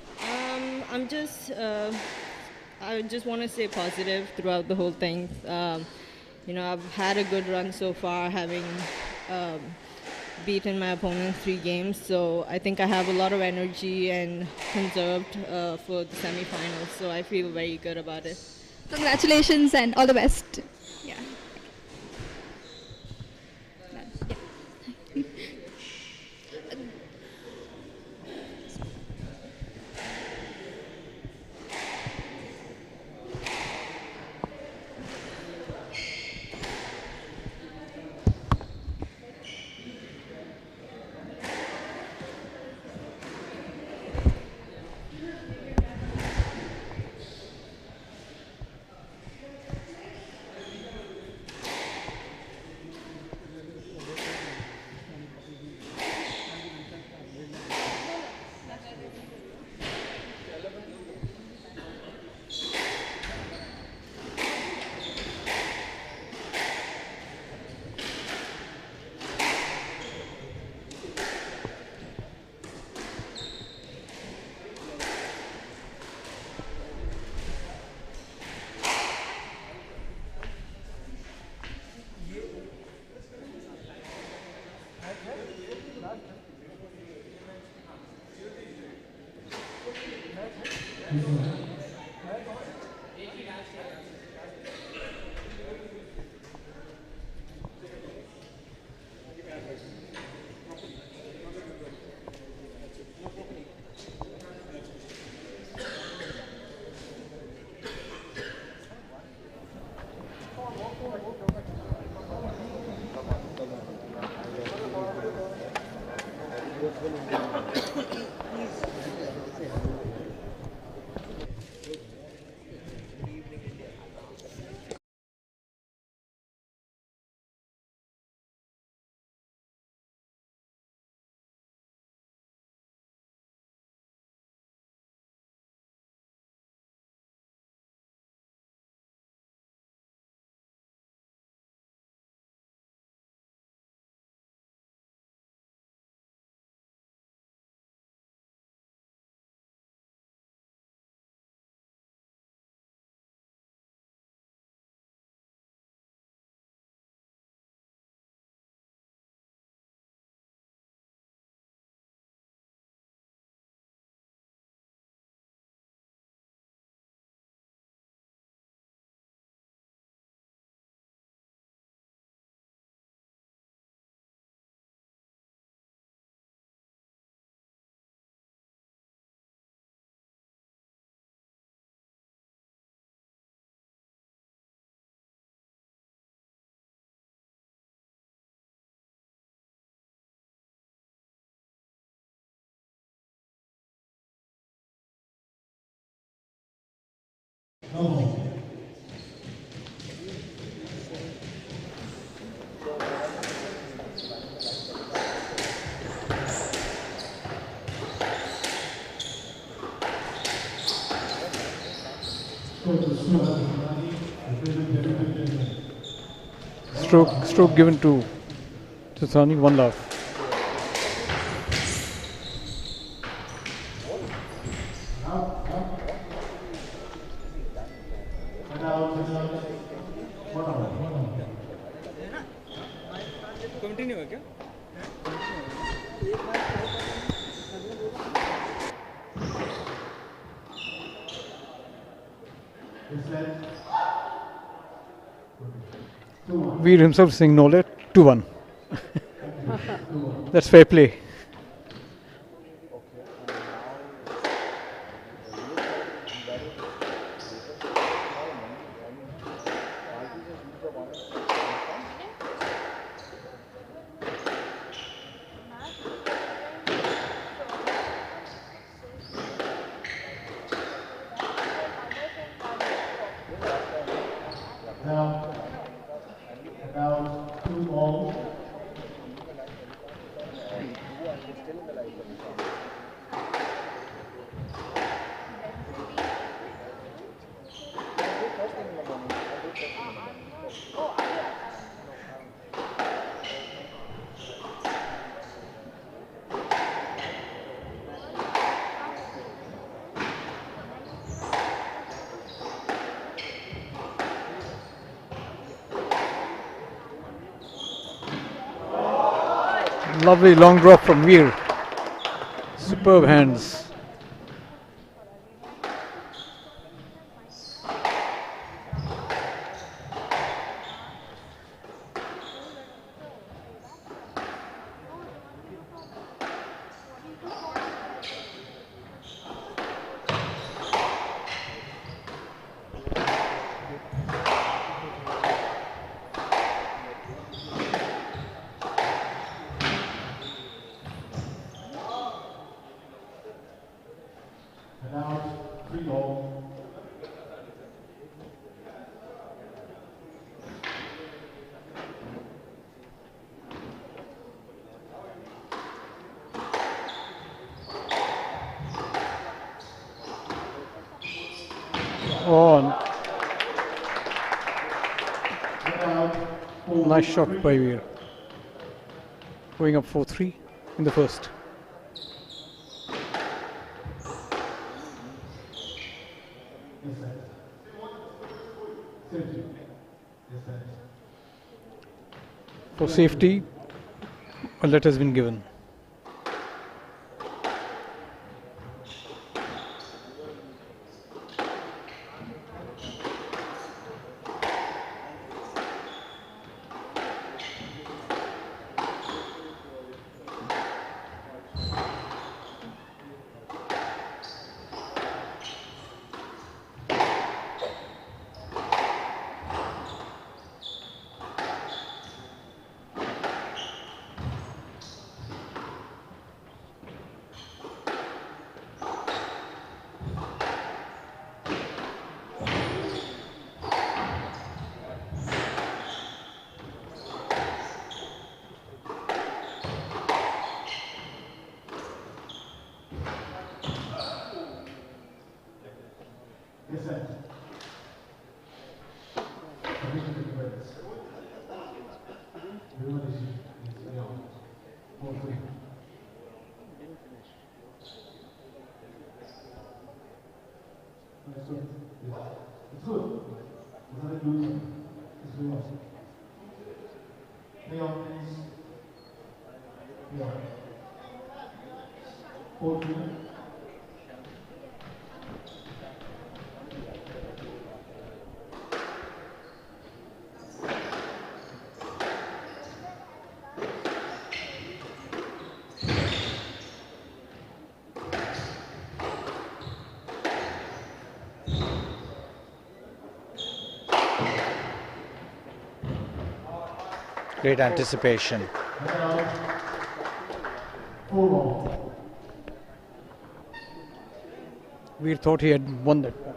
I just want to stay positive throughout the whole thing. I've had a good run so far, having beaten my opponent 3 games. So I think I have a lot of energy and conserved for the semi-finals. So I feel very good about it. Congratulations and all the best. Yeah. Stroke given to Sultana, 1 love. Continue है क्या? Veer himself saying no let 2-1. That's fair play. Now 2-all. Lovely long drop from Veer. Superb hands. And now 3-all. Oh, nice shot by Veer. Going up 4-3 in the first. For safety, a let has been given. Yes, sir. It's good. It's not a lose. It's good. Leon, please. Leon. 4-3. Great anticipation. Veer thought he had won that point.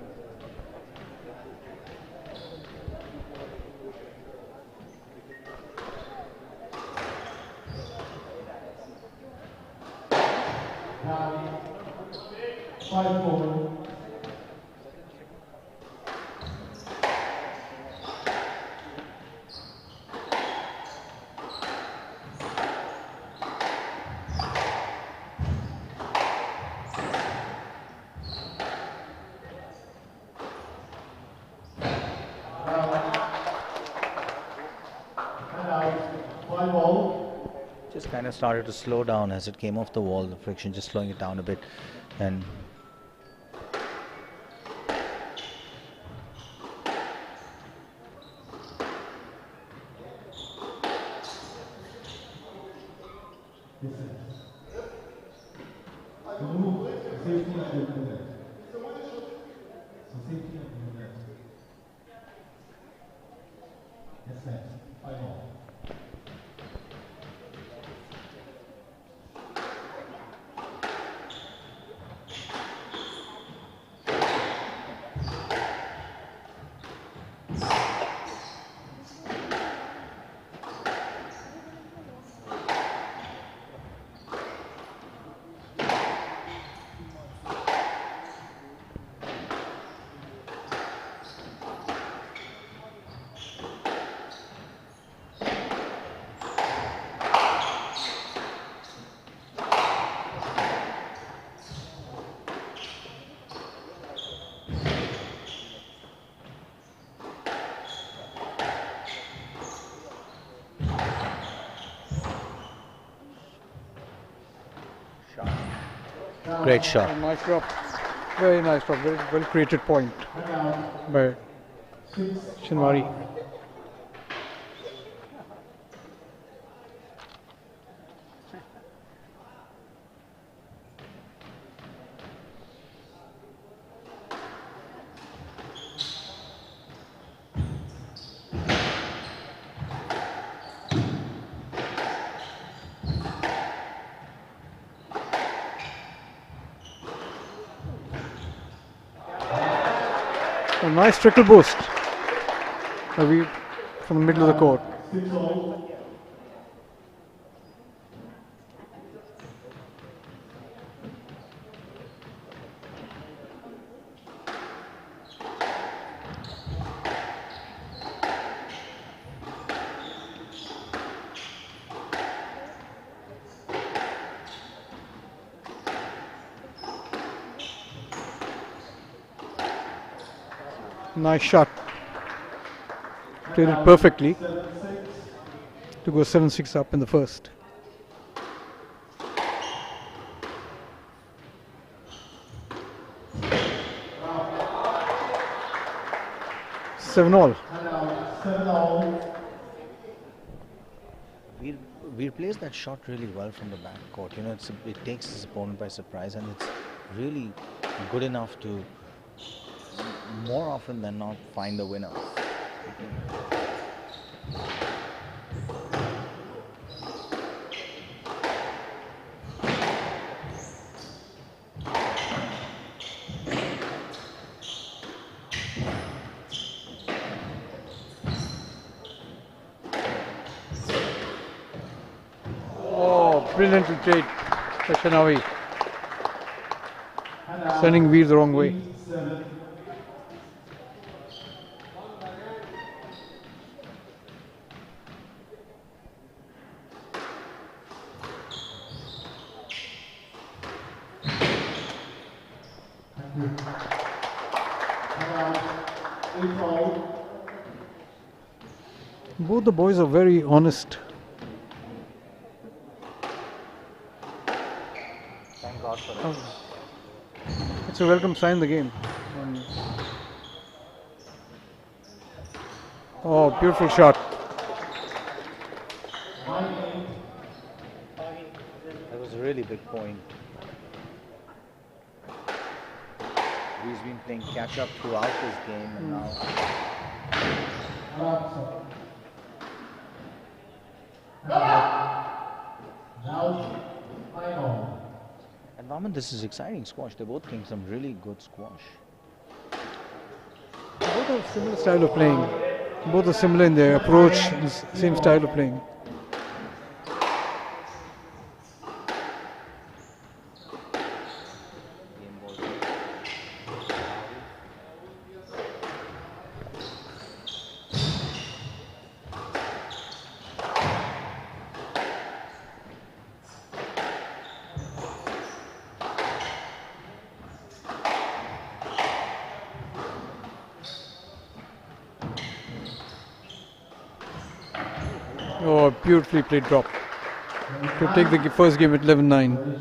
Just kind of started to slow down as it came off the wall, the friction just slowing it down a bit. And Great shot. Nice drop. Very nice drop. Very well created point by Shinwari. A nice trickle boost from the middle of the court. Nice shot. Played it perfectly to go 7-6 up in the first. Seven all. Veer plays that shot really well from the back court. You know, it takes his opponent by surprise, and it's really good enough to, more often than not, find the winner. Oh, brilliantly played by Shanavi. Sending Veer the wrong way. Both the boys are very honest. Thank God for that. It's a welcome sign in the game. Oh, beautiful shot. That was a really big point. He's been playing catch up throughout this game, and now. And Norman, this is exciting squash. They're both playing some really good squash. Both have similar style of playing. Both are similar in their approach, and same style of playing. Oh, beautifully played drop. To take the first game at 11-9.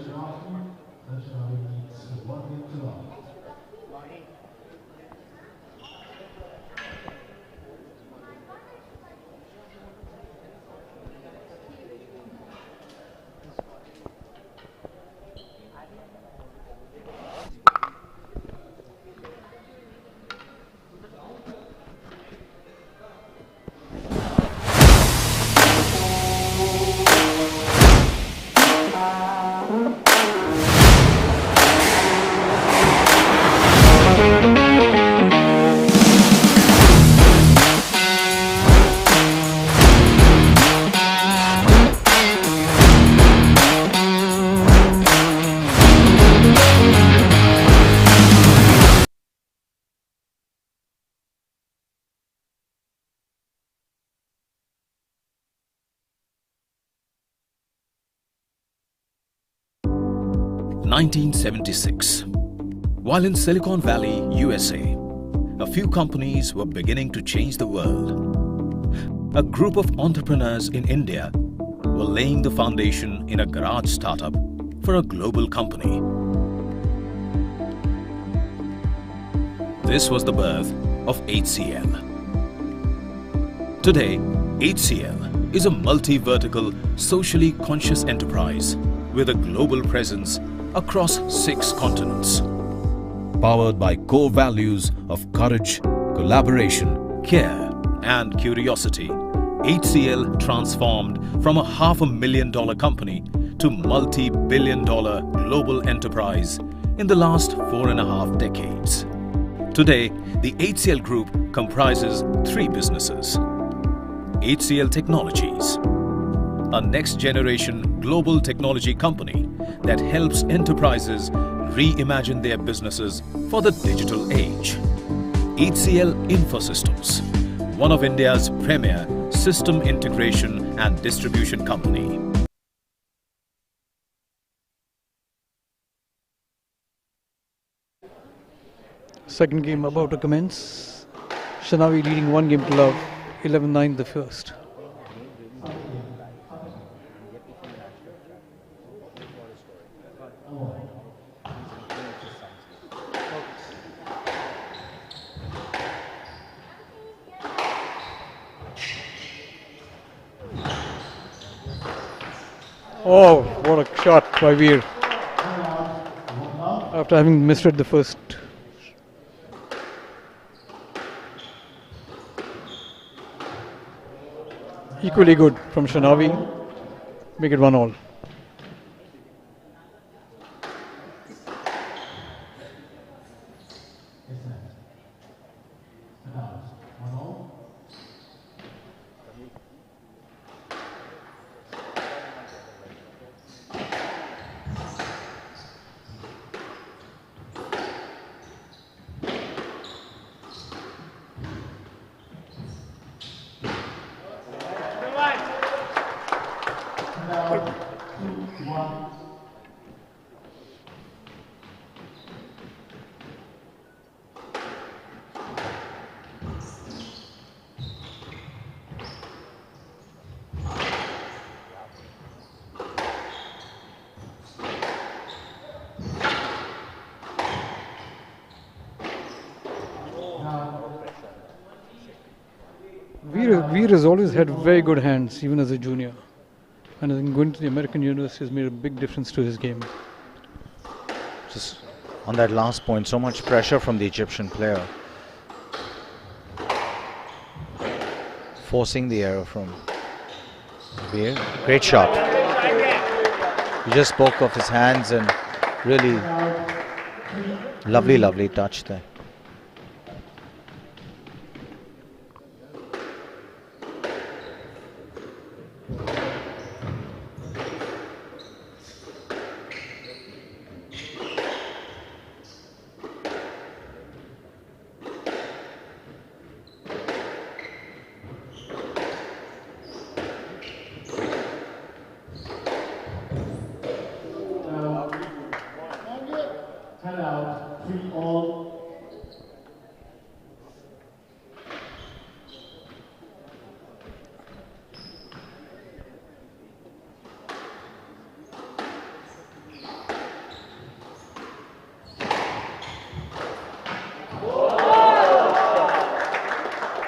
1976. While in Silicon Valley, USA, a few companies were beginning to change the world. A group of entrepreneurs in India were laying the foundation in a garage startup for a global company. This was the birth of HCL. Today, HCL is a multi-vertical, socially conscious enterprise with a global presence across 6 continents. Powered by core values of courage, collaboration, care and curiosity, HCL transformed from a $500,000 company to multi-billion-dollar global enterprise in the last 4.5 decades. Today, the HCL Group comprises 3 businesses. HCL Technologies, a next-generation global technology company that helps enterprises reimagine their businesses for the digital age. HCL Infosystems, one of India's premier system integration and distribution company. Second game about to commence. Shanavi leading 1 game to love, 11-9 the first. Oh, what a shot by Veer. After having misread the first. Equally good from Shanavi. Make it 1-all. Veer has always had very good hands, even as a junior. And I think going to the American university has made a big difference to his game. Just on that last point, so much pressure from the Egyptian player. Forcing the error from Veer. Great shot. He just spoke of his hands and really lovely touch there.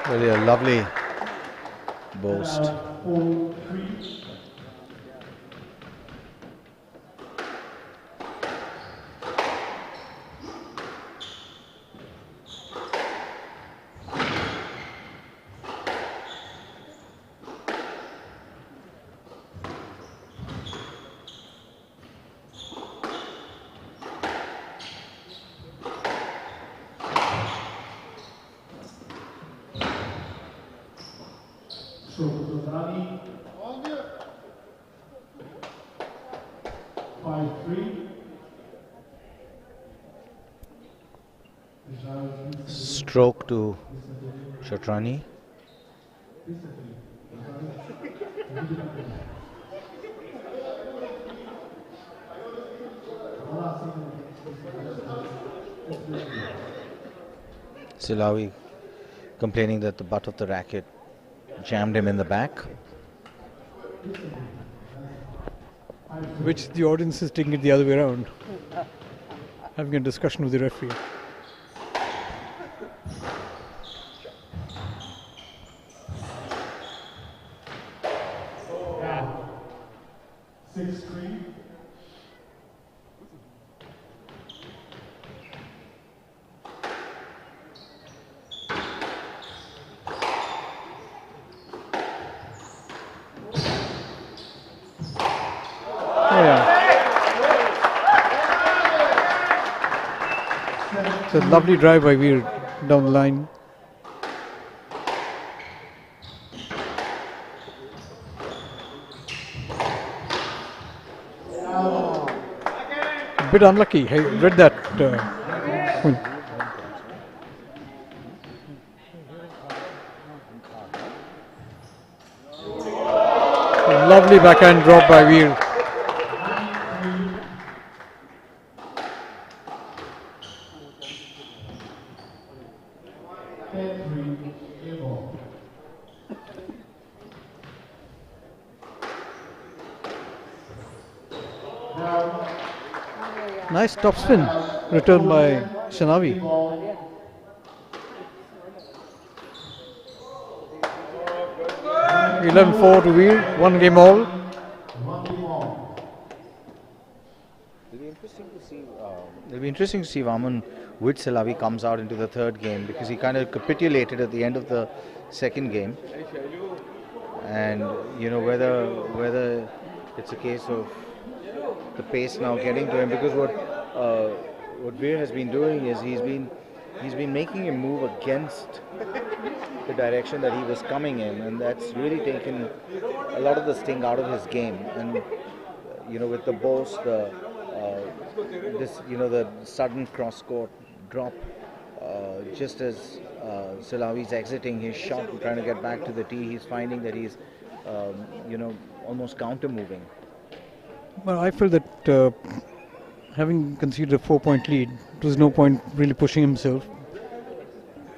Really a lovely boast. So, Rihany, 5-3. Stroke to Shatrani. Silawi complaining that the butt of the racket jammed him in the back. Which the audience is taking it the other way around. Having a discussion with the referee. It's a lovely drive by Veer down the line. A bit unlucky. I read that. A lovely backhand drop by Veer. Nice topspin returned by Shanavi. 11-4 to Veer, 1 game all. It'll be interesting to see Vaman which Silavi comes out into the third game, because he kind of capitulated at the end of the second game, and you know whether it's a case of the pace now getting to him, because what Veer has been doing is he's been making him move against the direction that he was coming in, and that's really taken a lot of the sting out of his game. And you know, with the boss, the sudden cross-court drop, just as Silavi's exiting his shot and trying to get back to the tee, he's finding that he's almost counter-moving. Well, I feel that having conceded a 4-point lead, there was no point really pushing himself,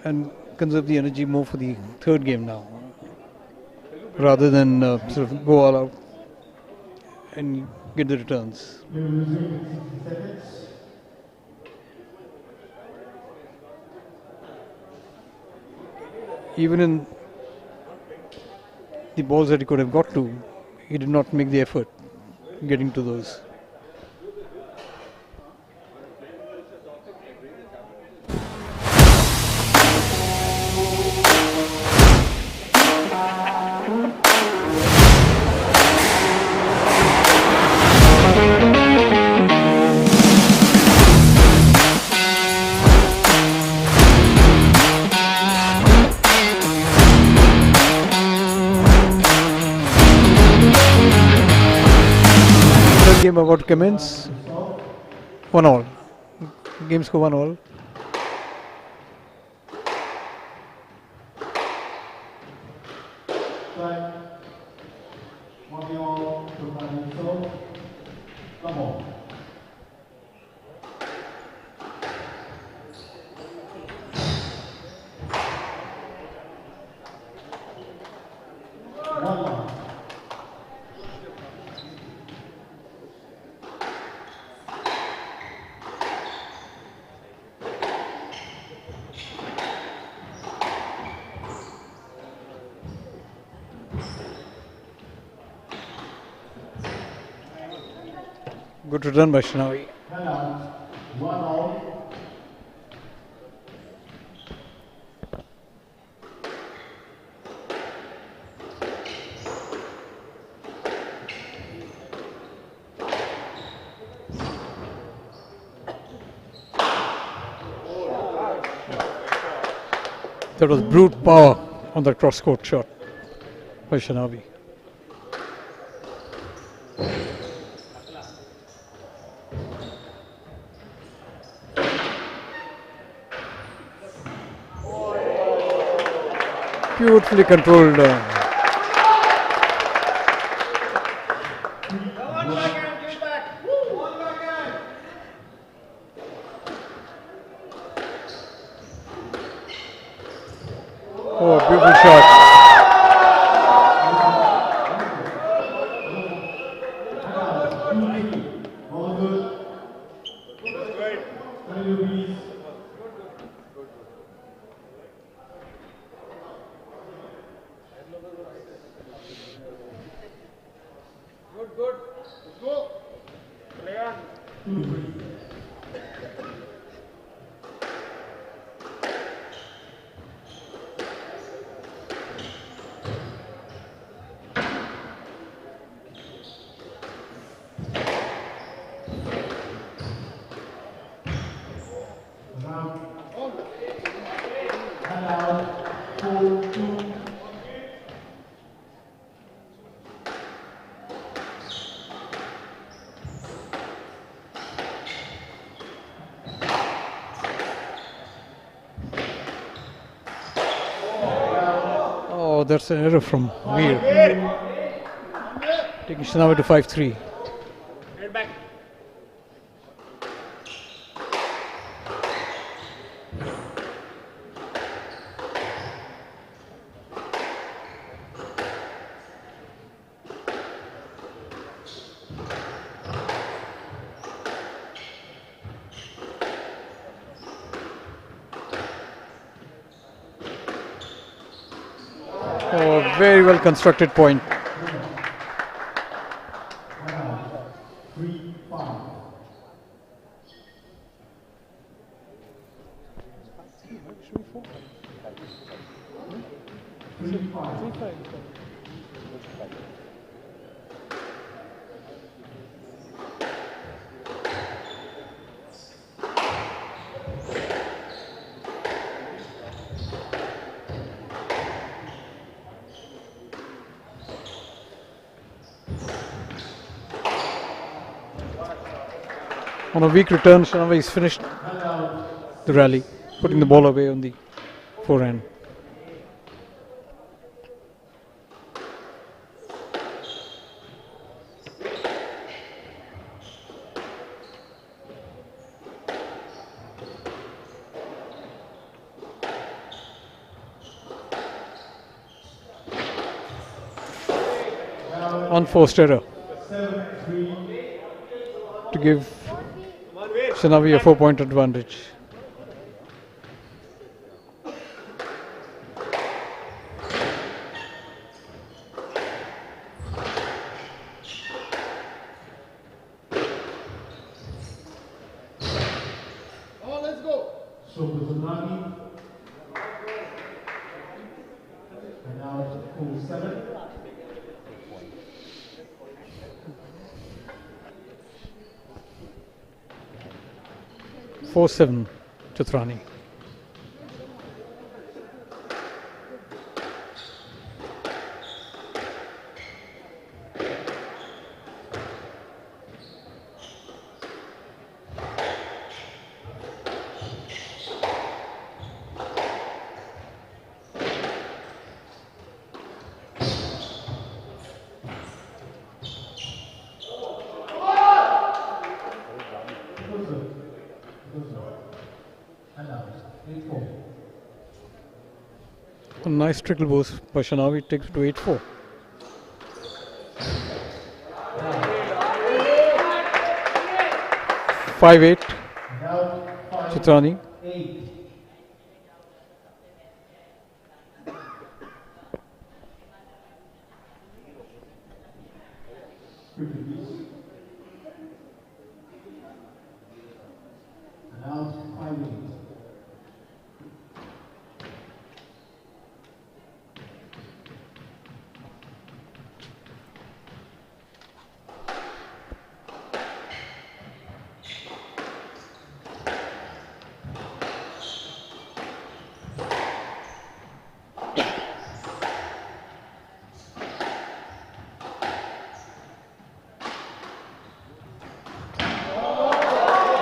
and conserve the energy more for the third game now, rather than sort of go all out and get the returns. Even in the balls that he could have got to, he did not make the effort getting to those. Game about to commence. 1-all. Game score 1-all. Good return by Shanavi. That was brute power on that cross-court shot by Shanavi. Beautifully controlled. Oh, that's an error from Veer. Taking Shanavi to 5-3. Oh, very well constructed point. On a weak return, Shanavi has finished the rally, putting the ball away on the forehand. Unforced error to give Shanavi a 4-point advantage. Oh, let's go. So Sultana and now 4-7. 4-7 to Thrani. A nice trickle boost by Shanavi, takes it to 8-4. Five-8 Chitrani.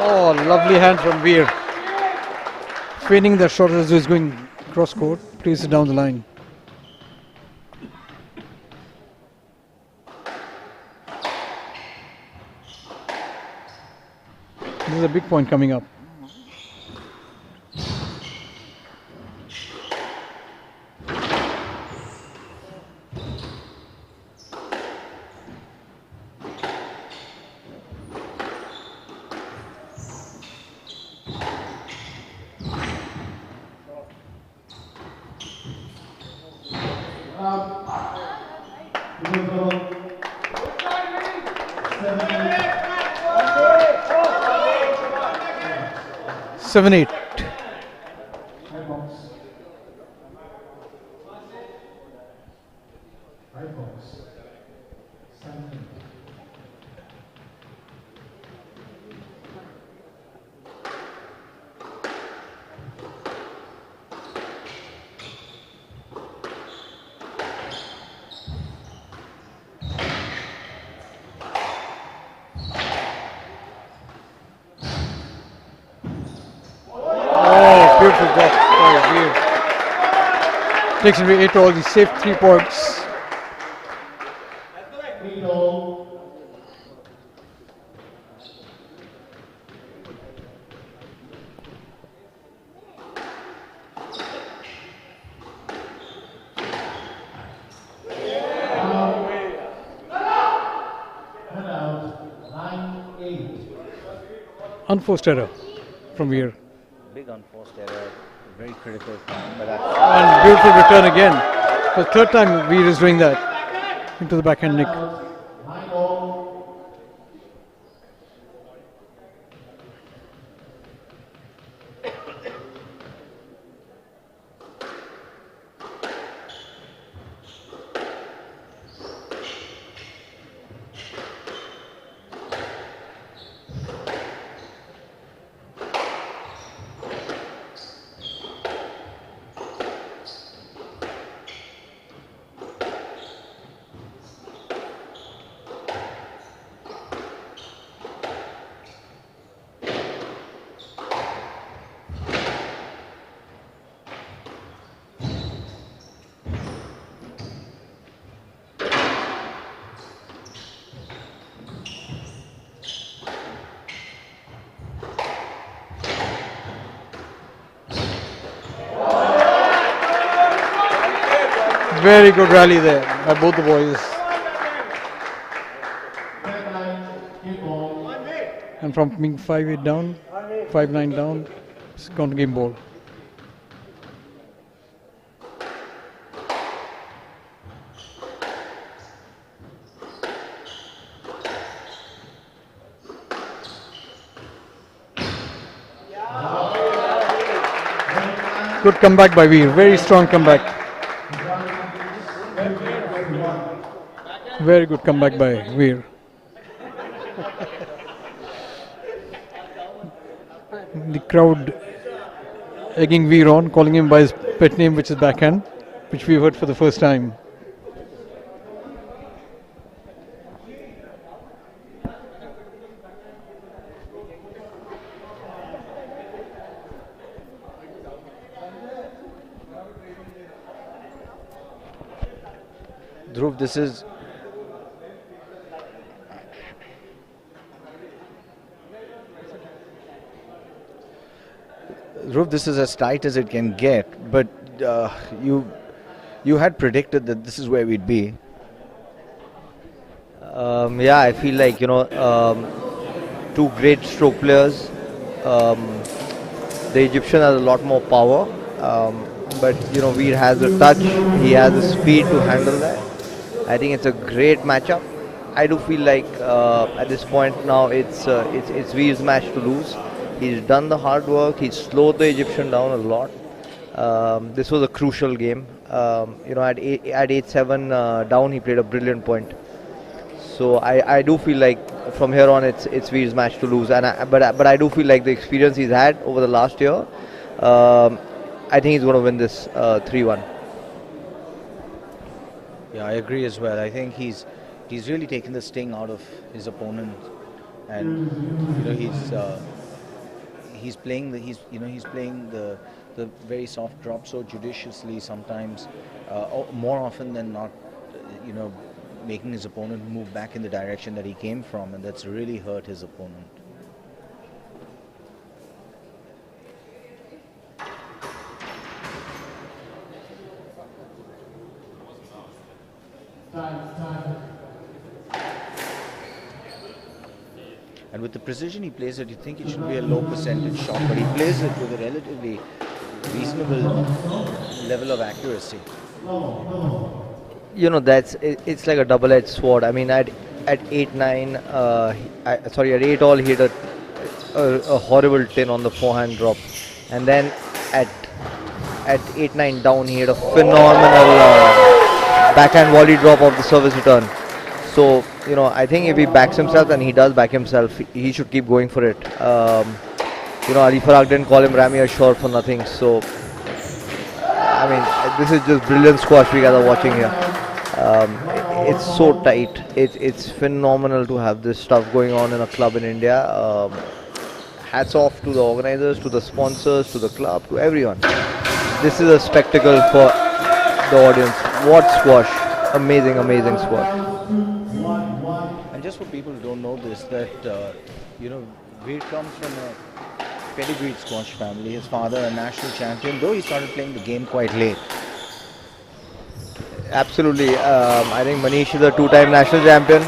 Oh, lovely hand from Veer. Feigning that shot as he's going cross court, plays it down the line. This is a big point coming up. 7-8. Beautiful drop by Veer. Takes away 8 all. He saved 3 points. Unforced error from Veer. Big unforced error, very critical. But And beautiful return again. For the third time Veer is doing that. Into the backhand nick. Very good rally there by both the boys. And from being 5-8 down, 5-9 down, it's gone to game ball. Good comeback by Veer, very strong comeback. Very good comeback by Veer. The crowd egging Veer on, calling him by his pet name, which is backhand, which we heard for the first time. Dhruv, this is as tight as it can get, but you had predicted that this is where we'd be. Yeah, I feel like, two great stroke players. The Egyptian has a lot more power, but Veer has the touch, he has the speed to handle that. I think it's a great matchup. I do feel like at this point now it's Veer's match to lose. He's done the hard work. He's slowed the Egyptian down a lot. This was a crucial game. At 8-7 down, he played a brilliant point. So I do feel like from here on it's Veer's match to lose. But I do feel like the experience he's had over the last year, I think he's going to win this 3-1. Yeah, I agree as well. I think he's really taken the sting out of his opponent, and he's playing the very soft drop so judiciously sometimes, more often than not, making his opponent move back in the direction that he came from, and that's really hurt his opponent. And with the precision he plays it, you think it should be a low percentage shot, but he plays it with a relatively reasonable level of accuracy. It's like a double-edged sword. I mean, at 8-9, at 8 all, he had a horrible tin on the forehand drop, and then at 8-9 down, he had a phenomenal backhand volley drop of the service return. So, I think if he backs himself, and he does back himself, he should keep going for it. Ali Farag didn't call him Rami Ashore for nothing. So, I mean, this is just brilliant squash we guys are watching here. It's so tight. It's phenomenal to have this stuff going on in a club in India. Hats off to the organizers, to the sponsors, to the club, to everyone. This is a spectacle for the audience. What squash! Amazing, amazing squash. And just for people who don't know this, that Veer comes from a pedigreed squash family. His father, a national champion, though he started playing the game quite late. Absolutely. I think Manish is a two-time national champion.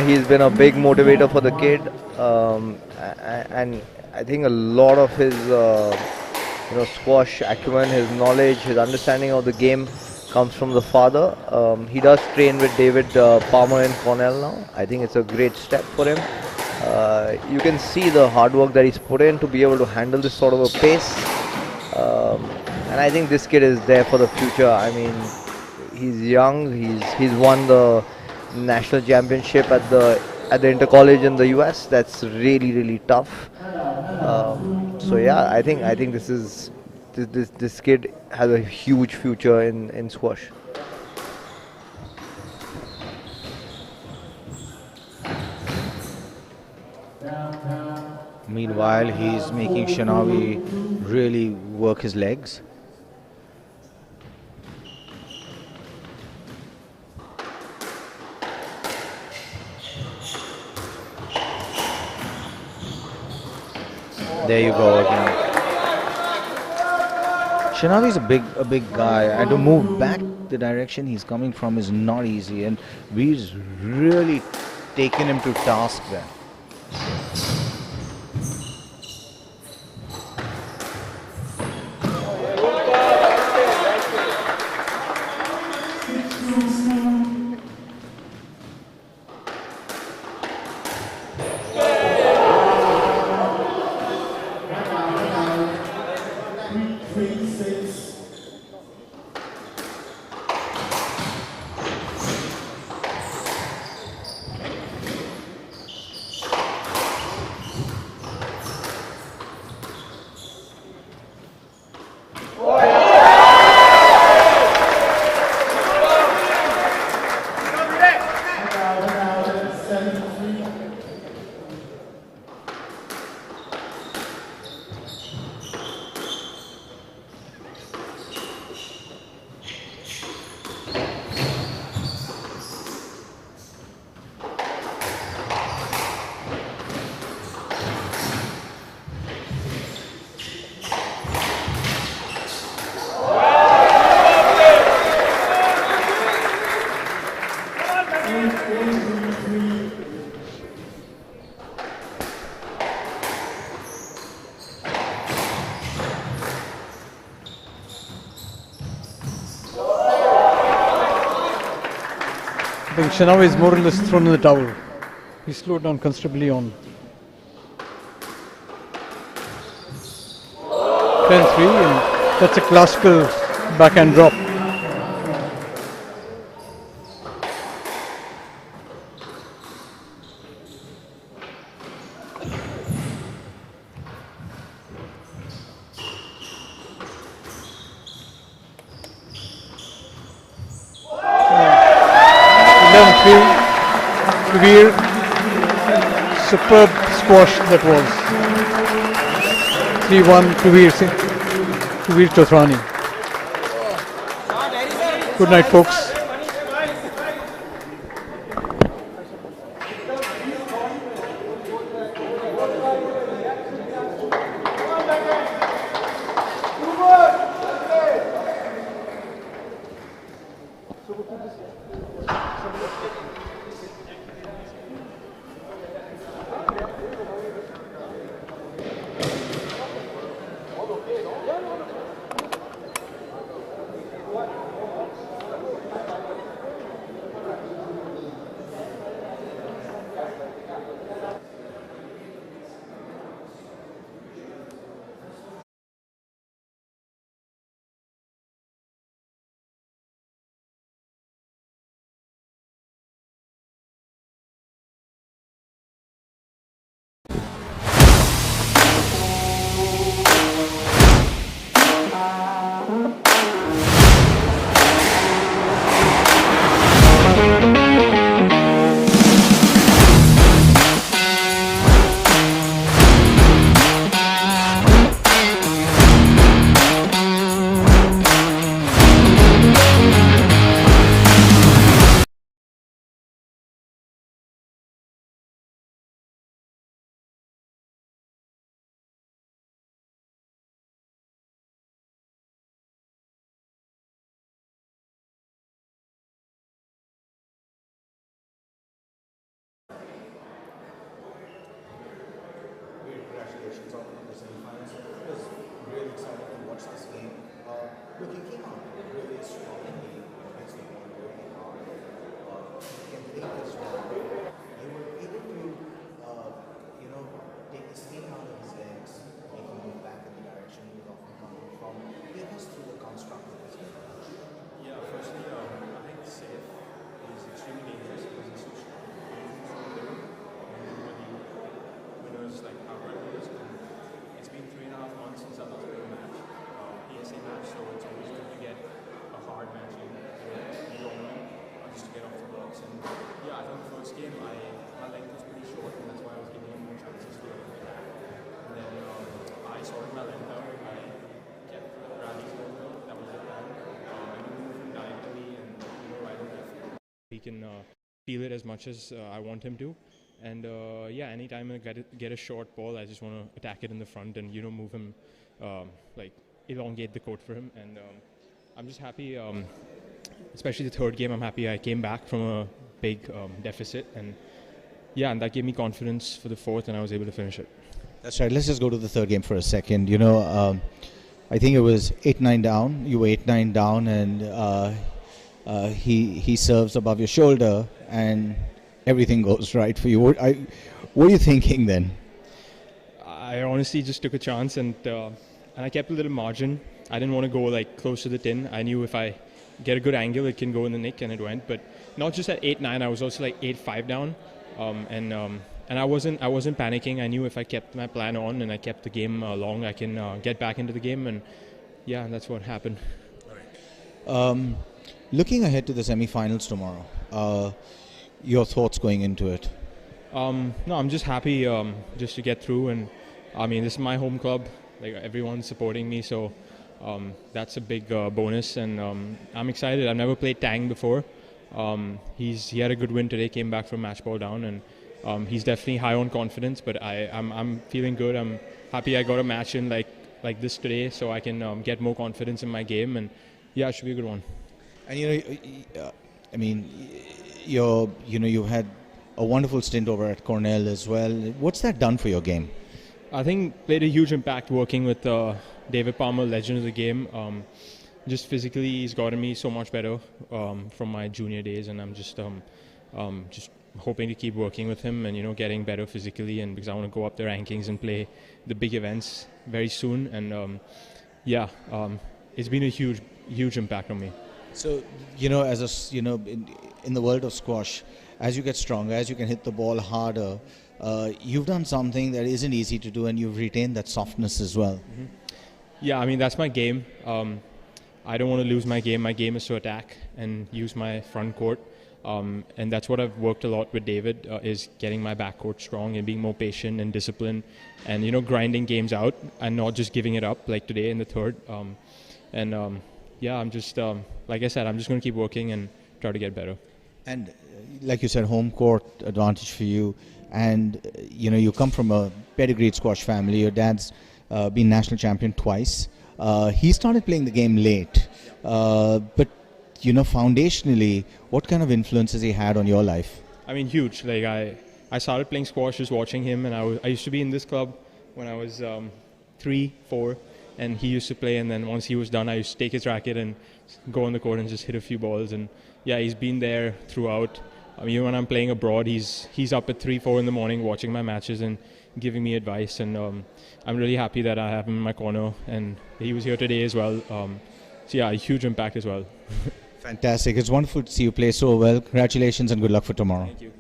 He's been a big motivator for the kid, and I think a lot of his squash acumen, his knowledge, his understanding of the game comes from the father. He does train with David Palmer in Cornell now. I think it's a great step for him. You can see the hard work that he's put in to be able to handle this sort of a pace. And I think this kid is there for the future. I mean, he's young. He's won the national championship at the intercollege in the US. That's really, really tough. So yeah, I think this kid has a huge future in squash. Meanwhile, he's making Shanavi really work his legs. There you go again. Shanavi is a big guy, and to move back the direction he's coming from is not easy, and Veer's really taken him to task there. I think Shanavi is more or less thrown in the towel. He slowed down considerably on 10-3, and that's a classical backhand drop. Veer, superb squash that was. 3-1 to Veer Chothrani. Good night, folks. congratulations on the semi-finals. It was really exciting to watch this game. Look, he came out really strongly against the ball very hard. He can think as well. You were able to, take the steam out of his legs, make him move back in the direction he was often coming from. Take us through the construct of this game. Yeah, firstly, I think safe is extremely dangerous because he's so strong. Winners like outright winners. It's been 3.5 months since I last played a match, PSA match, so it's always good to get a hard match in just to get off the blocks. And yeah, I think the first game my length was pretty short, and that's why I was giving him more chances to attack. And then I sorted my length out. I kept rallies going. That was the plan. I didn't move him diagonally and right on left. He can feel it as much as I want him to. And yeah, anytime I get a short ball, I just want to attack it in the front and move him, elongate the court for him. And I'm just happy, especially the third game. I'm happy I came back from a big deficit, and yeah, and that gave me confidence for the fourth, and I was able to finish it. That's right. Let's just go to the third game for a second. I think it was 8-9 down. You were 8-9 down, and he serves above your shoulder, and everything goes right for you. What are you thinking then? I honestly just took a chance, and I kept a little margin. I didn't want to go close to the tin. I knew if I get a good angle, it can go in the nick, and it went. But not just at 8-9, I was also 8-5 down, and I wasn't panicking. I knew if I kept my plan on and I kept the game long, I can get back into the game, and yeah, that's what happened. Looking ahead to the semi-finals tomorrow, your thoughts going into it? No, I'm just happy just to get through, and I mean, this is my home club. Everyone's supporting me, so that's a big bonus, and I'm excited. I've never played Tang before. He had a good win today, came back from match ball down, and he's definitely high on confidence. But I'm feeling good. I'm happy I got a match in like this today, so I can get more confidence in my game, and yeah, it should be a good one. And you had a wonderful stint over at Cornell as well. What's that done for your game? I think played a huge impact working with David Palmer, legend of the game. Just physically, he's gotten me so much better from my junior days, and I'm just hoping to keep working with him and getting better physically, and because I want to go up the rankings and play the big events very soon. And it's been a huge impact on me. So in the world of squash, as you get stronger, as you can hit the ball harder, you've done something that isn't easy to do, and you've retained that softness as well. Mm-hmm. Yeah, I mean, that's my game. I don't want to lose my game. My game is to attack and use my front court. And that's what I've worked a lot with David, is getting my back court strong and being more patient and disciplined, and grinding games out and not just giving it up like today in the third. I'm just, like I said, I'm just going to keep working and try to get better. And like you said, home court advantage for you. And, you come from a pedigreed squash family. Your dad's been national champion twice. He started playing the game late. But, foundationally, what kind of influence has he had on your life? I mean, huge. I started playing squash just watching him. And I used to be in this club when I was 3, 4. And he used to play, and then once he was done, I used to take his racket and go on the court and just hit a few balls. And yeah, he's been there throughout. I mean, when I'm playing abroad, he's up at 3, 4 in the morning watching my matches and giving me advice. And I'm really happy that I have him in my corner, and he was here today as well. So yeah, a huge impact as well. Fantastic. It's wonderful to see you play so well. Congratulations and good luck for tomorrow. Thank you.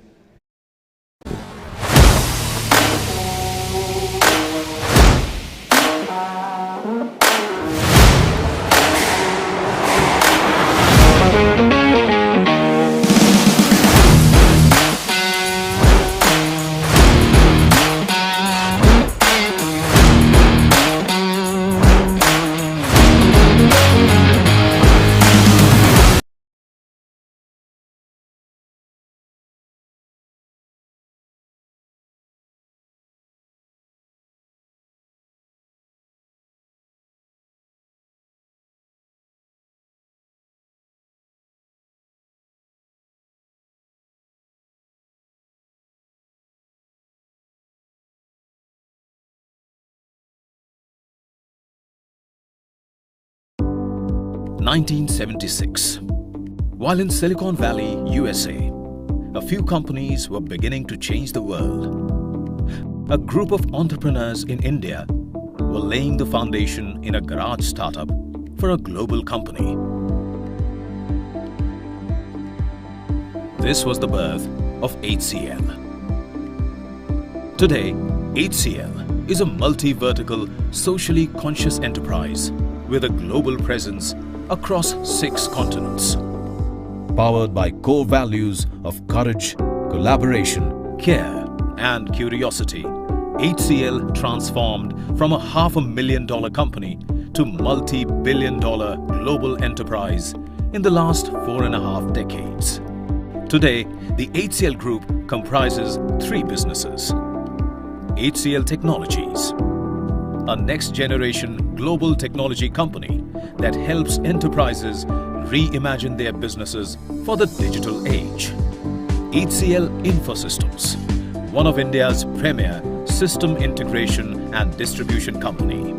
1976. While in Silicon Valley, USA, a few companies were beginning to change the world. A group of entrepreneurs in India were laying the foundation in a garage startup for a global company. This was the birth of HCL. Today, HCL is a multi-vertical, socially conscious enterprise with a global presence across 6 continents. Powered by core values of courage, collaboration, care and curiosity, HCL transformed from a $500,000 company to multi-billion-dollar global enterprise in the last 4.5 decades. Today, the HCL Group comprises 3 businesses. HCL Technologies, a next-generation global technology company that helps enterprises reimagine their businesses for the digital age. HCL Infosystems, one of India's premier system integration and distribution company.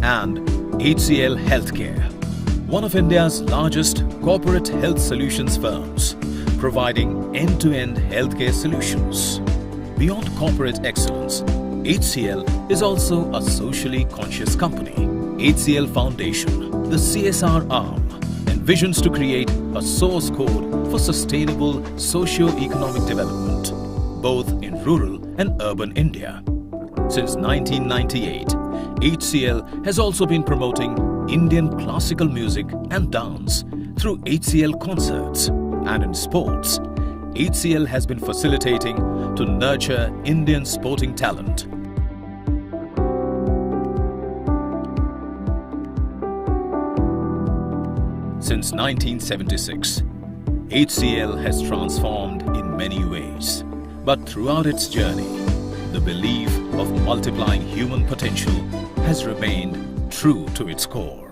And HCL Healthcare, one of India's largest corporate health solutions firms, providing end-to-end healthcare solutions. Beyond corporate excellence, HCL is also a socially conscious company. HCL Foundation, the CSR arm, envisions to create a source code for sustainable socio-economic development, both in rural and urban India. Since 1998, HCL has also been promoting Indian classical music and dance through HCL concerts, and in sports, HCL has been facilitating to nurture Indian sporting talent. Since 1976, HCL has transformed in many ways. But throughout its journey, the belief of multiplying human potential has remained true to its core.